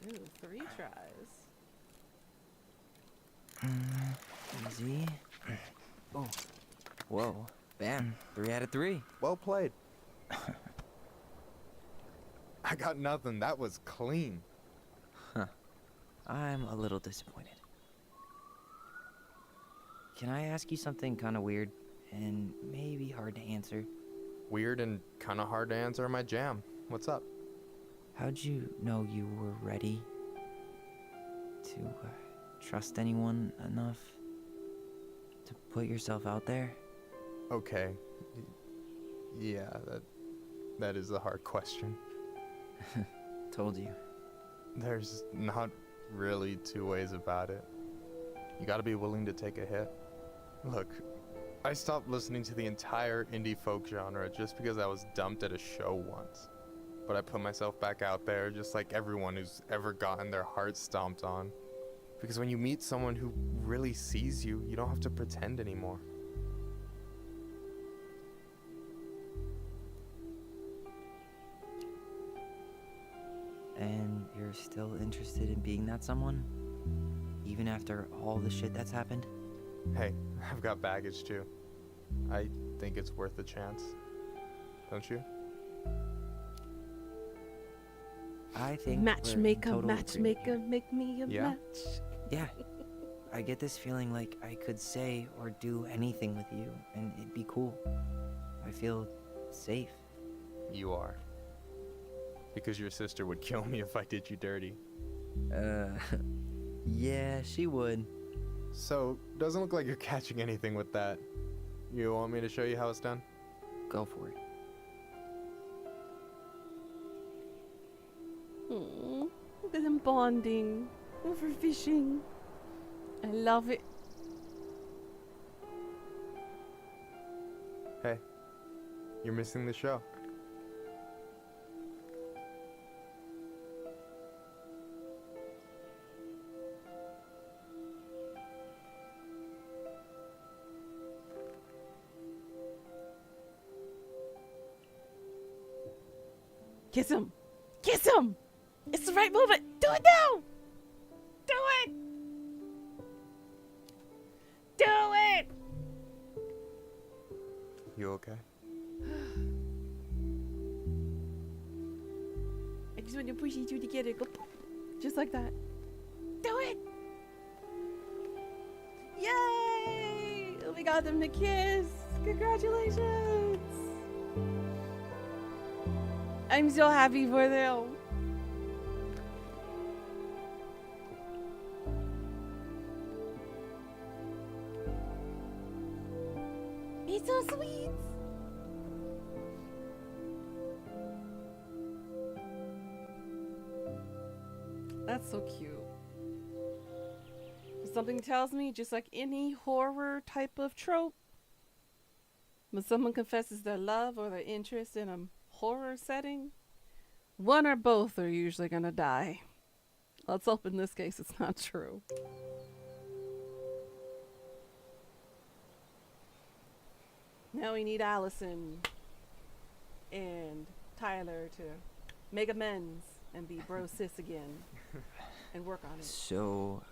Ooh, 3 tries. Easy. Oh. Whoa. Bam. 3 out of 3. Well played. I got nothing. That was clean. Huh. I'm a little disappointed. Can I ask you something kind of weird and maybe hard to answer? Weird and kind of hard to answer are my jam. What's up? How'd you know you were ready to trust anyone enough to put yourself out there? Okay. Yeah, that is a hard question. Told you. There's not really 2 ways about it. You gotta be willing to take a hit. Look, I stopped listening to the entire indie folk genre just because I was dumped at a show once. But I put myself back out there just like everyone who's ever gotten their heart stomped on. Because when you meet someone who really sees you, you don't have to pretend anymore. And you're still interested in being that someone? Even after all the shit that's happened? Hey, I've got baggage too. I think it's worth a chance. Don't you? I think Matchmaker, matchmaker, make me a Yeah? match. Yeah. I get this feeling like I could say or do anything with you, and it'd be cool. I feel safe. You are. Because your sister would kill me if I did you dirty. Yeah, she would. So, doesn't look like you're catching anything with that. You want me to show you how it's done? Go for it. Look at them bonding over fishing. I love it. Hey, you're missing the show. Kiss him. Kiss him. It's the right movement. Do it now. Do You okay? I just want to push you two together. Go, just like that. Do it! Yay! We got them to kiss. Congratulations! I'm so happy for them. It's so sweet. That's so cute. Something tells me, just like any horror type of trope, when someone confesses their love or their interest in a horror setting, one or both are usually gonna die. Let's hope in this case it's not true. Now we need Allison and Tyler to make amends and be bro sis again and work on it. So,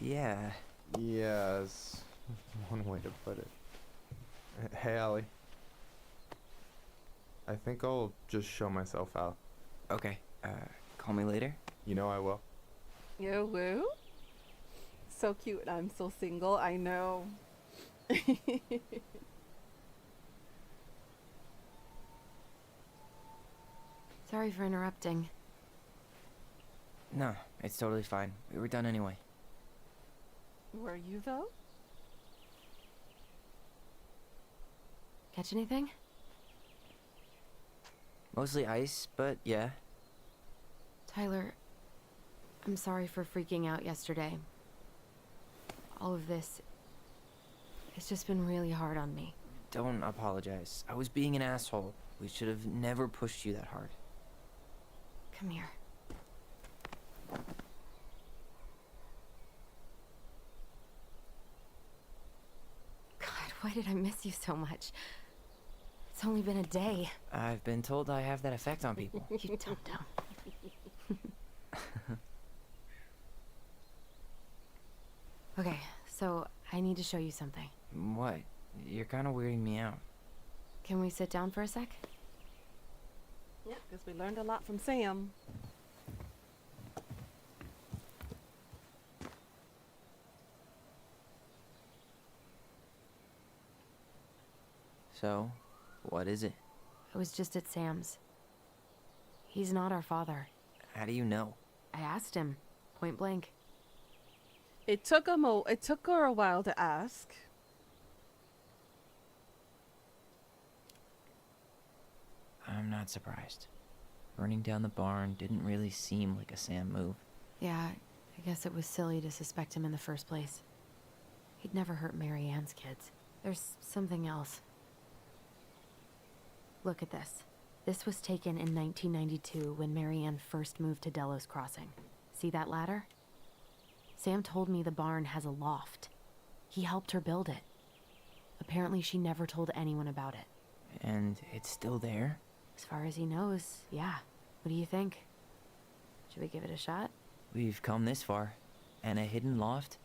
yeah. Yes. One way to put it. Hey, Allie. I think I'll just show myself out. Okay, call me later? You know I will. Yo, woo. So cute. I'm so single. I know. Sorry for interrupting. No, it's totally fine. We were done anyway. Were you though? Catch anything? Mostly ice, but yeah. Tyler, I'm sorry for freaking out yesterday. All of this, it's just been really hard on me. Don't apologize. I was being an asshole. We should have never pushed you that hard. Come here. God, why did I miss you so much? It's only been a day. I've been told I have that effect on people. You dum-dum. Okay, so I need to show you something. What? You're kind of weirding me out. Can we sit down for a sec? Yeah, because we learned a lot from Sam. So, what is it? I was just at Sam's. He's not our father. How do you know? I asked him, point blank. It took her a while to ask. I'm not surprised. Burning down the barn didn't really seem like a Sam move. Yeah, I guess it was silly to suspect him in the first place. He'd never hurt Mary Ann's kids. There's something else. Look at this. This was taken in 1992 when Mary Ann first moved to Delos Crossing. See that ladder? Sam told me the barn has a loft. He helped her build it. Apparently she never told anyone about it. And it's still there? As far as he knows, yeah. What do you think? Should we give it a shot? We've come this far. And a hidden loft?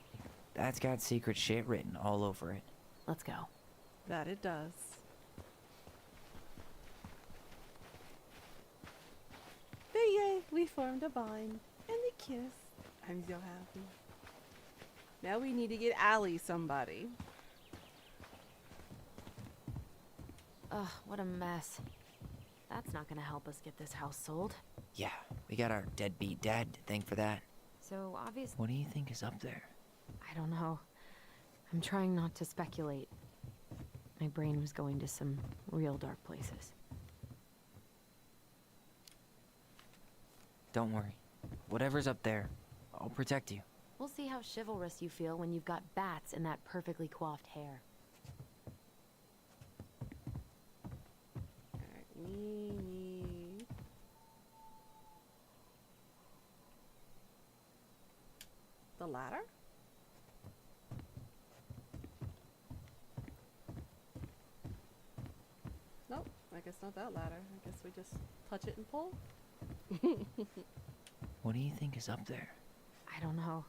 That's got secret shit written all over it. Let's go. That it does. But yay, we formed a bond. And they kissed. I'm so happy. Now we need to get Allie somebody. Ugh, what a mess. That's not gonna help us get this house sold. Yeah, we got our deadbeat dad to thank for that. So, obviously... What do you think is up there? I don't know. I'm trying not to speculate. My brain was going to some real dark places. Don't worry. Whatever's up there, I'll protect you. We'll see how chivalrous you feel when you've got bats in that perfectly coiffed hair. Alright, we need... the ladder? Nope, I guess not that ladder. I guess we just touch it and pull. What do you think is up there? I don't know.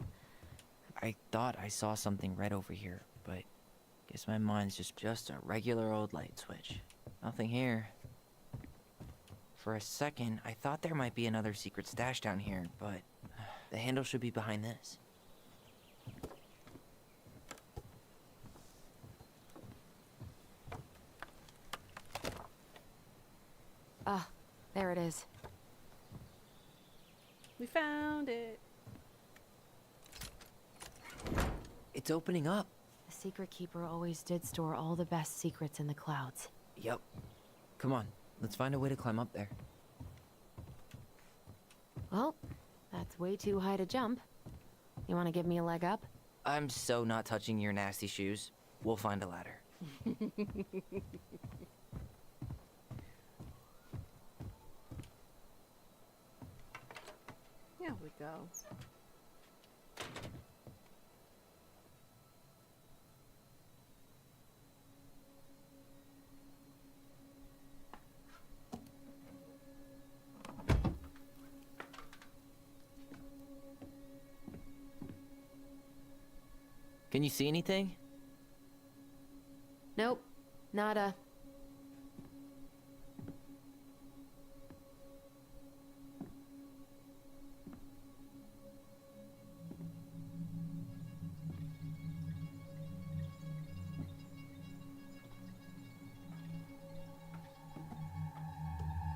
I thought I saw something red over here, but Guess my mind's just a regular old light switch. Nothing here. For a second, I thought there might be another secret stash down here, but the handle should be behind this. Ah, there it is. We found it. It's opening up. The Secret Keeper always did store all the best secrets in the clouds. Yep. Come on, let's find a way to climb up there. Well, that's way too high to jump. You want to give me a leg up? I'm so not touching your nasty shoes. We'll find a ladder. Here we go. Can you see anything? Nope. Nada.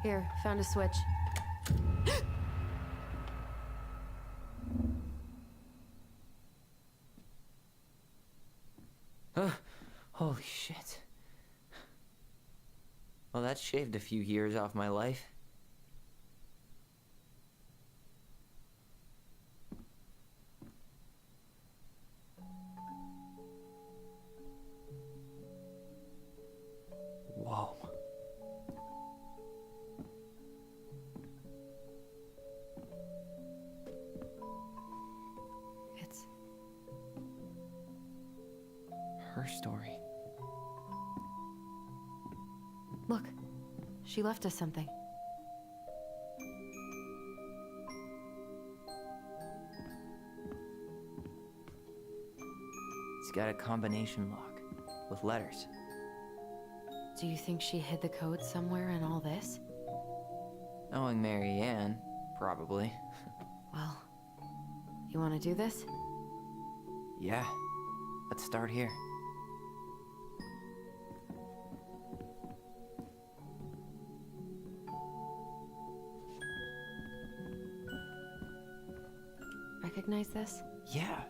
Here, found a switch. Holy shit. Well, that shaved a few years off my life. Whoa. It's her story. Look, she left us something. It's got a combination lock with letters. Do you think she hid the code somewhere in all this? Knowing Mary Ann, probably. Well, you want to do this? Yeah, let's start here. Recognize this? Yeah,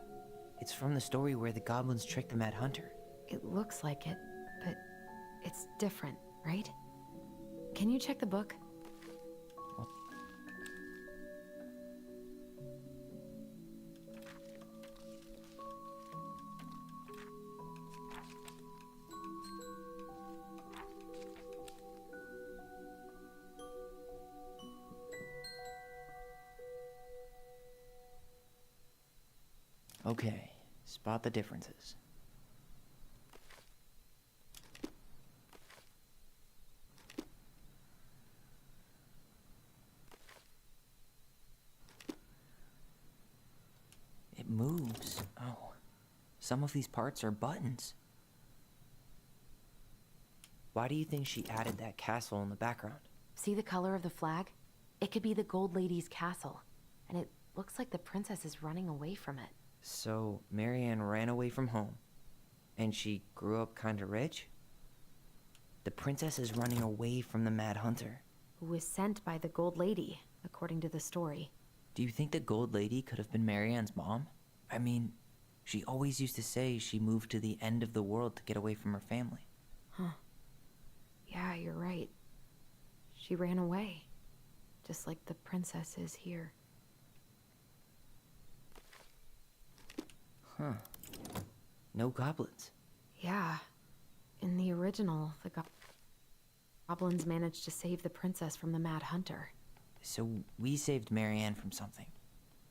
it's from the story where the goblins tricked the Mad Hunter. It looks like it, but it's different, right? Can you check the book? Okay, spot the differences. It moves. Oh, some of these parts are buttons. Why do you think she added that castle in the background? See the color of the flag? It could be the Gold Lady's castle, and it looks like the princess is running away from it. So, Mary Ann ran away from home, and she grew up kinda rich? The princess is running away from the Mad Hunter. Who was sent by the Gold Lady, according to the story. Do you think the Gold Lady could have been Mary Ann's mom? I mean, she always used to say she moved to the end of the world to get away from her family. Huh. Yeah, you're right. She ran away, just like the princess is here. Huh. No goblins. Yeah. In the original, the goblins managed to save the princess from the Mad Hunter. So we saved Mary Ann from something,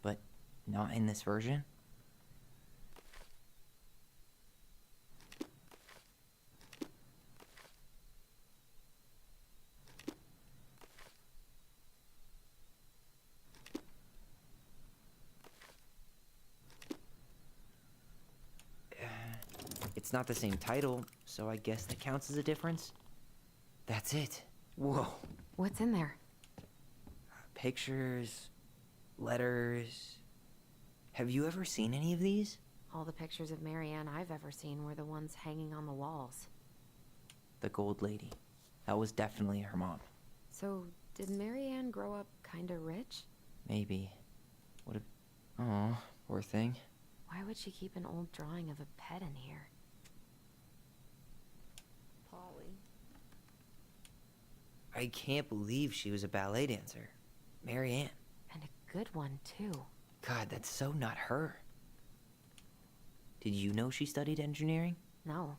but not in this version? It's It's not the same title, so I guess that counts as a difference. That's it. Whoa. What's in there? Pictures, letters. Have you ever seen any of these? All the pictures of Marianne I've ever seen were the ones hanging on the walls. The Gold Lady. That was definitely her mom. So, did Marianne grow up kinda rich? Maybe. What if... Oh, poor thing. Why would she keep an old drawing of a pet in here? Polly. I can't believe she was a ballet dancer. Marianne. And a good one, too. God, that's so not her. Did you know she studied engineering? No.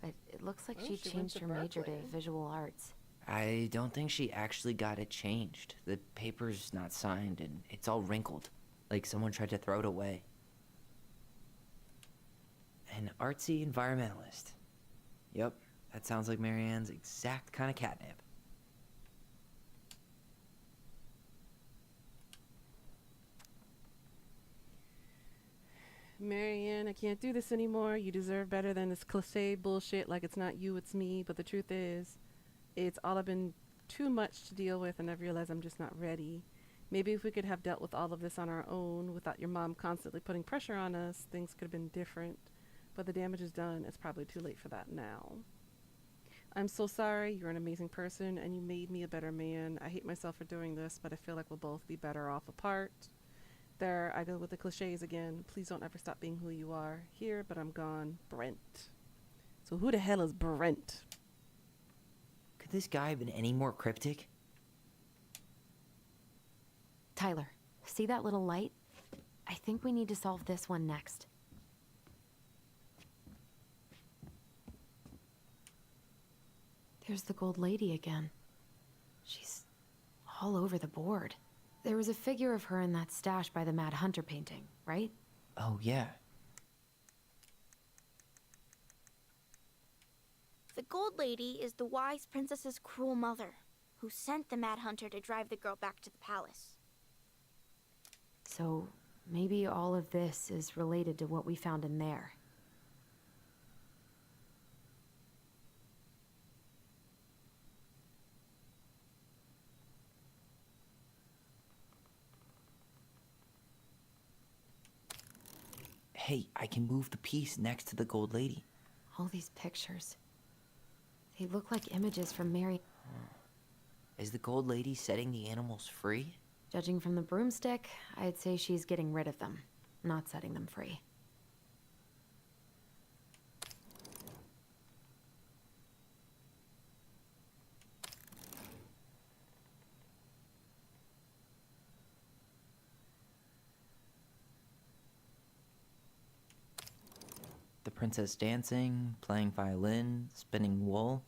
But it looks like Oh, she she went changed to her major to Berkeley. visual arts. I don't think she actually got it changed. The paper's not signed and it's all wrinkled. Like someone tried to throw it away. An artsy environmentalist. Yep, that sounds like Marianne's exact kind of catnip. Marianne, I can't do this anymore. You deserve better than this cliche bullshit like it's not you, it's me. But the truth is, it's all I've been too much to deal with, and I've realized I'm just not ready. Maybe if we could have dealt with all of this on our own without your mom constantly putting pressure on us, things could have been different. But the damage is done. It's probably too late for that now. I'm so sorry. You're an amazing person, and you made me a better man. I hate myself for doing this, but I feel like we'll both be better off apart. There, I go with the cliches again. Please don't ever stop being who you are. Here, but I'm gone. Brent. So who the hell is Brent? Could this guy have been any more cryptic? Tyler, see that little light? I think we need to solve this one next. There's the Gold Lady again. She's all over the board. There was a figure of her in that stash by the Mad Hunter painting, right? Oh, yeah. The Gold Lady is the wise princess's cruel mother, who sent the Mad Hunter to drive the girl back to the palace. So maybe all of this is related to what we found in there. Hey, I can move the piece next to the Gold Lady. All these pictures. They look like images from Mary. Is the Gold Lady setting the animals free? Judging from the broomstick, I'd say she's getting rid of them, not setting them free. The princess dancing, playing violin, spinning wool.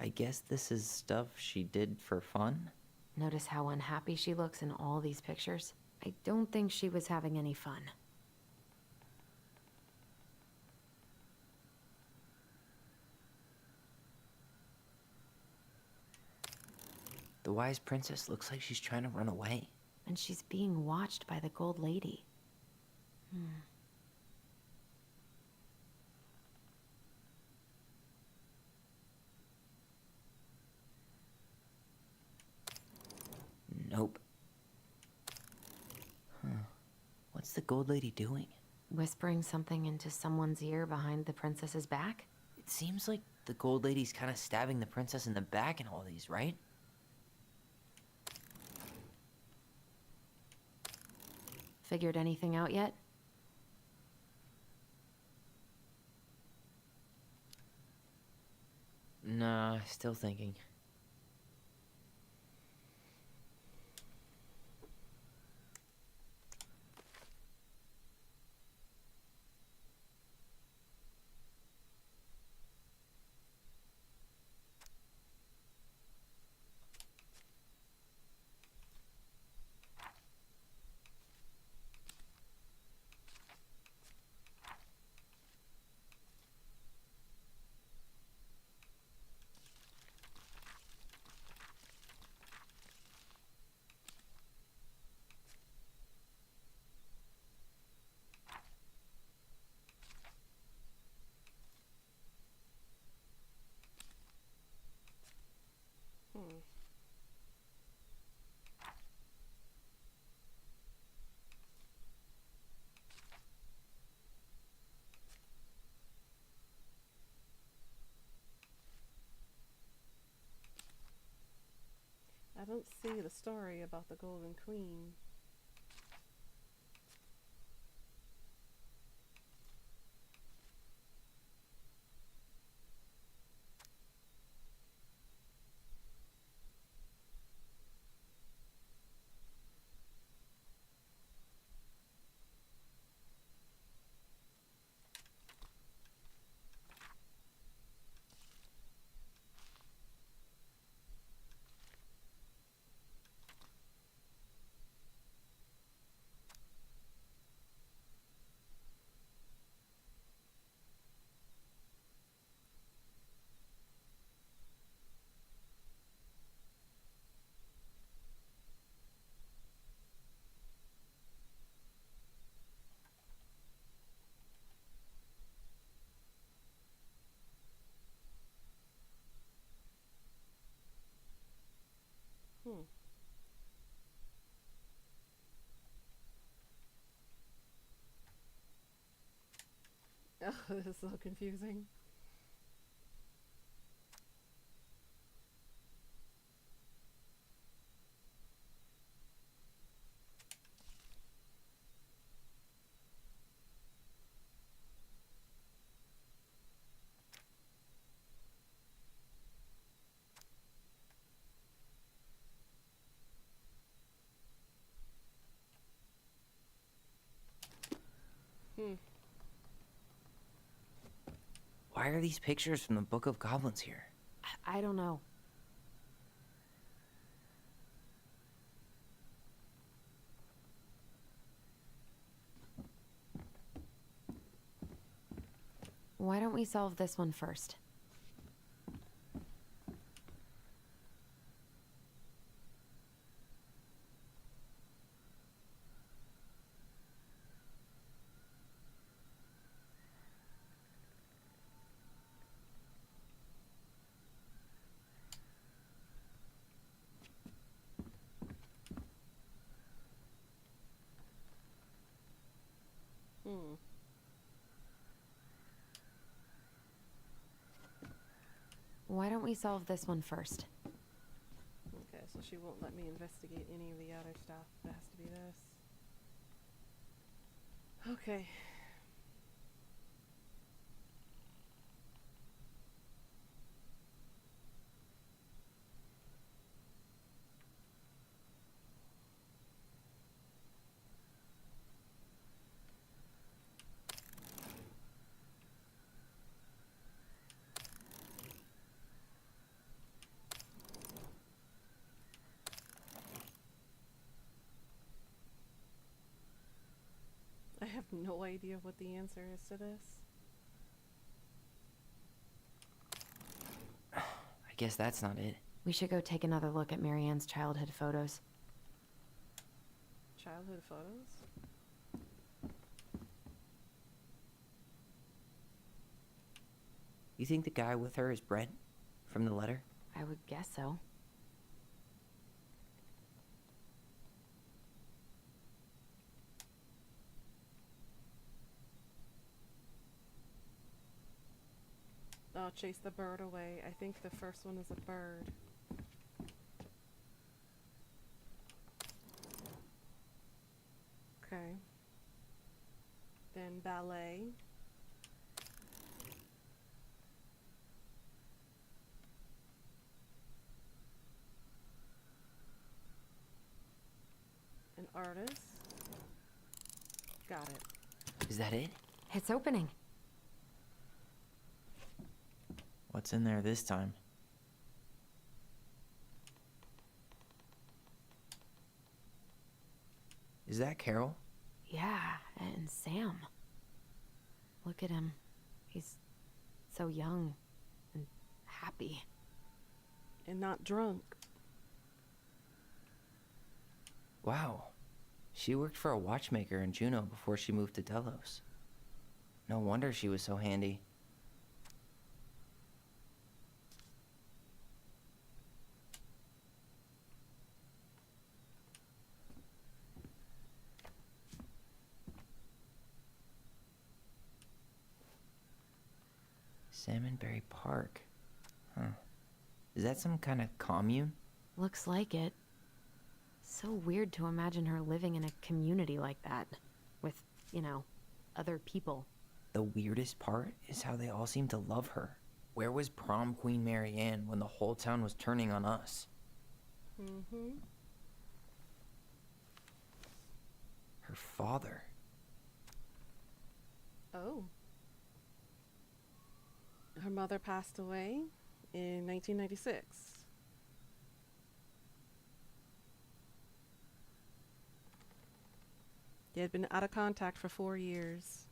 I guess this is stuff she did for fun? Notice how unhappy she looks in all these pictures? I don't think she was having any fun. The wise princess looks like she's trying to run away. And she's being watched by the Gold Lady. Nope. Huh. What's the Gold Lady doing? Whispering something into someone's ear behind the princess's back? It seems like the Gold Lady's kind of stabbing the princess in the back in all these, right? Figured anything out yet? Nah, still thinking. I don't see the story about the Golden Queen. Oh, this is so confusing. Why are these pictures from the Book of Goblins here? I don't know. Why don't we solve this one first? Why don't we solve this one first? Okay, so she won't let me investigate any of the other stuff. It has to be this. Okay. I have no idea what the answer is to this. I guess that's not it. We should go take another look at Marianne's childhood photos. Childhood photos? You think the guy with her is Brent from the letter? I would guess so. Oh, chase the bird away. I think the first one is a bird. Okay. Then ballet. An artist. Got it. Is that it? It's opening. What's in there this time? Is that Carol? Yeah, and Sam. Look at him. He's so young and happy. And not drunk. Wow. She worked for a watchmaker in Juneau before she moved to Delos. No wonder she was so handy. Salmonberry Park. Huh. Is that some kind of commune? Looks like it. So weird to imagine her living in a community like that. With, other people. The weirdest part is how they all seem to love her. Where was prom queen Marianne when the whole town was turning on us? Mm-hmm. Her father. Oh. Her mother passed away in 1996. They had been out of contact for 4 years.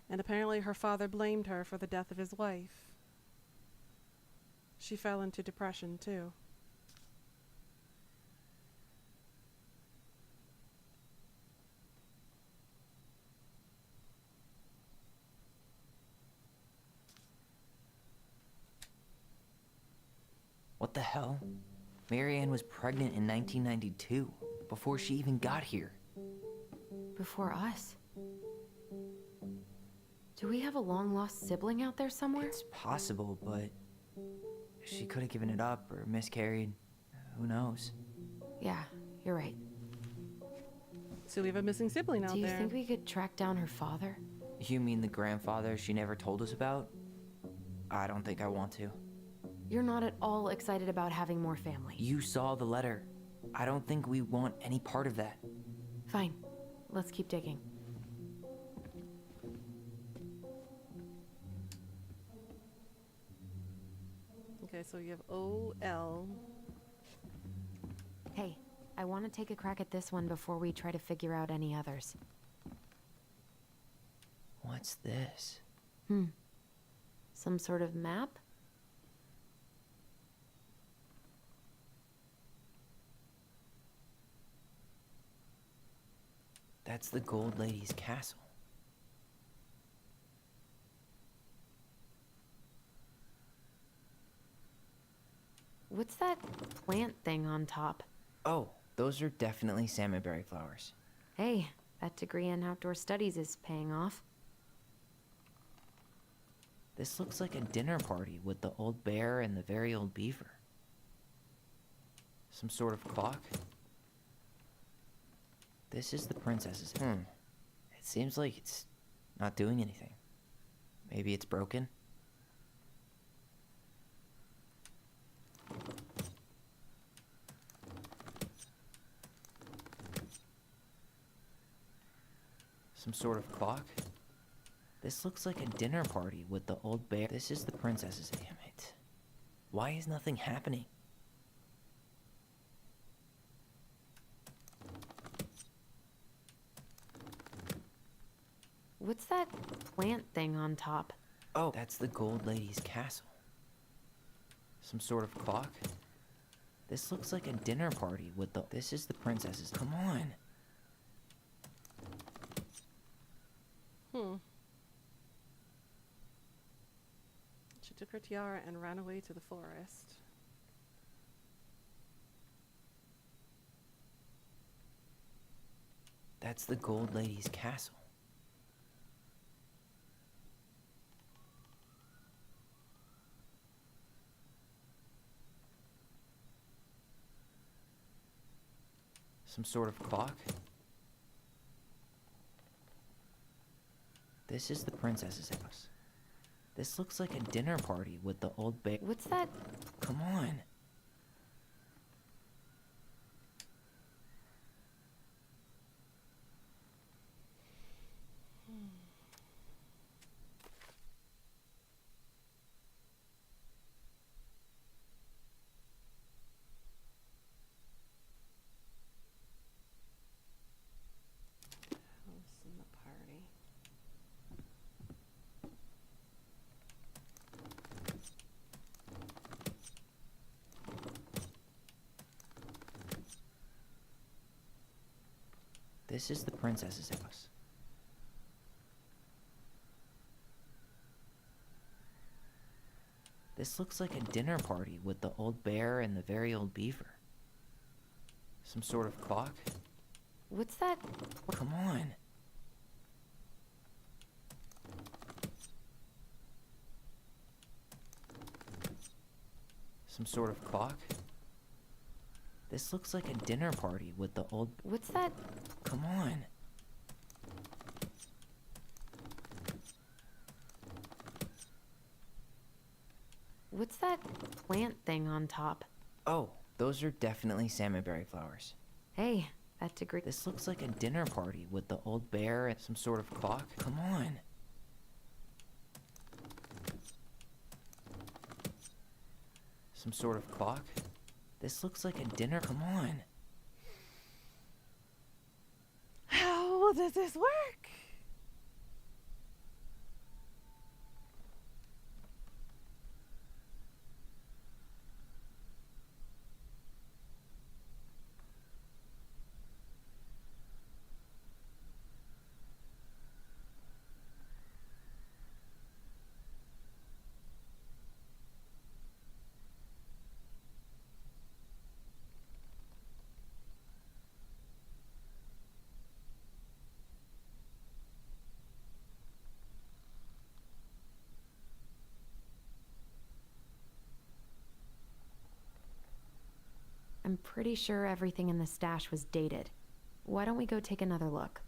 And apparently her father blamed her for the death of his wife. She fell into depression too. What the hell? Marianne was pregnant in 1992, before she even got here. Before us? Do we have a long-lost sibling out there somewhere? It's possible, but she could have given it up or miscarried. Who knows? Yeah, you're right. So we have a missing sibling out there. Do you think we could track down her father? You mean the grandfather she never told us about? I don't think I want to. You're not at all excited about having more family. You saw the letter. I don't think we want any part of that. Fine. Let's keep digging. Okay, so you have OL. Hey, I want to take a crack at this one before we try to figure out any others. What's this? Some sort of map? That's the Gold Lady's castle. What's that plant thing on top? Oh, those are definitely salmonberry flowers. Hey, that degree in outdoor studies is paying off. This looks like a dinner party with the old bear and the very old beaver. Some sort of clock. This is the princess's. It seems like it's not doing anything. Maybe it's broken? Some sort of clock? This looks like a dinner party with the old bear. This is the princess's. Damn it. Why is nothing happening? What's that plant thing on top? Oh, that's the Gold Lady's castle. Some sort of clock? This looks like a dinner party with the. This is the princess's. Come on. She took her tiara and ran away to the forest. That's the Gold Lady's castle. Some sort of clock? This is the princess's house. This looks like a dinner party with the old bear. What's that? Come on. House in the party. This is the princess's house. This looks like a dinner party with the old bear and the very old beaver. Some sort of clock? What's that? Come on. Some sort of clock? This looks like a dinner party with the old... What's that? Come on. What's that plant thing on top? Oh, those are definitely salmonberry flowers. Hey, that degree... This looks like a dinner party with the old bear and some sort of clock. Come on. Some sort of clock? This looks like a dinner... Come on. How does this work? I'm pretty sure everything in the stash was dated. Why don't we go take another look?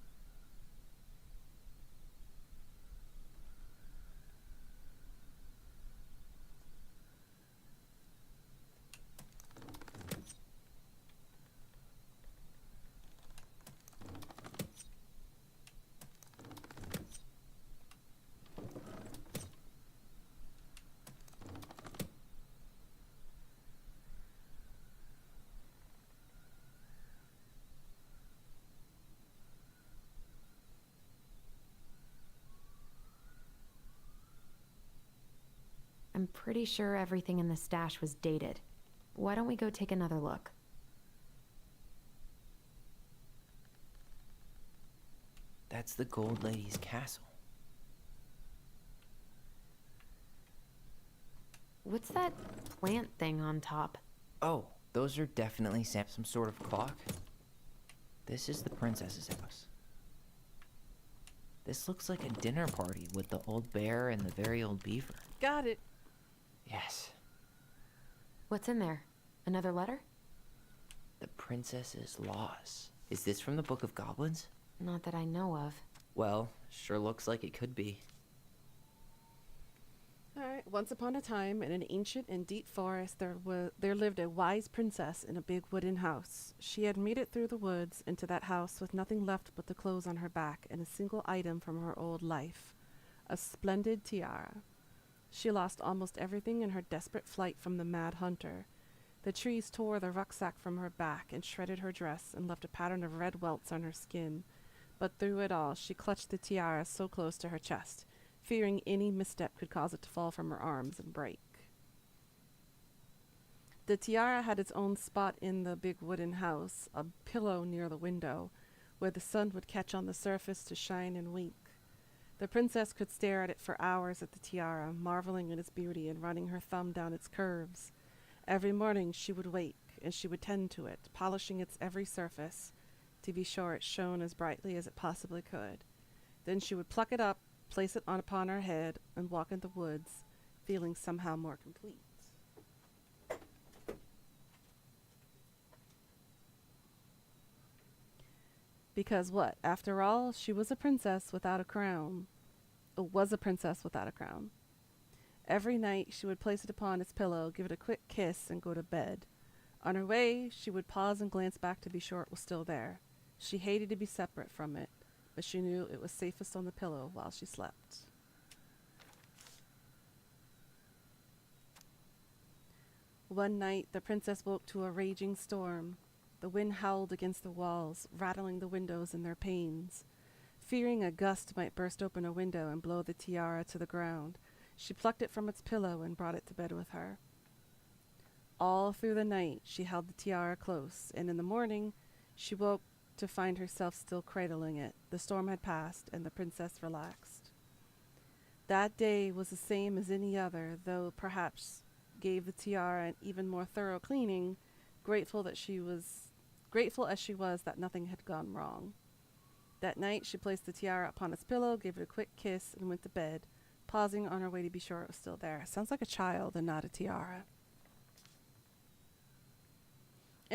I'm pretty sure everything in the stash was dated. Why don't we go take another look? That's the Gold Lady's castle. What's that plant thing on top? Oh, those are definitely some sort of clock. This is the princess's house. This looks like a dinner party with the old bear and the very old beaver. Got it. Yes. What's in there? Another letter? The princess's laws. Is this from the Book of Goblins? Not that I know of. Well, sure looks like it could be. Alright, once upon a time, in an ancient and deep forest, there lived a wise princess in a big wooden house. She had made it through the woods into that house with nothing left but the clothes on her back and a single item from her old life, a splendid tiara. She lost almost everything in her desperate flight from the mad hunter. The trees tore the rucksack from her back and shredded her dress and left a pattern of red welts on her skin. But through it all, she clutched the tiara so close to her chest, fearing any misstep could cause it to fall from her arms and break. The tiara had its own spot in the big wooden house, a pillow near the window, where the sun would catch on the surface to shine and wink. The princess could stare at it for hours at the tiara, marveling at its beauty and running her thumb down its curves. Every morning she would wake, and she would tend to it, polishing its every surface, to be sure it shone as brightly as it possibly could. Then she would pluck it up, place it upon her head, and walk in the woods, feeling somehow more complete. Because what? After all, she was a princess without a crown. Was a princess without a crown. Every night she would place it upon its pillow, give it a quick kiss, and go to bed. On her way, she would pause and glance back to be sure it was still there. She hated to be separate from it, but she knew it was safest on the pillow while she slept. One night, the princess woke to a raging storm. The wind howled against the walls, rattling the windows in their panes. Fearing a gust might burst open a window and blow the tiara to the ground, she plucked it from its pillow and brought it to bed with her. All through the night, she held the tiara close, and in the morning, she woke to find herself still cradling it. The storm had passed, and the princess relaxed. That day was the same as any other, though perhaps gave the tiara an even more thorough cleaning, grateful as she was that nothing had gone wrong. That night, she placed the tiara upon its pillow, gave it a quick kiss, and went to bed, pausing on her way to be sure it was still there. Sounds like a child and not a tiara.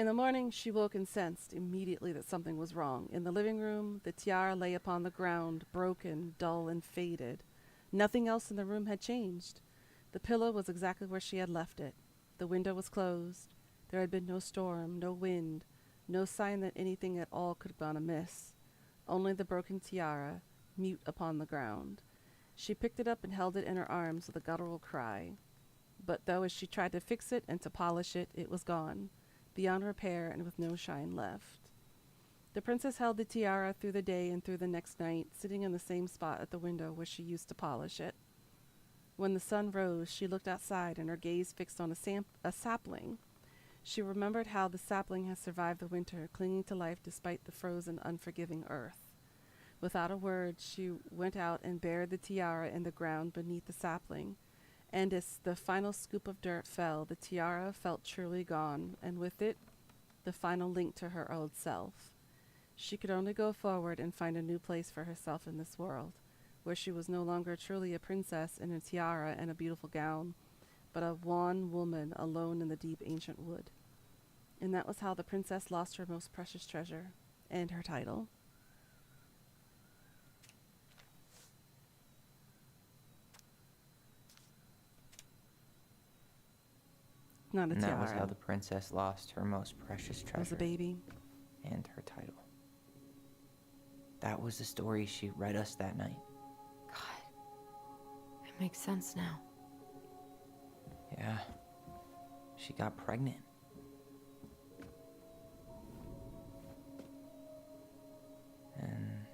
In the morning, she woke and sensed immediately that something was wrong. In the living room, the tiara lay upon the ground, broken, dull, and faded. Nothing else in the room had changed. The pillow was exactly where she had left it. The window was closed. There had been no storm, no wind, no sign that anything at all could have gone amiss. Only the broken tiara, mute upon the ground. She picked it up and held it in her arms with a guttural cry. But though as she tried to fix it and to polish it, it was gone, beyond repair and with no shine left. The princess held the tiara through the day and through the next night, sitting in the same spot at the window where she used to polish it. When the sun rose, she looked outside and her gaze fixed on a sapling. She remembered how the sapling had survived the winter, clinging to life despite the frozen, unforgiving earth. Without a word, she went out and buried the tiara in the ground beneath the sapling, and as the final scoop of dirt fell, the tiara felt truly gone, and with it, the final link to her old self. She could only go forward and find a new place for herself in this world, where she was no longer truly a princess in a tiara and a beautiful gown, but a wan woman alone in the deep ancient wood. And that was how the princess lost her most precious treasure, and her title. Not a And tiara. that was how the princess lost her most precious treasure. Was a baby. And her title. That was the story she read us that night. It makes sense now. Yeah. She got pregnant. And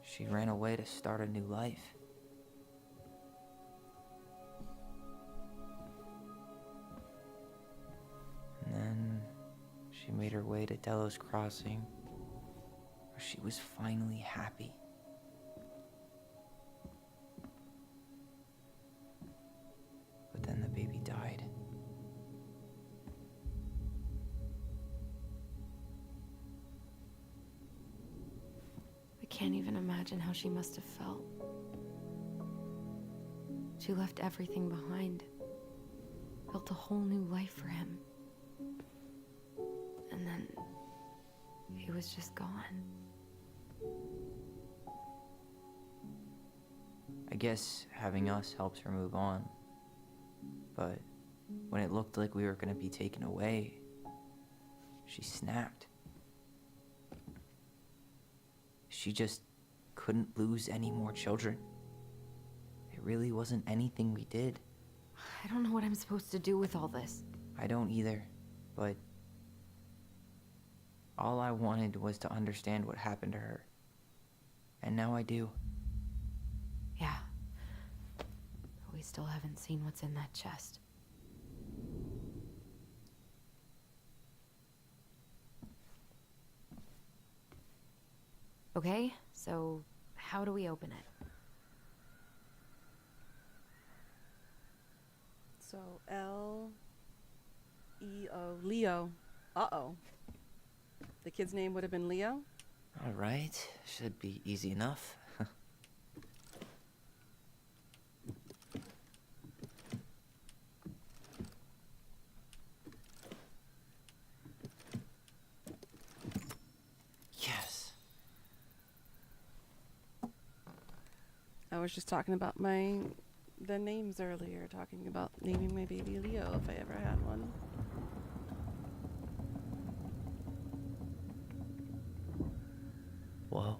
she ran away to start a new life. And then she made her way to Delos Crossing, where she was finally happy. But then the baby died. I can't even imagine how she must have felt. She left everything behind, built a whole new life for him. And then he was just gone. I guess having us helped her move on. But when it looked like we were gonna be taken away, she snapped. She just couldn't lose any more children. It really wasn't anything we did. I don't know what I'm supposed to do with all this. I don't either, but all I wanted was to understand what happened to her. And now I do. Yeah. But we still haven't seen what's in that chest. Okay, so how do we open it? So L-E-O, Leo. Uh-oh. The kid's name would have been Leo? All right, should be easy enough. Yes. I was just talking about the names earlier, talking about naming my baby Leo if I ever had one. Whoa.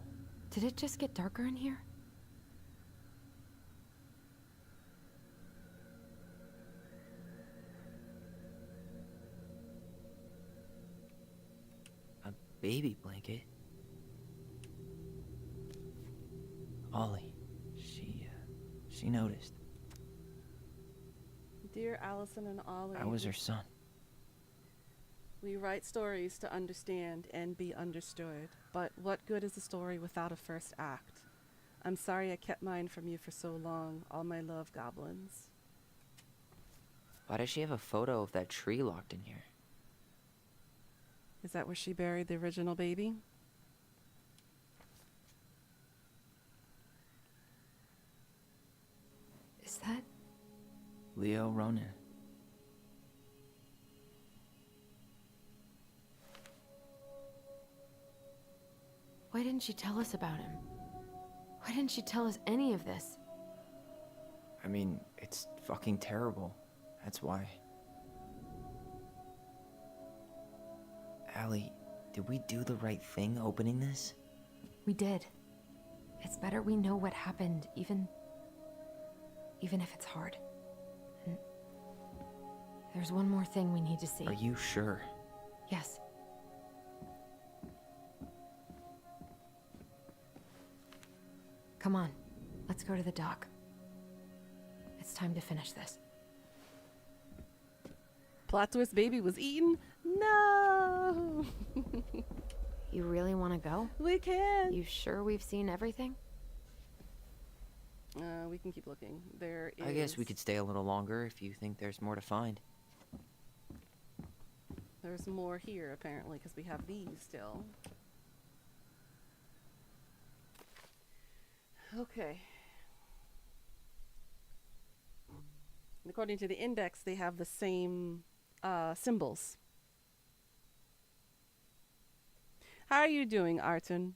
Did it just get darker in here? A baby blanket? Ollie. She noticed. Dear Allison and Ollie, I was her son. we write stories to understand and be understood, but what good is a story without a first act? I'm sorry I kept mine from you for so long. All my love, goblins. Why does she have a photo of that tree locked in here? Is that where she buried the original baby? Is that? Leo Ronan. Why didn't she tell us about him? Why didn't she tell us any of this? I mean, it's fucking terrible. That's why. Allie, did we do the right thing opening this? We did. It's better we know what happened, even if it's hard. And there's one more thing we need to see. Are you sure? Yes. Come on, let's go to the dock. It's time to finish this. Plot twist, baby was eaten? No! You really want to go? We can. You sure we've seen everything? We can keep looking. There is... I guess we could stay a little longer if you think there's more to find. There's more here, apparently, because we have these still. Okay. According to the index, they have the same symbols. How are you doing, Arton?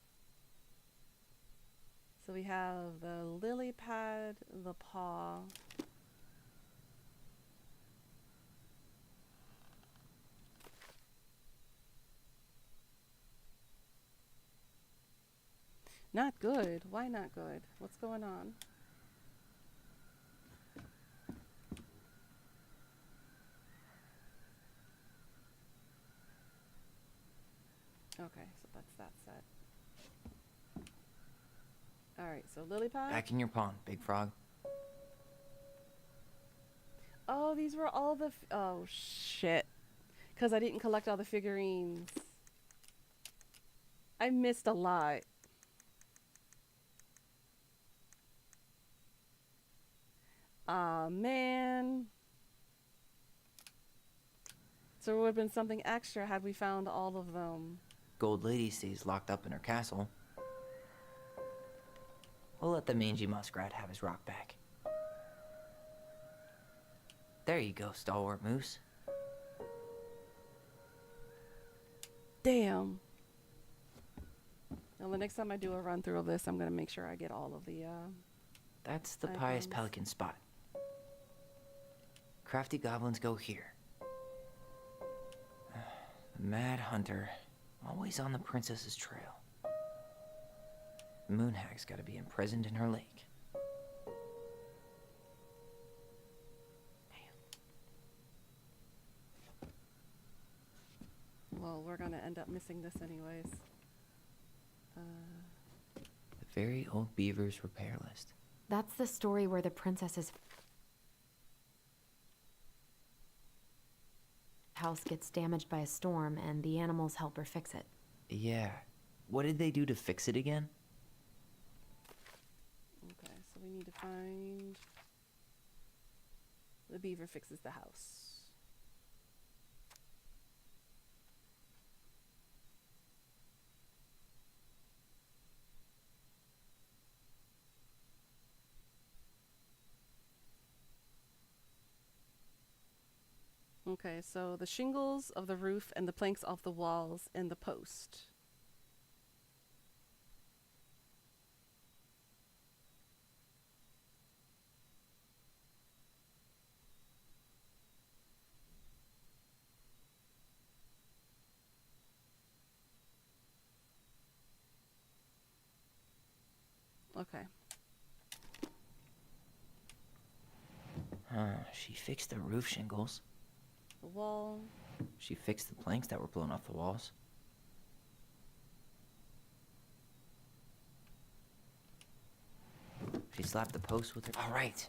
So we have the lily pad, the paw. Not good. Why not good? What's going on? Okay, so that's that set. Alright, so lily pad. Back in your pond, Big Frog. Oh, these were all the... oh, shit. Because I didn't collect all the figurines. I missed a lot. Aw, man. So it would have been something extra had we found all of them. Gold Lady stays locked up in her castle. We'll let the mangy muskrat have his rock back. There you go, Stalwart Moose. Damn. Well, the next time I do a run through of this, I'm going to make sure I get all of the, That's the Pious Pelican spot. Crafty goblins go here. The Mad Hunter, always on the princess's trail. The Moon Hag's gotta be imprisoned in her lake. well, we're going to end up missing this anyways. The Very Old Beavers Repair List. That's the story where the princess's house gets damaged by a storm and the animals help her fix it. Yeah. What did they do to fix it again? Okay, so we need to find... The beaver fixes the house. Okay, so the shingles of the roof and the planks off the walls and the post. Okay. She fixed the roof shingles. The wall. She fixed the planks that were blown off the walls. She slapped the post with her... All right.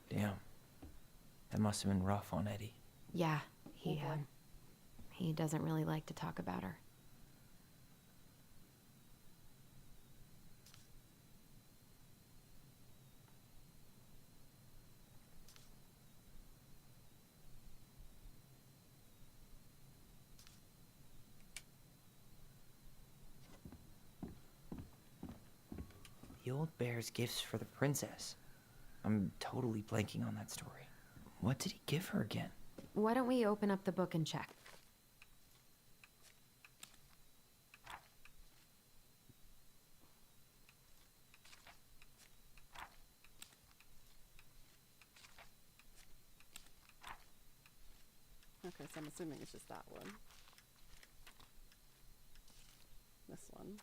Damn. That must have been rough on Eddie. Yeah, he doesn't really like to talk about her. The old bear's gifts for the princess. I'm totally blanking on that story. What did he give her again? Why don't we open up the book and check? I'm assuming it's just that one. This one.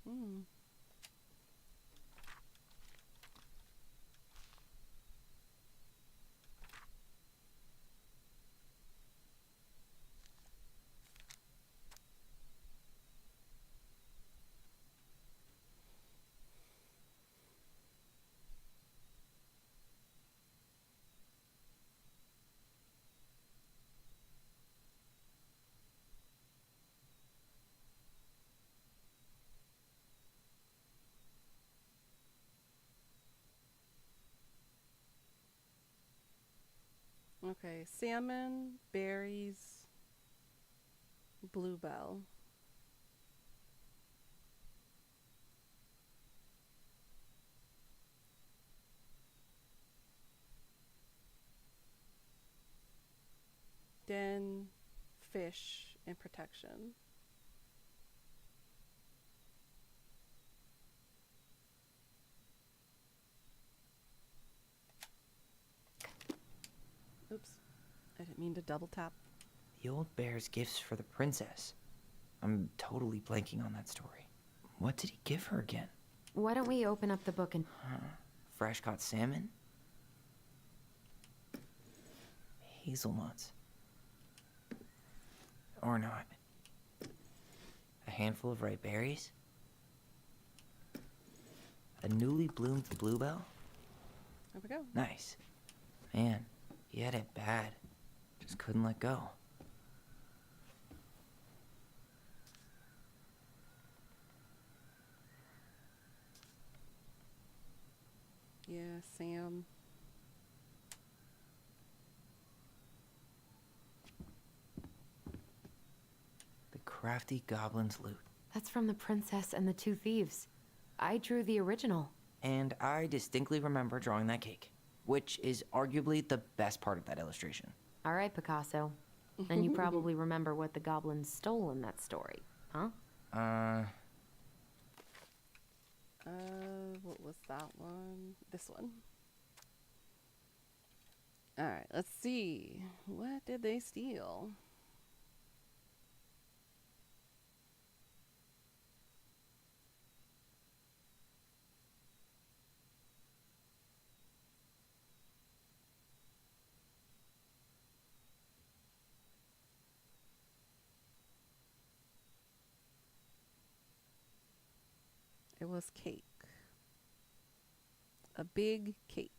Hmm. Okay, salmon, berries, bluebell. Den, fish, and protection. Oops, I didn't mean to double tap. The old bear's gifts for the princess. I'm totally blanking on that story. What did he give her again? Why don't we open up the book and... Fresh caught salmon? Hazelnuts. Or not. A handful of ripe berries? A newly bloomed bluebell? There we go. Nice. Man, he had it bad. Just couldn't let go. Yeah, Sam. The crafty goblin's loot. That's from The Princess and the Two Thieves. I drew the original. And I distinctly remember drawing that cake, which is arguably the best part of that illustration. All right, Picasso. And you probably remember what the goblins stole in that story, huh? What was that one? This one. All right, let's see. What did they steal? It was cake. A big cake.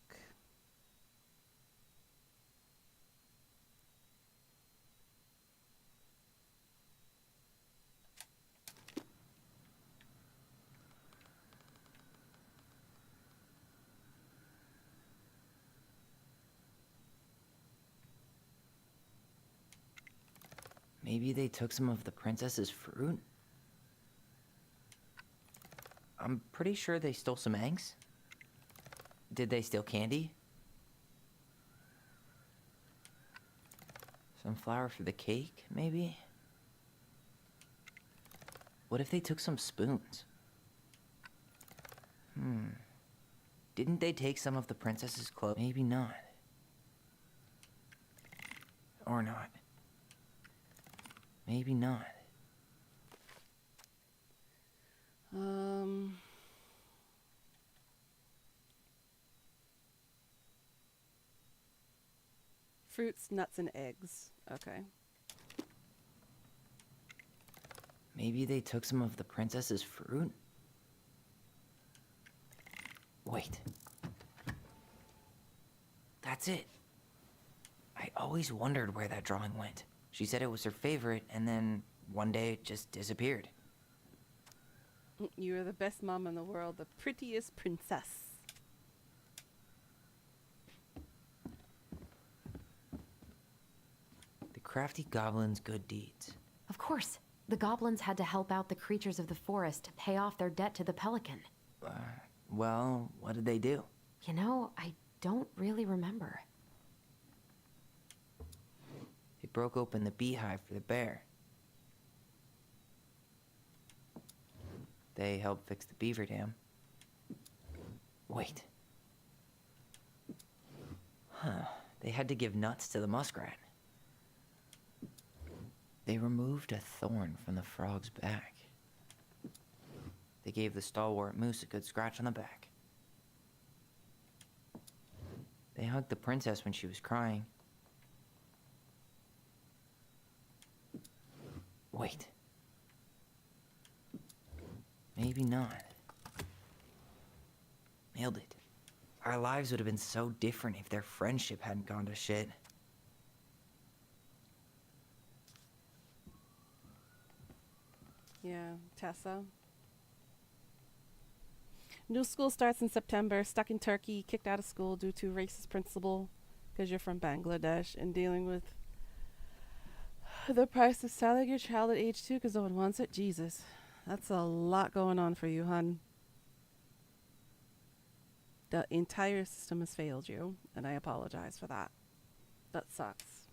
Maybe they took some of the princess's fruit? I'm pretty sure they stole some eggs. Did they steal candy? Some flour for the cake, maybe? What if they took some spoons? Didn't they take some of the princess's clothes? Maybe not. Or not. Maybe not. Fruits, nuts, and eggs. Okay. Maybe they took some of the princess's fruit? Wait. That's it. I always wondered where that drawing went. She said it was her favorite, and then one day it just disappeared. You are the best mom in the world, the prettiest princess. The crafty goblin's good deeds. Of course. The goblins had to help out the creatures of the forest to pay off their debt to the pelican. Well, what did they do? You know, I don't really remember. They broke open the beehive for the bear. They helped fix the beaver dam. Wait. Huh. They had to give nuts to the muskrat. They removed a thorn from the frog's back. They gave the stalwart moose a good scratch on the back. They hugged the princess when she was crying. Wait. Maybe not. Nailed it. Our lives would have been so different if their friendship hadn't gone to shit. Yeah, Tessa. New school starts in September. Stuck in Turkey, kicked out of school due to racist principal because you're from Bangladesh, and dealing with the price of selling your child at age 2 because no one wants it. Jesus, that's a lot going on for you, hun. The entire system has failed you, and I apologize for that. That sucks.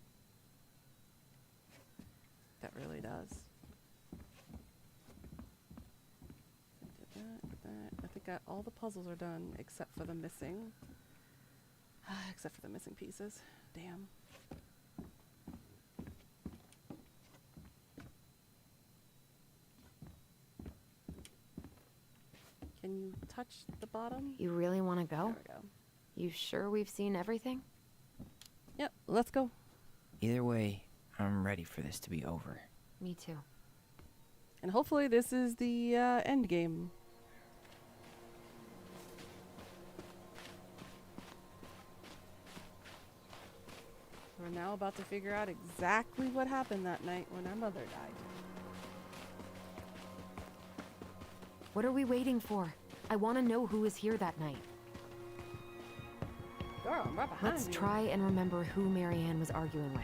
That really does. I think all the puzzles are done except for the missing. Except for the missing pieces. Damn. Can you touch the bottom? You really want to go? There we go. You sure we've seen everything? Yep, let's go. Either way, I'm ready for this to be over. Me too. And hopefully this is the end game. We're now about to figure out exactly what happened that night when our mother died. What are we waiting for? I want to know who was here that night. Girl, I'm right behind Let's you. try and remember who Marianne was arguing with.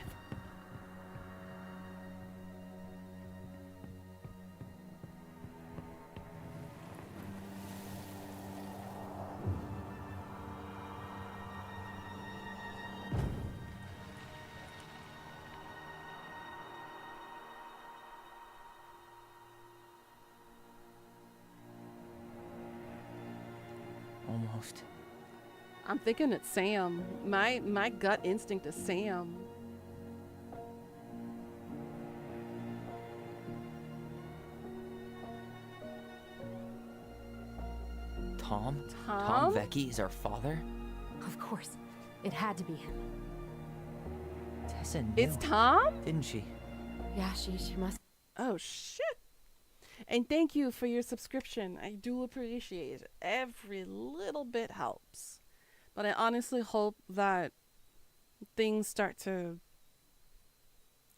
Almost. I'm thinking it's Sam. My gut instinct is Sam. Tom? Tom? Vecchi is our father? Of course. It had to be him. Tessa knew. It's Tom? Didn't she? Yeah, she must. Oh, shit. And thank you for your subscription. I do appreciate it. Every little bit helps. But I honestly hope that things start to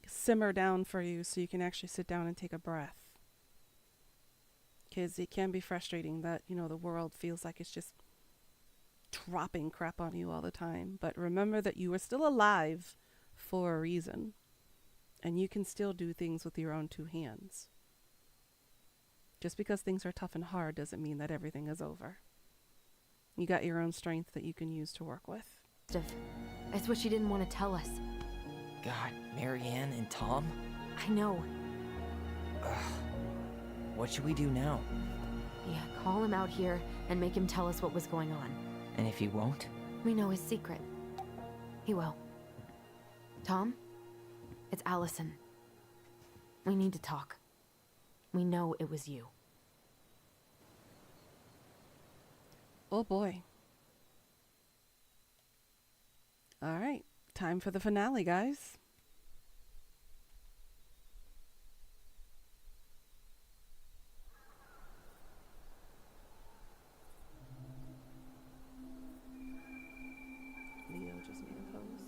simmer down for you so you can actually sit down and take a breath. Because it can be frustrating that, you know, the world feels like it's just dropping crap on you all the time. But remember that you are still alive for a reason. And you can still do things with your own 2 hands. Just because things are tough and hard doesn't mean that everything is over. You got your own strength that you can use to work with. It's what she didn't want to tell us. God, Marianne and Tom? I know. Ugh. What should we do now? Yeah, call him out here and make him tell us what was going on. And if he won't? We know his secret. He will. Tom? It's Allison. We need to talk. We know it was you. Oh boy. All right, time for the finale, guys. Leo just made a post.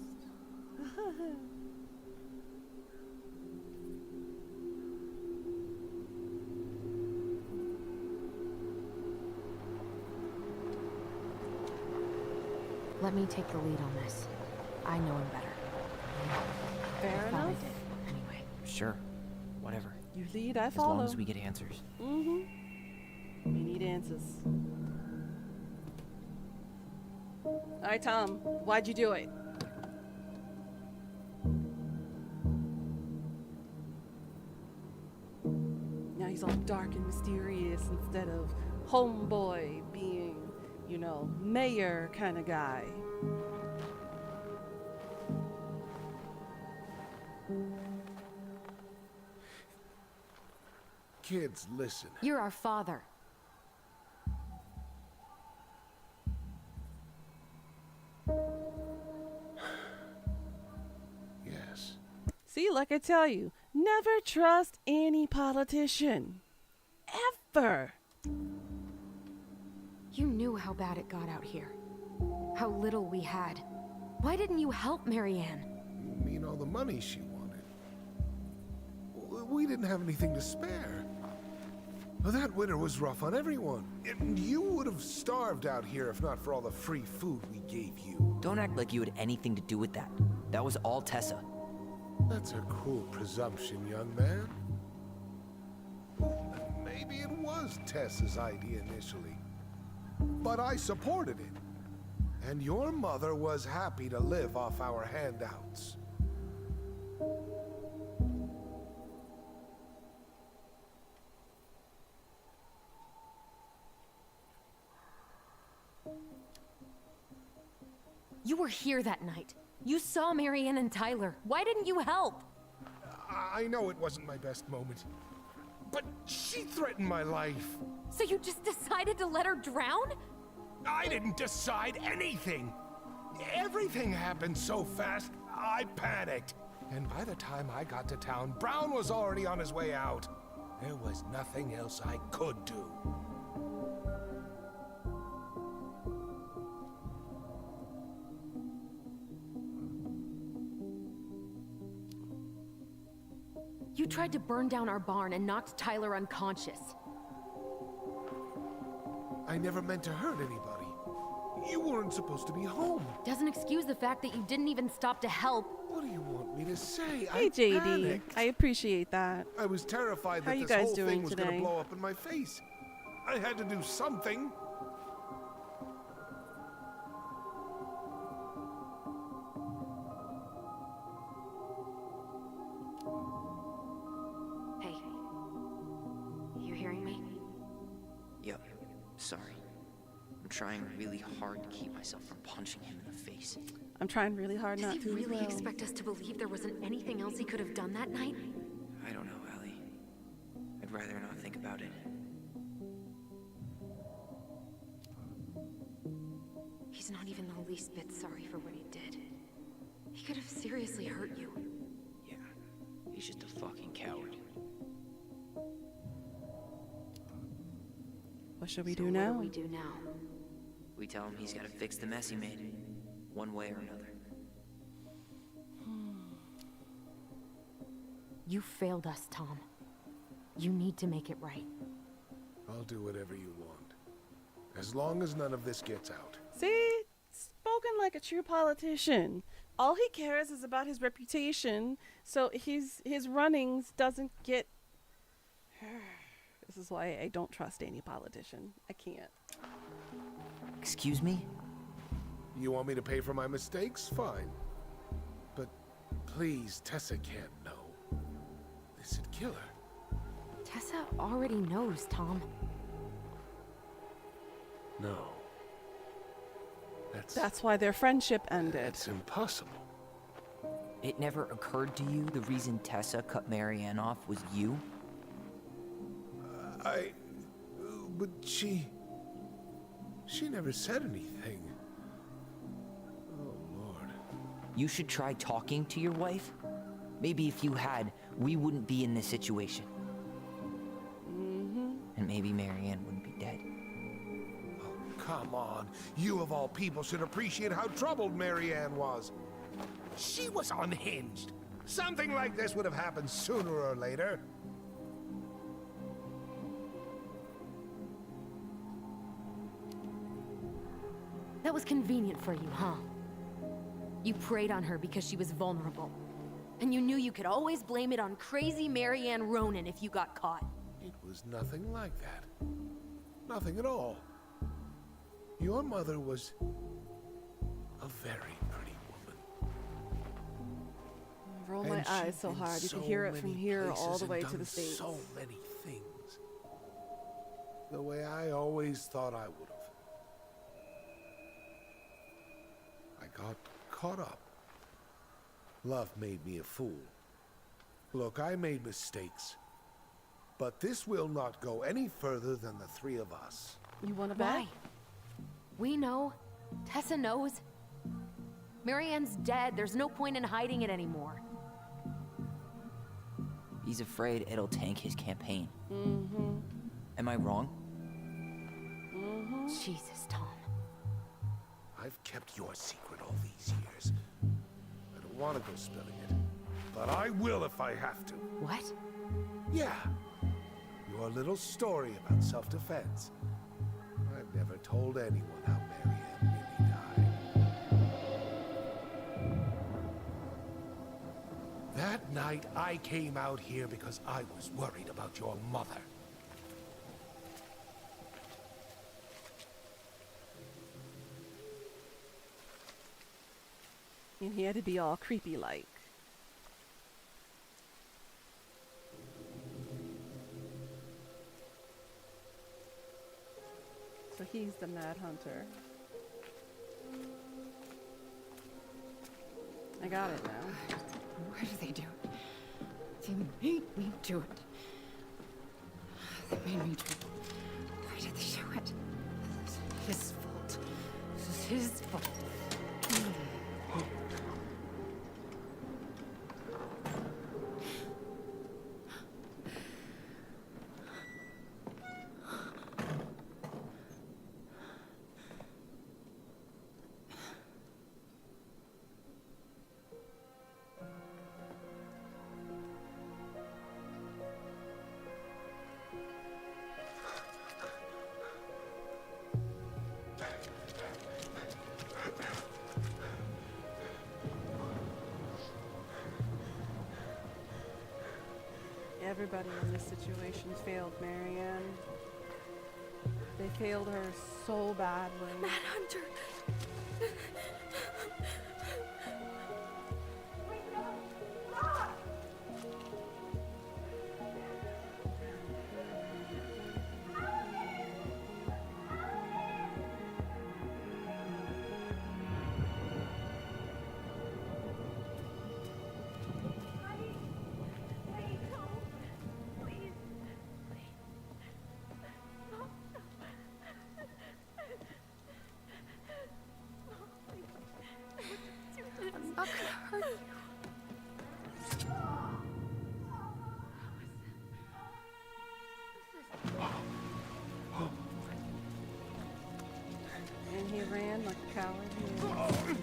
Let me take the lead on this. I know him better. Fair I thought I enough. did, anyway. Sure. Whatever. You lead, I As follow. long as we get answers. We need answers. All right, Tom, why'd you do it? Now he's all dark and mysterious instead of homeboy being, you know, mayor kind of guy. Kids, listen. You're our father. Yes. See, like I tell you, never trust any politician. Ever. You knew how bad it got out here. How little we had. Why didn't you help Marianne? You mean all the money she wanted? We didn't have anything to spare. Well, that winter was rough on everyone. And you would have starved out here if not for all the free food we gave you. Don't act like you had anything to do with that. That was all Tessa. That's a cruel presumption, young man. Maybe it was Tessa's idea initially. But I supported it. And your mother was happy to live off our handouts. You were here that night. You saw Marianne and Tyler. Why didn't you help? I know it wasn't my best moment. But she threatened my life. So you just decided to let her drown? I didn't decide anything. Everything happened so fast, I panicked. And by the time I got to town, Brown was already on his way out. There was nothing else I could do. You tried to burn down our barn and knocked Tyler unconscious. I never meant to hurt anybody. You weren't supposed to be home. Doesn't excuse the fact that you didn't even stop to help. What do you want me to say? Hey, I JD. panicked. I appreciate that. I was terrified How that you this guys whole doing thing was going today? to blow up in my face. I had to do something. Hey. You hearing me? Yep. Sorry. I'm trying really hard to keep myself from punching him in the face. I'm trying really hard Does not he to. as really well. expect us to believe there wasn't anything else he could have done that night? I don't know, Ellie. I'd rather not think about it. He's not even the least bit sorry for what he did. He could have seriously hurt you. Yeah. He's just a fucking coward. What should we So do what now? do we do now? We tell him he's gotta fix the mess he made. One way or another. You failed us, Tom. You need to make it right. I'll do whatever you want. As long as none of this gets out. See? Spoken like a true politician. All he cares is about his reputation, so his runnings doesn't get... This is why I don't trust any politician. I can't. Excuse me? You want me to pay for my mistakes? Fine. But please, Tessa can't know. This would kill her. Tessa already knows, Tom. No. That's why their friendship ended. It's impossible. It never occurred to you the reason Tessa cut Marianne off was you? But she never said anything. Oh, Lord. You should try talking to your wife. Maybe if you had, we wouldn't be in this situation. And maybe Marianne wouldn't be dead. Come on. You of all people should appreciate how troubled Marianne was. She was unhinged. Something like this would have happened sooner or later. That was convenient for you, huh? You preyed on her because she was vulnerable. And you knew you could always blame it on crazy Marianne Ronan if you got caught. It was nothing like that. Nothing at all. Your mother was a very pretty woman. Roll my And eyes she'd so been hard you so could hear it from many here all places the and way to done the States. so many things. The way I always thought I would have. I got caught up. Love made me a fool. Look, I made mistakes. But this will not go any further than the three of us. You want to bet? Why? We know. Tessa knows. Marianne's dead. There's no point in hiding it anymore. He's afraid it'll tank his campaign. Mm-hmm. Am I wrong? Mm-hmm. Jesus, Tom. I've kept your secret all these years. I don't want to go spilling it. But I will if I have to. What? Yeah. Your little story about self-defense. I've never told anyone how Marianne really died. That night, I came out here because I was worried about your mother. And he had to be all creepy like. So he's the Mad Hunter. I got it now. Why do they do it? They made me do it. They made me do it. Why did they do it? This is his fault. This is his fault. Everybody in this situation failed Marianne. They failed her so badly. Mad Hunter! I'm not gonna hurt you. And he ran like a coward. He is.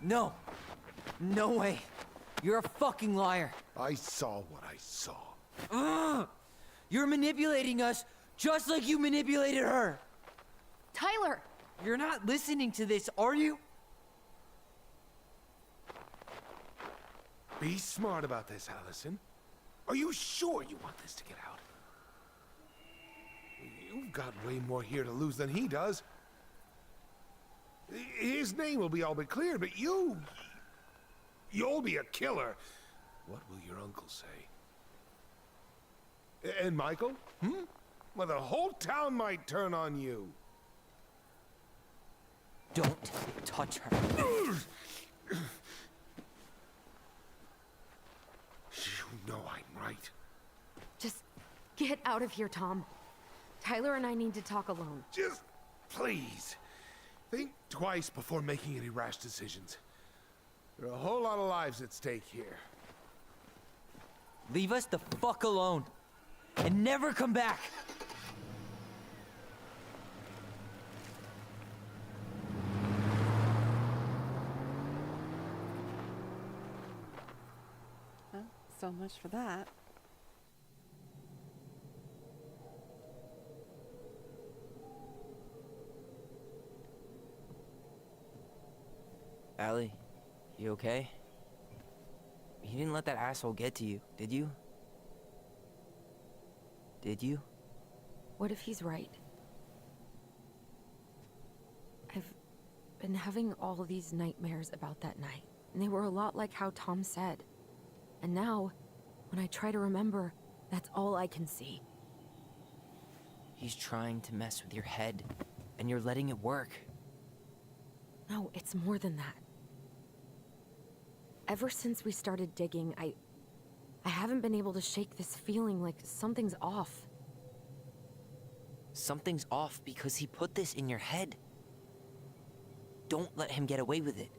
No! No way! You're a fucking liar! I saw what I saw. Ugh! You're manipulating us just like you manipulated her! Tyler! You're not listening to this, are you? Be smart about this, Allison. Are you sure you want this to get out? You've got way more here to lose than he does. His name will be all but clear, but you'll be a killer. What will your uncle say? And Michael? Well, the whole town might turn on you. Don't touch her. You know I'm right. Just get out of here, Tom. Tyler and I need to talk alone. Just please. Think twice before making any rash decisions. There are a whole lot of lives at stake here. Leave us the fuck alone. And never come back. so much for that. Allie, you okay? You didn't let that asshole get to you, did you? Did you? What if he's right? I've been having all these nightmares about that night, and they were a lot like how Tom said. And now, when I try to remember, that's all I can see. He's trying to mess with your head, and you're letting it work. No, it's more than that. Ever since we started digging, I haven't been able to shake this feeling like something's off. Something's off because he put this in your head. Don't let him get away with it.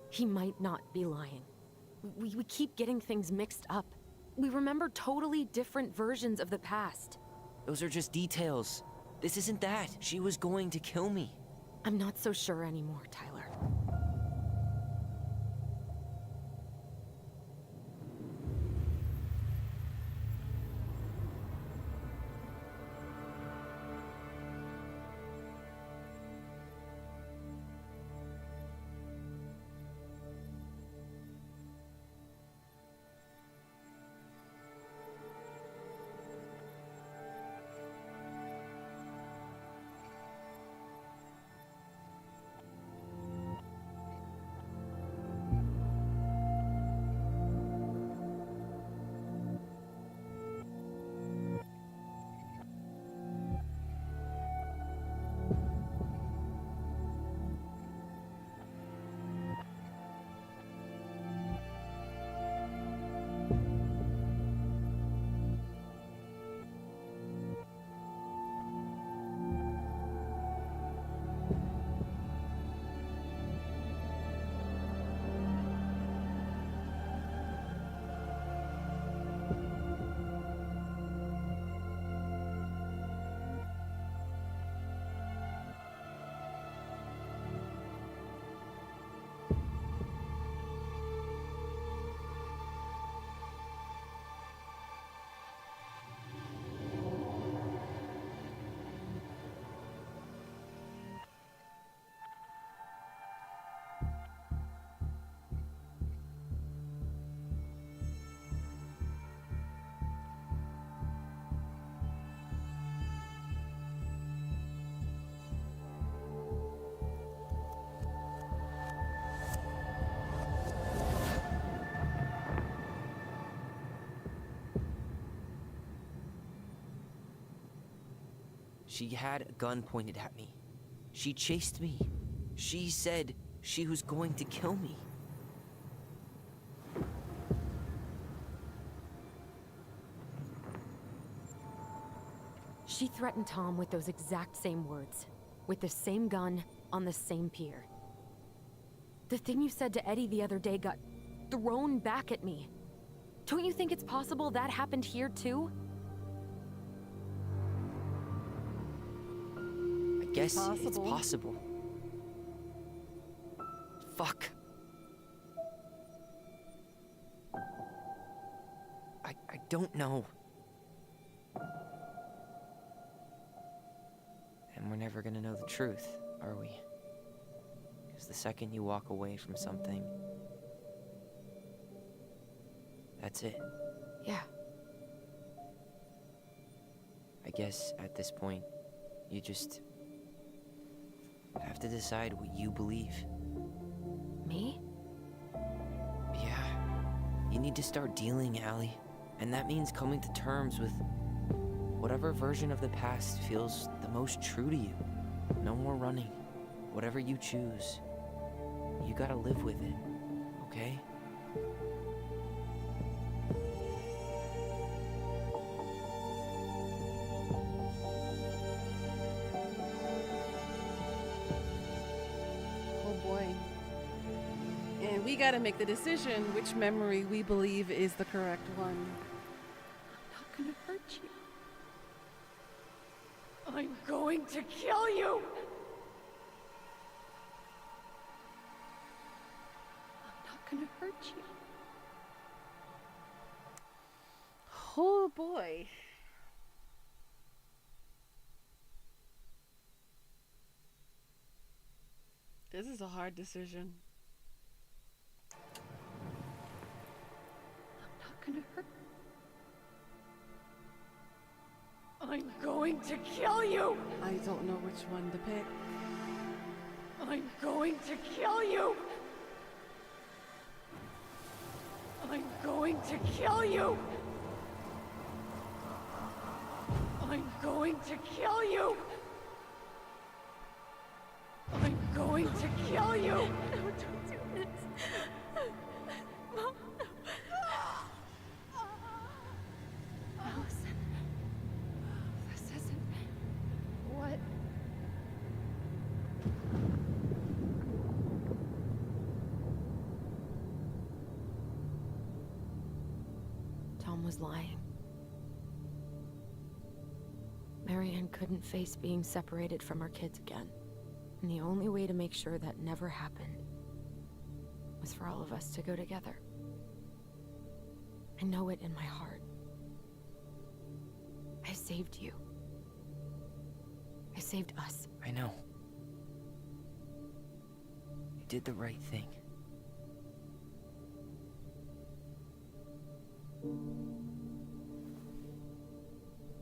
He might not be lying. We keep getting things mixed up. We remember totally different versions of the past. Those are just details. This isn't that. She was going to kill me. I'm not so sure anymore, Tyler. She had a gun pointed at me. She chased me. She said she was going to kill me. She threatened Tom with those exact same words, with the same gun, on the same pier. The thing you said to Eddie the other day got thrown back at me. Don't you think it's possible that happened here too? I guess it's possible. Fuck. I don't know. And we're never gonna know the truth, are we? Because the second you walk away from something, that's it. Yeah. I guess at this point, you just have to decide what you believe. Me? Yeah. You need to start dealing, Allie. And that means coming to terms with whatever version of the past feels the most true to you. No more running. Whatever you choose, you gotta live with it, okay? Oh boy. And we gotta make the decision which memory we believe is the correct one. I'm not gonna hurt you. I'm going to kill you! I'm not gonna hurt you. Oh boy. This is a hard decision. Not gonna hurt. I'm going to kill you! I don't know which one to pick. I'm going to kill you! I'm going to kill you! I'm going to kill you! I'm going to kill you! No, don't do this. Mom, no. Allison, this isn't what... Tom was lying. Marianne couldn't face being separated from her kids again. And the only way to make sure that never happened was for all of us to go together. I know it in my heart. I saved you. I saved us. I know. You did the right thing.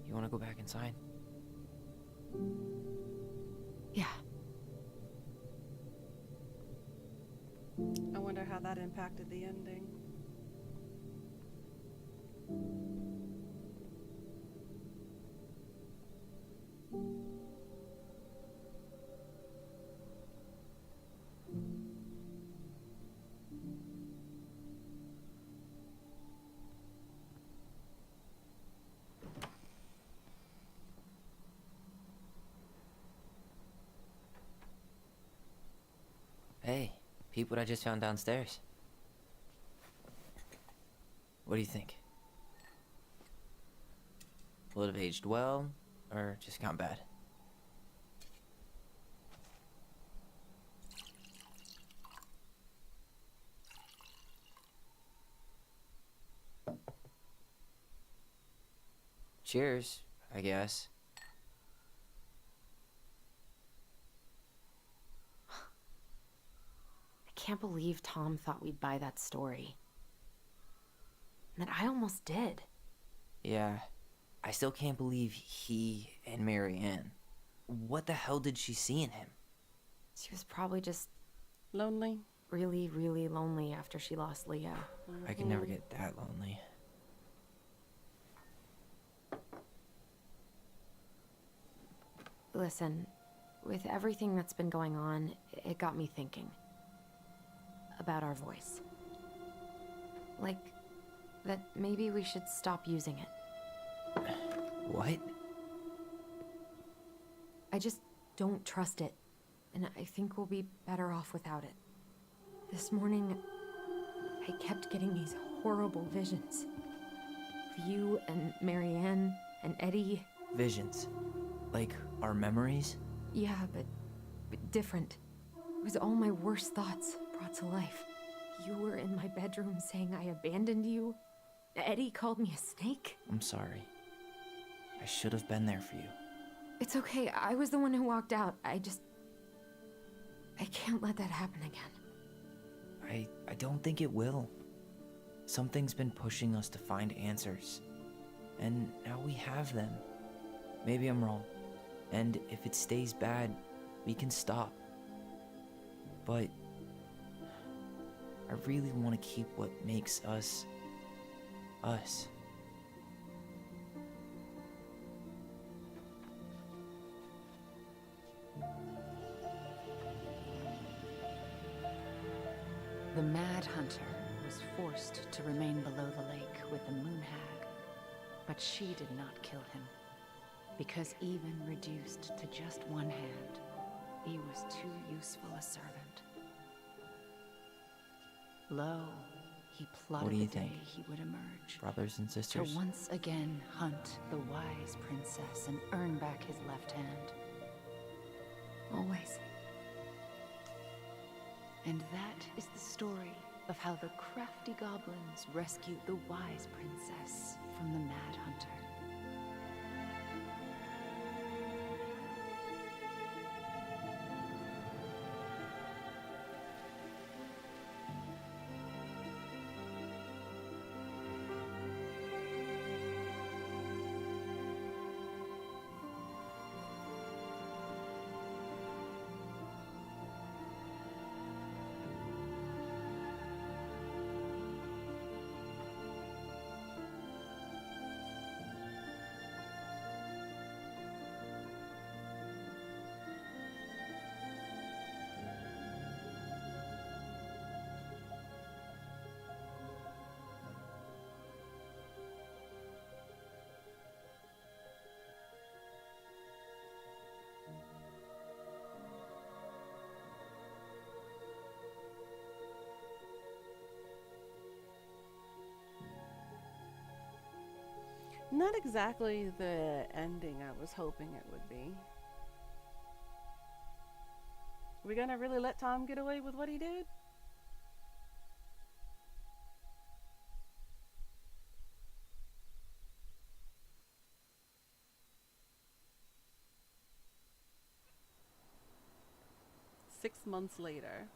You want to go back inside? Yeah. I wonder how that impacted the ending. Hey, peep what I just found downstairs. What do you think? Will it have aged well, or just gone bad? Cheers, I guess. I can't believe Tom thought we'd buy that story. And that I almost did. Yeah, I still can't believe he and Marianne. What the hell did she see in him? She was probably just lonely. Really, really lonely after she lost Leo. I could never get that lonely. Listen, with everything that's been going on, it got me thinking about our voice. Like, that maybe we should stop using it. What? I just don't trust it, and I think we'll be better off without it. This morning, I kept getting these horrible visions. Of you and Marianne and Eddie. Visions. Like our memories? Yeah, but different. It was all my worst thoughts brought to life. You were in my bedroom saying I abandoned you. Eddie called me a snake. I'm sorry. I should have been there for you. It's okay, I was the one who walked out. I can't let that happen again. I don't think it will. Something's been pushing us to find answers. And now we have them. Maybe I'm wrong. And if it stays bad, we can stop. But I really want to keep what makes us, us. The Mad Hunter was forced to remain below the lake with the Moon Hag, but she did not kill him, because even reduced to just one hand, he was too useful a servant. Lo, he plotted the day he would emerge. Brothers and sisters? To once again hunt the wise princess and earn back his left hand. Always. And that is the story of how the crafty goblins rescued the wise princess from the Mad Hunter. Not exactly the ending I was hoping it would be. We gonna really let Tom get away with what he did? Six months later.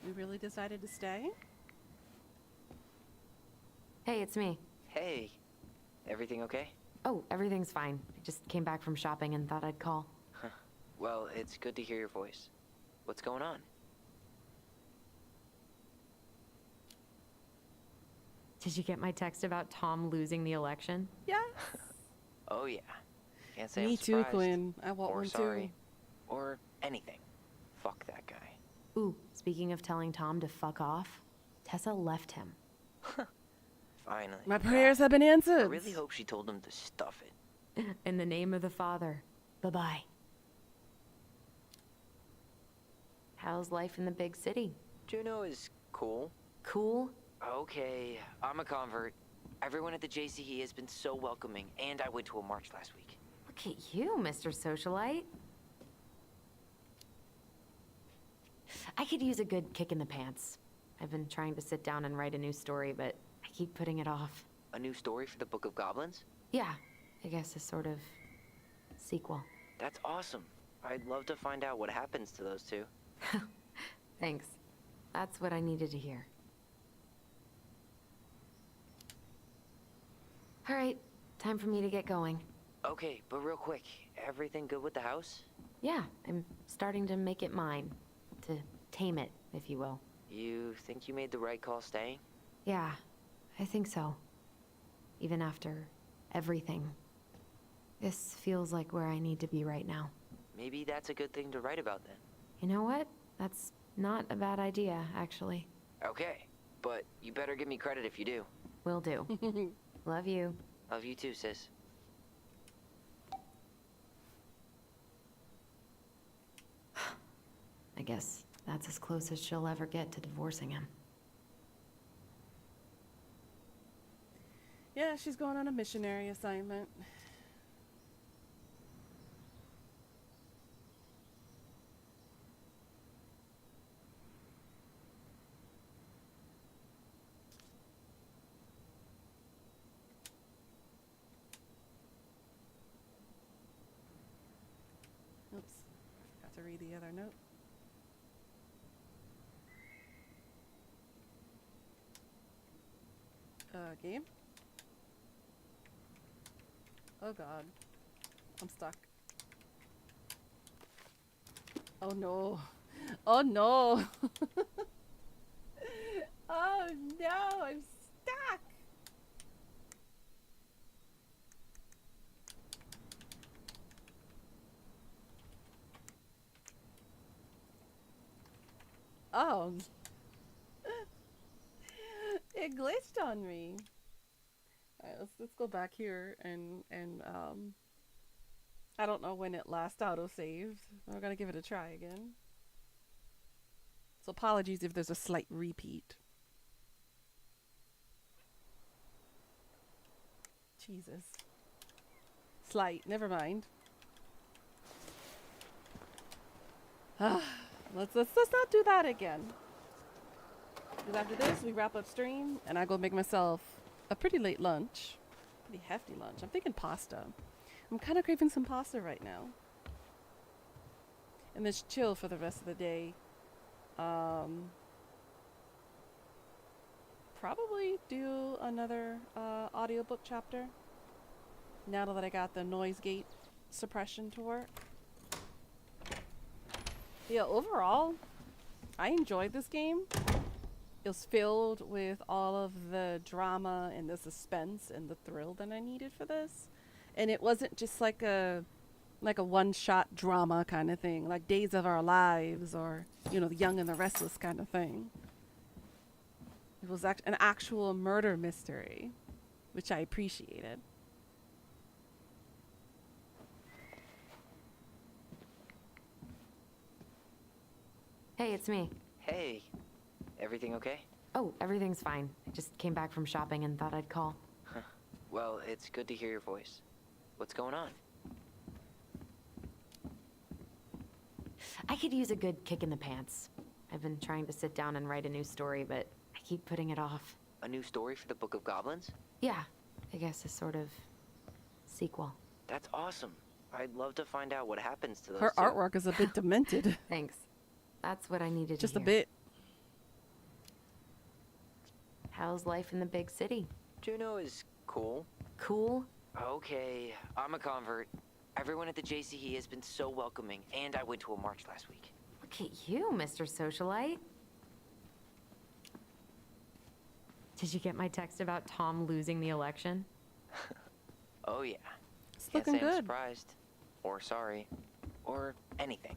You really decided to stay? Hey, it's me. Hey, everything okay? Oh, everything's fine. I just came back from shopping and thought I'd call. Well, it's good to hear your voice. What's going on? Did you get my text about Tom losing the election? Yes. Oh yeah. Can't say Me I'm too, surprised. Quinn. I want or one sorry. too. Or anything. Fuck that guy. Ooh, speaking of telling Tom to fuck off, Tessa left him. Finally. My prayers have been answered. I really hope she told him to stuff it. In the name of the Father. Bye-bye. How's life in the big city? Juneau is cool. Cool? Okay, I'm a convert. Everyone at the JCE has been so welcoming, and I went to a march last week. Look at you, Mr. Socialite. I could use a good kick in the pants. I've been trying to sit down and write a new story, but I keep putting it off. A new story for the Book of Goblins? Yeah, I guess a sort of sequel. That's awesome. I'd love to find out what happens to those two. Thanks. That's what I needed to hear. All right, time for me to get going. Okay, but real quick, everything good with the house? Yeah, I'm starting to make it mine. To tame it, if you will. You think you made the right call staying? Yeah, I think so. Even after everything. This feels like where I need to be right now. Maybe that's a good thing to write about then. You know what? That's not a bad idea, actually. Okay, but you better give me credit if you do. Will do. Love you. Love you too, sis. I guess that's as close as she'll ever get to divorcing him. Yeah, she's going on a missionary assignment. Oops, forgot to read the other note. Game? Oh god. I'm stuck. Oh no. Oh no. Oh no, I'm stuck. Oh. It glitched on me. Alright, let's go back here and I don't know when it last auto-saved. We're gonna give it a try again. So apologies if there's a slight repeat. Jesus. Slight, never mind. Let's not do that again. Because after this, we wrap up stream, and I go make myself a pretty late lunch. Pretty hefty lunch. I'm thinking pasta. I'm kind of craving some pasta right now. And then chill for the rest of the day. Probably do another audiobook chapter. Now that I got the noise gate suppression to work. Yeah, overall, I enjoyed this game. It was filled with all of the drama and the suspense and the thrill that I needed for this. And it wasn't just like a one-shot drama kind of thing, like Days of Our Lives or, you know, The Young and the Restless kind of thing. It was an actual murder mystery, which I appreciated. Hey, it's me. Hey, everything okay? Oh, everything's fine. I just came back from shopping and thought I'd call. Well, it's good to hear your voice. What's going on? I could use a good kick in the pants. I've been trying to sit down and write a new story, but I keep putting it off. A new story for the Book of Goblins? Yeah, I guess a sort of sequel. That's awesome. I'd love to find out what happens to those Her two. artwork is a bit demented. Thanks. That's what I needed Just to a hear. bit. How's life in the big city? Juneau is cool. Cool? Okay, I'm a convert. Everyone at the JCE has been so welcoming, and I went to a march last week. Look at you, Mr. Socialite. Did you get my text about Tom losing the election? Oh yeah. It's Can't looking say I'm good. surprised. Or sorry. Or anything.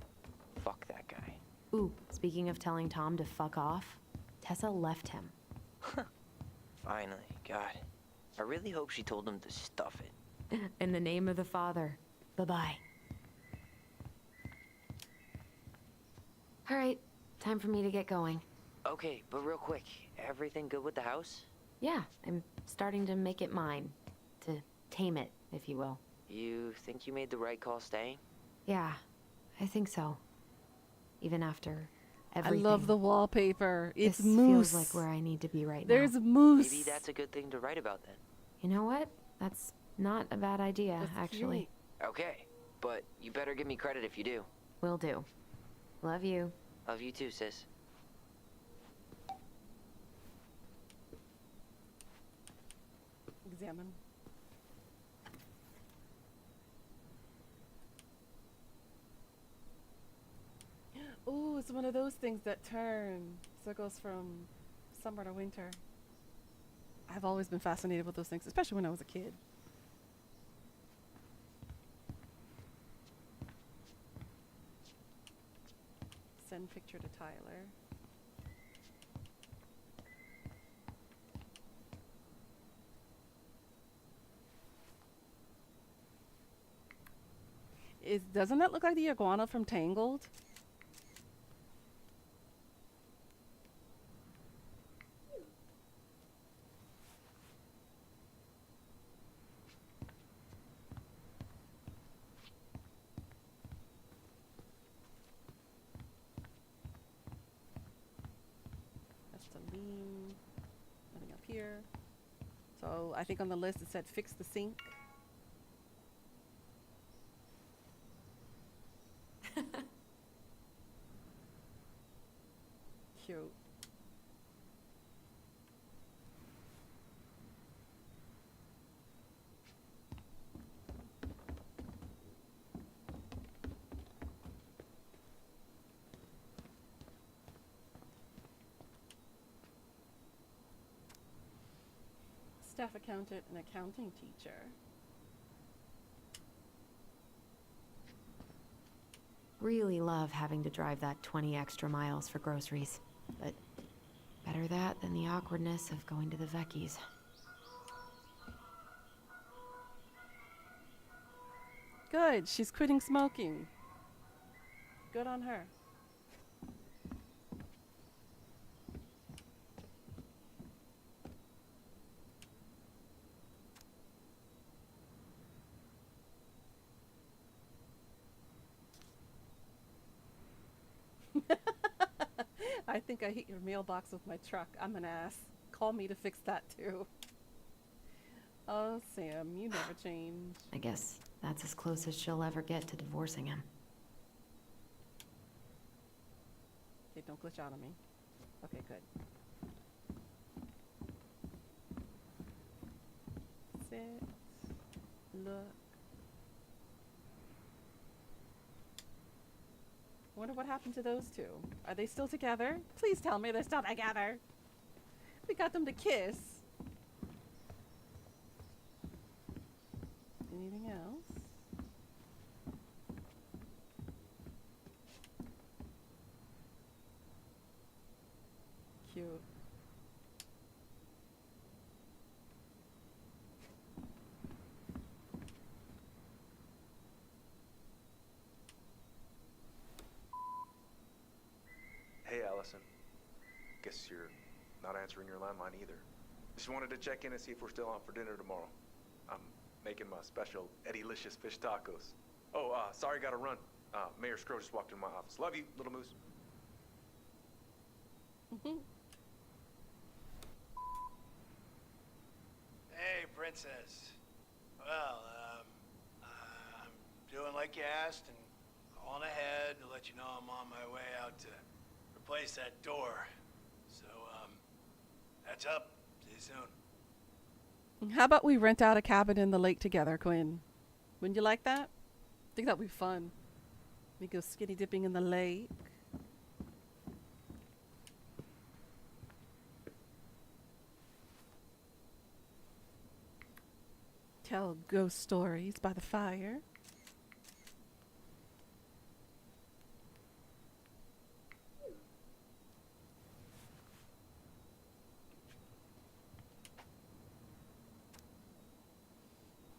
Fuck that guy. Ooh, speaking of telling Tom to fuck off, Tessa left him. Finally, God. I really hope she told him to stuff it. In the name of the Father. Bye-bye. All right, time for me to get going. Okay, but real quick, everything good with the house? Yeah, I'm starting to make it mine. To tame it, if you will. You think you made the right call staying? Yeah, I think so. Even after everything. I love the wallpaper. It's this moose. feels like where I need to be right There's now. moose. Maybe that's a good thing to write about then. You know what? That's not a bad idea, That's actually. Okay, but you better give me credit if you do. Will do. Love you. Love you too, sis. Examine. Ooh, it's one of those things that turn. So it goes from summer to winter. I've always been fascinated with those things, especially when I was a kid. Send picture to Tyler. Doesn't that look like the iguana from Tangled? That's the lean. Nothing up here. So I think on the list it said fix the sink. Cute. staff accountant and accounting teacher. Really love having to drive that 20 extra miles for groceries, but better that than the awkwardness of going to the Vecchi's. Good, she's quitting smoking. Good on her. I think I hit your mailbox with my truck. I'm an ass. Call me to fix that too. Oh, Sam, you never change. I guess that's as close as she'll ever get to divorcing him. Okay, don't glitch out on me. Okay, good. Sit. Look. Wonder what happened to those two. Are they still together? Please tell me they're still together. We got them to kiss. Anything else? Cute. Hey, Allison. Guess you're not answering your landline either. Just wanted to check in and see if we're still on for dinner tomorrow. I'm making my special Eddie-licious fish tacos. Oh, sorry, gotta run. Mayor Scrow just walked in my office. Love you, little moose. Hey, Princess. Well, I'm doing like you asked and calling ahead to let you know I'm on my way out to replace that door. So, that's up. See you soon. How about we rent out a cabin in the lake together, Quinn? Wouldn't you like that? I think that'd be fun. We go skinny dipping in the lake. Tell ghost stories by the fire.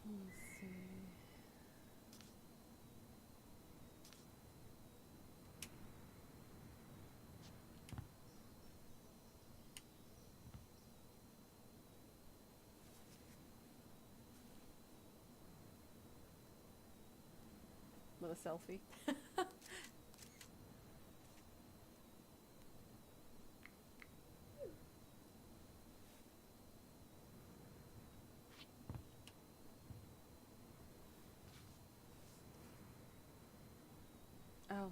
Let's see. With a selfie. Oh,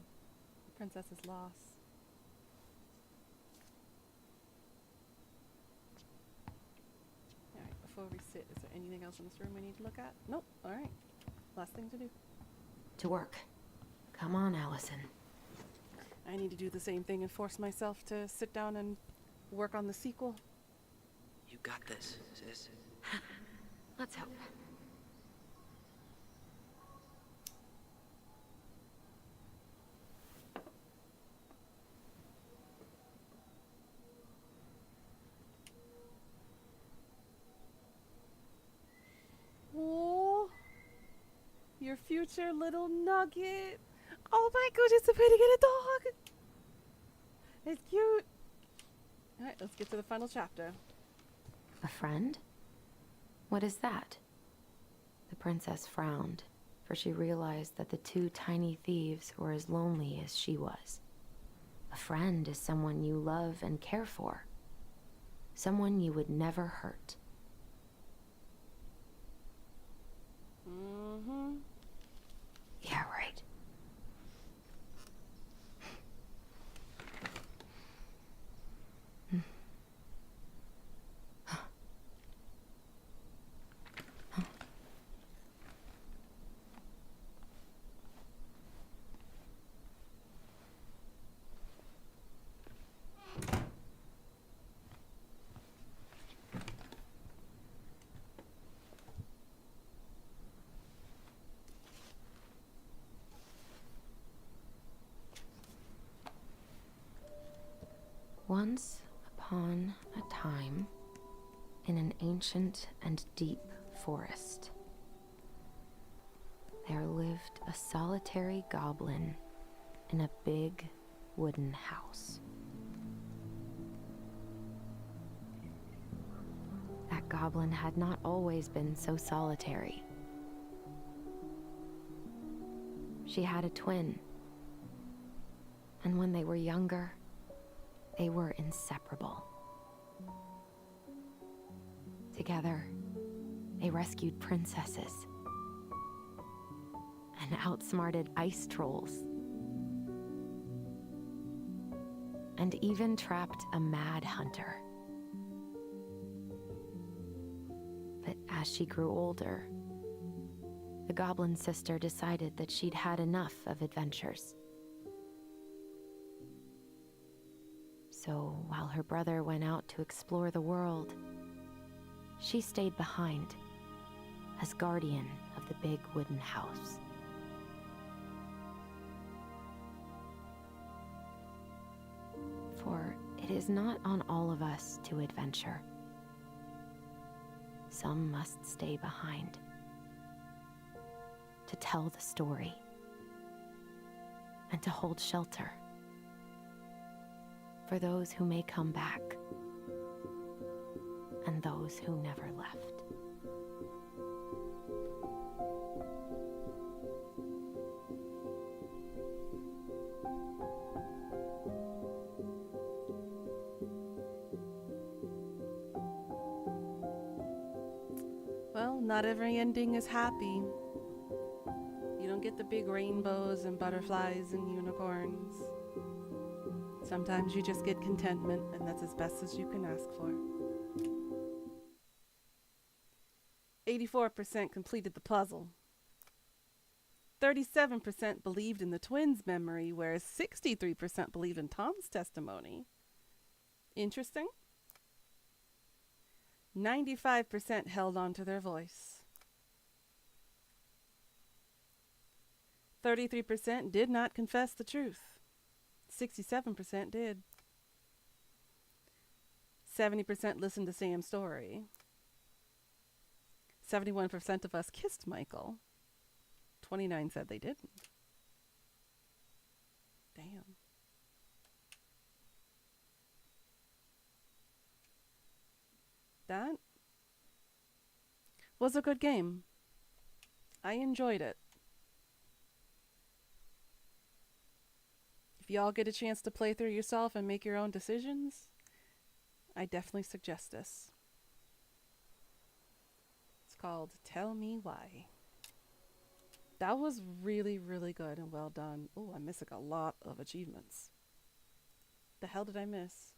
the princess is lost. Alright, before we sit, is there anything else in this room we need to look at? Nope. Alright. Last thing to do. To work. Come on, Allison. I need to do the same thing and force myself to sit down and work on the sequel. You got this, sis. Let's hope. Oh, your future little nugget. Oh my goodness, a way to get a dog. It's cute. All right, let's get to the final chapter. A friend? What is that? The princess frowned, for she realized that the two tiny thieves were as lonely as she was. A friend is someone you love and care for. Someone you would never hurt. Mm-hmm. Yeah, right. Once upon a time, in an ancient and deep forest, there lived a solitary goblin in a big wooden house. That goblin had not always been so solitary. She had a twin, and when they were younger, they were inseparable. Together, they rescued princesses and outsmarted ice trolls, and even trapped a mad hunter. But as she grew older, the goblin sister decided that she'd had enough of adventures. So while her brother went out to explore the world, she stayed behind as guardian of the big wooden house. For it is not on all of us to adventure. Some must stay behind to tell the story and to hold shelter for those who may come back and those who never left. Well, not every ending is happy. You don't get the big rainbows and butterflies and unicorns. Sometimes you just get contentment, and that's as best as you can ask for. 84% completed the puzzle. 37% believed in the twins' memory, whereas 63% believed in Tom's testimony. Interesting. 95% held on to their voice. 33% did not confess the truth. 67% did. 70% listened to Sam's story. 71% of us kissed Michael. 29% said they didn't. Damn. That was a good game. I enjoyed it. If y'all get a chance to play through yourself and make your own decisions, I definitely suggest this. It's called Tell Me Why. That was really, really good and well done. Oh, I'm missing a lot of achievements. The hell did I miss?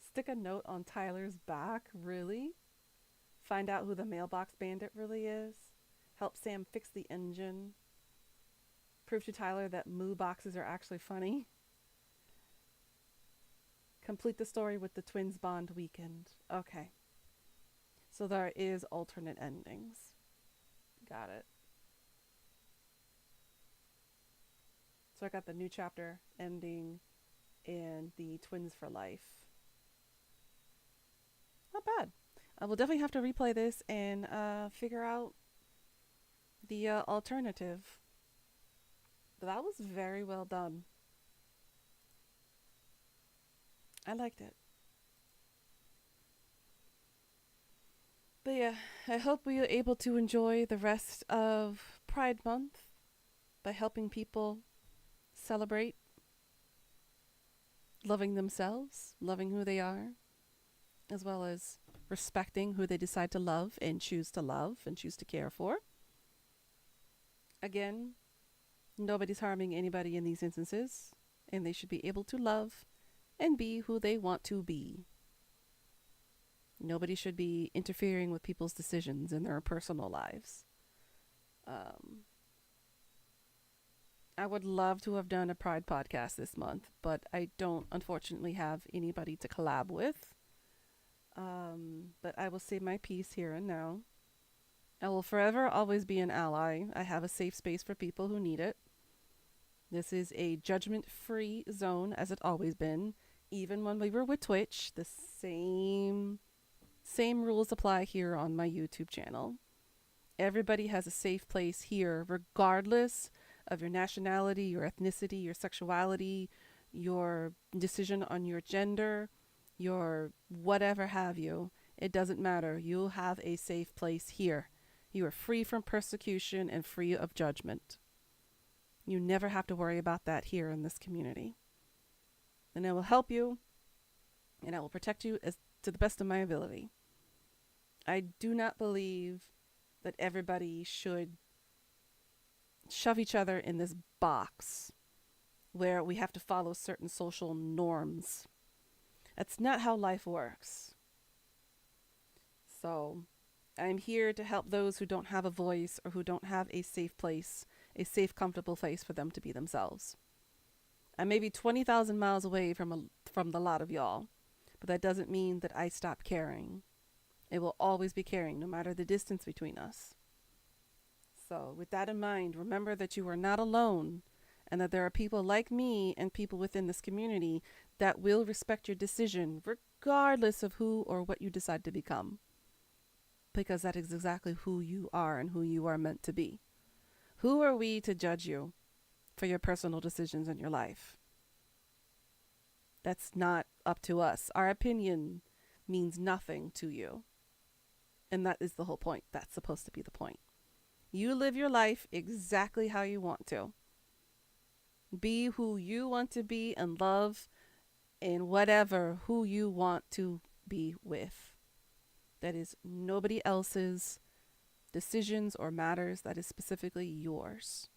Stick a note on Tyler's back? Really? Find out who the mailbox bandit really is? Help Sam fix the engine? Prove to Tyler that moo boxes are actually funny? Complete the story with the twins bond weekend. Okay. So there is alternate endings. Got it. So I got the new chapter ending and the twins for life. Not bad. I will definitely have to replay this and figure out the alternative. But that was very well done. I liked it. But yeah, I hope we are able to enjoy the rest of Pride Month by helping people celebrate loving themselves, loving who they are, as well as respecting who they decide to love and choose to care for. Again, nobody's harming anybody in these instances, and they should be able to love and be who they want to be. Nobody should be interfering with people's decisions in their personal lives. I would love to have done a Pride podcast this month, but I don't unfortunately have anybody to collab with. But I will say my piece here and now. I will forever always be an ally. I have a safe space for people who need it. This is a judgment-free zone, as it's always been. Even when we were with Twitch, the same rules apply here on my YouTube channel. Everybody has a safe place here, regardless of your nationality, your ethnicity, your sexuality, your decision on your gender, your whatever have you. It doesn't matter. You'll have a safe place here. You are free from persecution and free of judgment. You never have to worry about that here in this community. And I will help you, and I will protect you as to the best of my ability. I do not believe that everybody should shove each other in this box where we have to follow certain social norms. That's not how life works. So, I'm here to help those who don't have a voice or who don't have a safe place, a safe, comfortable place for them to be themselves. I may be 20,000 miles away from the lot of y'all, but that doesn't mean that I stop caring. It will always be caring, no matter the distance between us. So, with that in mind, remember that you are not alone, and that there are people like me and people within this community that will respect your decision, regardless of who or what you decide to become. Because that is exactly who you are and who you are meant to be. Who are we to judge you for your personal decisions in your life? That's not up to us. Our opinion means nothing to you. And that is the whole point. That's supposed to be the point. You live your life exactly how you want to. Be who you want to be and love and whatever who you want to be with. That is nobody else's decisions or matters. That is specifically yours.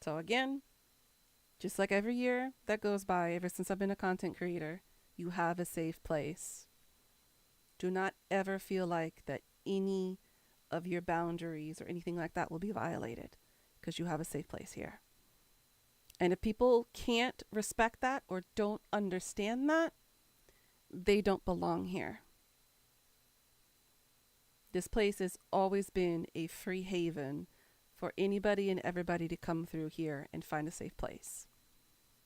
So again, just like every year that goes by, ever since I've been a content creator, you have a safe place. Do not ever feel like that any of your boundaries or anything like that will be violated, because you have a safe place here. And if people can't respect that or don't understand that, they don't belong here. This place has always been a free haven for anybody and everybody to come through here and find a safe place.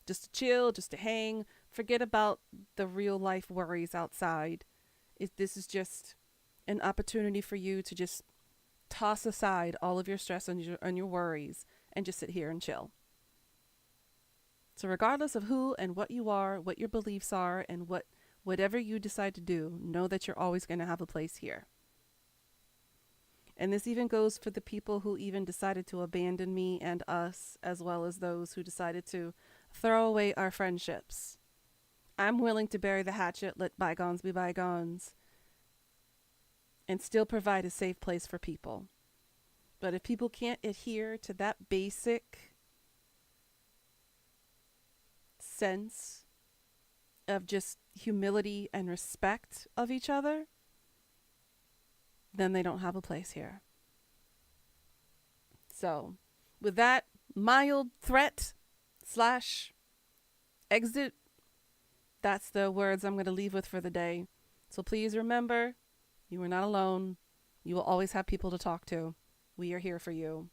Just to chill, just to hang, forget about the real life worries outside. This is just an opportunity for you to just toss aside all of your stress and your worries and just sit here and chill. So regardless of who and what you are, what your beliefs are, and whatever you decide to do, know that you're always going to have a place here. And this even goes for the people who even decided to abandon me and us, as well as those who decided to throw away our friendships. I'm willing to bury the hatchet, let bygones be bygones, and still provide a safe place for people. But if people can't adhere to that basic sense of just humility and respect of each other, then they don't have a place here. So, with that mild threat / exit, that's the words I'm going to leave with for the day. So please remember, you are not alone. You will always have people to talk to. We are here for you.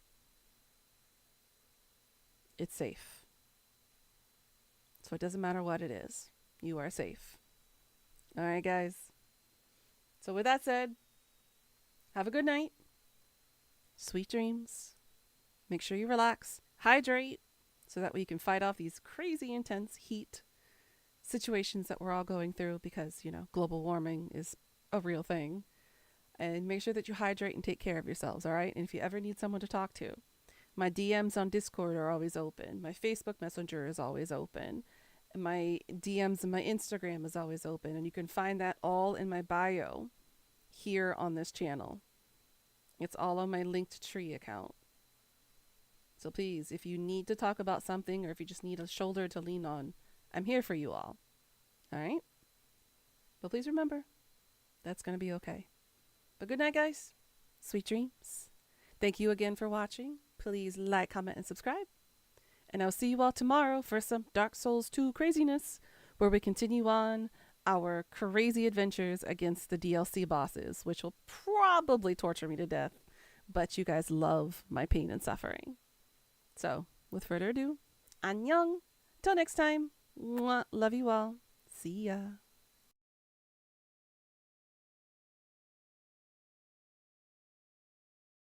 It's safe. So it doesn't matter what it is. You are safe. All right, guys. So with that said, have a good night. Sweet dreams. Make sure you relax. Hydrate so that way you can fight off these crazy intense heat situations that we're all going through, because, you know, global warming is a real thing. And make sure that you hydrate and take care of yourselves, all right? And if you ever need someone to talk to, my DMs on Discord are always open. My Facebook Messenger is always open. My DMs and my Instagram is always open. And you can find that all in my bio here on this channel. It's all on my Linktree account. So please, if you need to talk about something, or if you just need a shoulder to lean on, I'm here for you all. All right? But please remember, that's going to be okay. But good night, guys. Sweet dreams. Thank you again for watching. Please like, comment, and subscribe. And I'll see you all tomorrow for some Dark Souls 2 craziness, where we continue on our crazy adventures against the DLC bosses, which will probably torture me to death. But you guys love my pain and suffering. So, with further ado, annyeong. Till next time. Mwah. Love you all. See ya.